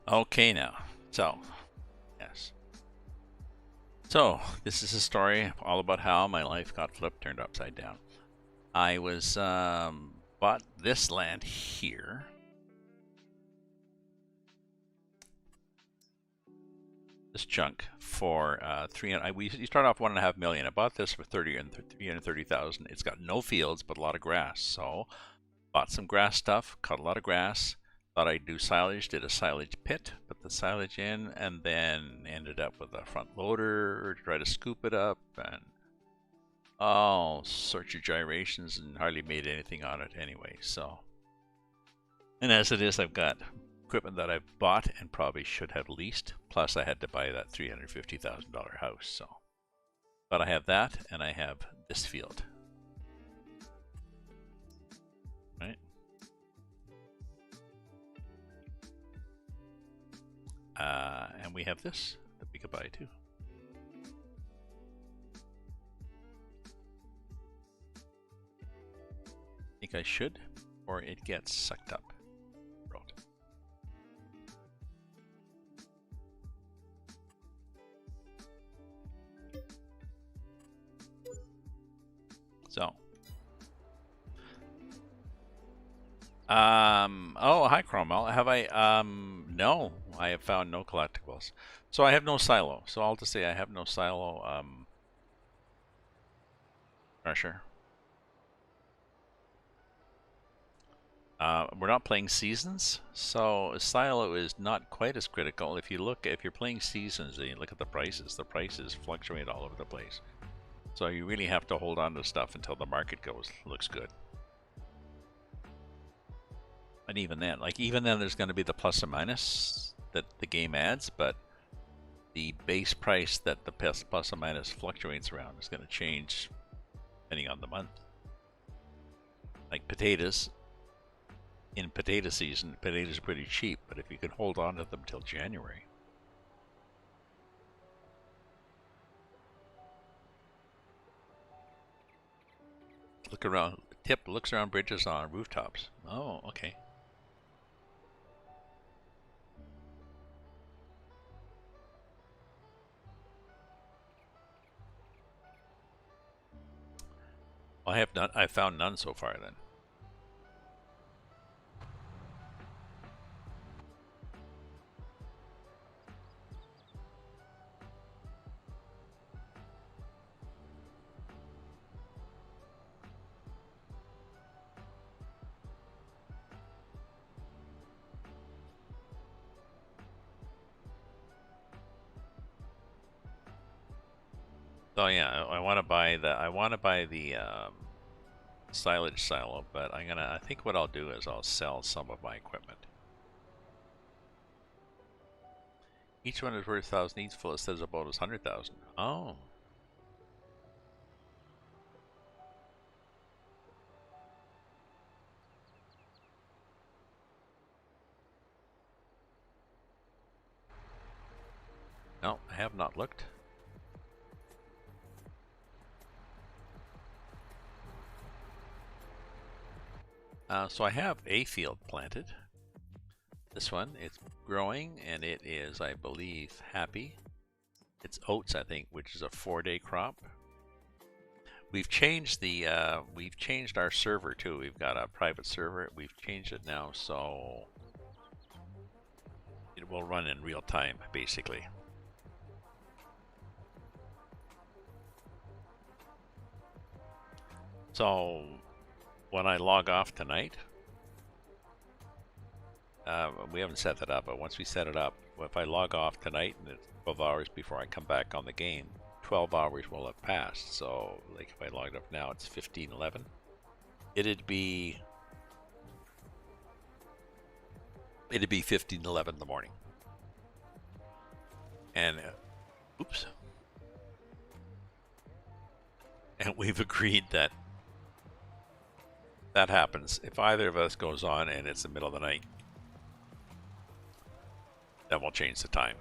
[SPEAKER 1] Okay, now. So, yes. So, this is a story all about how my life got flipped, turned upside down. I was, bought this land here. this junk for 300. You start off 1.5 million. I bought this for 330,000. It's got no fields but a lot of grass. So bought some grass stuff, cut a lot of grass. Thought I'd do silage. Did a silage pit, put the silage in, and then ended up with a front loader to try to scoop it up, and all sorts of gyrations, and hardly made anything on it anyway. So, and as it is, I've got equipment that I've bought and probably should have leased. Plus, I had to buy that $350,000 house. So, but I have that, and I have this field. Right. And we have this that we could buy too. I think I should, or it gets sucked up. Right. So. Oh, hi Cromwell. Have I, no, I have found no collectibles. So I have no silo. So I'll just say I have no silo, pressure. We're not playing seasons, so silo is not quite as critical. If you're playing seasons and you look at the prices fluctuate all over the place. So you really have to hold on to stuff until the market looks good. And even then, there's going to be the plus or minus that the game adds, but the base price that the plus or minus fluctuates around is going to change depending on the month. Like potatoes, in potato season, potatoes are pretty cheap, but if you can hold on to them till January. Look around, tip looks around bridges on rooftops. Oh, okay. Well, I have none. I found none so far then. So yeah, I want to buy the silage silo, but I think what I'll do is I'll sell some of my equipment. Each one is worth 1,000 each. Full, it says about as 100,000. Oh. No, I have not looked. So I have a field planted. This one, it's growing, and it is, I believe, happy. It's oats, I think, which is a 4-day crop. We've changed our server too. We've got a private server. We've changed it now, so it will run in real time, basically. So when I log off tonight, we haven't set that up, but once we set it up, if I log off tonight and it's 12 hours before I come back on the game, 12 hours will have passed. So like if I logged off now, it's 15:11. It'd be 15:11 in the morning. And oops. And we've agreed that that happens. If either of us goes on and it's the middle of the night, that will change the time.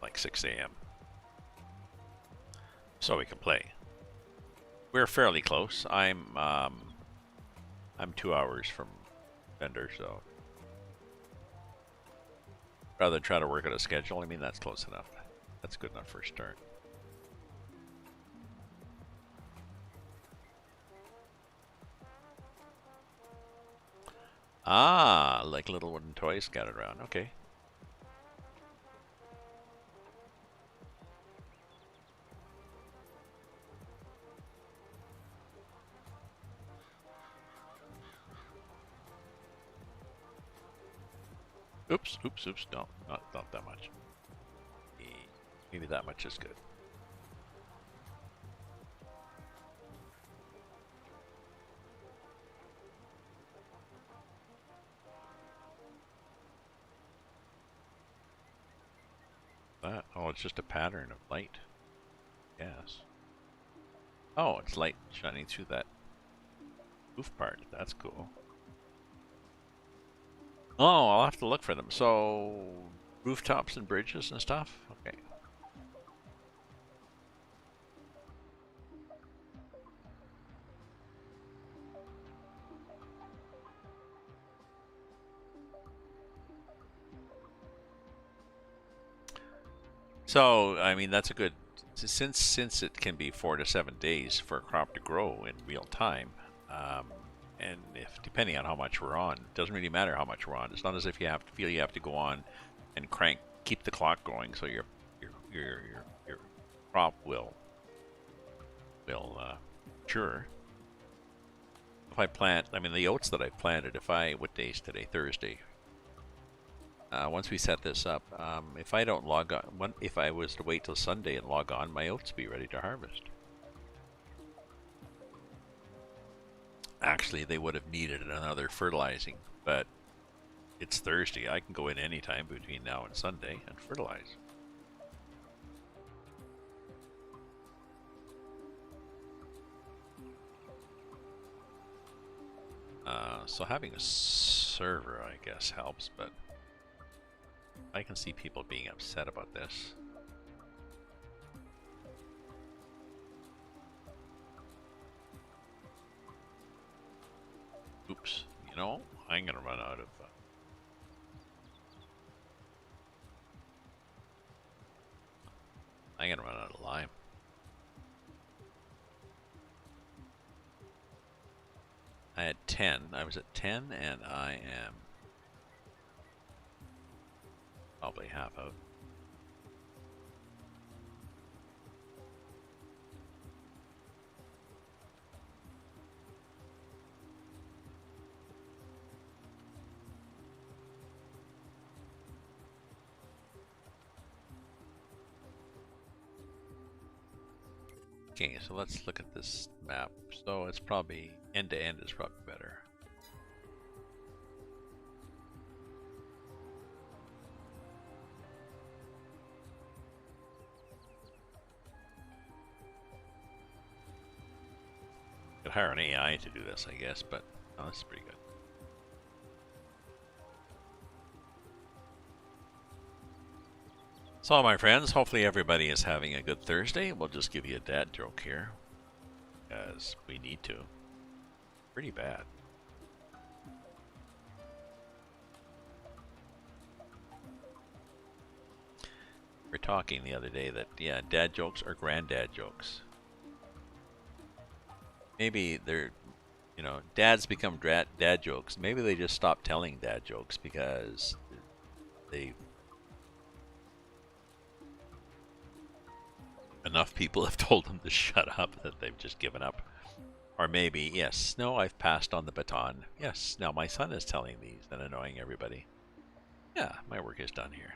[SPEAKER 1] Like 6 a.m. So we can play. We're fairly close. I'm 2 hours from Bender, so rather than try to work out a schedule, I mean that's close enough. That's good enough for a start. Ah, like little wooden toys scattered around. Okay. Oops, oops, oops. No, not that much. Maybe that much is good. That? Oh, it's just a pattern of light. Yes. Oh, it's light shining through that roof part. That's cool. Oh, I'll have to look for them. So, rooftops and bridges and stuff? Okay. So, I mean, that's a good... Since it can be 4 to 7 days for a crop to grow in real time, and if depending on how much we're on, it doesn't really matter how much we're on. It's not as if you have to feel you have to go on and keep the clock going, so your crop will mature. If I plant, I mean, the oats that I planted, what day is today? Thursday. Once we set this up, if I don't log on, if I was to wait till Sunday and log on, my oats would be ready to harvest. Actually, they would have needed another fertilizing, but it's Thursday. I can go in anytime between now and Sunday and fertilize. So having a server, I guess, helps, but I can see people being upset about this. Oops, you know, I'm gonna run out of... I'm gonna run out of lime. I had 10. I was at 10, and I am probably half out. Okay, so let's look at this map. So it's probably end to end is probably better. Could hire an AI to do this, I guess, but oh, this is pretty good. So, my friends, hopefully everybody is having a good Thursday. We'll just give you a dad joke here, as we need to. Pretty bad. We were talking the other day that, yeah, dad jokes are granddad jokes. Maybe they're, you know, dads become dad jokes. Maybe they just stop telling dad jokes because they... enough people have told them to shut up that they've just given up. Or maybe, yes, no, I've passed on the baton. Yes, now my son is telling these and annoying everybody. Yeah, my work is done here.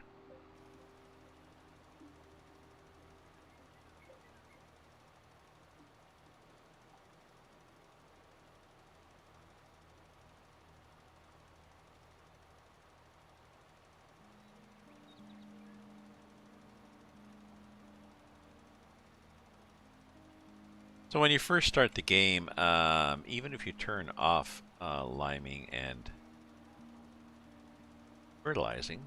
[SPEAKER 1] So when you first start the game, even if you turn off liming and fertilizing,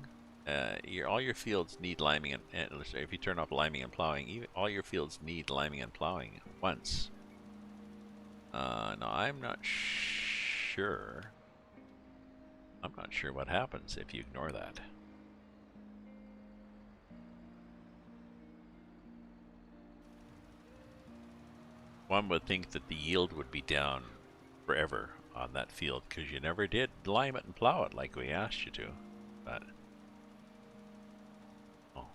[SPEAKER 1] all your fields need liming and if you turn off liming and plowing, all your fields need liming and plowing once. Now I'm not sure. I'm not sure what happens if you ignore that. One would think that the yield would be down forever on that field because you never did lime it and plow it like we asked you to. But oh,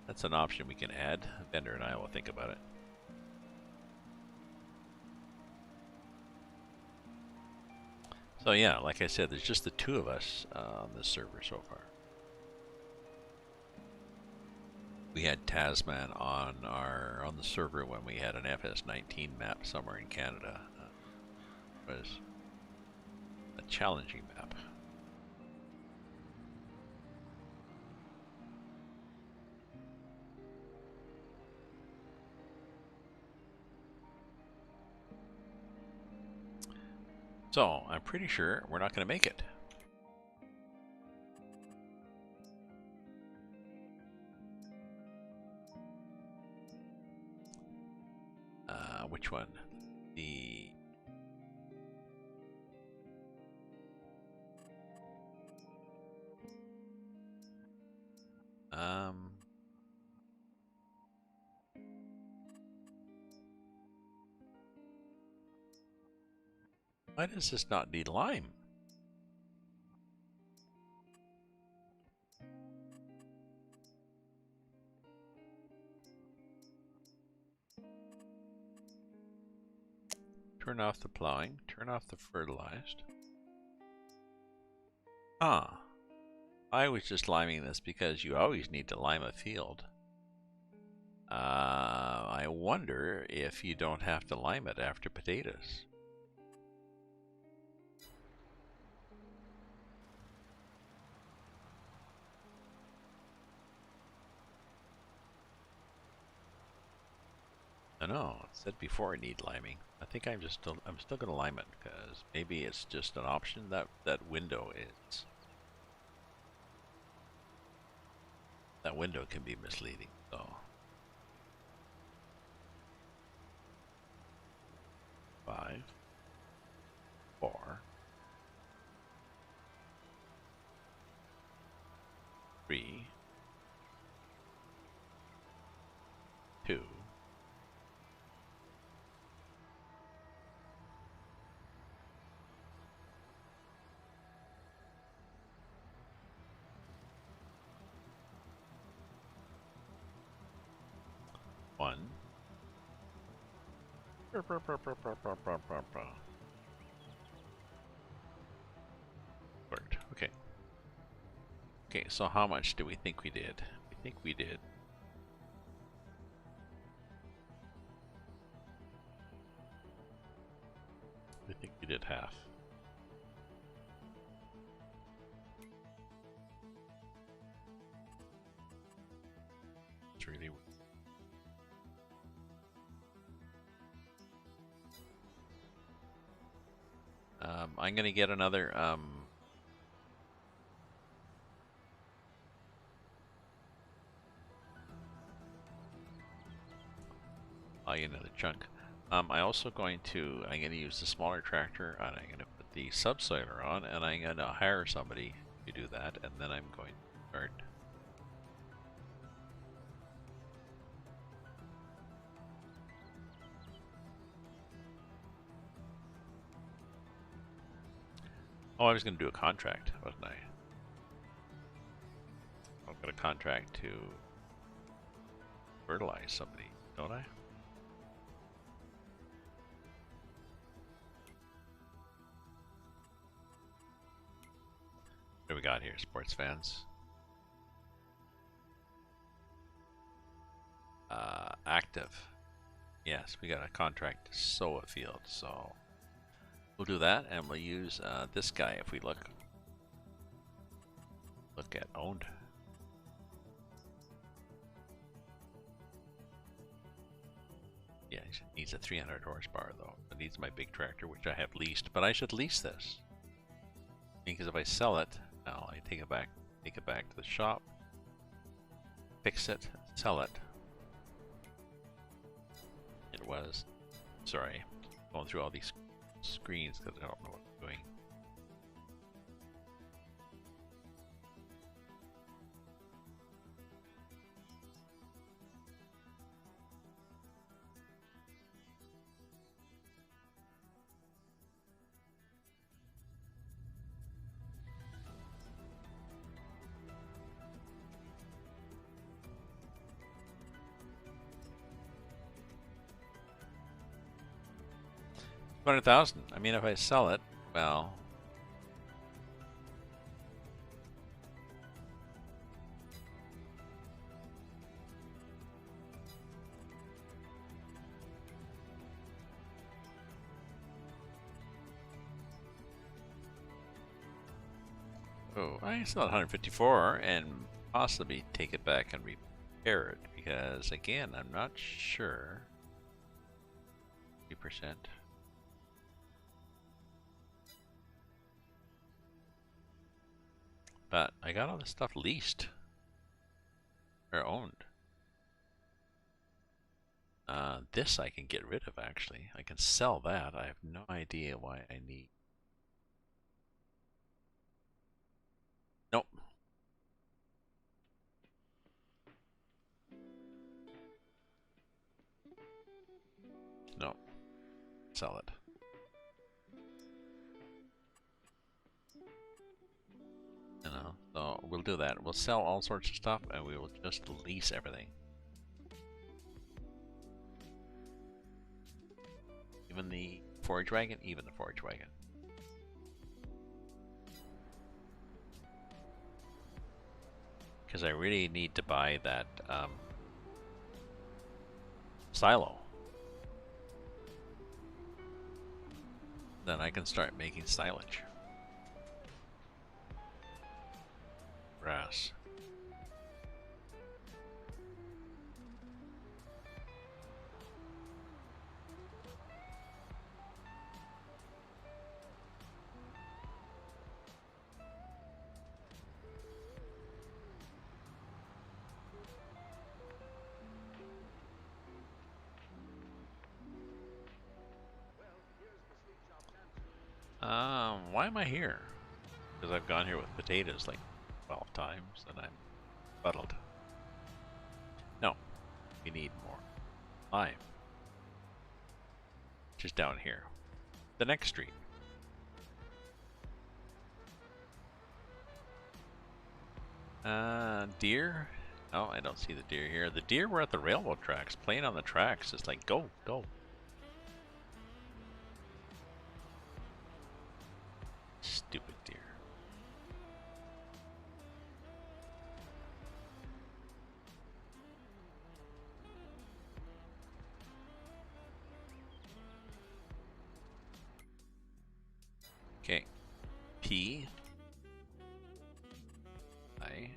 [SPEAKER 1] that's an option we can add. Bender and I will think about it. So yeah, like I said, there's just the two of us on this server so far. We had Tasman on the server when we had an FS19 map somewhere in Canada. It was a challenging map. So I'm pretty sure we're not going to make it. Which one? The why does this not need lime? Turn off the plowing, turn off the fertilized. Ah, I was just liming this because you always need to lime a field. I wonder if you don't have to lime it after potatoes. I know, it said before I need liming. I think I'm still gonna lime it because maybe it's just an option. That window can be misleading. So 5, 4, 3, 2. One. Worked. Okay. Okay, so how much do we think we did? We think we did. We think we did half. It's really. I'm gonna get another I'll get another chunk. I'm gonna use the smaller tractor and I'm gonna put the subsoiler on and I'm gonna hire somebody to do that, and then I'm going to start. Oh, I was going to do a contract, wasn't I? I've got a contract to fertilize somebody, don't I? What do we got here, sports fans? Active. Yes, we got a contract to sow a field, so we'll do that, and we'll use this guy if we look at owned. Yeah, it needs a 300 horsepower though. It needs my big tractor, which I have leased, but I should lease this. Because if I sell it, now I take it back to the shop, fix it, sell it. It was, sorry, going through all these screens because I don't know what I'm doing. $200,000. I mean, if I sell it, well, Oh, I still have 154 and possibly take it back and repair it because, again, I'm not sure. 3%. But I got all this stuff leased or owned. This I can get rid of actually. I can sell that. I have no idea why I need. Nope. Nope. Sell it. You know, so we'll do that. We'll sell all sorts of stuff and we will just lease everything. Even the forage wagon? Even the forage wagon. Because I really need to buy that silo. Then I can start making silage. Grass. Why am I here? Because I've gone here with potatoes like 12 times and I'm fuddled. No, we need more lime. Just down here. The next street. Deer? Oh, I don't see the deer here. The deer were at the railroad tracks, playing on the tracks. It's like, go, go. Stupid deer. Okay. P. I.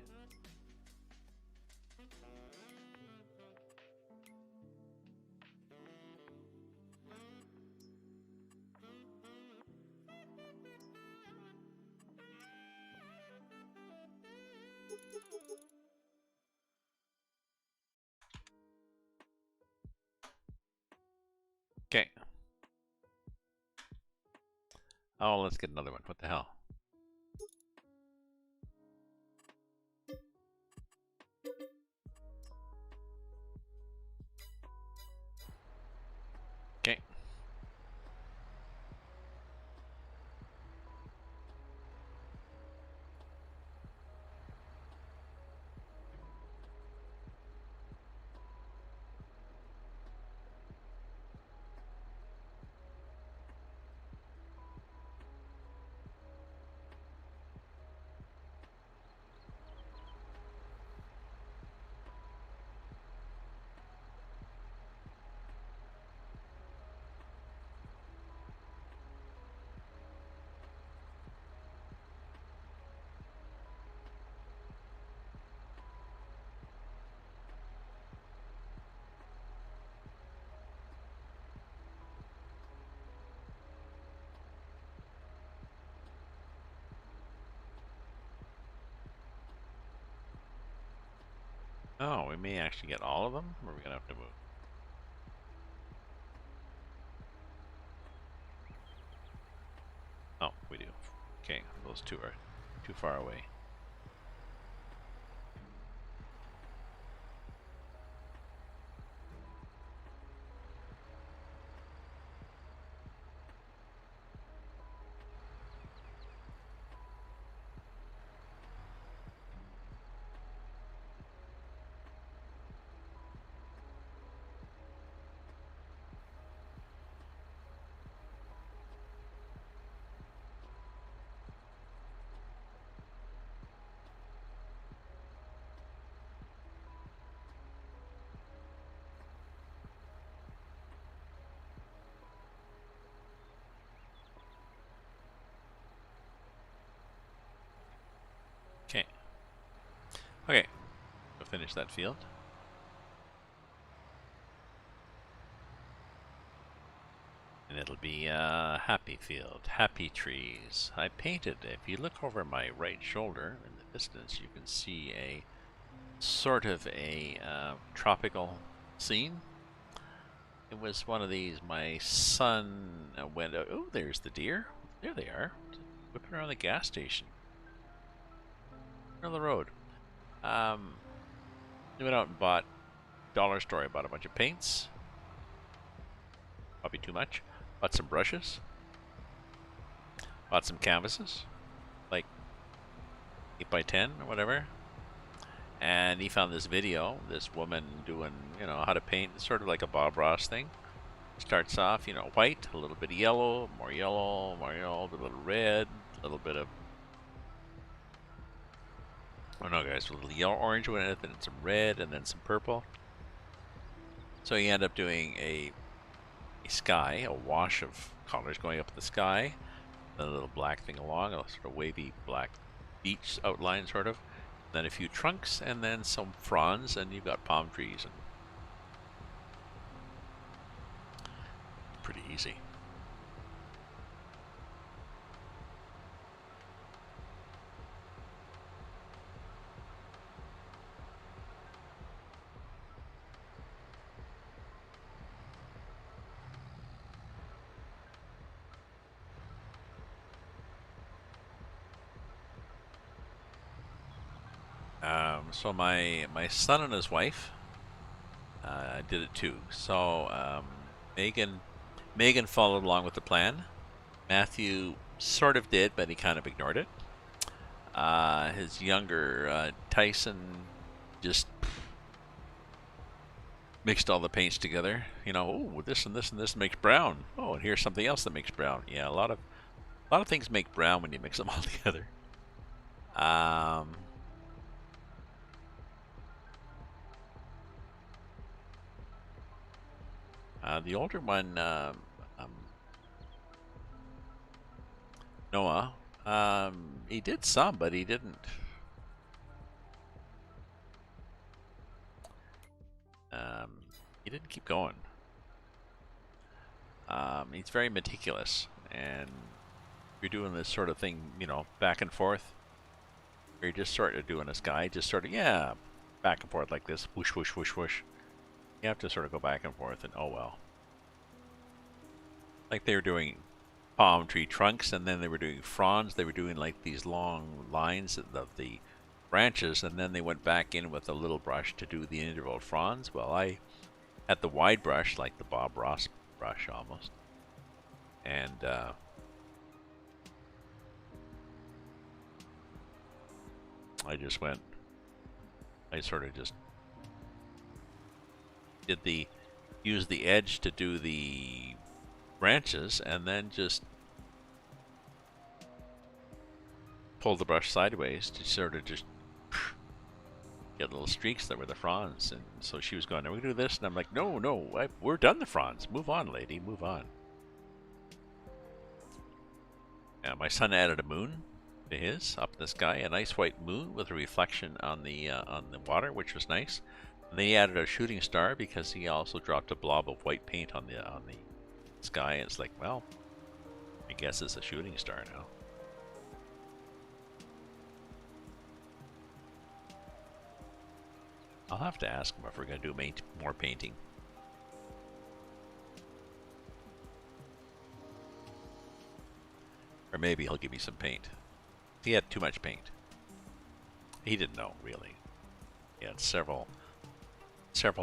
[SPEAKER 1] Okay. Oh, let's get another one. What the hell? Okay. Oh, we may actually get all of them, or we're gonna have to move. Oh, we do. Okay, those two are too far away. Okay, we'll finish that field. And it'll be a happy field, happy trees. I painted, if you look over my right shoulder in the distance, you can see a sort of a tropical scene. It was one of these, my son went, oh, there's the deer. There they are, whipping around the gas station. On the road. They went out and bought, dollar store, I bought a bunch of paints. Probably too much. Bought some brushes. Bought some canvases. Like 8x10 or whatever. And he found this video, this woman doing, you know, how to paint, sort of like a Bob Ross thing. Starts off, you know, white, a little bit of yellow, more yellow, more yellow, a little red, a little bit of, oh no guys, a little yellow orange with it, then some red, and then some purple. So you end up doing a sky, a wash of colors going up in the sky, then a little black thing along, a sort of wavy black beach outline sort of, then a few trunks, and then some fronds, and you've got palm trees, and pretty easy. So my son and his wife did it too. So Megan followed along with the plan. Matthew sort of did, but he kind of ignored it. His younger Tyson just mixed all the paints together. You know, oh, this and this and this makes brown. Oh, and here's something else that makes brown. Yeah, a lot of things make brown when you mix them all together. The older one, Noah, he did some, but he didn't. He didn't keep going. He's very meticulous, and you're doing this sort of thing, you know, back and forth. You're just sort of doing a sky, just sort of, yeah, back and forth like this, whoosh, whoosh, whoosh, whoosh. You have to sort of go back and forth, and oh well. Like they were doing palm tree trunks, and then they were doing fronds. They were doing like these long lines of the branches, and then they went back in with a little brush to do the interval fronds. Well, I had the wide brush, like the Bob Ross brush almost, and I sort of just use the edge to do the branches, and then just pull the brush sideways to sort of just get little streaks that were the fronds. And so she was going, "Are we gonna do this?" And I'm like, "No, we're done the fronds. Move on, lady, move on." Yeah, my son added a moon to his up in the sky, a nice white moon with a reflection on the water, which was nice. And then he added a shooting star because he also dropped a blob of white paint on the sky. And it's like, well, I guess it's a shooting star now. I'll have to ask him if we're going to do more painting. Or maybe he'll give me some paint. He had too much paint. He didn't know, really. He had several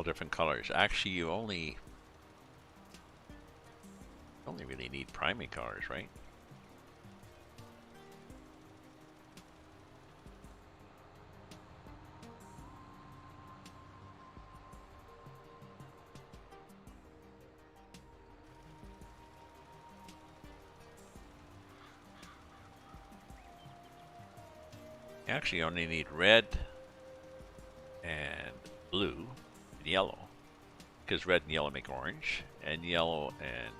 [SPEAKER 1] different colors. Actually, you only really need priming colors, right? You actually only need red and blue and yellow, because red and yellow make orange, and yellow and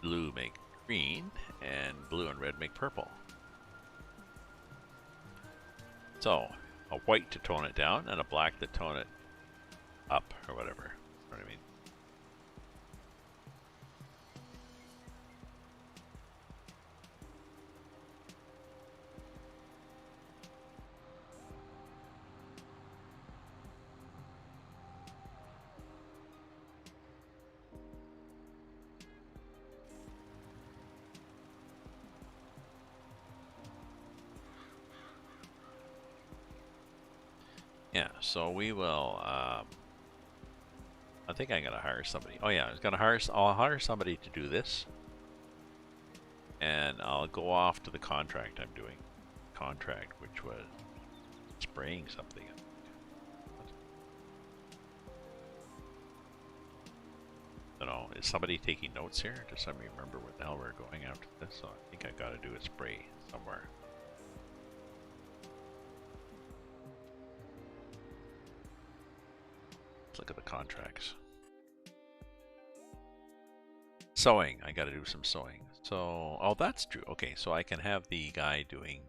[SPEAKER 1] blue make green, and blue and red make purple. So, a white to tone it down and a black to tone it up or whatever. You know what I mean? Yeah, so we will, I think I'm gonna hire somebody. Oh yeah, I'll hire somebody to do this. And I'll go off to the contract I'm doing. Contract, which was spraying something. I don't know, is somebody taking notes here? Does somebody remember where the hell we're going after this? So I think I gotta do a spray somewhere. Let's look at the contracts. Sewing, I gotta do some sewing. So, oh, that's true. Okay, so I can have the guy doing.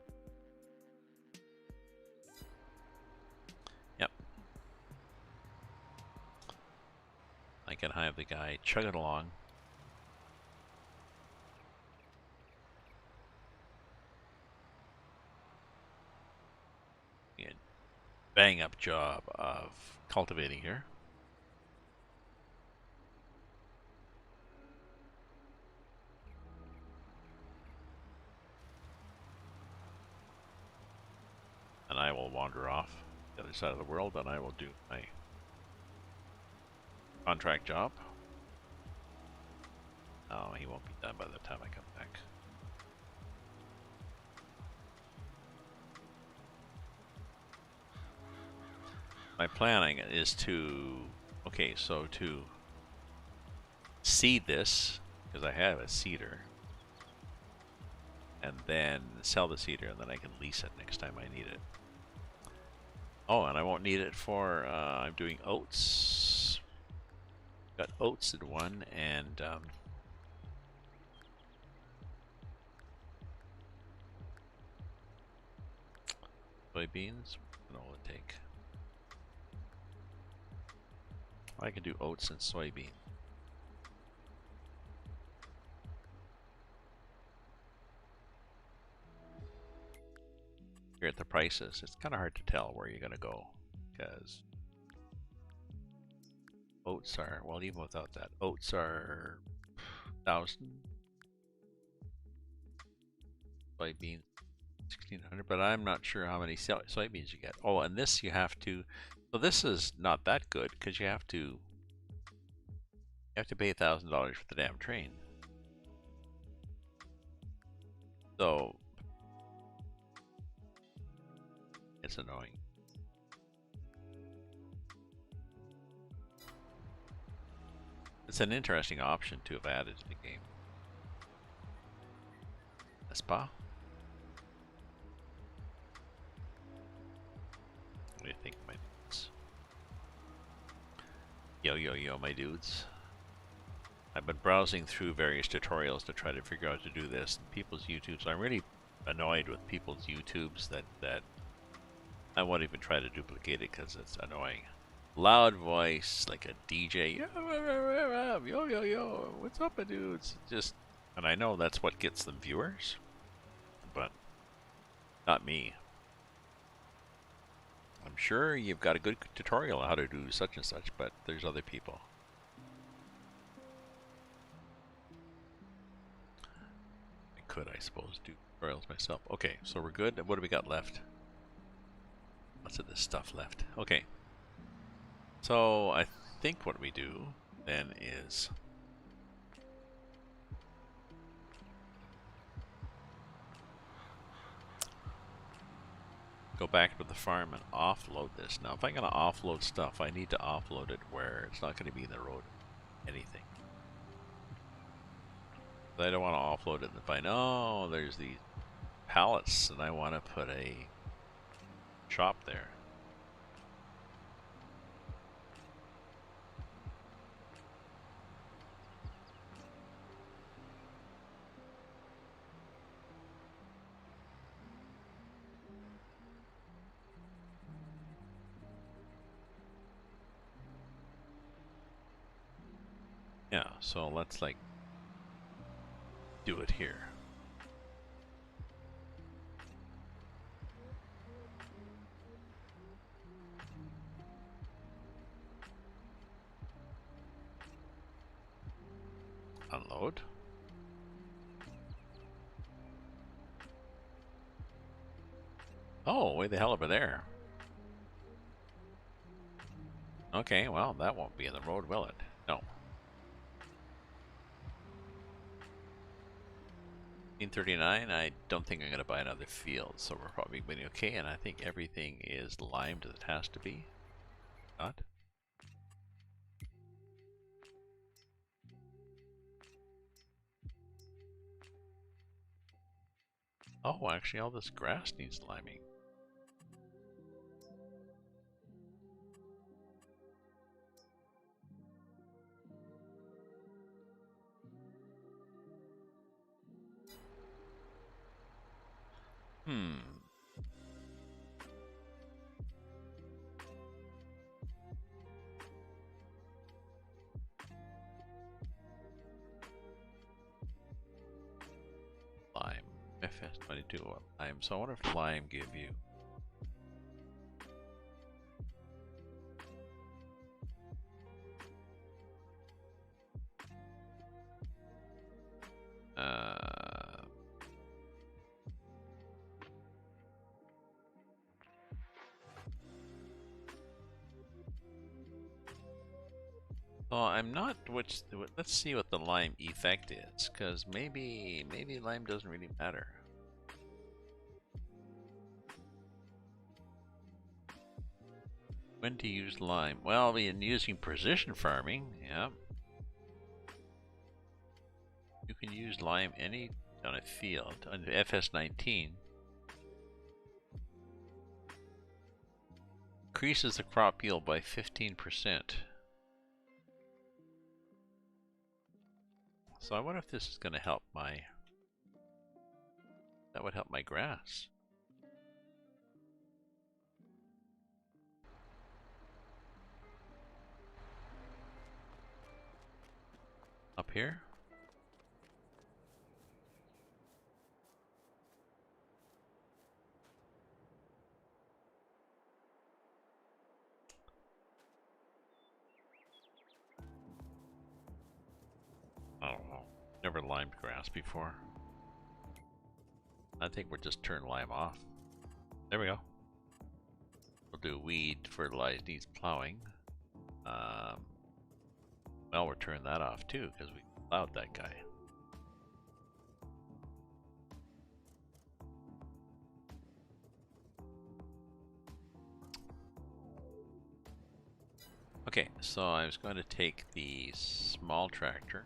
[SPEAKER 1] Yep. I can have the guy chug it along. And bang up job of cultivating here. And I will wander off the other side of the world and I will do my contract job. Oh, he won't be done by the time I come back. My planning is to, okay, so to seed this, because I have a seeder, and then sell the seeder, and then I can lease it next time I need it. Oh, and I won't need it for, I'm doing oats. Got oats in one, and soybeans. What will it take? I can do oats and soybean. Here at the prices, it's kind of hard to tell where you're going to go, because oats are, well, even without that, oats are 1,000. Soybeans 1,600, but I'm not sure how many soybeans you get. Oh, and this you have to, so this is not that good because you have to pay $1,000 for the damn train. So it's annoying. It's an interesting option to have added to the game. N'est-ce pas? What do you think, my dudes? Yo, yo, yo, my dudes. I've been browsing through various tutorials to try to figure out how to do this. And people's YouTubes, I'm really annoyed with people's YouTubes that I won't even try to duplicate it because it's annoying. Loud voice, like a DJ. Yo, yo, yo, what's up, my dudes? Just, and I know that's what gets them viewers, but not me. I'm sure you've got a good tutorial on how to do such and such, but there's other people. I could, I suppose, do tutorials myself. Okay, so we're good. What do we got left? Lots of this stuff left. Okay. So I think what we do then is go back to the farm and offload this. Now, if I'm going to offload stuff, I need to offload it where it's not going to be in the road. Anything. But I don't want to offload it and find, oh, there's these pallets, and I want to put a shop there. Yeah, so let's like do it here. Unload. Oh, way the hell over there. Okay, well, that won't be in the road, will it? No. 1939, I don't think I'm going to buy another field, so we're probably going to be okay, and I think everything is limed as it has to be. Not? Oh, actually, all this grass needs liming. Hmm. Lime. FS22 lime. So I wonder if lime give you... Well, I'm not. Let's see what the lime effect is, because maybe lime doesn't really matter. When to use lime? Well, in using precision farming, yeah. You can use lime on a field. On FS19, increases the crop yield by 15%. So I wonder if this is going to help my... That would help my grass. Up here? I don't know. Never limed grass before. I think we'll just turn lime off. There we go. We'll do weed fertilize needs plowing. Well, we'll turn that off too because we plowed that guy. Okay, so I was going to take the small tractor.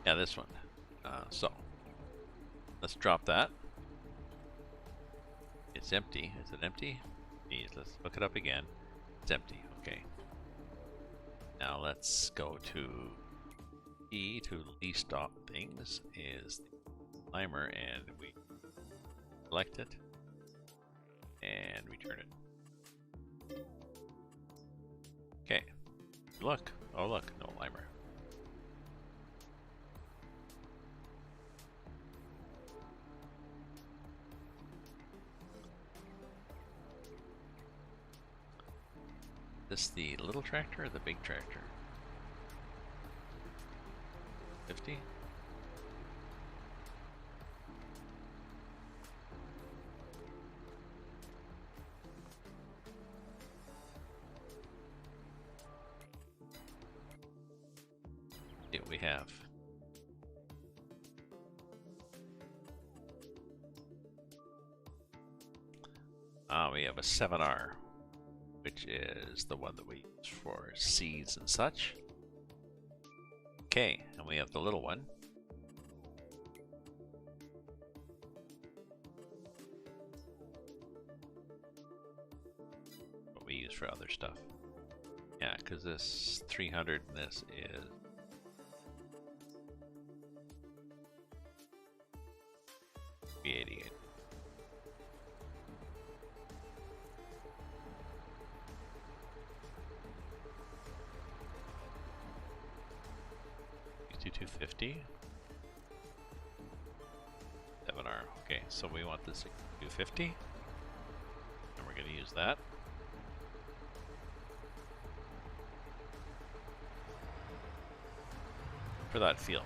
[SPEAKER 1] Yeah, this one. So, let's drop that. It's empty. Is it empty? Geez, let's look it up again. It's empty. Okay. Now let's go to E to least off things is the timer, and we select it and return it. Okay. Look. Oh, look. No limer. This the little tractor or the big tractor? 50? Yeah, we have. We have a 7R, which is the one that we use for seeds and such. Okay, and we have the little one. What we for other stuff. Yeah, because this 300 and this is 388. Do 250. 7R. Okay, so we want this 250. And we're going to use that. For that field.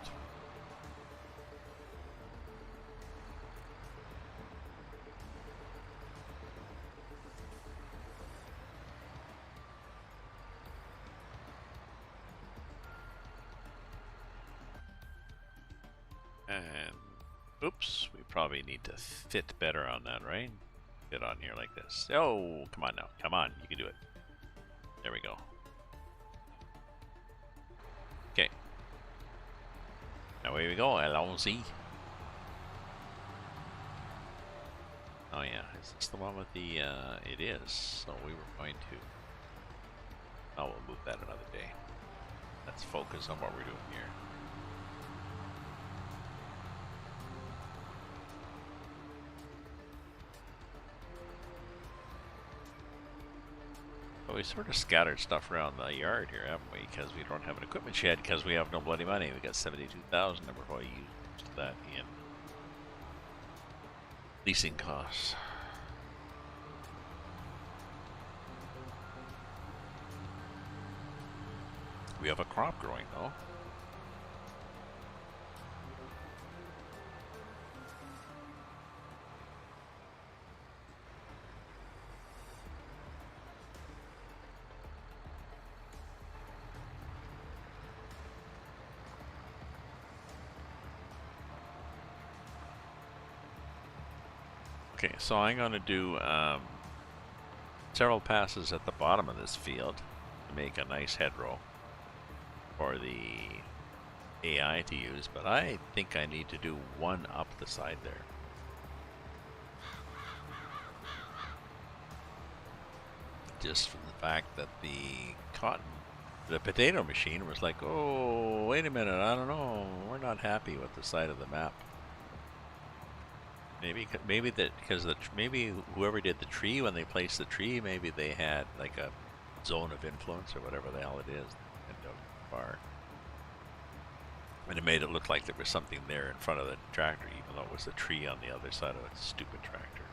[SPEAKER 1] And oops, we probably need to fit better on that, right? Fit on here like this. Oh, come on now. Come on, you can do it. There we go. Okay. Now here we go, allons-y. Oh yeah, is this the one with the, it is. So we were going to, oh, we'll move that another day. Let's focus on what we're doing here. But we sort of scattered stuff around the yard here, haven't we? Because we don't have an equipment shed because we have no bloody money. We got 72,000 and we're going to use that in leasing costs. We have a crop growing though. Okay, so I'm going to do several passes at the bottom of this field to make a nice hedgerow for the AI to use, but I think I need to do one up the side there. Just from the fact that the potato machine was like, oh, wait a minute, I don't know, we're not happy with the side of the map. Maybe that because maybe whoever did the tree, when they placed the tree, maybe they had like a zone of influence or whatever the hell it is, far, and it made it look like there was something there in front of the tractor, even though it was the tree on the other side of a stupid tractor.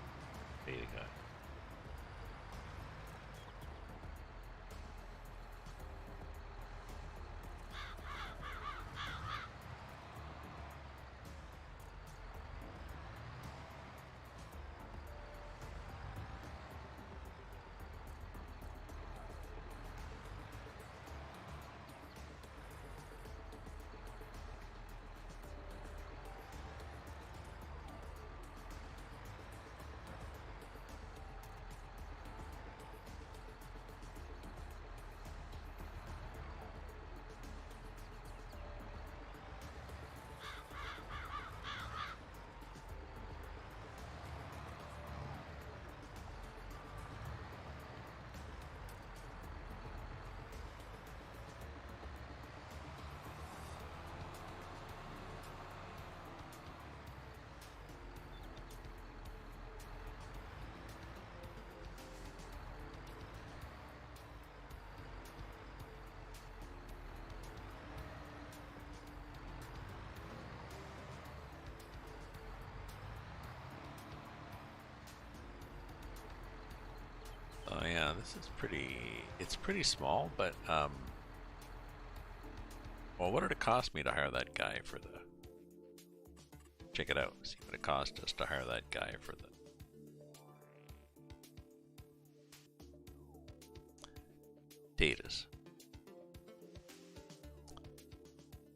[SPEAKER 1] Beta guy. Oh yeah, this is it's pretty small, but well, what did it cost me to hire that guy for the, check it out, see what it cost us to hire that guy for the potatoes.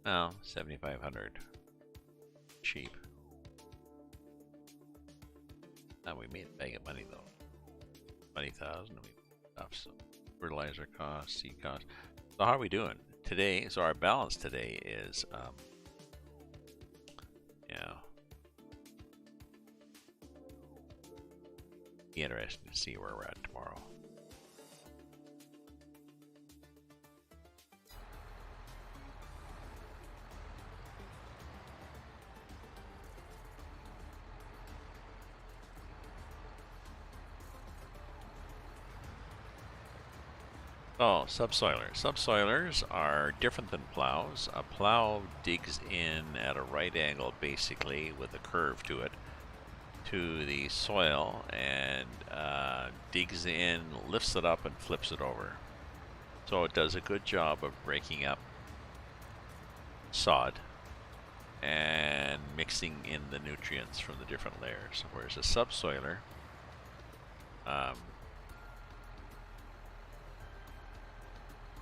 [SPEAKER 1] Oh, 7,500. Cheap. Now we made a bag of money though. 20,000 we up some fertilizer costs, seed costs. So how are we doing today? So our balance today is yeah, be interesting to see where we're at tomorrow. Oh, subsoilers. Subsoilers are different than plows. A plow digs in at a right angle, basically, with a curve to it, to the soil, and digs in, lifts it up, and flips it over. So it does a good job of breaking up sod and mixing in the nutrients from the different layers. Whereas a subsoiler,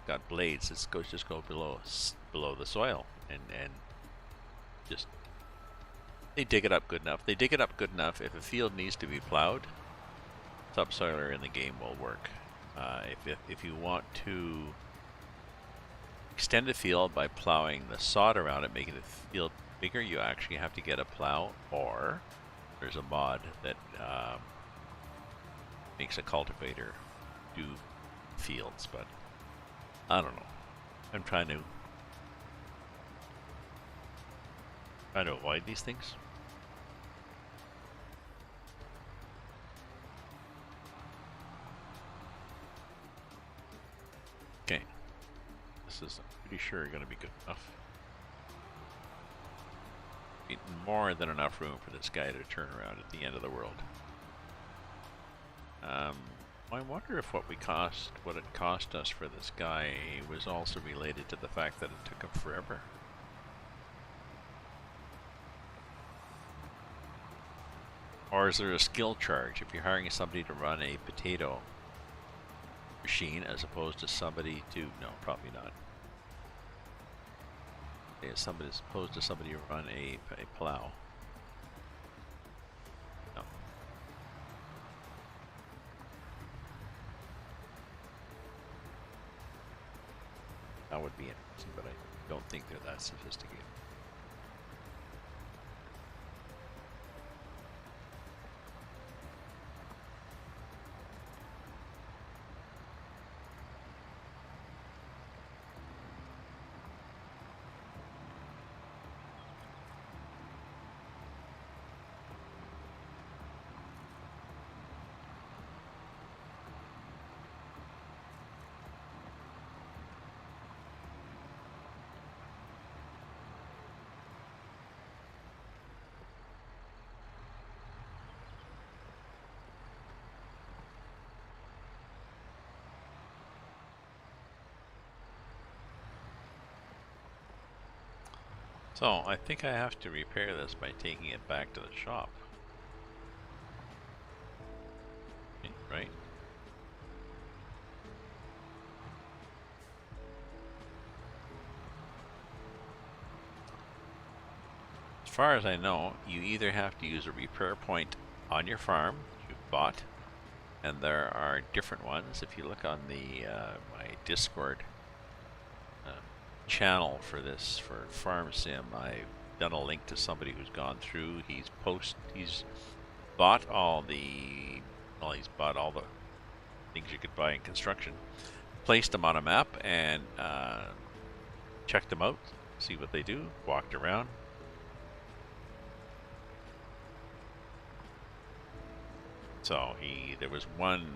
[SPEAKER 1] got blades that just go below the soil, and just they dig it up good enough. They dig it up good enough. If a field needs to be plowed, subsoiler in the game will work. If you want to extend a field by plowing the sod around it, making the field bigger, you actually have to get a plow, or there's a mod that makes a cultivator do fields, but I don't know. I'm trying to avoid these things. Okay. This is, I'm pretty sure, going to be good enough. More than enough room for this guy to turn around at the end of the world. I wonder if what it cost us for this guy was also related to the fact that it took him forever. Or is there a skill charge if you're hiring somebody to run a potato machine as opposed to somebody to, no, probably not. Okay, somebody as opposed to somebody who run a plow. No. That would be interesting, but I don't think they're that sophisticated. So, I think I have to repair this by taking it back to the shop. Right? As far as I know, you either have to use a repair point on your farm that you've bought, and there are different ones. If you look on the my Discord channel for this, for Farm Sim, I've done a link to somebody who's gone through. He's bought all the things you could buy in construction, placed them on a map, and checked them out, see what they do, walked around. So there was one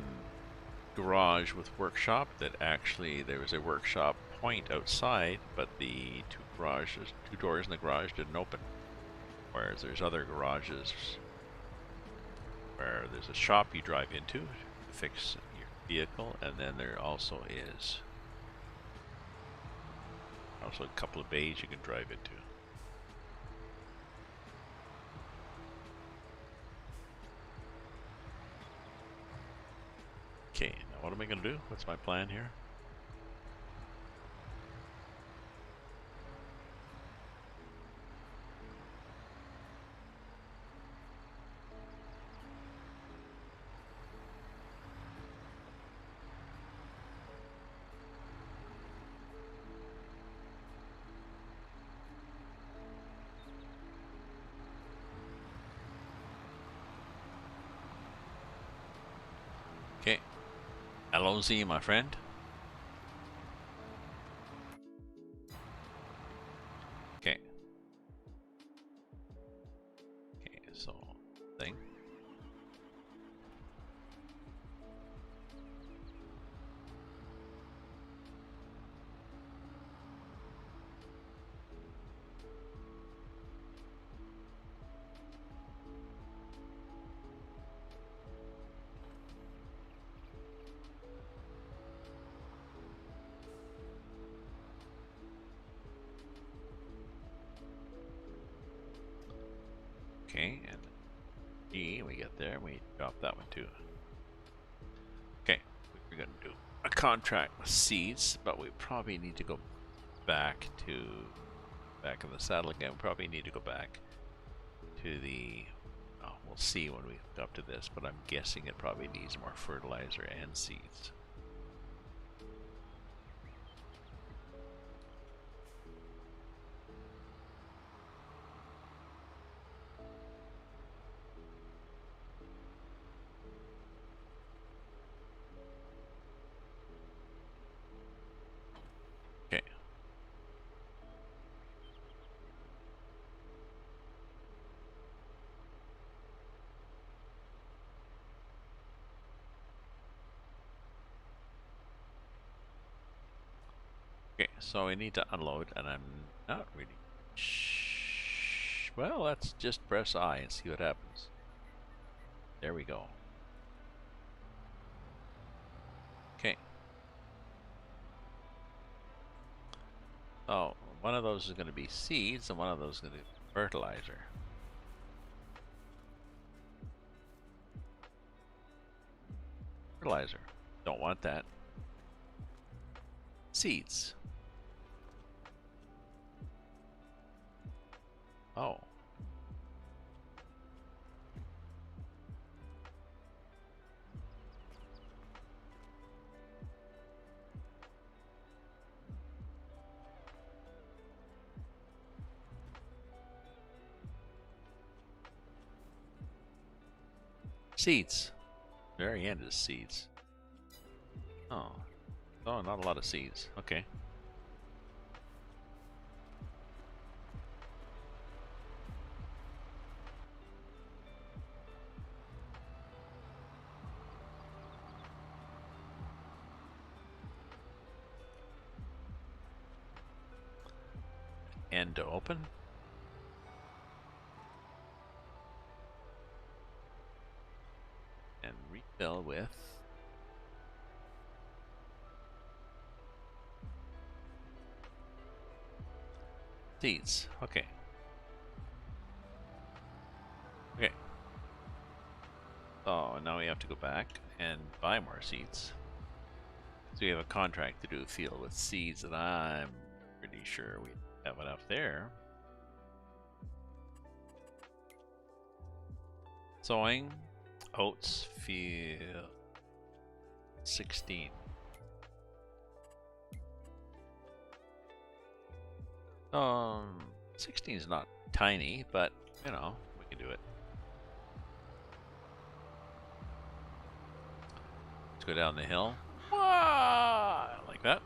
[SPEAKER 1] garage with workshop that actually, there was a workshop point outside, but the two doors in the garage didn't open. Whereas there's other garages where there's a shop you drive into to fix your vehicle, and then there also is a couple of bays you can drive into. Okay, now what am I going to do? What's my plan here? Okay. LOZ, my friend. Okay. Okay, so thing. Okay, and G, we get there, we drop that one too. Okay, we're gonna do a contract with seeds, but we probably need to go back in the saddle again. We probably need to go back to the, oh, we'll see when we go up to this, but I'm guessing it probably needs more fertilizer and seeds. Okay. Okay, so we need to unload, and I'm not really. Well, let's just press I and see what happens. There we go. Okay. Oh, one of those is going to be seeds, and one of those is going to be fertilizer. Fertilizer. Don't want that. Seeds. Oh. Seeds. Very end is seeds. Oh. Oh, not a lot of seeds. Okay. End to open. And refill with seeds. Okay. Okay. So now we have to go back and buy more seeds. So we have a contract to do a field with seeds that I'm pretty sure we have enough there. Sowing, oats, field 16. Um, 16 is not tiny, but you know, we can do it. Let's go down the hill. Like that.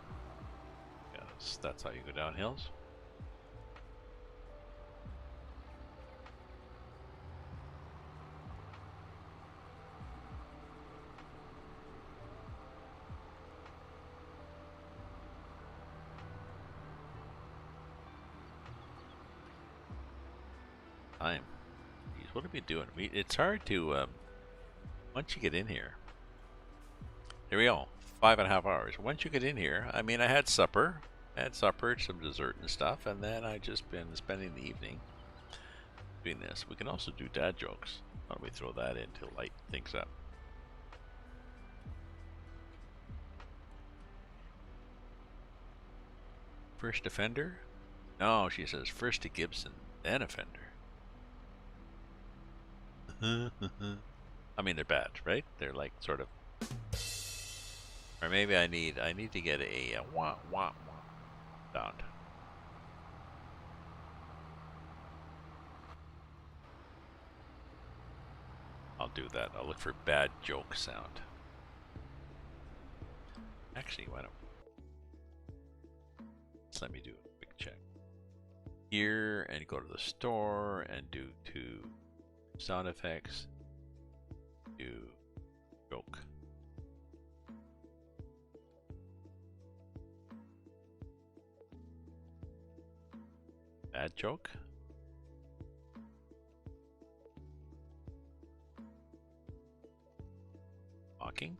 [SPEAKER 1] Yes, that's how you go down hills. Time. Jeez, what are we doing? It's hard to, once you get in here. Here we go. 5.5 hours. Once you get in here, I mean, I had supper, some dessert and stuff, and then I just been spending the evening doing this. We can also do dad jokes. Why don't we throw that in to light things up? First offender? No, she says first to Gibson, then offender. I mean, they're bad, right? They're like sort of. Or maybe I need to get a wah wah wah sound. I'll do that. I'll look for bad joke sound. Actually, why don't just let me do a quick check here and go to the store and do two sound effects. Do joke. Bad joke. Walking.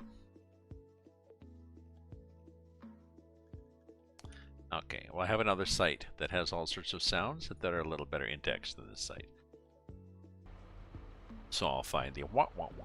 [SPEAKER 1] Okay, well I have another site that has all sorts of sounds that are a little better indexed than this site. So I'll find the wah wah wah.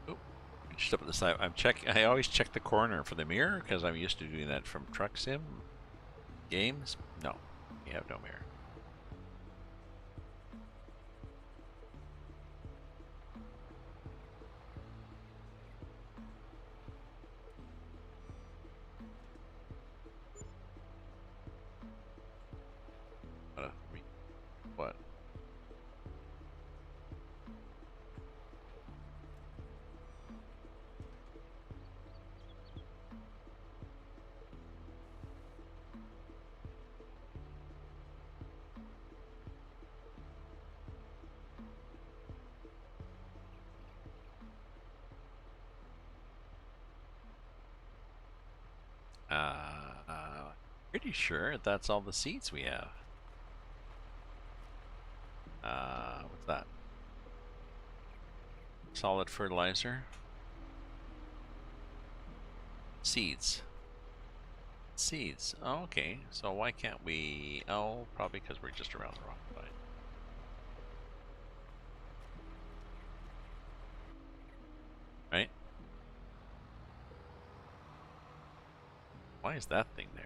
[SPEAKER 1] Oh, just up at the side. I always check the corner for the mirror because I'm used to doing that from truck sim games. No, you have no mirror. What? Pretty sure that's all the seats we have. What's that? Solid fertilizer. Seeds. Seeds. Oh, okay. So why can't we... Oh, probably because we're just around the wrong side. Right? Why is that thing there?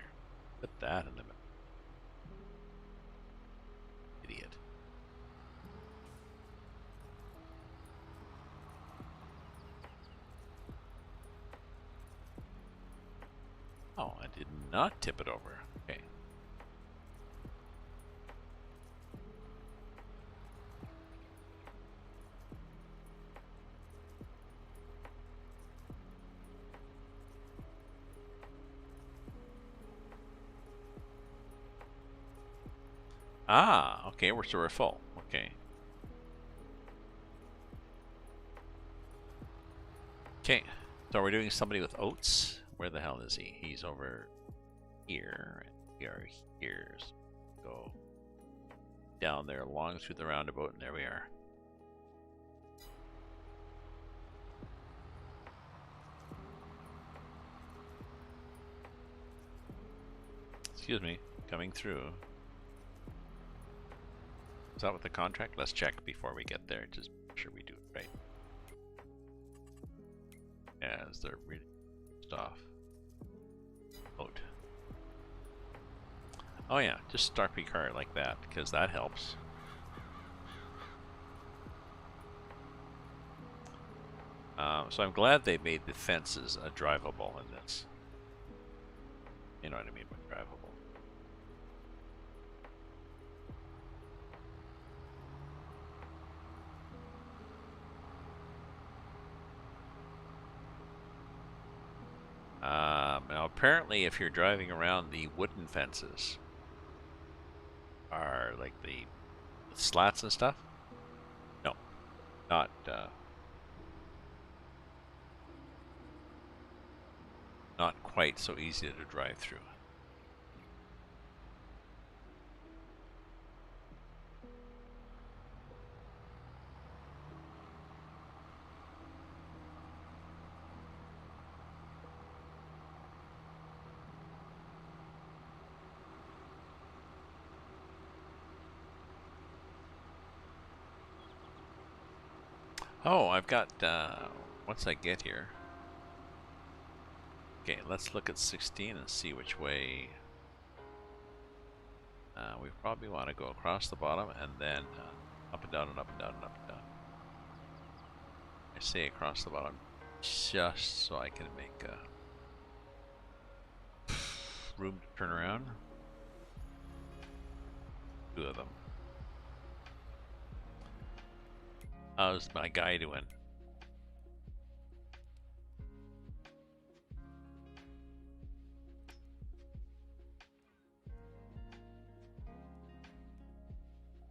[SPEAKER 1] Put that in the middle. Idiot. Oh, I did not tip it over. Okay. Ah, okay, we're full. Okay. Okay, so we're doing somebody with oats. Where the hell is he? He's over here. We are here. So go down there, along through the roundabout, and there we are. Excuse me, coming through. Is that with the contract? Let's check before we get there. Just make sure we do it right. As they're really off. Out. Oh yeah, just start your car like that, because that helps. So I'm glad they made the fences drivable in this. You know what I mean by drivable. Now apparently if you're driving around, the wooden fences are like the slats and stuff. No, not not quite so easy to drive through. Oh, I've got, once I get here. Okay, let's look at 16 and see which way. We probably want to go across the bottom and then up and down and up and down and up and down. I say across the bottom just so I can make room to turn around. Two of them. How's my guy doing?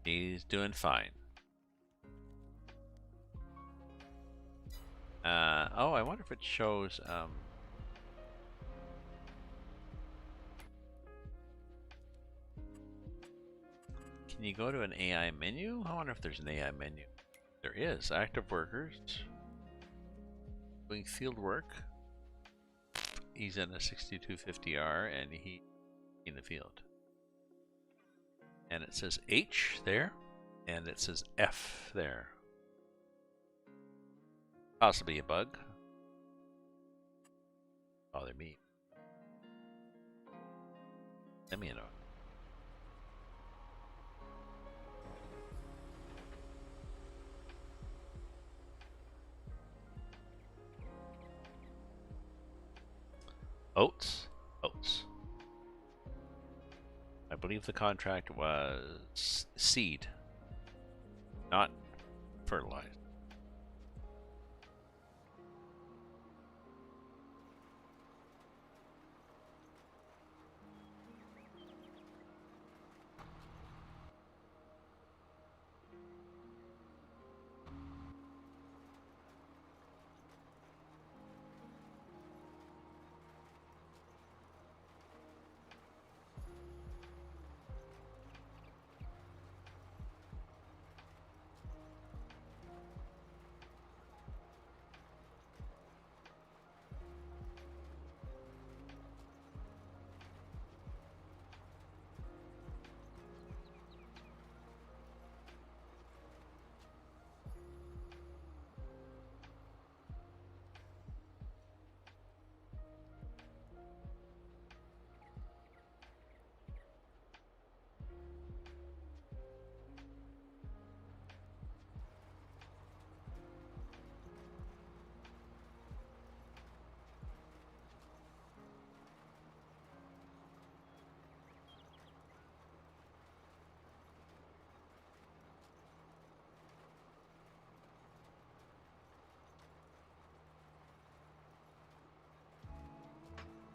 [SPEAKER 1] He's doing fine. Oh, I wonder if it shows. Can you go to an AI menu? I wonder if there's an AI menu. There is. Active workers. Doing field work. He's in a 6250R and he in the field. And it says H there, and it says F there. Possibly a bug. Bother me. Let me know. Oats. I believe the contract was seed, not fertilizer.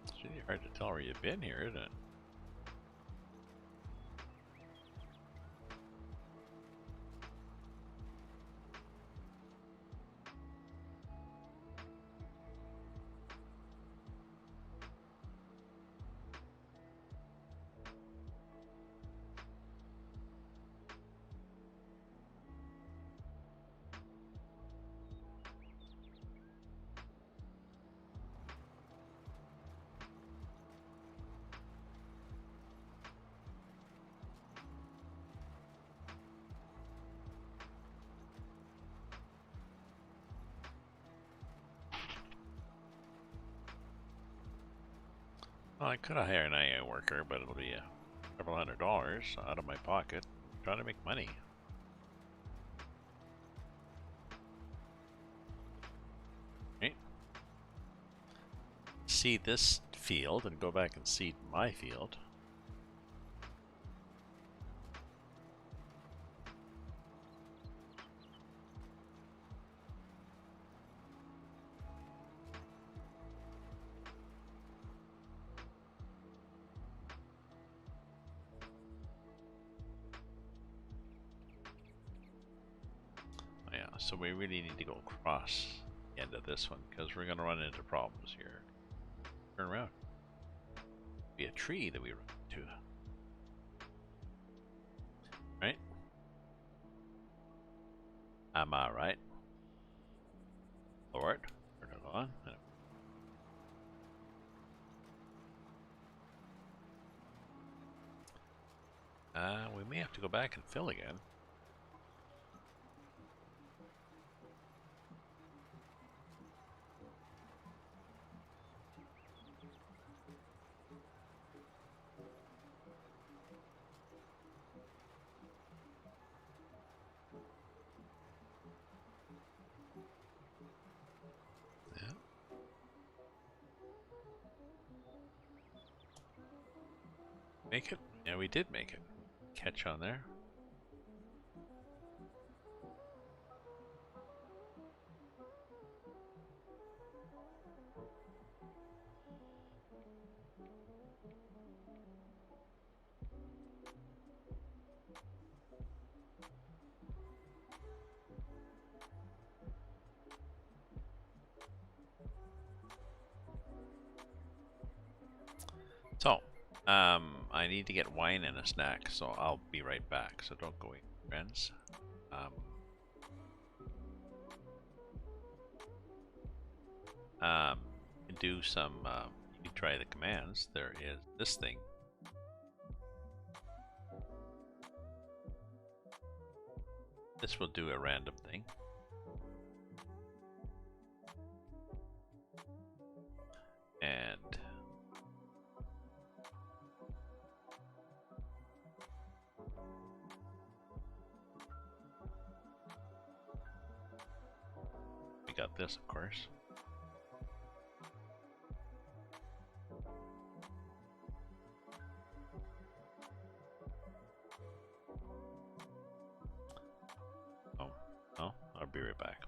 [SPEAKER 1] It's really hard to tell where you've been here, isn't it? Well, I could have hired an AI worker, but it'll be several $100 out of my pocket. I'm trying to make money. Right? Seed this field and go back and seed my field. Yeah, so we really need to go across the end of this one because we're going to run into problems here. Turn around. Be a tree that we run into. Right? Am I right? Lord, turn it on. We may have to go back and fill again. Yeah. Make it? Yeah, we did make it. Catch on there. So, I need to get wine and a snack, so I'll be right back. So don't go away, friends. Do some. You can try the commands. There is this thing. This will do a random thing. And we got this, of course. Oh, I'll be right back.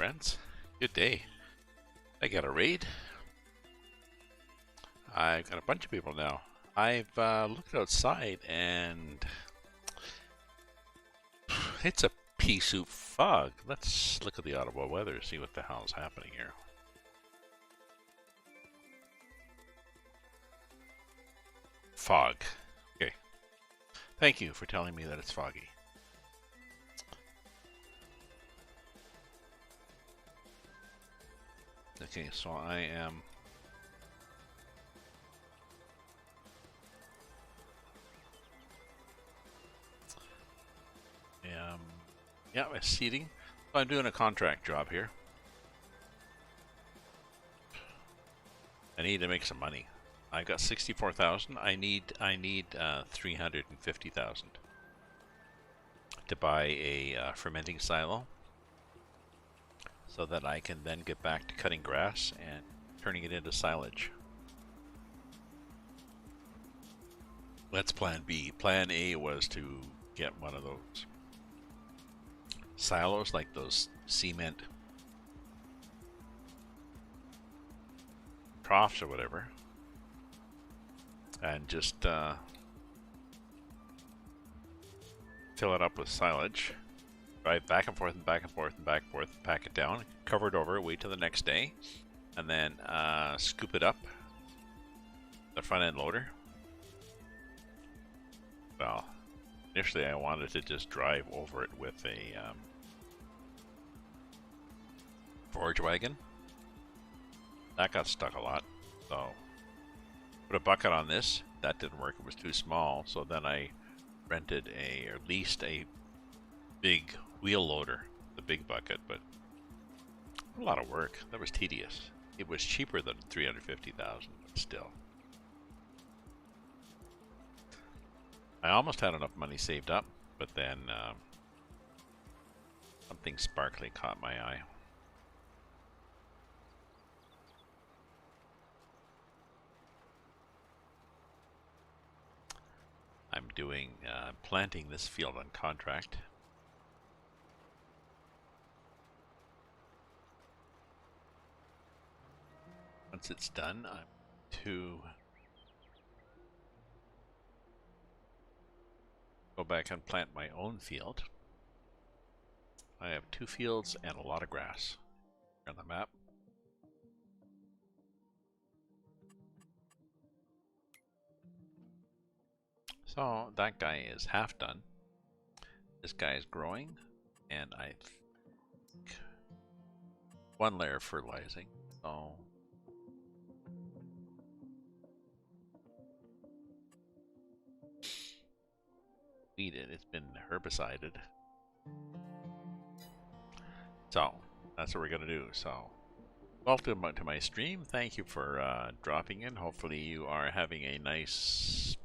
[SPEAKER 1] friends. Good day. I got a raid. I've got a bunch of people now. I've looked outside and it's a pea soup fog. Let's look at the audible weather, see what the hell is happening here. Fog. Okay. Thank you for telling me that it's foggy. Okay, so I am... yeah, I'm seating. So I'm doing a contract job here. I need to make some money. I got 64,000. I need 350,000 to buy a fermenting silo, so that I can then get back to cutting grass and turning it into silage. That's plan B. Plan A was to get one of those silos, like those cement troughs or whatever, and just fill it up with silage, drive back and forth and back and forth and back and forth, pack it down, cover it over, wait till the next day, and then scoop it up, the front end loader. Well, initially I wanted to just drive over it with a forage wagon. That got stuck a lot, so put a bucket on this. That didn't work, it was too small, so then I rented or leased a big wheel loader, the big bucket, but a lot of work. That was tedious. It was cheaper than 350,000, but still. I almost had enough money saved up, but then something sparkly caught my eye. I'm doing planting this field on contract. Once it's done, I'm to go back and plant my own field. I have 2 fields and a lot of grass on the map. So that guy is half done. This guy is growing, and I think 1 layer of fertilizing. So weeded. It's been herbicided. So that's what we're gonna do. So welcome to my stream. Thank you for dropping in. Hopefully you are having a nice.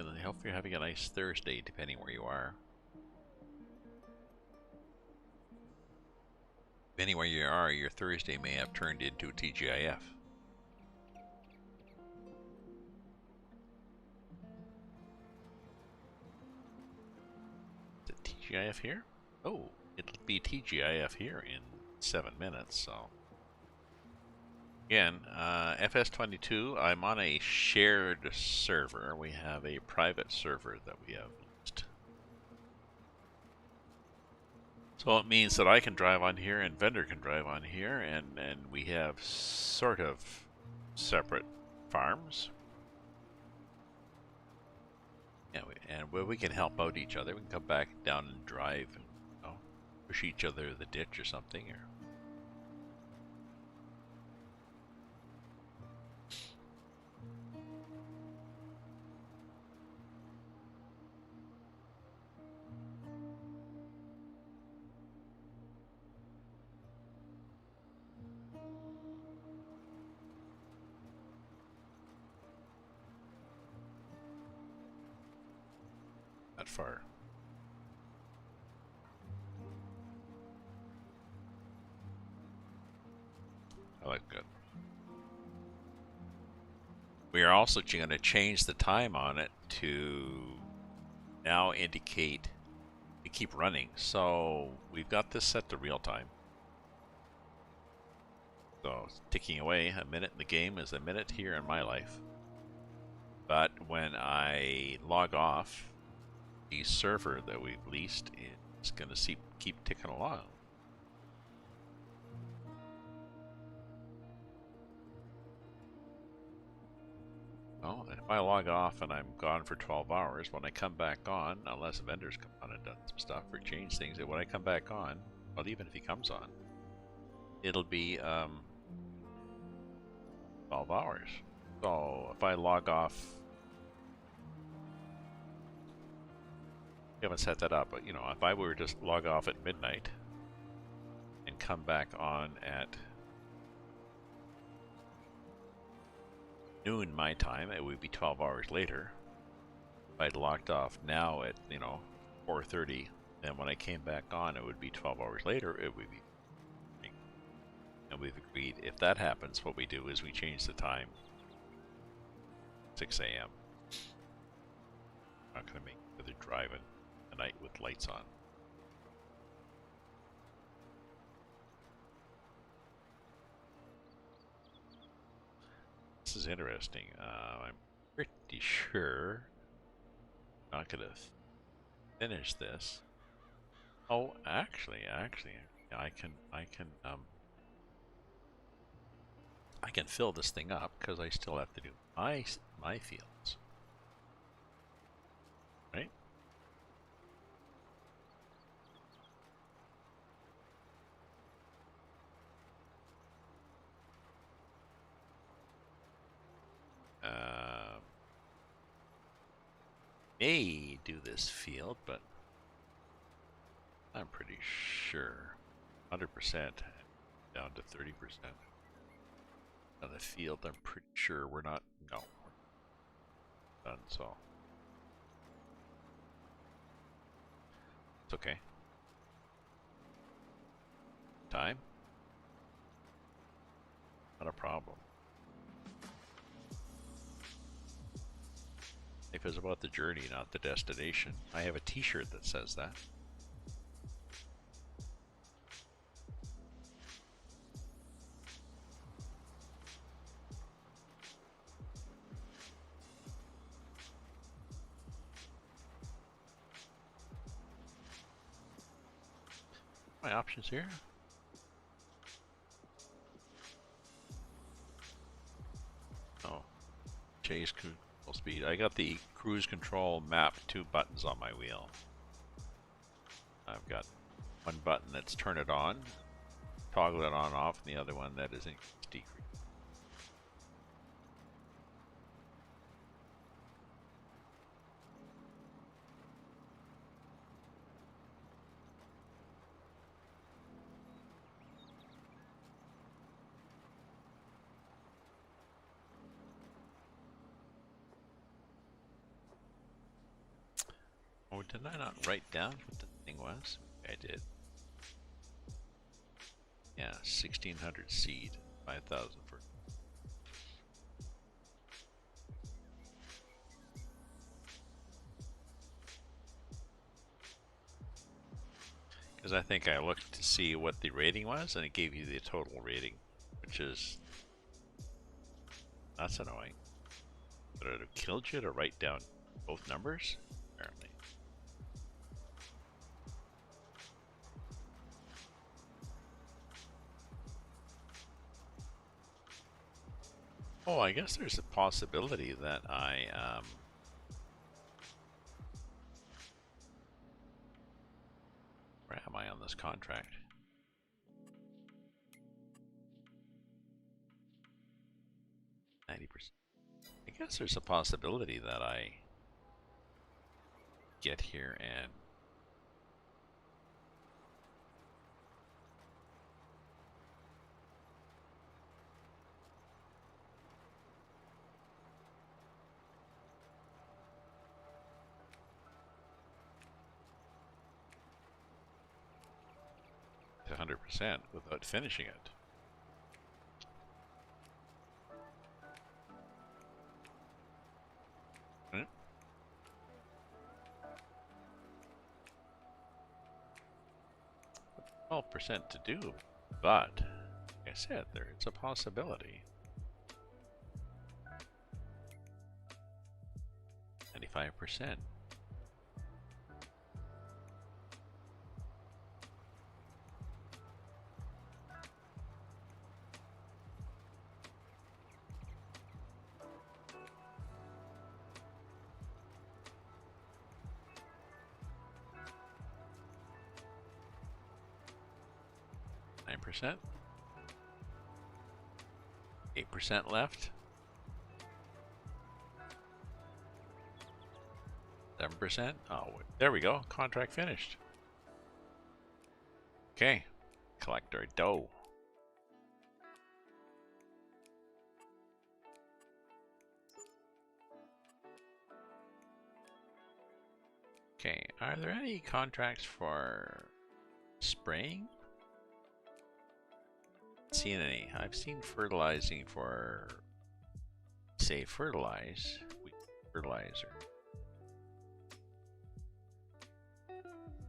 [SPEAKER 1] I hope you're having a nice Thursday, depending where you are. Depending where you are, your Thursday may have turned into a TGIF. Is it TGIF here? Oh, it'll be TGIF here in 7 minutes, so. Again, FS22, I'm on a shared server. We have a private server that we have used. So it means that I can drive on here and Vendor can drive on here, and we have sort of separate farms. Yeah, and we can help out each other. We can come back down and drive and, you know, push each other to the ditch or something, or not far. I like good. We are also going to change the time on it to now indicate the keep running. So we've got this set to real time. So it's ticking away. A minute in the game is a minute here in my life. But when I log off, the server that we've leased is going to keep ticking along. Well, if I log off and I'm gone for 12 hours, when I come back on, unless vendors come on and done some stuff or change things, and when I come back on, well, even if he comes on, it'll be 12 hours. So if I log off, we haven't set that up, but you know, if I were to just log off at midnight and come back on at noon my time, it would be 12 hours later. If I'd logged off now at, you know, 4:30, then when I came back on, it would be 12 hours later, it would be. And we've agreed if that happens, what we do is we change the time 6 a.m. Not going to make it they're driving at night with lights on. This is interesting. I'm pretty sure I'm not going to finish this. Oh, actually, I can fill this thing up because I still have to do my fields, right? May do this field, but I'm pretty sure 100% down to 30% of the field. I'm pretty sure we're not. No, we're done. So it's okay. Time, not a problem. Life is about the journey, not the destination. I have a t-shirt that says that. My options here. Oh, chase control speed. I got the cruise control map 2 buttons on my wheel. I've got one button that's turn it on, toggle it on off, and the other one that is increase decrease. Oh, did I not write down what the thing was? I did. Yeah, 1600 seed, 5,000 for. Because I think I looked to see what the rating was, and it gave you the total rating, which is. That's annoying. But it would have killed you to write down both numbers? Apparently. Oh, I guess there's a possibility that where am I on this contract? %. I guess there's a possibility that I get here and to 100% without finishing it. 12% to do, but like I said, it's a possibility. 95%. %. 8% left. 7%. Oh, there we go. Contract finished. Okay. Collect our dough. Okay. Are there any contracts for spraying? Seen any? I've seen fertilizing for, say, fertilizer.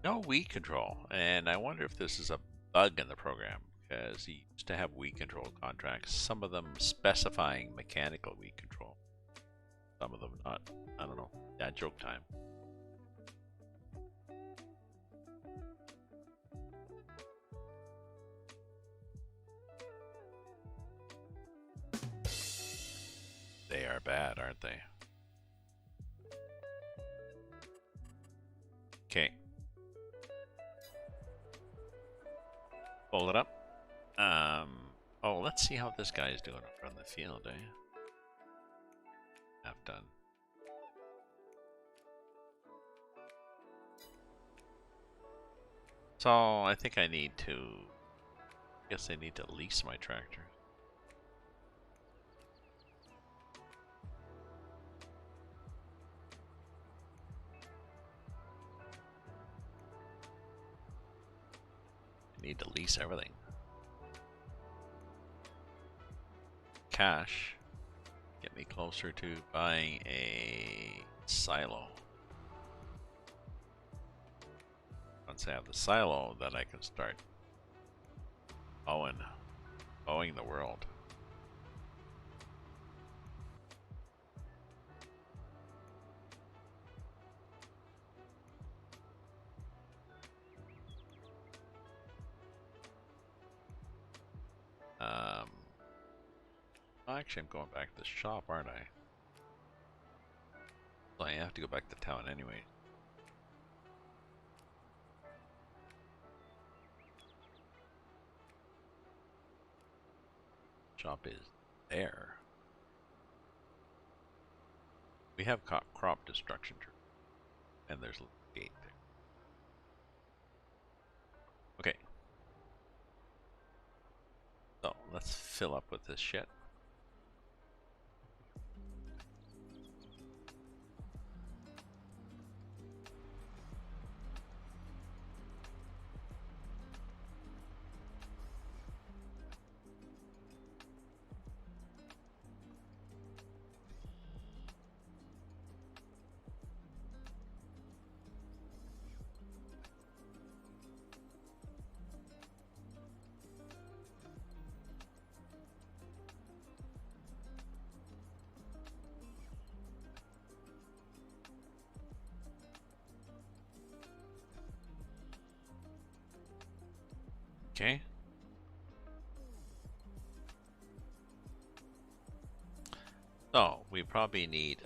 [SPEAKER 1] No weed control, and I wonder if this is a bug in the program, because he used to have weed control contracts, some of them specifying mechanical weed control, some of them not. I don't know. Dad joke time. They are bad, aren't they? Okay. Pull it up. Oh, let's see how this guy is doing up on the field, eh? Half done. So I think I need to. I guess I need to lease my tractor. I need to lease everything. Cash. Get me closer to buying a silo. Once I have the silo, then I can start mowing the world. Actually, I'm going back to the shop, aren't I? So I have to go back to town anyway. Shop is there. We have crop destruction, and there's a gate there. Okay. So let's fill up with this shit. Okay. So we probably need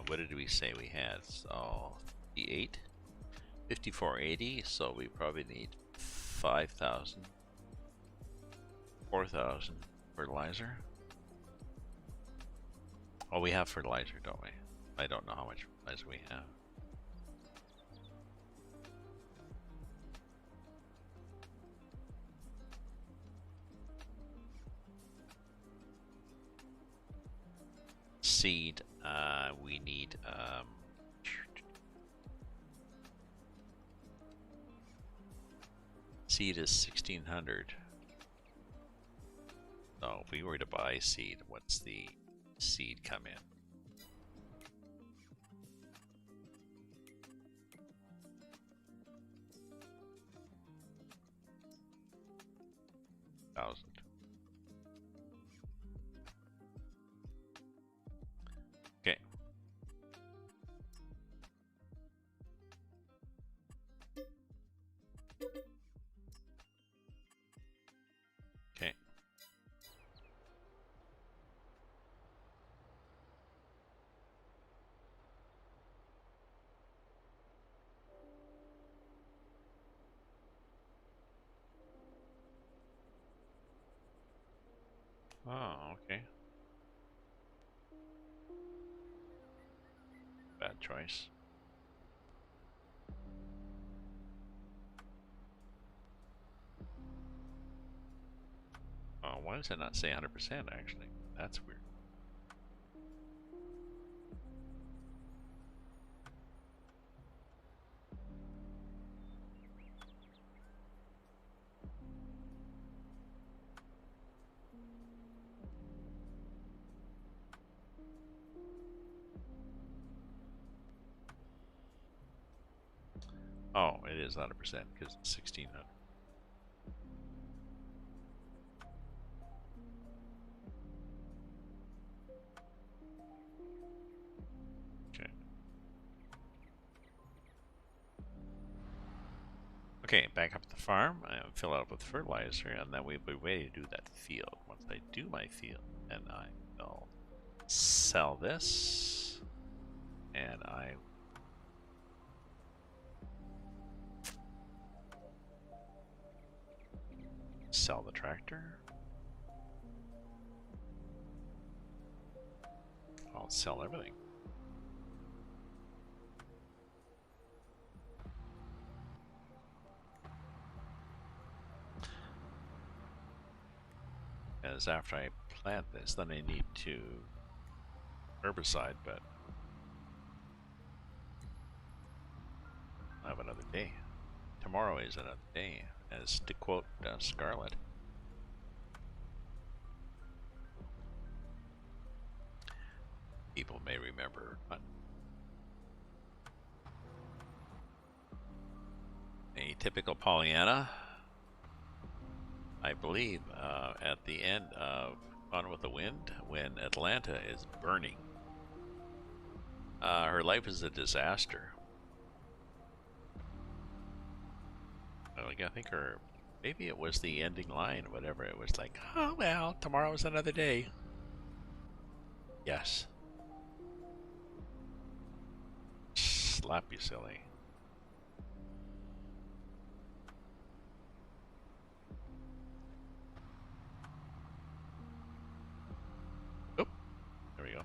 [SPEAKER 1] what did we say we had? So 58, 5480, so we probably need 5,000, 4,000 fertilizer. Oh, we have fertilizer, don't we? I don't know how much fertilizer we have. Seed, we need seed is 1,600. So if we were to buy seed, what's the seed come in? Oh, okay. Bad choice. Oh, why does it not say 100% actually? That's weird. Oh, it is 100% because it's 1600. Okay. Okay, back up at the farm and fill it up with fertilizer, and then we'll be ready to do that field. Once I do my field, then I will sell this, and I sell the tractor. I'll sell everything. As after I plant this, then I need to herbicide, but I have another day. Tomorrow is another day, as to quote Scarlett. People may remember a typical Pollyanna. I believe at the end of Gone with the Wind, when Atlanta is burning, her life is a disaster. Like, I think her, maybe it was the ending line, whatever. It was like, oh well, tomorrow's another day. Yes. Slap you silly. Oh, there we go.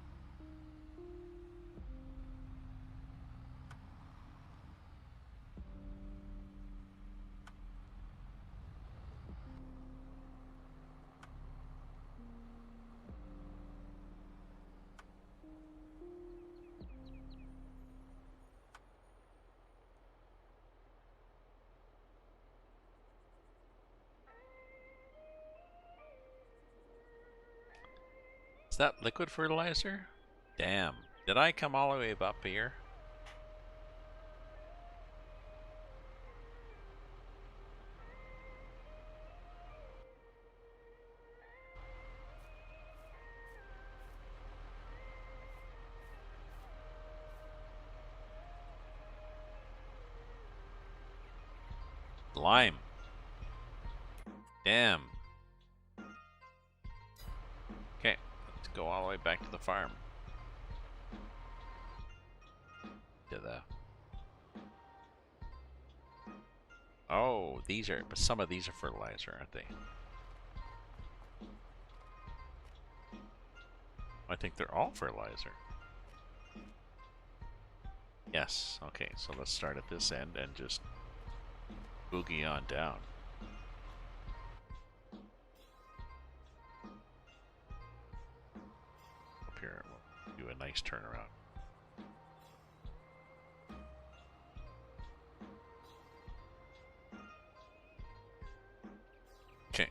[SPEAKER 1] Is that liquid fertilizer? Damn. Did I come all the way up here? Lime. Damn. Okay, let's go all the way back to the farm. To the... Oh, these are... But some of these are fertilizer, aren't they? I think they're all fertilizer. Yes, okay, so let's start at this end and just boogie on down. Up here, we'll do a nice turnaround. Okay.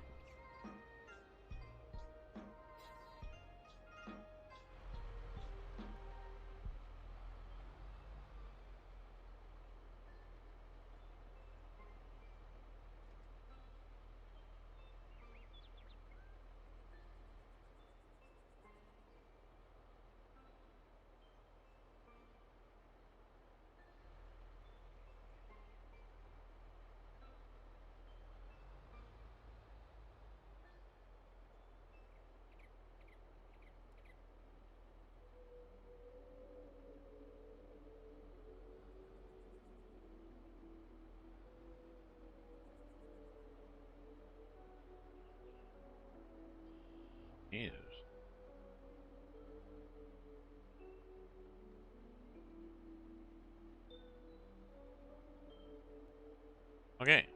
[SPEAKER 1] Okay.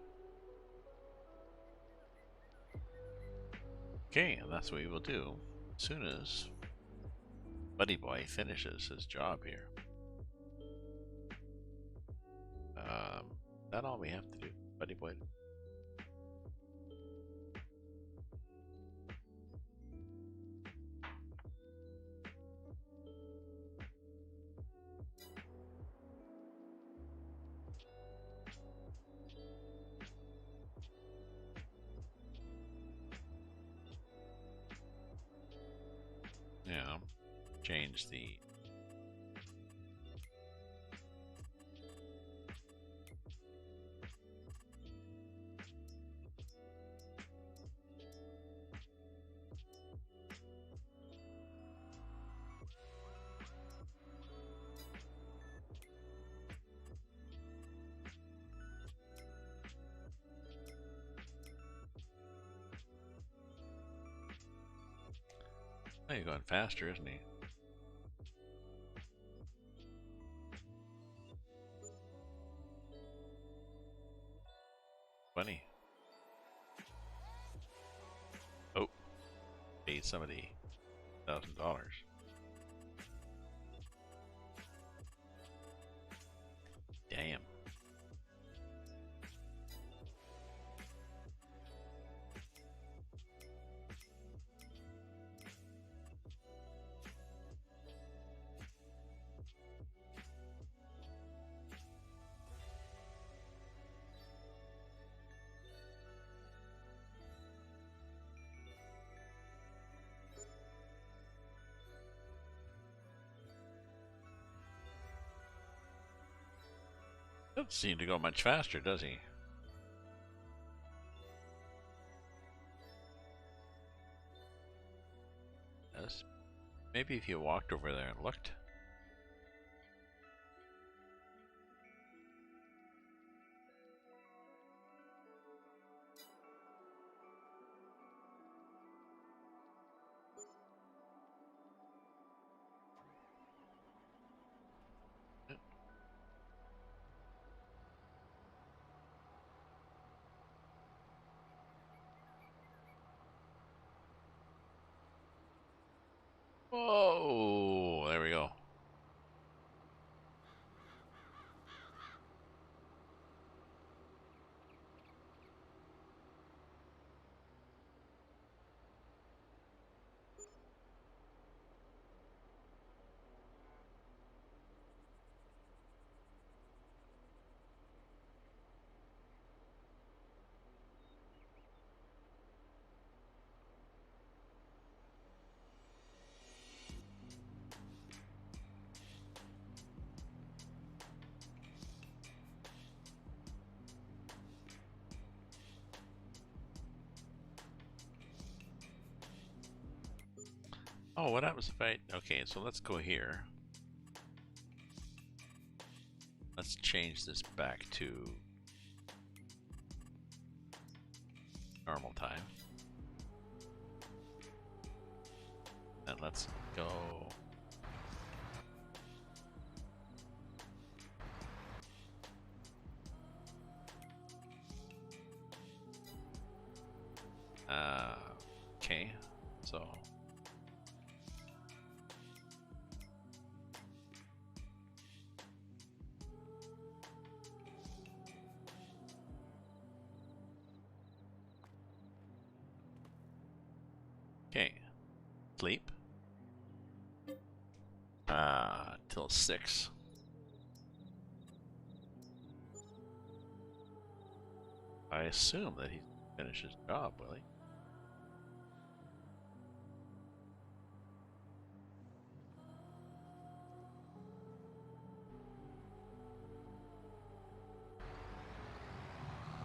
[SPEAKER 1] Okay, and that's what we will do as soon as Buddy Boy finishes his job here. Is that all we have to do, Buddy Boy? Yeah, change the. Oh, he's going faster, isn't he? Funny. Oh, paid somebody $1,000. Damn. Doesn't seem to go much faster, does he? Yes. Maybe if you walked over there and looked. Whoa! There we go. Oh, what happens if I... Okay, so let's go here. Let's change this back to normal time. And let's go... Okay, so... Okay, sleep. Till 6. I assume that he finished his job, will he?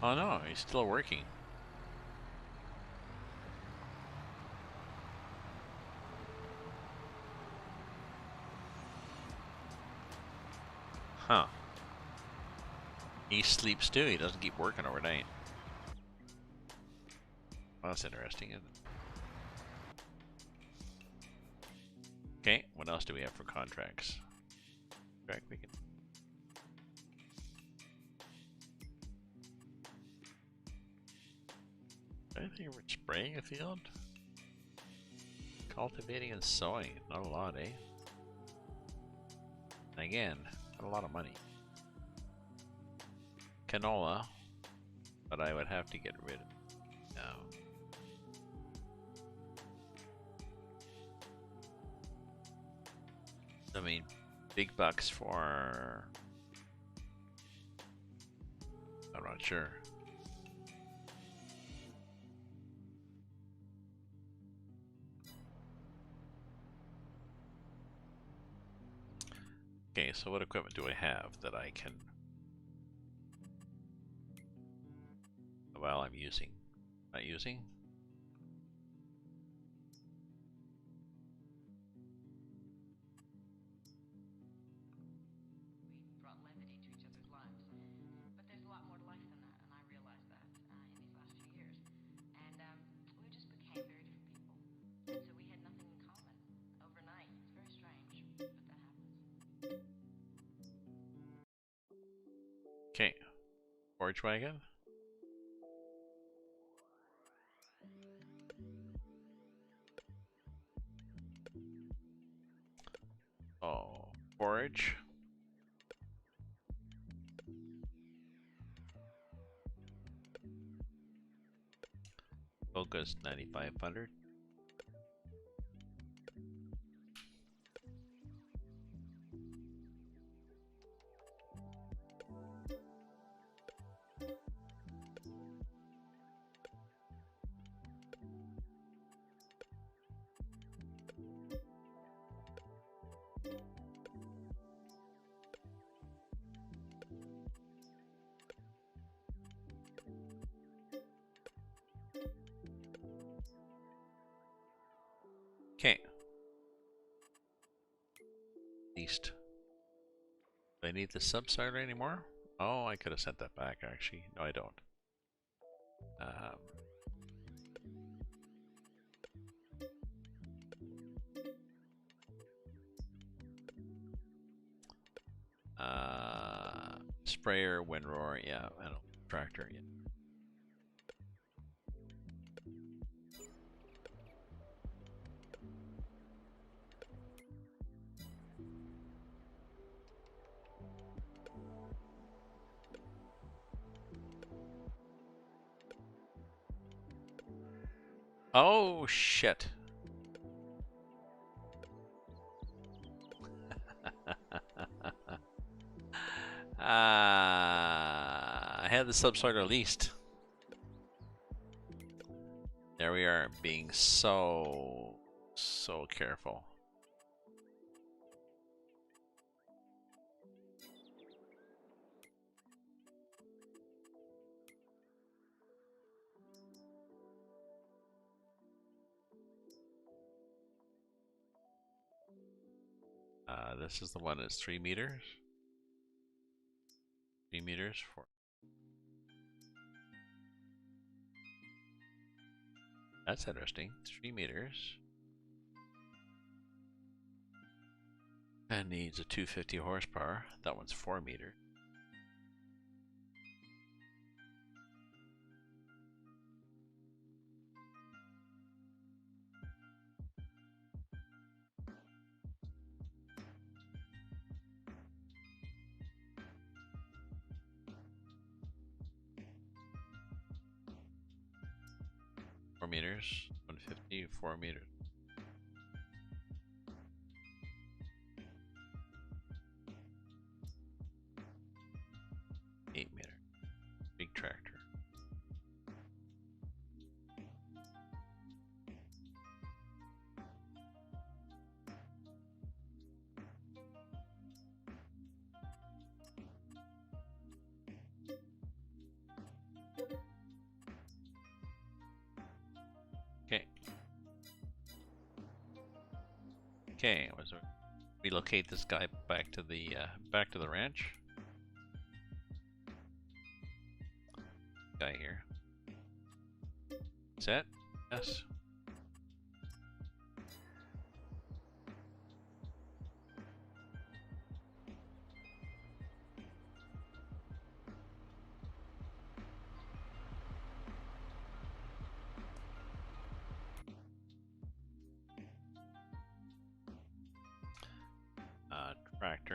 [SPEAKER 1] Oh no, he's still working. Huh. He sleeps too, he doesn't keep working overnight. Well, that's interesting, isn't it? Okay, what else do we have for contracts? Contract we can... Anything we're spraying a field? Cultivating and sowing. Not a lot, eh? Again, not a lot of money. Canola, but I would have to get rid of it now. I mean, big bucks for... I'm not sure. Okay, so what equipment do I have that I can... Well, I'm using... Not using?
[SPEAKER 4] We brought levity to each other's lives. But there's a lot more to life than that, and I realized that in these last few years. And we just became very different people. And so we had nothing in common overnight. It's very strange, but that happens.
[SPEAKER 1] Okay. Forage wagon. Oh, forage. Focus 9,500. Okay. East. Do I need the subsoiler anymore? Oh, I could have sent that back actually. No, I don't. Sprayer, windrower, yeah, and tractor, yeah. Oh shit. I had the subsoiler leased. There we are, being so careful. This is the one that's 3 meters. 3 meters for. That's interesting. 3 meters. And needs a 250 horsepower. That one's 4 meters. Meters, 150, 4 meters. $8 meter. Big tractor. Okay. Okay, was relocate this guy back to the ranch. Guy here. Set. Yes.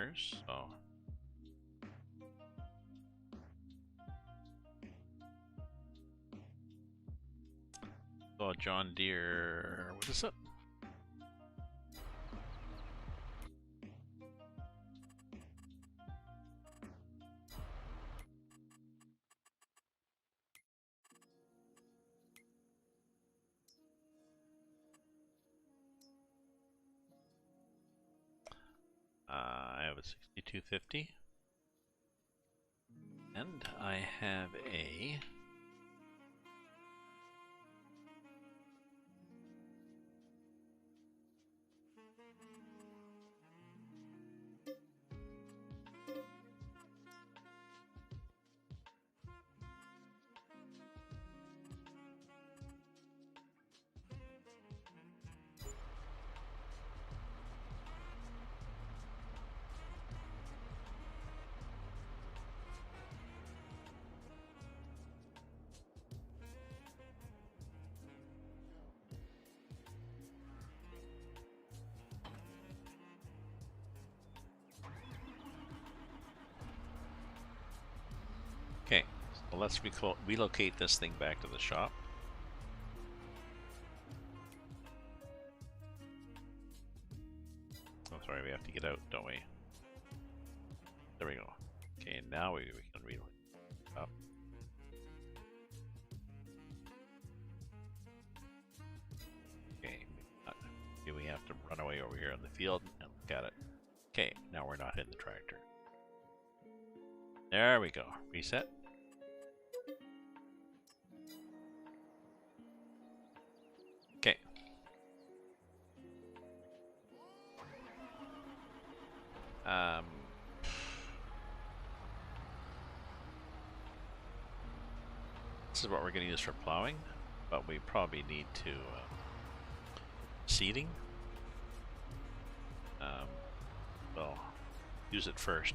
[SPEAKER 1] cars, so. So John Deere, what is it? I have a 6250. And I have a okay, so let's relocate this thing back to the shop. Oh, sorry, we have to get out, don't we? There we go. Okay, now we can relocate up. Okay, maybe we have to run away over here in the field and look at it. Okay, now we're not in the tractor. There we go. Reset. Okay. This is what we're going to use for plowing, but we probably need to seeding. We'll use it first,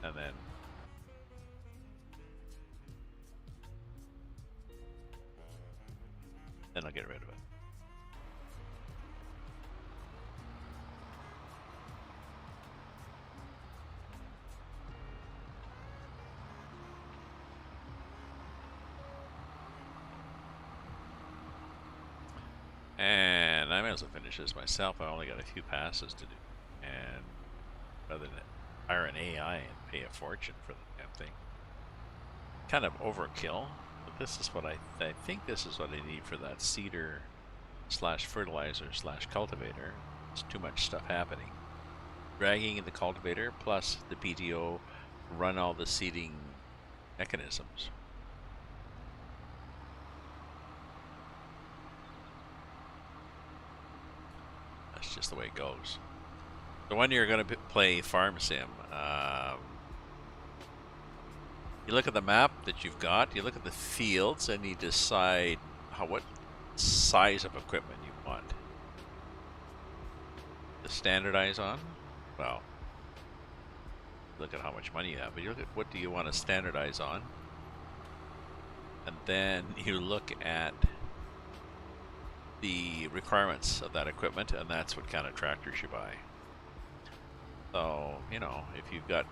[SPEAKER 1] and then I'll get rid of it. And I might as well finish this myself. I only got a few passes to do, and rather than hire an AI and pay a fortune for the damn thing, kind of overkill. But this is what I think this is what I need for that seeder slash fertilizer slash cultivator. It's too much stuff happening. Dragging in the cultivator plus the PTO run all the seeding mechanisms. That's just the way it goes. So when you're going to play Farm Sim, you look at the map that you've got, you look at the fields, and you decide what size of equipment you want to standardize on. Well, look at how much money you have, but you look at what do you want to standardize on, and then you look at the requirements of that equipment, and that's what kind of tractors you buy. So, you know, if you've got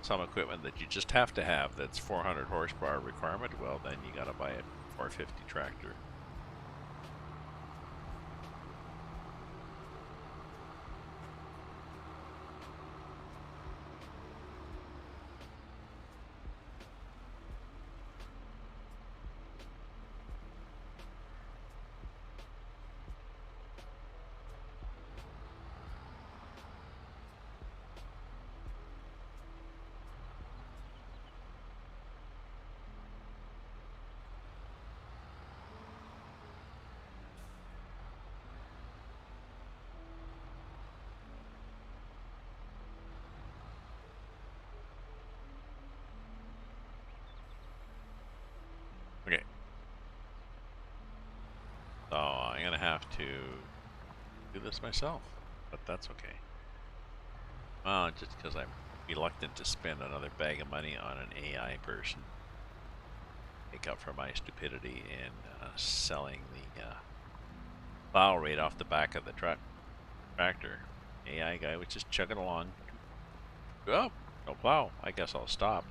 [SPEAKER 1] some equipment that you just have to have that's 400 horsepower requirement, well, then you gotta buy a 450 tractor. Okay. So I'm gonna have to do this myself, but that's okay. Well, just because I'm reluctant to spend another bag of money on an AI person. Make up for my stupidity in selling the plow right off the back of the tractor AI guy was just chugging along. Oh, no plow. I guess I'll stop.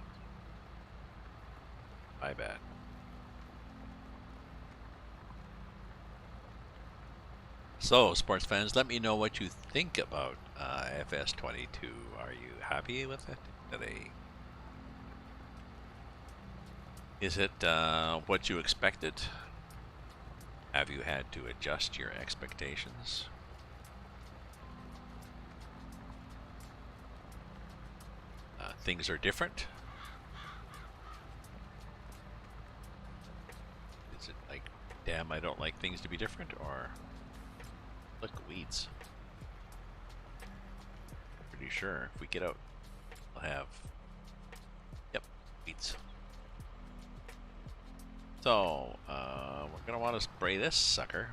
[SPEAKER 1] My bad. So, sports fans, let me know what you think about FS22. Are you happy with it? Is it what you expected? Have you had to adjust your expectations? Things are different? Is it like, damn, I don't like things to be different? Or, look, weeds. Pretty sure if we get out, we'll have, yep, weeds. So, we're going to want to spray this sucker.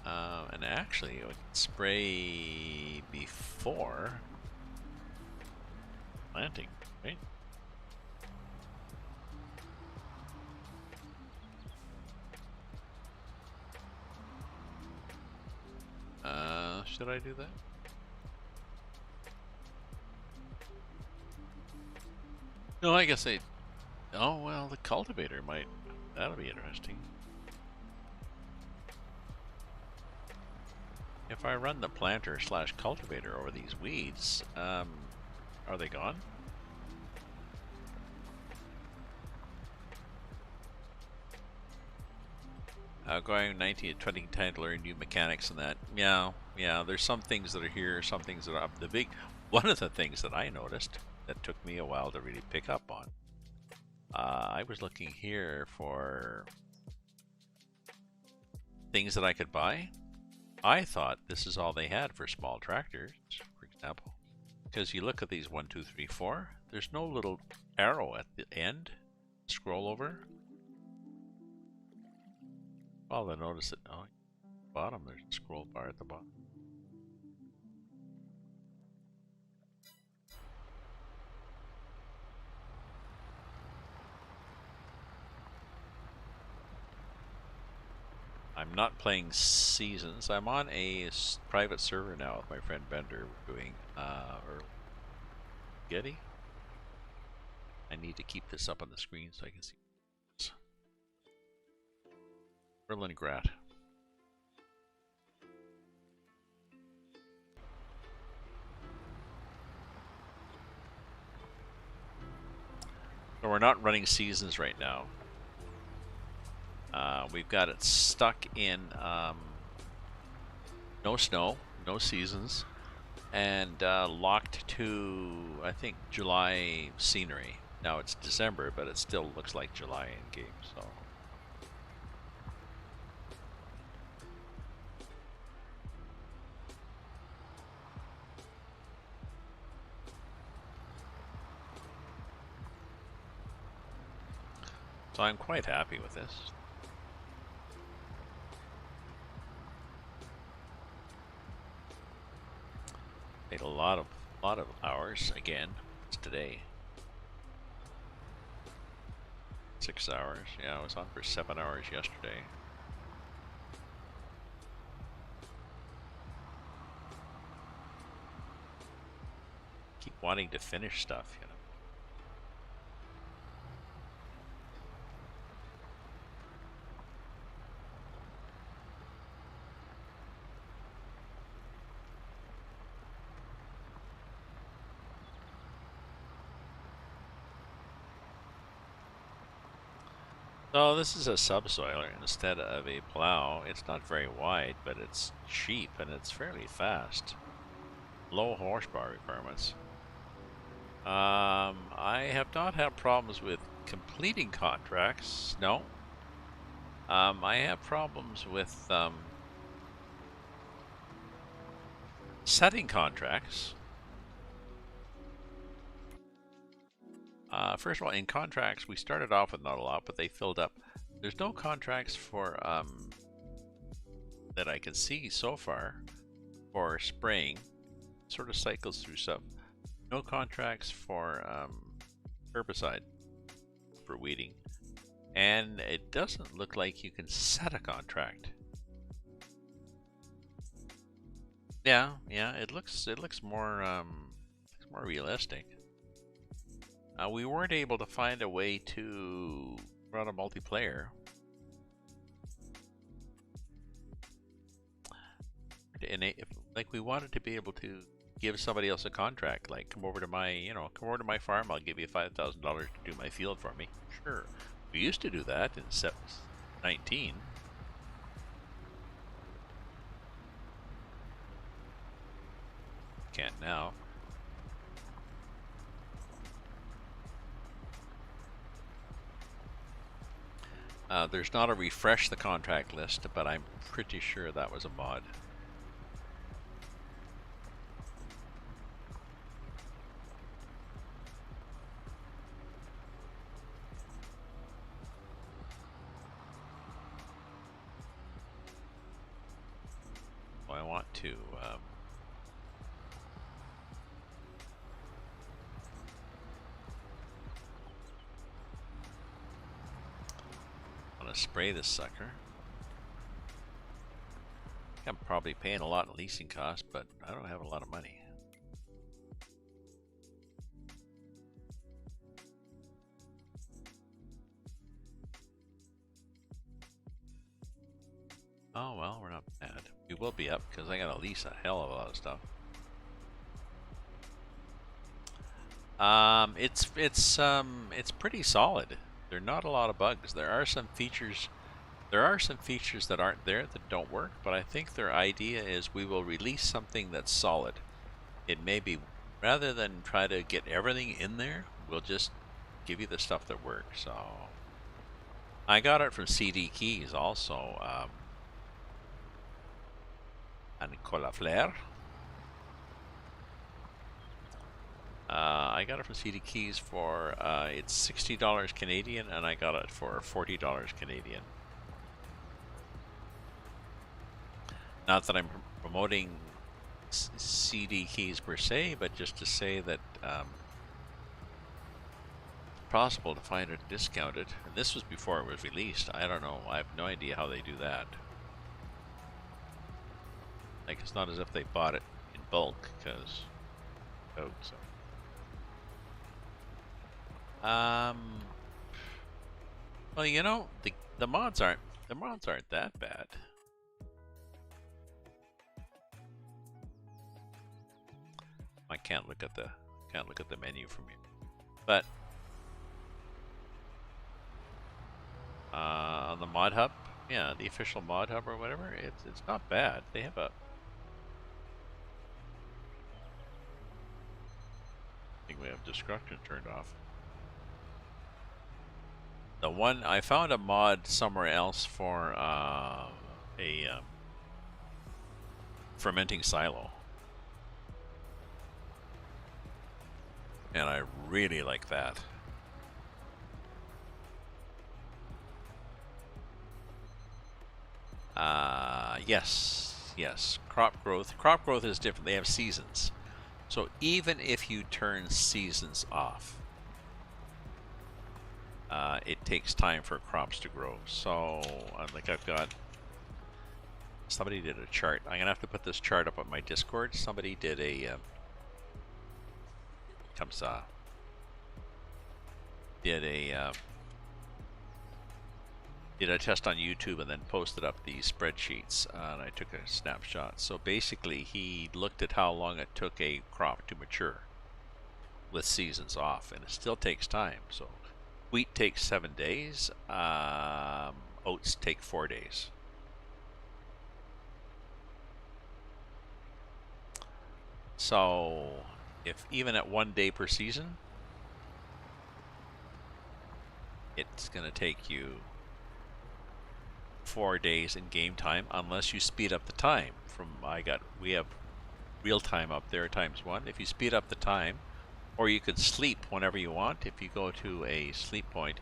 [SPEAKER 1] And actually, we can spray before planting, right? Should I do that? No, I guess oh, well, the cultivator might. That'll be interesting. If I run the planter / cultivator over these weeds, are they gone? Going 19 to 20 time to learn new mechanics and that. Yeah, there's some things that are here, some things that are up. One of the things that I noticed that took me a while to really pick up on. I was looking here for things that I could buy. I thought this is all they had for small tractors, for example. Because you look at these 1, 2, 3, 4, there's no little arrow at the end. Scroll over. Well, I notice it. Oh, bottom, there's a scroll bar at the bottom. I'm not playing Seasons. I'm on a private server now with my friend Bender. We're doing Getty. I need to keep this up on the screen so I can see. Erlengrat. So we're not running Seasons right now. We've got it stuck in no snow, no seasons, and locked to, I think, July scenery. Now it's December, but it still looks like July in game, so. So I'm quite happy with this. Made a lot of hours again. It's today. 6 hours. Yeah, I was on for 7 hours yesterday. Keep wanting to finish stuff, you know. So this is a subsoiler instead of a plow. It's not very wide, but it's cheap and it's fairly fast. Low horsepower requirements. I have not had problems with completing contracts. No. I have problems with setting contracts. First of all, in contracts, we started off with not a lot, but they filled up. There's no contracts for that I can see so far for spraying. Sort of cycles through stuff. No contracts for herbicide for weeding, and it doesn't look like you can set a contract. Yeah, yeah, it looks more realistic. We weren't able to find a way to run a multiplayer. And like we wanted to be able to give somebody else a contract, like come over to my farm, I'll give you $5,000 to do my field for me. Sure. We used to do that in 19. Can't now. There's not a refresh the contract list, but I'm pretty sure that was a mod. I want to spray this sucker. I'm probably paying a lot in leasing costs, but I don't have a lot of money. Oh well, we're not bad. We will be up because I got to lease a hell of a lot of stuff. It's pretty solid. There are not a lot of bugs. There are some features that aren't there that don't work, but I think their idea is we will release something that's solid. It may be, rather than try to get everything in there, we'll just give you the stuff that works. So I got it from CD Keys also. And Colafleur. I got it from CD Keys for it's $60 Canadian, and I got it for $40 Canadian. Not that I'm promoting CD Keys per se, but just to say that it's possible to find it discounted. And this was before it was released. I don't know. I have no idea how they do that. Like, it's not as if they bought it in bulk, because so. Well, you know, the mods aren't that bad. I can't look at the menu from here, but on the mod hub, yeah, the official mod hub or whatever, it's not bad. They have a I think we have destruction turned off. The one I found a mod somewhere else for a fermenting silo, and I really like that. Yes. Crop growth is different. They have seasons, so even if you turn seasons off, it takes time for crops to grow. So, like I've got, somebody did a chart. I'm gonna have to put this chart up on my Discord. Somebody did a did a test on YouTube and then posted up the spreadsheets, and I took a snapshot. So basically, he looked at how long it took a crop to mature with seasons off, and it still takes time. So wheat takes 7 days, oats take 4 days. So if even at 1 day per season, it's going to take you 4 days in game time, unless you speed up the time. We have real time up there ×1. If you speed up the time, or you could sleep whenever you want. If you go to a sleep point,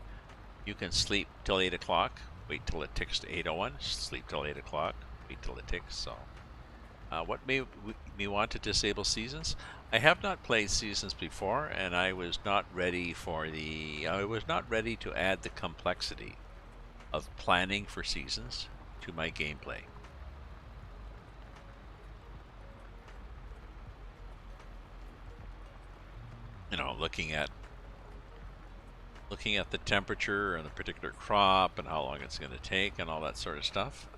[SPEAKER 1] you can sleep till 8 o'clock, wait till it ticks to 8:01, sleep till 8 o'clock, wait till it ticks. So what made me want to disable seasons? I have not played seasons before, and I was not ready to add the complexity of planning for seasons to my gameplay. you know, looking at the temperature and the particular crop and how long it's going to take and all that sort of stuff.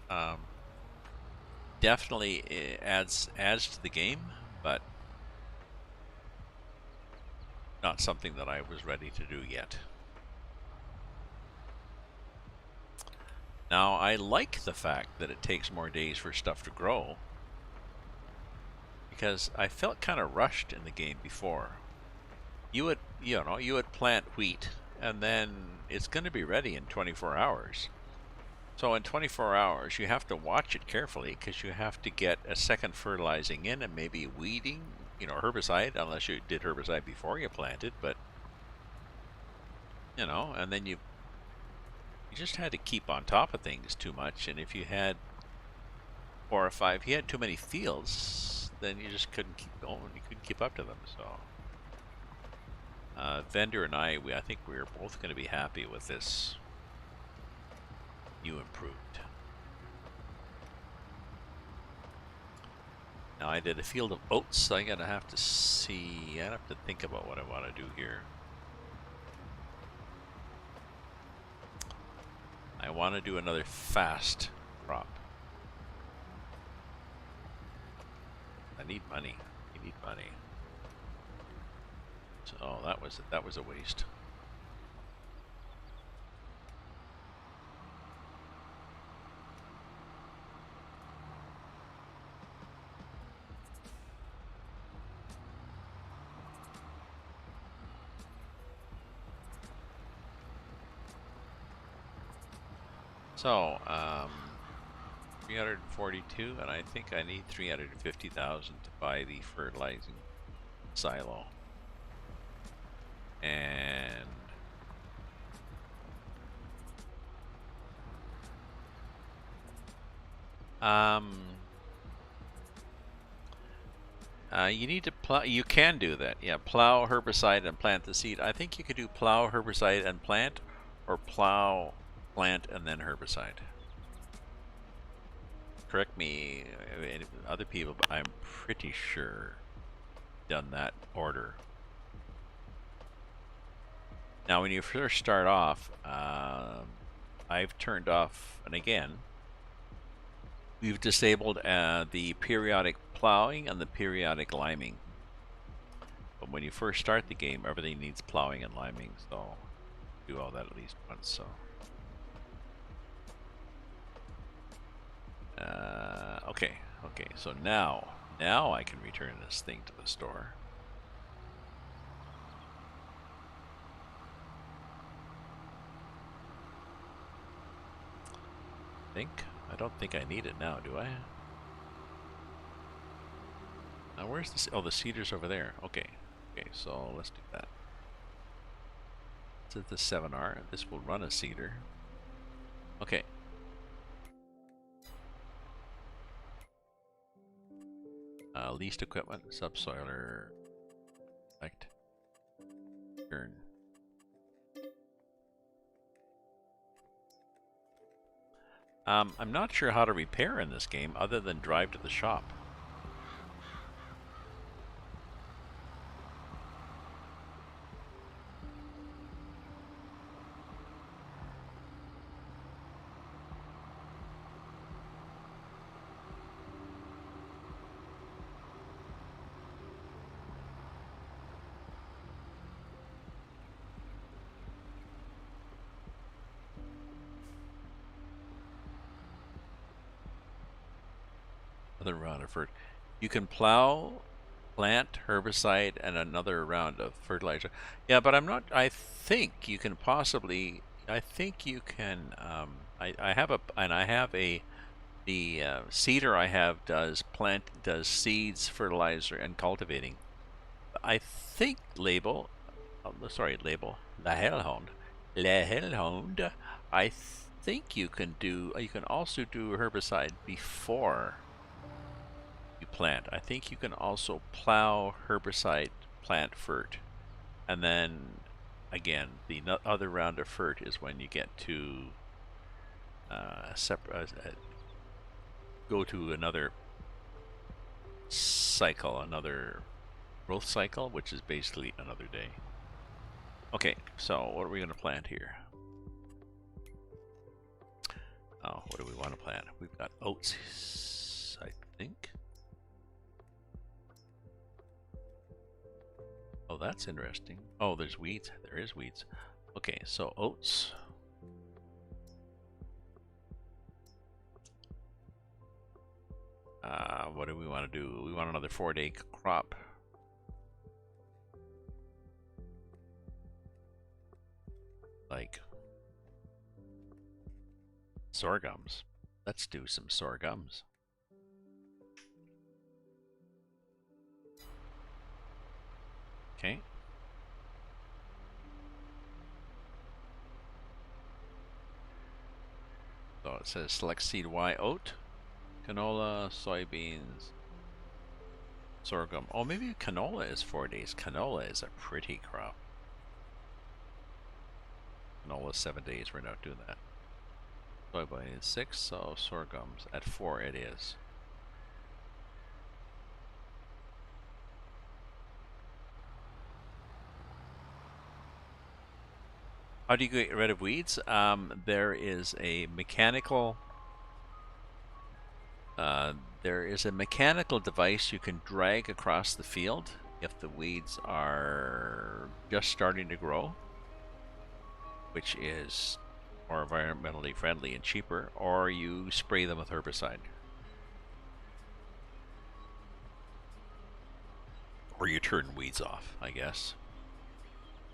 [SPEAKER 1] Definitely adds to the game, but not something that I was ready to do yet. Now, I like the fact that it takes more days for stuff to grow, because I felt kind of rushed in the game before. You would plant wheat, and then it's going to be ready in 24 hours. So in 24 hours, you have to watch it carefully, because you have to get a second fertilizing in and maybe weeding, you know, herbicide, unless you did herbicide before you planted, but, you know, and then you just had to keep on top of things too much, and if you had 4 or 5, if you had too many fields, then you just couldn't keep going, you couldn't keep up to them, so... Vendor and I think we were both going to be happy with this new improved. Now I did a field of oats, so I'm gonna have to see. I have to think about what I want to do here. I want to do another fast crop. I need money. You need money. So that was a waste. So, 342, and I think I need 350,000 to buy the fertilizing silo. And you need to plow. You can do that. Yeah, plow, herbicide, and plant the seed. I think you could do plow, herbicide, and plant, or plow, plant, and then herbicide. Correct me, other people, but I'm pretty sure done that order. Now, when you first start off, I've turned off, and again, we've disabled the periodic plowing and the periodic liming. But when you first start the game, everything needs plowing and liming, so do all that at least once. So, okay. So now I can return this thing to the store. I don't think I need it now, do I? Now where's this? Oh, the seeder's over there. Okay, so let's do that. This is the 7R. This will run a seeder. Okay. Leased equipment, subsoiler, select, turn. I'm not sure how to repair in this game other than drive to the shop. Another round of fertilizer. You can plow, plant, herbicide, and another round of fertilizer. Yeah, but I'm not. I think you can possibly. I think you can. I have the seeder I have does seeds, fertilizer, and cultivating. I think label. Label. La Hellhound. I think you can do. You can also do herbicide before you plant. I think you can also plow, herbicide, plant, fert, and then again the other round of fert is when you get to go to another cycle, another growth cycle, which is basically another day. Okay, so what are we going to plant here? Oh, what do we want to plant? We've got oats, I think. Oh, that's interesting. Oh, there's weeds. There is weeds. Okay, so oats. What do we want to do? We want another 4-day crop. Like sorghums. Let's do some sorghums. Okay. So it says select seed Y oat, canola, soybeans, sorghum. Oh, maybe canola is 4 days. Canola is a pretty crop. Canola is 7 days. We're not doing that. Soybean is 6, so sorghums at 4 it is. How do you get rid of weeds? There is a mechanical device you can drag across the field if the weeds are just starting to grow, which is more environmentally friendly and cheaper, or you spray them with herbicide. Or you turn weeds off, I guess.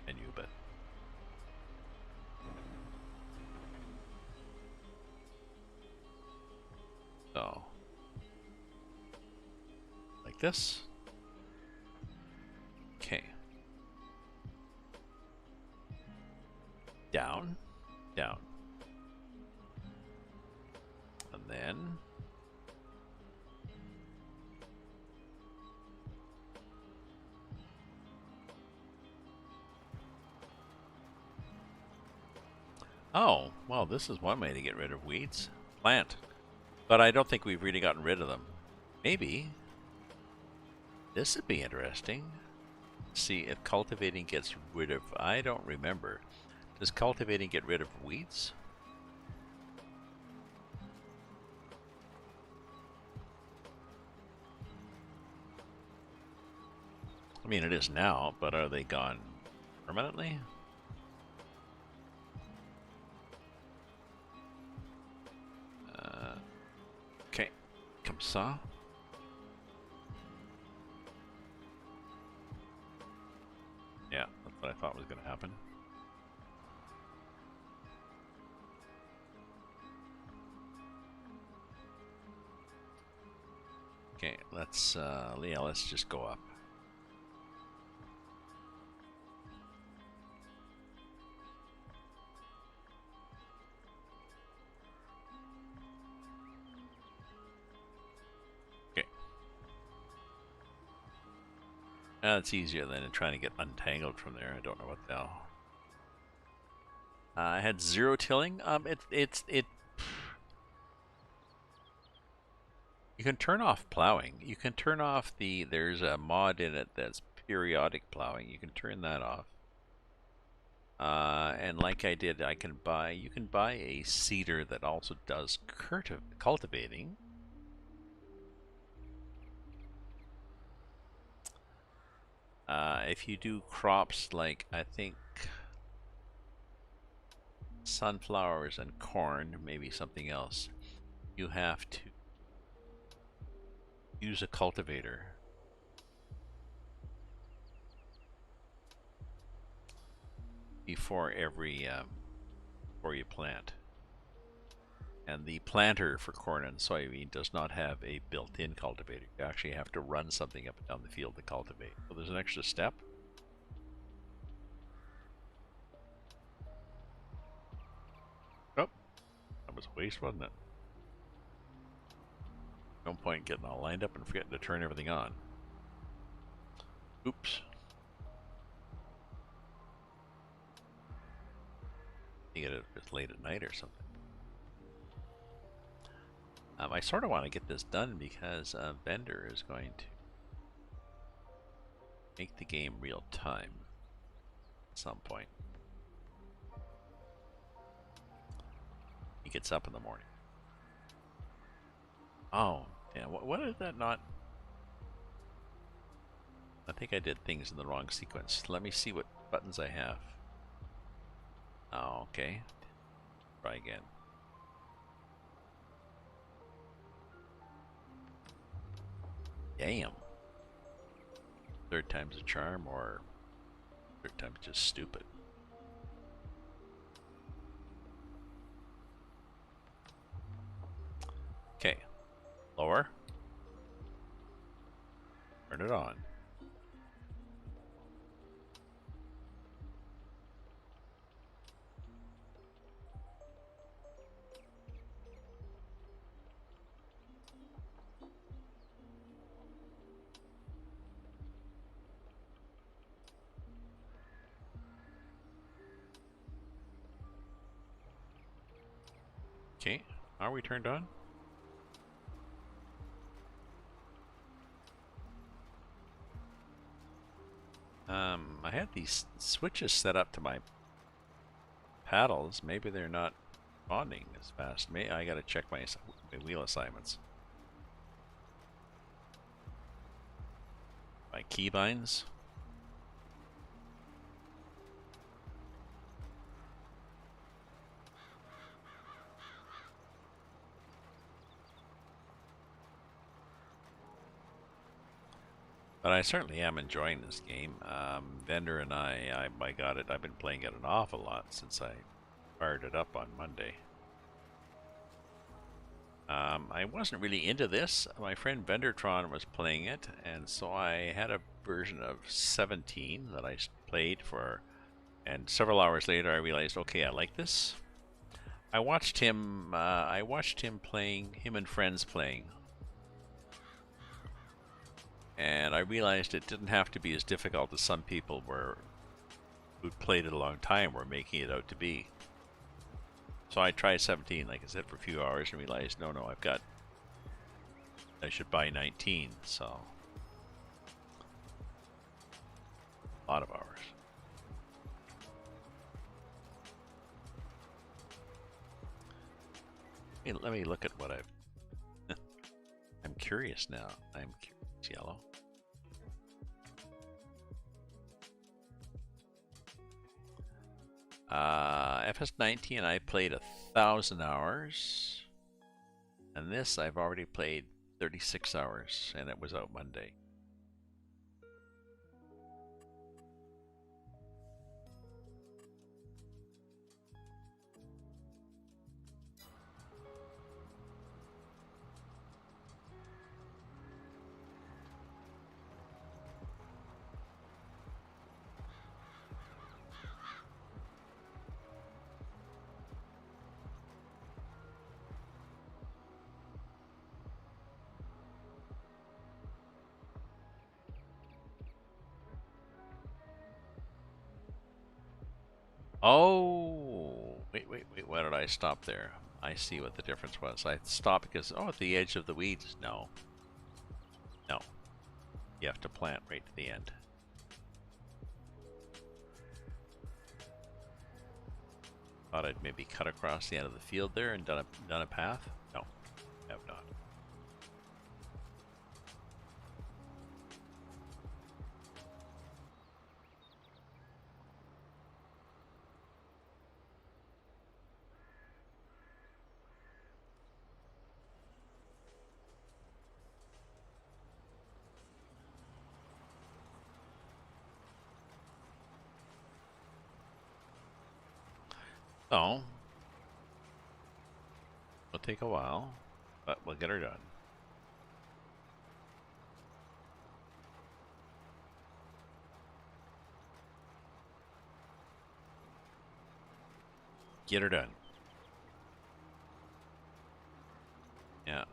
[SPEAKER 1] Menu, but so like this. Okay. Down, down. And then oh, well, this is one way to get rid of weeds. Plant. But I don't think we've really gotten rid of them. Maybe. This would be interesting. See if cultivating gets rid of... I don't remember. Does cultivating get rid of weeds? I mean, it is now, but are they gone permanently? Okay, comme ça. Yeah, that's what I thought was going to happen. Okay, let's just go up. Okay. It's easier than trying to get untangled from there. I don't know what the hell. I had 0 tilling. You can turn off plowing. You can turn off there's a mod in it that's periodic plowing. You can turn that off. And like I did, you can buy a seeder that also does cultivating. If you do crops like, I think, sunflowers and corn, maybe something else, you have to use a cultivator. Before you plant. And the planter for corn and soybean does not have a built-in cultivator. You actually have to run something up and down the field to cultivate. So there's an extra step. Oh, that was a waste, wasn't it? No point getting all lined up and forgetting to turn everything on. Oops. You get it if it's late at night or something. I sort of want to get this done because a vendor is going to make the game real time at some point. He gets up in the morning. Oh, yeah. What is that not? I think I did things in the wrong sequence. Let me see what buttons I have. Oh, okay. Try again. Damn. Third time's a charm, or third time's just stupid. Okay. Lower. Turn it on. Okay. Are we turned on? I had these switches set up to my paddles. Maybe they're not bonding as fast. I gotta check my wheel assignments. My keybinds. But I certainly am enjoying this game. Bender and I got it. I've been playing it an awful lot since I fired it up on Monday. I wasn't really into this. My friend Vendertron was playing it, and so I had a version of 17 that I played for, and several hours later I realized, okay, I like this. I watched him playing, him and friends playing, and I realized it didn't have to be as difficult as some people who'd played it a long time were making it out to be. So I tried 17, like I said, for a few hours and realized, no, I should buy 19, so a lot of hours. Hey, let me look at what I've... I'm curious now. I'm curious, Yellow. FS19 I played 1,000 hours, and this I've already played 36 hours, and it was out Monday. Oh, wait, why did I stop there? I see what the difference was. I stopped because, oh, at the edge of the weeds. No. No. You have to plant right to the end. Thought I'd maybe cut across the end of the field there and done a path. No, have not. So, it'll take a while, but we'll get her done. Get her done. Yeah.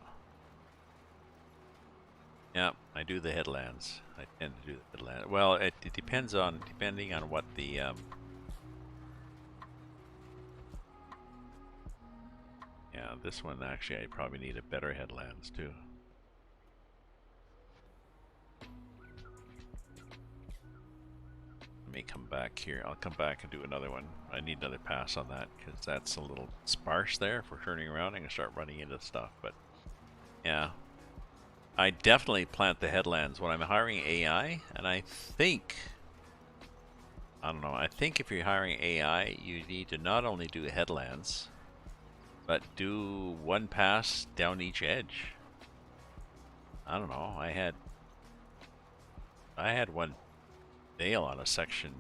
[SPEAKER 1] Yeah, I do the headlands. I tend to do the headlands. Well, it depending on what the yeah, this one actually I probably need a better headlands too. me come back here. I'll come back and do another one. I need another pass on that because that's a little sparse there. If we're turning around, I'm going to start running into stuff. But yeah, I definitely plant the headlands when I'm hiring AI. And I think, I don't know, I think if you're hiring AI, you need to not only do headlands, but do one pass down each edge. I don't know. I had one nail on a section,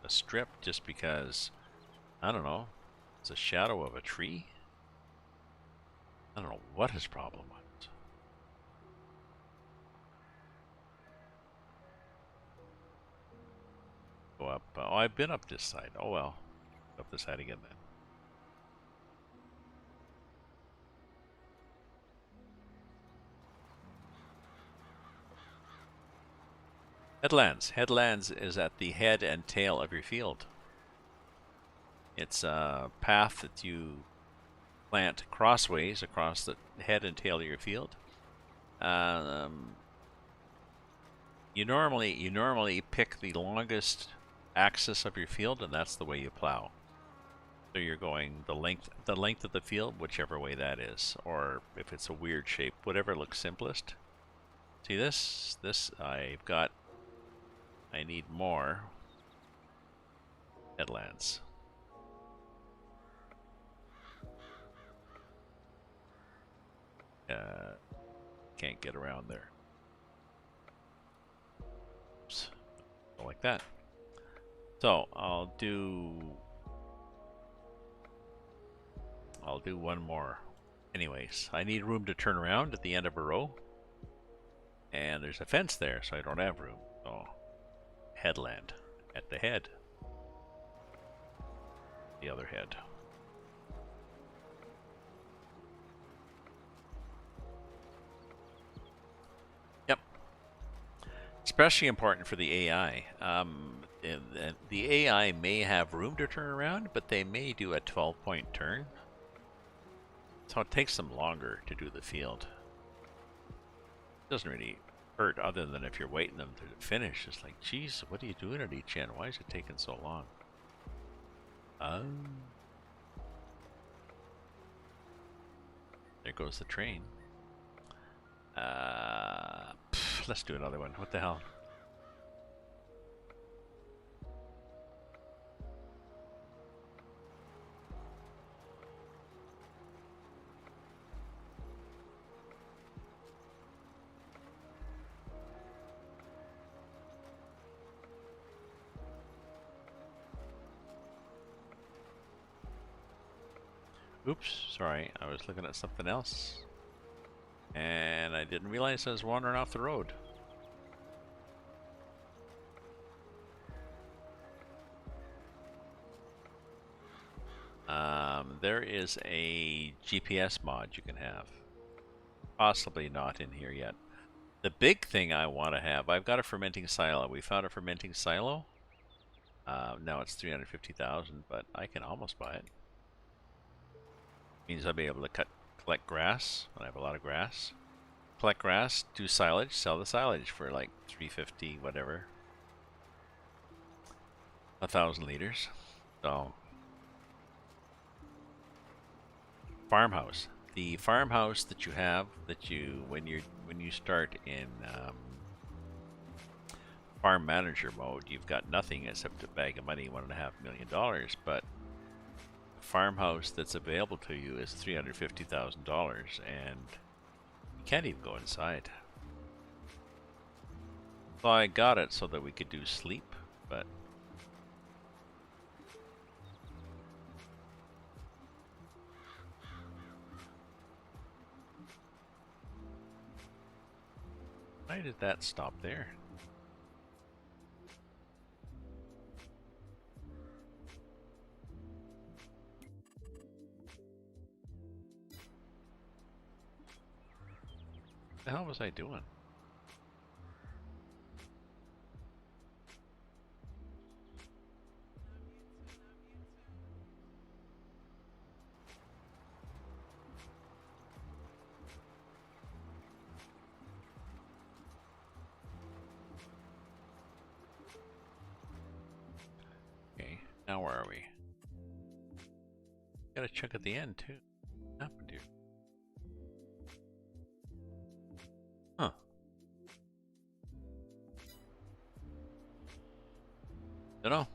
[SPEAKER 1] a strip, just because, I don't know, it's a shadow of a tree. I don't know what his problem was. Go up. Oh, I've been up this side. Oh well. Up this side again then. Headlands. Headlands is at the head and tail of your field. It's a path that you plant crossways across the head and tail of your field. You normally pick the longest axis of your field, and that's the way you plow. So you're going the length of the field, whichever way that is, or if it's a weird shape, whatever looks simplest. See this? I need more headlands. Can't get around there. Oops. Like that. So I'll do one more. Anyways, I need room to turn around at the end of a row. And there's a fence there, so I don't have room. So headland at the head. The other head. Yep. Especially important for the AI. The AI may have room to turn around, but they may do a 12-point turn. So it takes them longer to do the field. Doesn't really hurt other than if you're waiting them to finish. It's like, geez, what are you doing at each end? Why is it taking so long? There goes the train. Let's do another one. What the hell? Oops, sorry, I was looking at something else. And I didn't realize I was wandering off the road. There is a GPS mod you can have. Possibly not in here yet. The big thing I want to have, I've got a fermenting silo. We found a fermenting silo. Now it's 350,000, but I can almost buy it. Means I'll be able to collect grass when I have a lot of grass. Collect grass, do silage, sell the silage for like 350, whatever. 1,000 liters. So farmhouse. The farmhouse that you have, when you start in farm manager mode, you've got nothing except a bag of money, $1.5 million. But the farmhouse that's available to you is $350,000, and you can't even go inside. So I got it so that we could do sleep, but why did that stop there? What the hell was I doing? Now where are we? Got a chunk at the end too. What happened here? Huh. Dunno.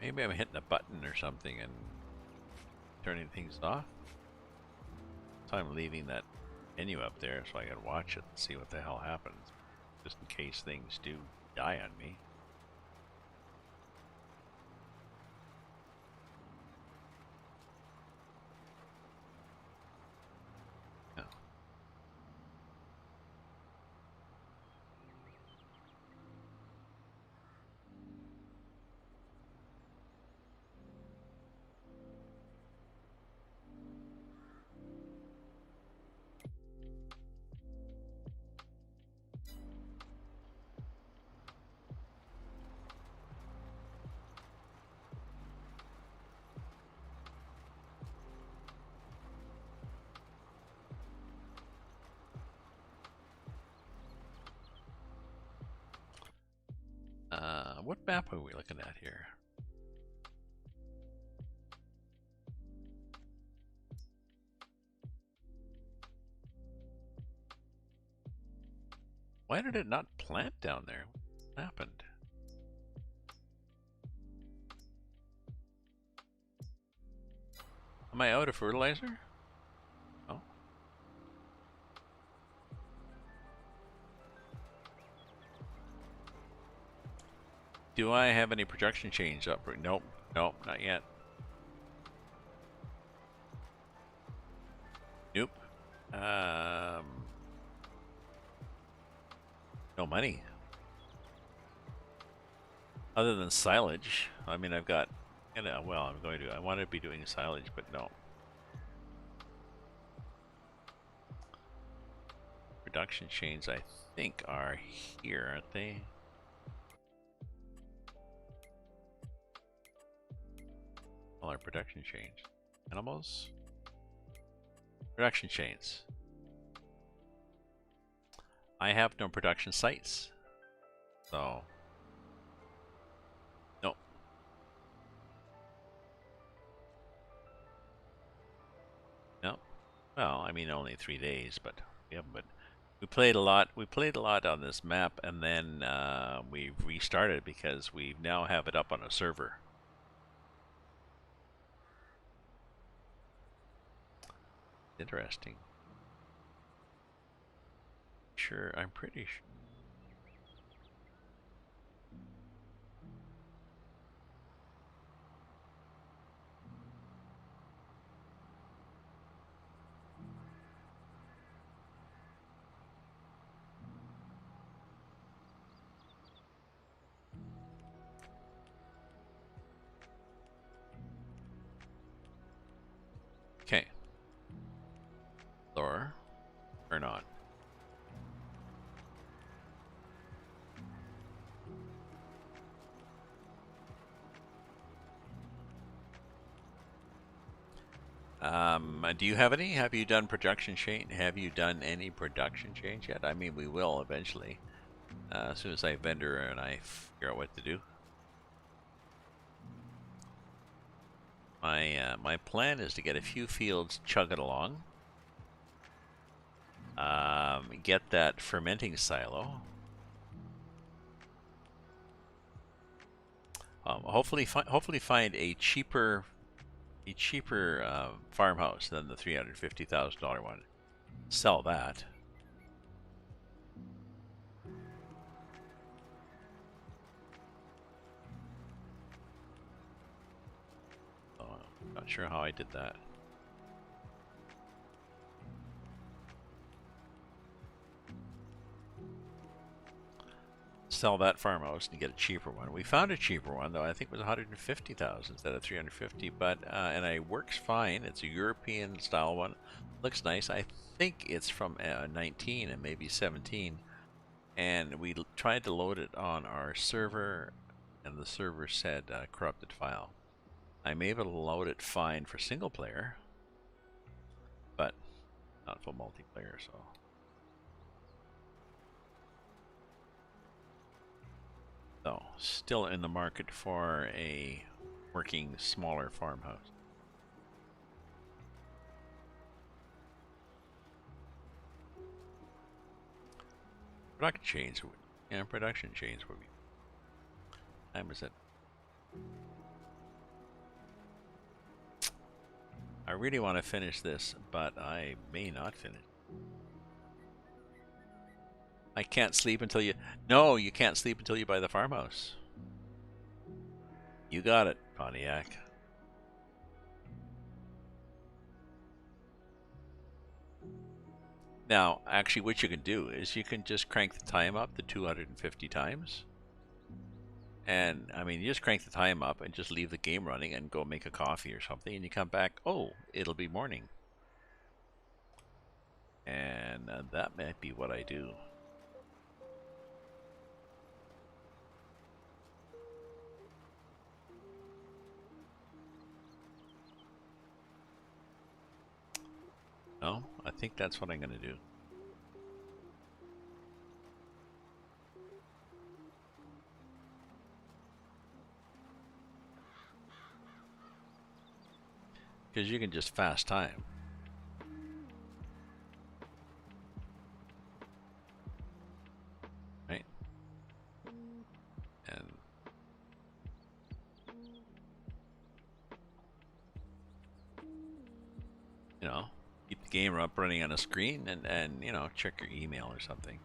[SPEAKER 1] Maybe I'm hitting a button or something and turning things off. So I'm leaving that menu up there so I can watch it and see what the hell happens. Just in case things do die on me. No. What map are we looking at here? Why did it not plant down there? What happened? Am I out of fertilizer? Oh. Do I have any production change up? Nope. Nope, not yet. Nope. No money. Other than silage. I mean, I've got, well, I want to be doing silage, but no. Production chains, I think, are here, aren't they? All our production chains. Animals? Production chains. I have no production sites. So. No. No. Well, I mean only 3 days, but yeah, but we played a lot. We played a lot on this map, and then we restarted because we now have it up on a server. Interesting. Sure, I'm pretty sure. Okay. Lower. Turn on. Do you have any? Have you done production change? Have you done any production change yet? I mean, we will eventually, as soon as I vendor and I figure out what to do. My plan is to get a few fields chugging along. Get that fermenting silo. Hopefully find a cheaper farmhouse than the $350,000 one. Sell that. Oh, not sure how I did that. Sell that farmhouse and get a cheaper one. We found a cheaper one though. I think it was 150,000 instead of 350. But and it works fine. It's a European style one. Looks nice. I think it's from 19 and maybe 17. And we tried to load it on our server, and the server said corrupted file. I'm able to load it fine for single player, but not for multiplayer, so. So, still in the market for a working smaller farmhouse. Production chains, yeah, production chains would be. Time is it? I really want to finish this, but I may not finish. I can't sleep until you. No, you can't sleep until you buy the farmhouse. You got it, Pontiac. Now, actually, what you can do is you can just crank the time up to 250 times. And, I mean, you just crank the time up and just leave the game running and go make a coffee or something. And you come back, oh, it'll be morning. And that might be what I do. No, I think that's what I'm going to do. Because you can just fast time. Right? And you know, keep the game up running on a screen and you know, check your email or something.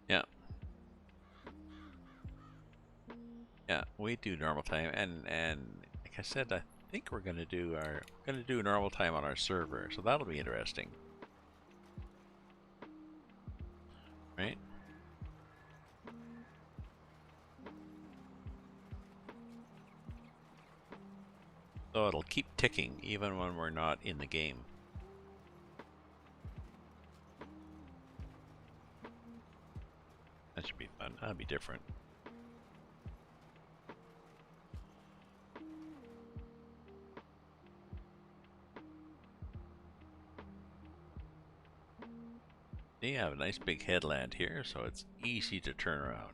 [SPEAKER 1] Yeah. Yeah, we do normal time and like I said, I think we're gonna do normal time on our server, so that'll be interesting. Right? So it'll keep ticking even when we're not in the game. That should be fun. That'll be different. You have a nice big headland here, so it's easy to turn around.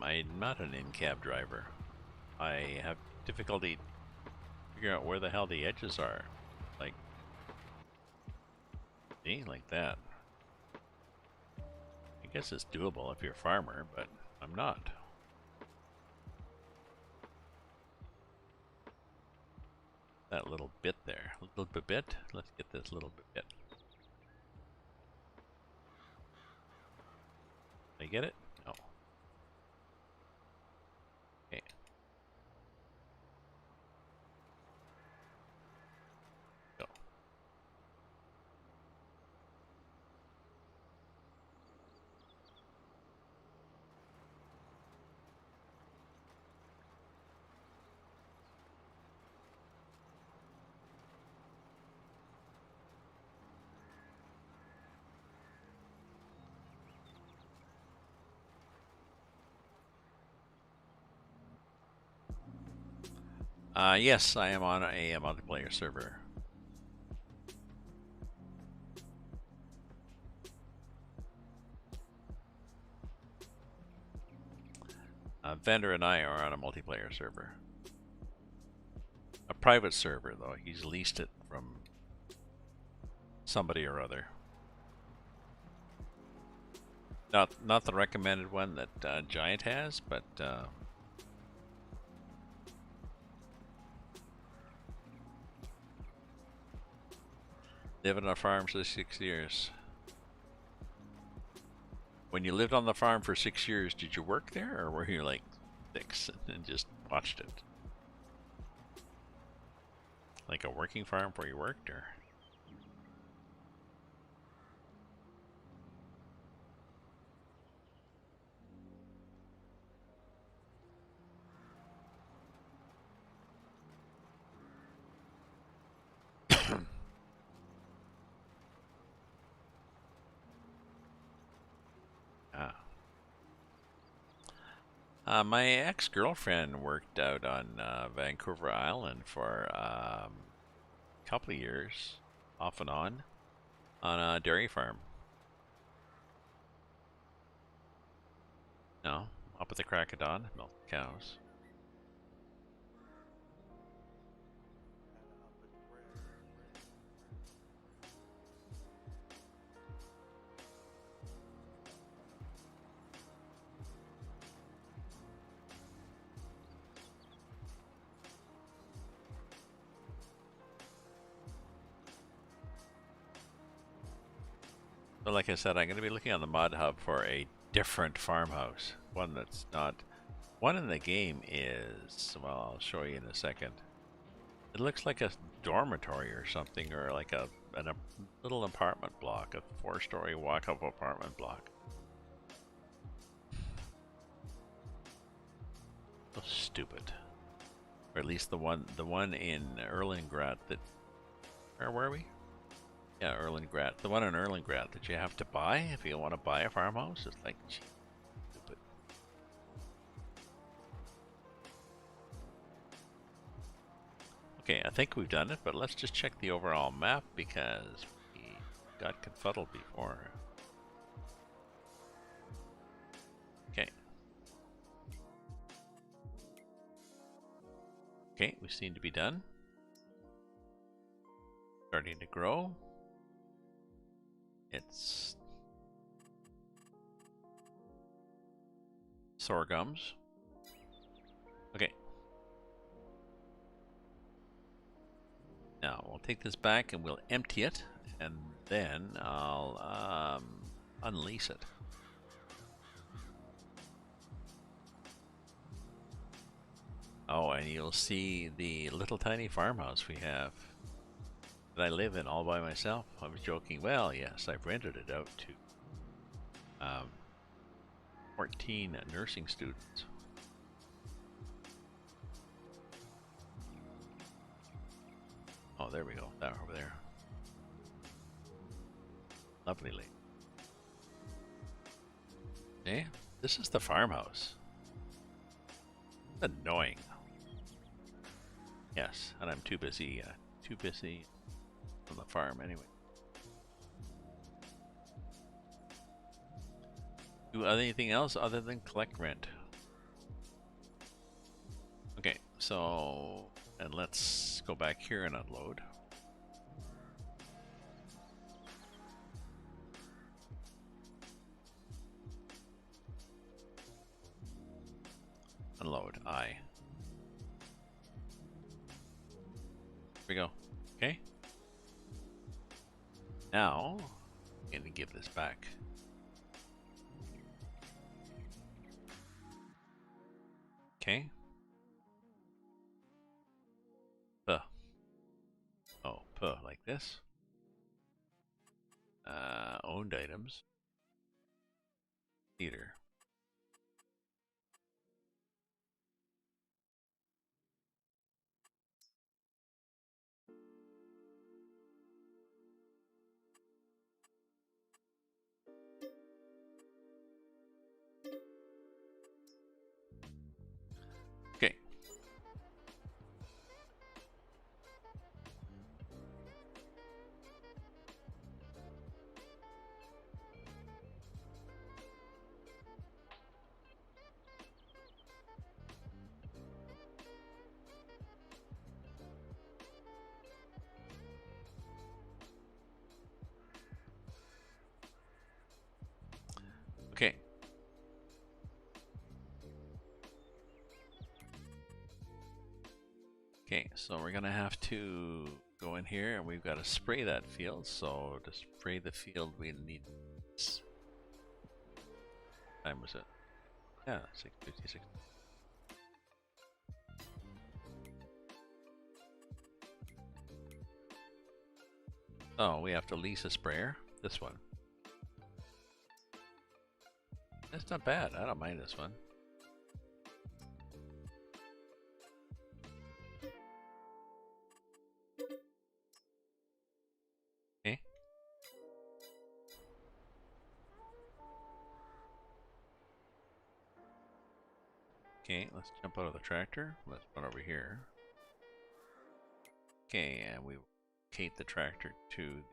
[SPEAKER 1] I'm not an in-cab driver. I have difficulty figuring out where the hell the edges are. Like, see, like that. I guess it's doable if you're a farmer, but I'm not. That little bit there. A little bit. Let's get this little bit. Did I get it? No. Okay. Go. Yes, I am on a multiplayer server. Vendor and I are on a multiplayer server. A private server, though. He's leased it from somebody or other. Not the recommended one that Giant has, but living on a farm for 6 years. When you lived on the farm for 6 years, did you work there, or were you like 6 and just watched it? Like a working farm where you worked, or? Ah. My ex-girlfriend worked out on Vancouver Island for a couple of years, off and on a dairy farm. No, up at the crack of dawn, milk cows. But like I said, I'm going to be looking on the Mod Hub for a different farmhouse. One that's not... One in the game is... Well, I'll show you in a second. It looks like a dormitory or something, or like a little apartment block, a 4-story walk-up apartment block. So stupid. Or at least the one in Erlengrat that... Where were we? Yeah, Erlengrat. The one in Erlengrat that you have to buy if you want to buy a farmhouse. It's like, gee, stupid. Okay, I think we've done it, but let's just check the overall map because we got confuddled before. Okay. Okay, we seem to be done. Starting to grow. It's sorghums. Okay. Now we'll take this back and we'll empty it, and then I'll unlease it. Oh, and you'll see the little tiny farmhouse we have that I live in all by myself. I was joking. Well, yes, I've rented it out to 14 nursing students. Oh, there we go. That over there. Lovely lady. Eh? This is the farmhouse. Annoying. Yes, and I'm too busy on the farm anyway. Do anything else other than collect rent? Okay, so, and let's go back here and unload. Unload, I. Here we go. Okay. Now, I'm gonna give this back. Okay. Puh. Oh, puh, like this. Owned items. Theater. Okay. Okay, so we're gonna have to go in here and we've got to spray that field. So to spray the field, we need. What time was it? Yeah, 6:56. Oh, we have to lease a sprayer. This one. That's not bad. I don't mind this one. Okay. Okay, let's jump out of the tractor. Let's run over here. Okay, and we locate the tractor to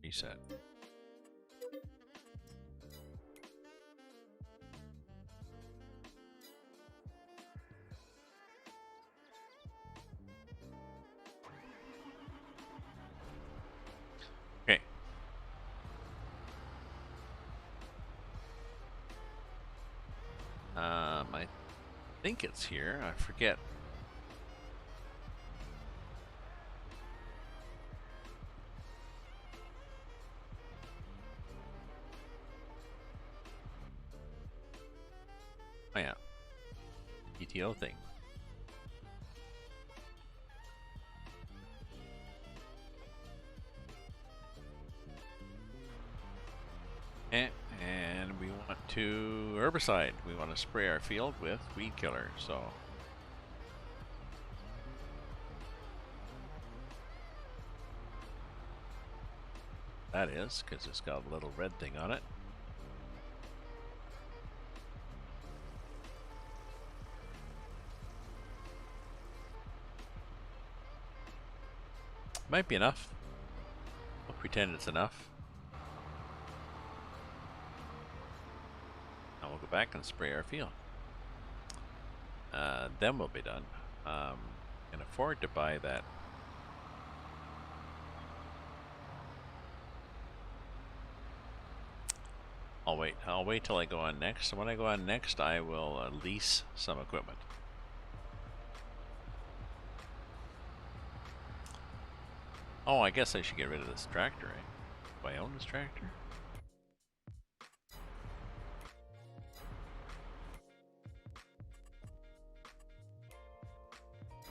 [SPEAKER 1] reset. Okay. I think it's here. I forget. Oh yeah. PTO thing. And we want to herbicide. We want to spray our field with weed killer. So that is because it's got a little red thing on it. Might be enough. We'll pretend it's enough. And we'll go back and spray our field. Then we'll be done. Can afford to buy that. I'll wait. I'll wait till I go on next. So when I go on next, I will lease some equipment. Oh, I guess I should get rid of this tractor, eh? Do I own this tractor?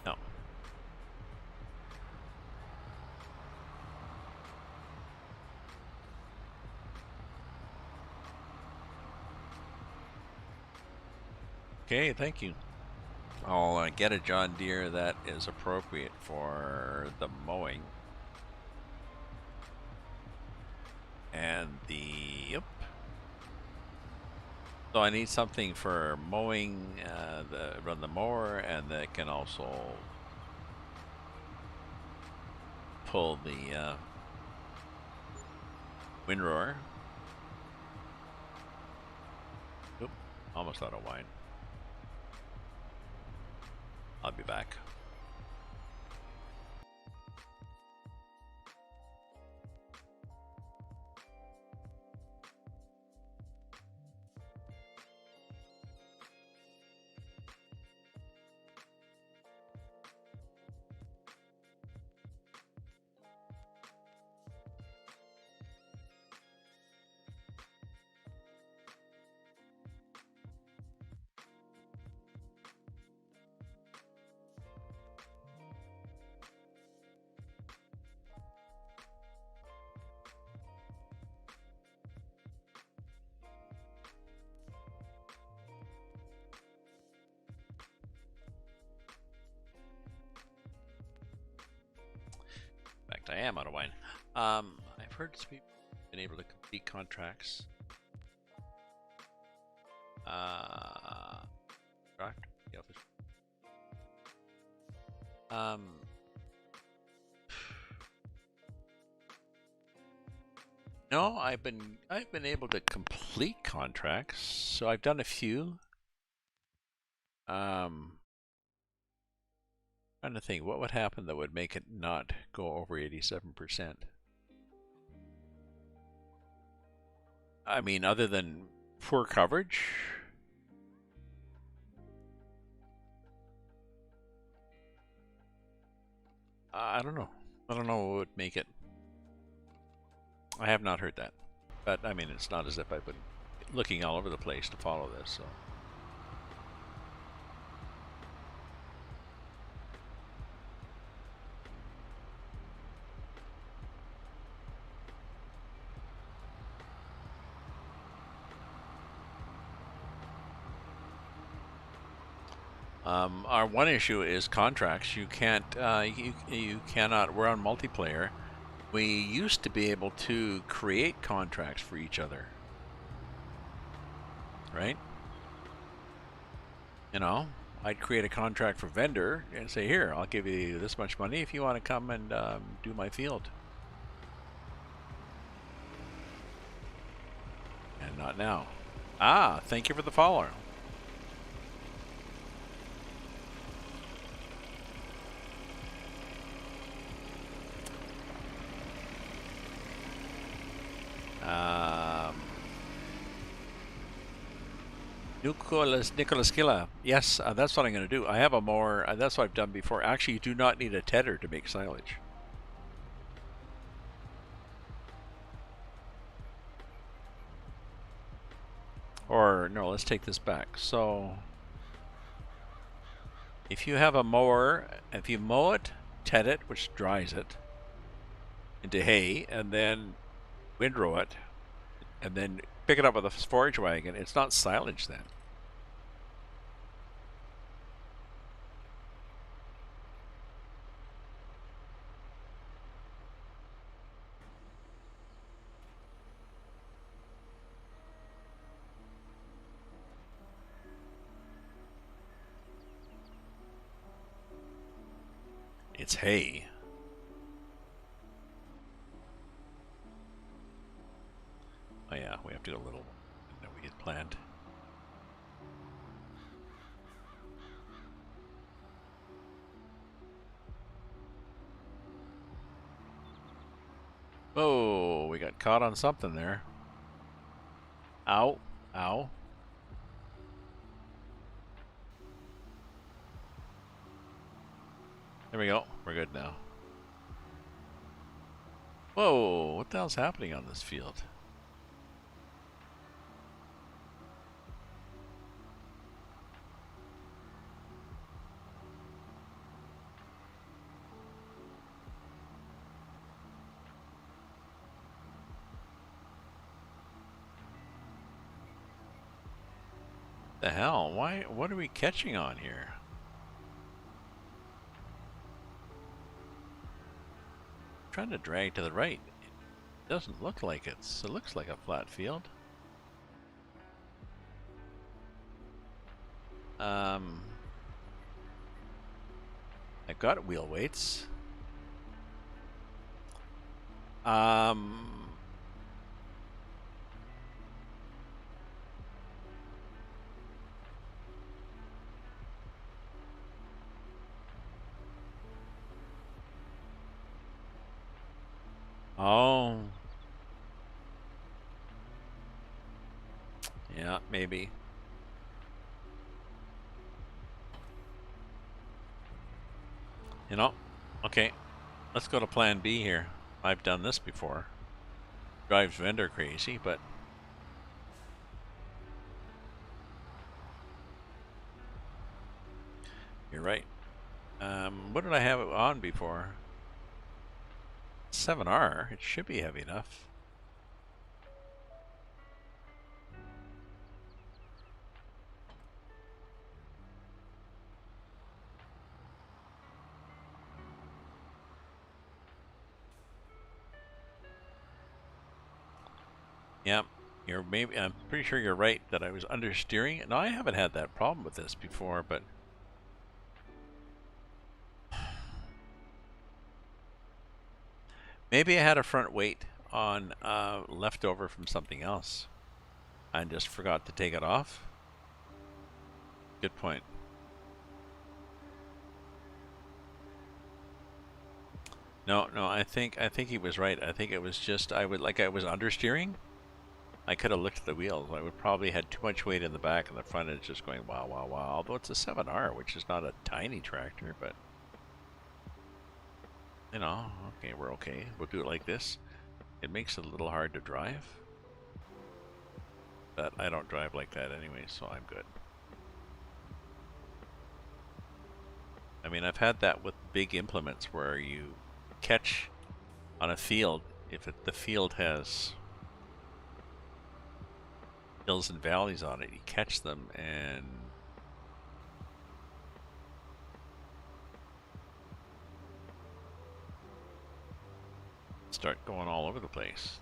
[SPEAKER 1] No. Okay, thank you. I'll get a John Deere that is appropriate for the mowing. And yep. So I need something for mowing, run the mower, and that can also pull the windrower. Oop, almost out of wine. I'll be back. I am out of wine. I've heard some people have been able to complete contracts. No, I've been able to complete contracts. So I've done a few. Trying to think what would happen that would make it not go over 87%. I mean, other than poor coverage. I don't know. I don't know what would make it. I have not heard that. But, I mean, it's not as if I've been looking all over the place to follow this, so. Our one issue is contracts. You can't, you cannot, we're on multiplayer. We used to be able to create contracts for each other. Right? You know, I'd create a contract for vendor and say, here, I'll give you this much money if you want to come and do my field. And not now. Ah, thank you for the follow. Nicholas Killa. Yes, that's what I'm going to do. I have a more, that's what I've done before. Actually, you do not need a tedder to make silage. Or, no, let's take this back. So, if you have a mower, if you mow it, ted it, which dries it, into hay, and then windrow it, and then pick it up with a forage wagon, it's not silage then. It's hay. Oh yeah, we have to go a little than we had planned. Oh, we got caught on something there. Ow. Ow. There we go. We're good now. Whoa, what the hell's happening on this field? The hell? Why? What are we catching on here? I'm trying to drag to the right. It doesn't look like it's. It looks like a flat field. I've got wheel weights. Oh. Yeah, maybe. You know, okay, let's go to plan B here. I've done this before. Drives vendor crazy, but you're right. What did I have it on before? 7R. It should be heavy enough. Yep, I'm pretty sure you're right that I was understeering. No, I haven't had that problem with this before, but maybe I had a front weight on leftover from something else. I just forgot to take it off. Good point. No, I think he was right. I think it was just I was understeering. I could have looked at the wheels. I would probably had too much weight in the back, and the front is just going wow, wow, wow. Although it's a 7R, which is not a tiny tractor, but you know, okay, we're okay. We'll do it like this. It makes it a little hard to drive, but I don't drive like that anyway, so I'm good. I mean, I've had that with big implements where you catch on a field, if the field has hills and valleys on it, you catch them and start going all over the place.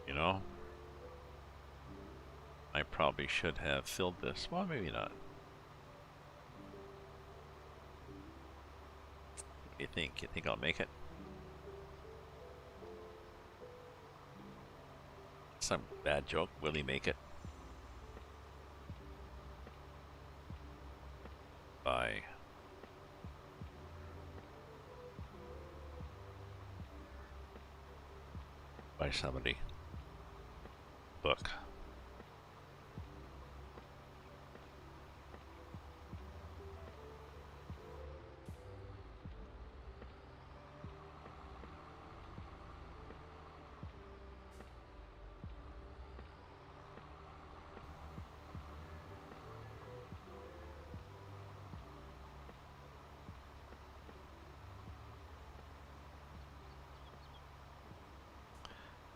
[SPEAKER 1] You know? I probably should have filled this. Well, maybe not. You think? You think I'll make it? Some bad joke. Will he make it? By somebody. Book.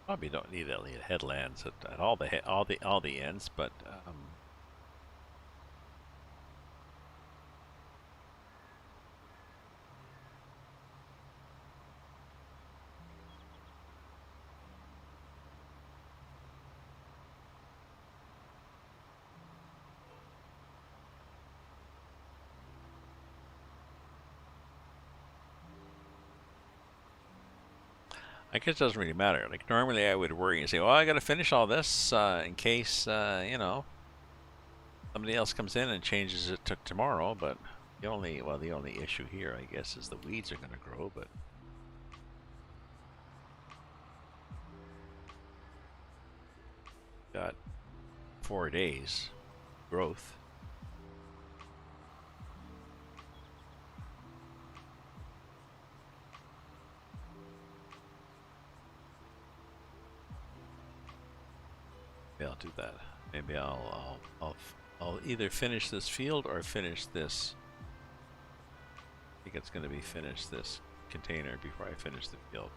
[SPEAKER 1] Probably don't need any headlands at all the ends, but I guess it doesn't really matter. Like normally I would worry and say, "Well, I got to finish all this in case you know somebody else comes in and changes it to tomorrow." But the only issue here, I guess, is the weeds are going to grow. But got 4 days growth. Maybe I'll do that. Maybe I'll either finish this field or finish this. I think it's going to be finish this container before I finish the field.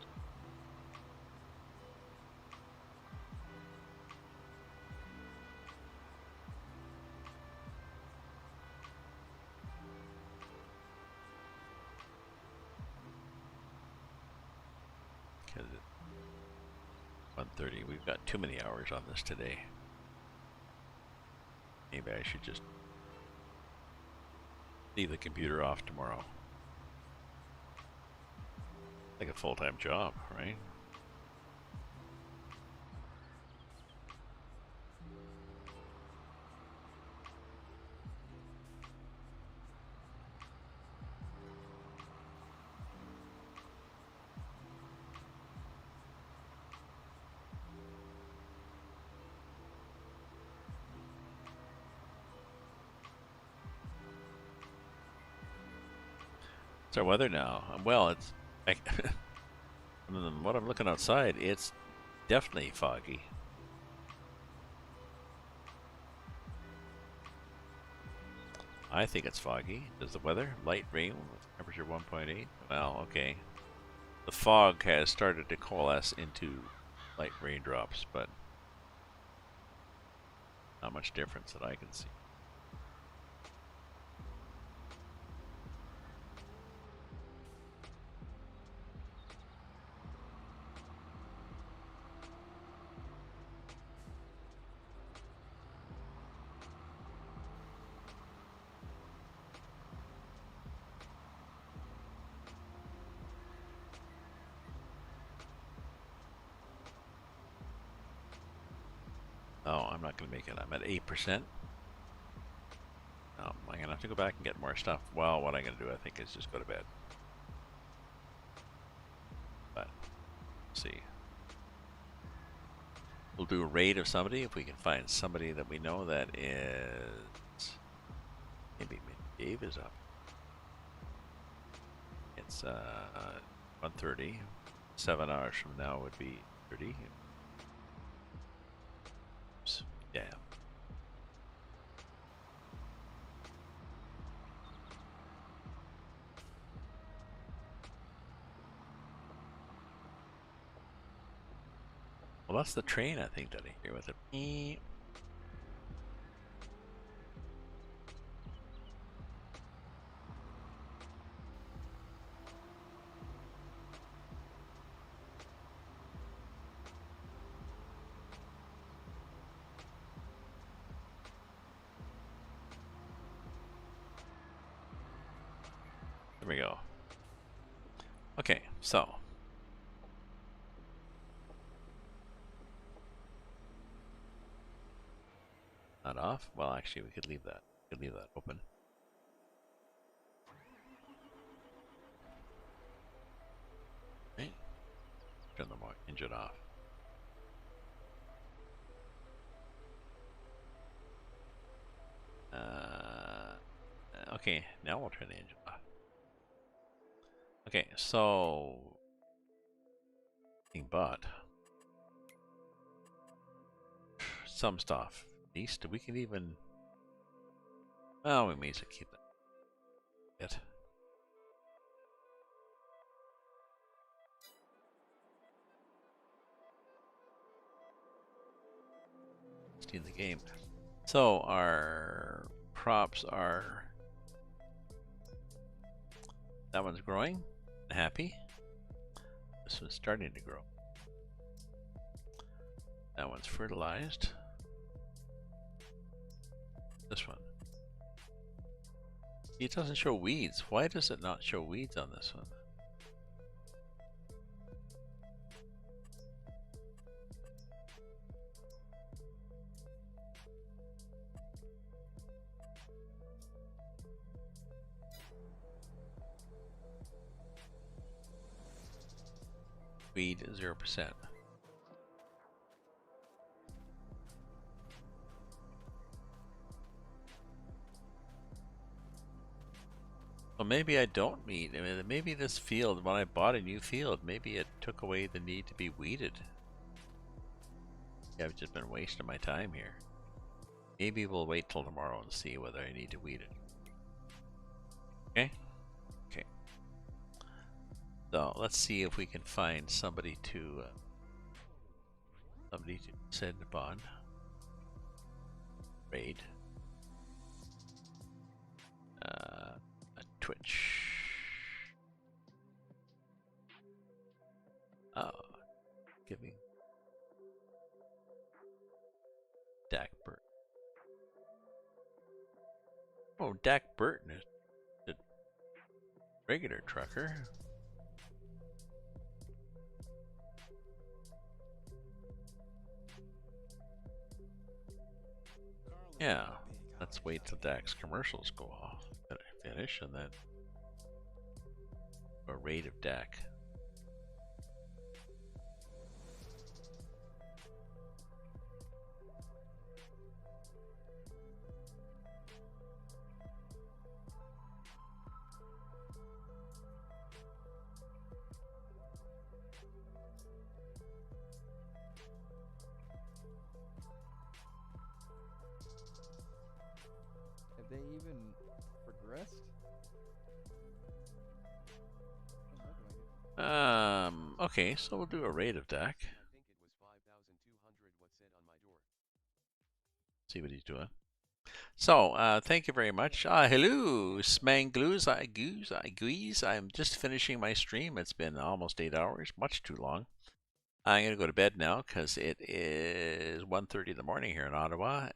[SPEAKER 1] Okay, 1:30. We've got too many hours on this today. Maybe I should just leave the computer off tomorrow. Like a full-time job, right? It's our weather now. Well, it's what I'm looking outside, it's definitely foggy. I think it's foggy. Does the weather? Light rain with temperature 1.8. Well, okay. The fog has started to coalesce into light raindrops, but not much difference that I can see. Oh, I'm not going to make it. I'm at 8%. I'm gonna have to go back and get more stuff. Well, what I'm gonna do, I think, is just go to bed. But see, we'll do a raid of somebody if we can find somebody that we know that is. Maybe Dave is up. It's 1:30. 7 hours from now would be 30. Oops. Yeah. Well, that's the train, I think, that I hear with it. Eep. There we go. Okay, so. Not off? Well, actually, we could leave that. We could leave that open. Okay. Turn the engine off. Okay, now we'll turn the engine off. Okay, so. But. Some stuff. At least we can even. Well, we may as well keep that. In the game. So our props are. That one's growing. Happy. This one's starting to grow. That one's fertilized. This one. It doesn't show weeds. Why does it not show weeds on this one? Weed 0%. Well, maybe I don't mean. I mean, maybe this field, when I bought a new field, maybe it took away the need to be weeded. Yeah, I've just been wasting my time here. Maybe we'll wait till tomorrow and see whether I need to weed it. Okay? Okay. So let's see if we can find somebody to send a bond. Raid. A Twitch. Oh, giving Dak Burton. Oh, Dak Burton is the regular trucker. Yeah, let's wait till Dak's commercials go off, finish, and then a raid of Dak.
[SPEAKER 5] Have they even progressed?
[SPEAKER 1] Okay, so we'll do a raid of Dak.
[SPEAKER 6] I think it was 5,200 what said on my door.
[SPEAKER 1] See what he's doing. So, thank you very much. Hello, Smangloos, Guise. I'm just finishing my stream. It's been almost 8 hours, much too long. I'm going to go to bed now because it is 1:30 in the morning here in Ottawa,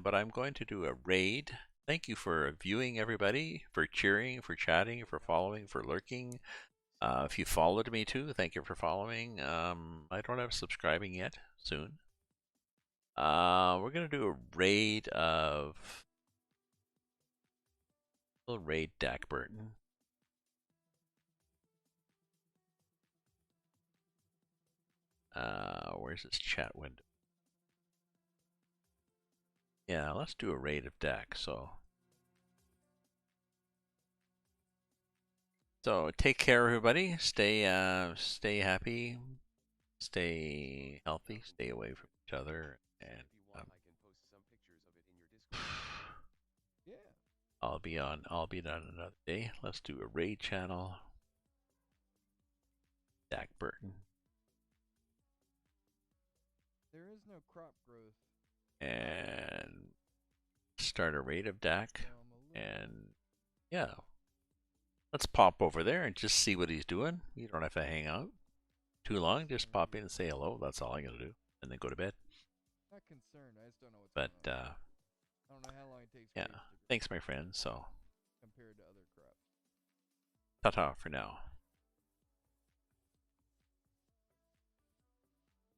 [SPEAKER 1] but I'm going to do a raid. Thank you for viewing, everybody, for cheering, for chatting, for following, for lurking. If you followed me too, thank you for following. I don't have subscribing yet. Soon. We're going to do a raid of We'll raid Dak Burton. Where's this chat window? Yeah, let's do a raid of Dak. So take care, everybody. Stay happy, stay healthy, stay away from each other, and
[SPEAKER 6] If you want, I can post some pictures of it in your Discord.
[SPEAKER 5] Yeah.
[SPEAKER 1] I'll be on another day. Let's do a raid channel. Dak Burton.
[SPEAKER 5] There is no crop growth.
[SPEAKER 1] And start a raid of Dak.
[SPEAKER 5] So I'm a little
[SPEAKER 1] And yeah. Let's pop over there and just see what he's doing. You don't have to hang out too long. Just pop in and say hello. That's all I'm gonna do. And then go to bed.
[SPEAKER 5] not concerned. I just don't know what's
[SPEAKER 1] But
[SPEAKER 5] going on. I don't know how long it takes for
[SPEAKER 1] yeah.
[SPEAKER 5] it to grow
[SPEAKER 1] Thanks my friend. So
[SPEAKER 5] compared to other crops.
[SPEAKER 1] ta-ta for now.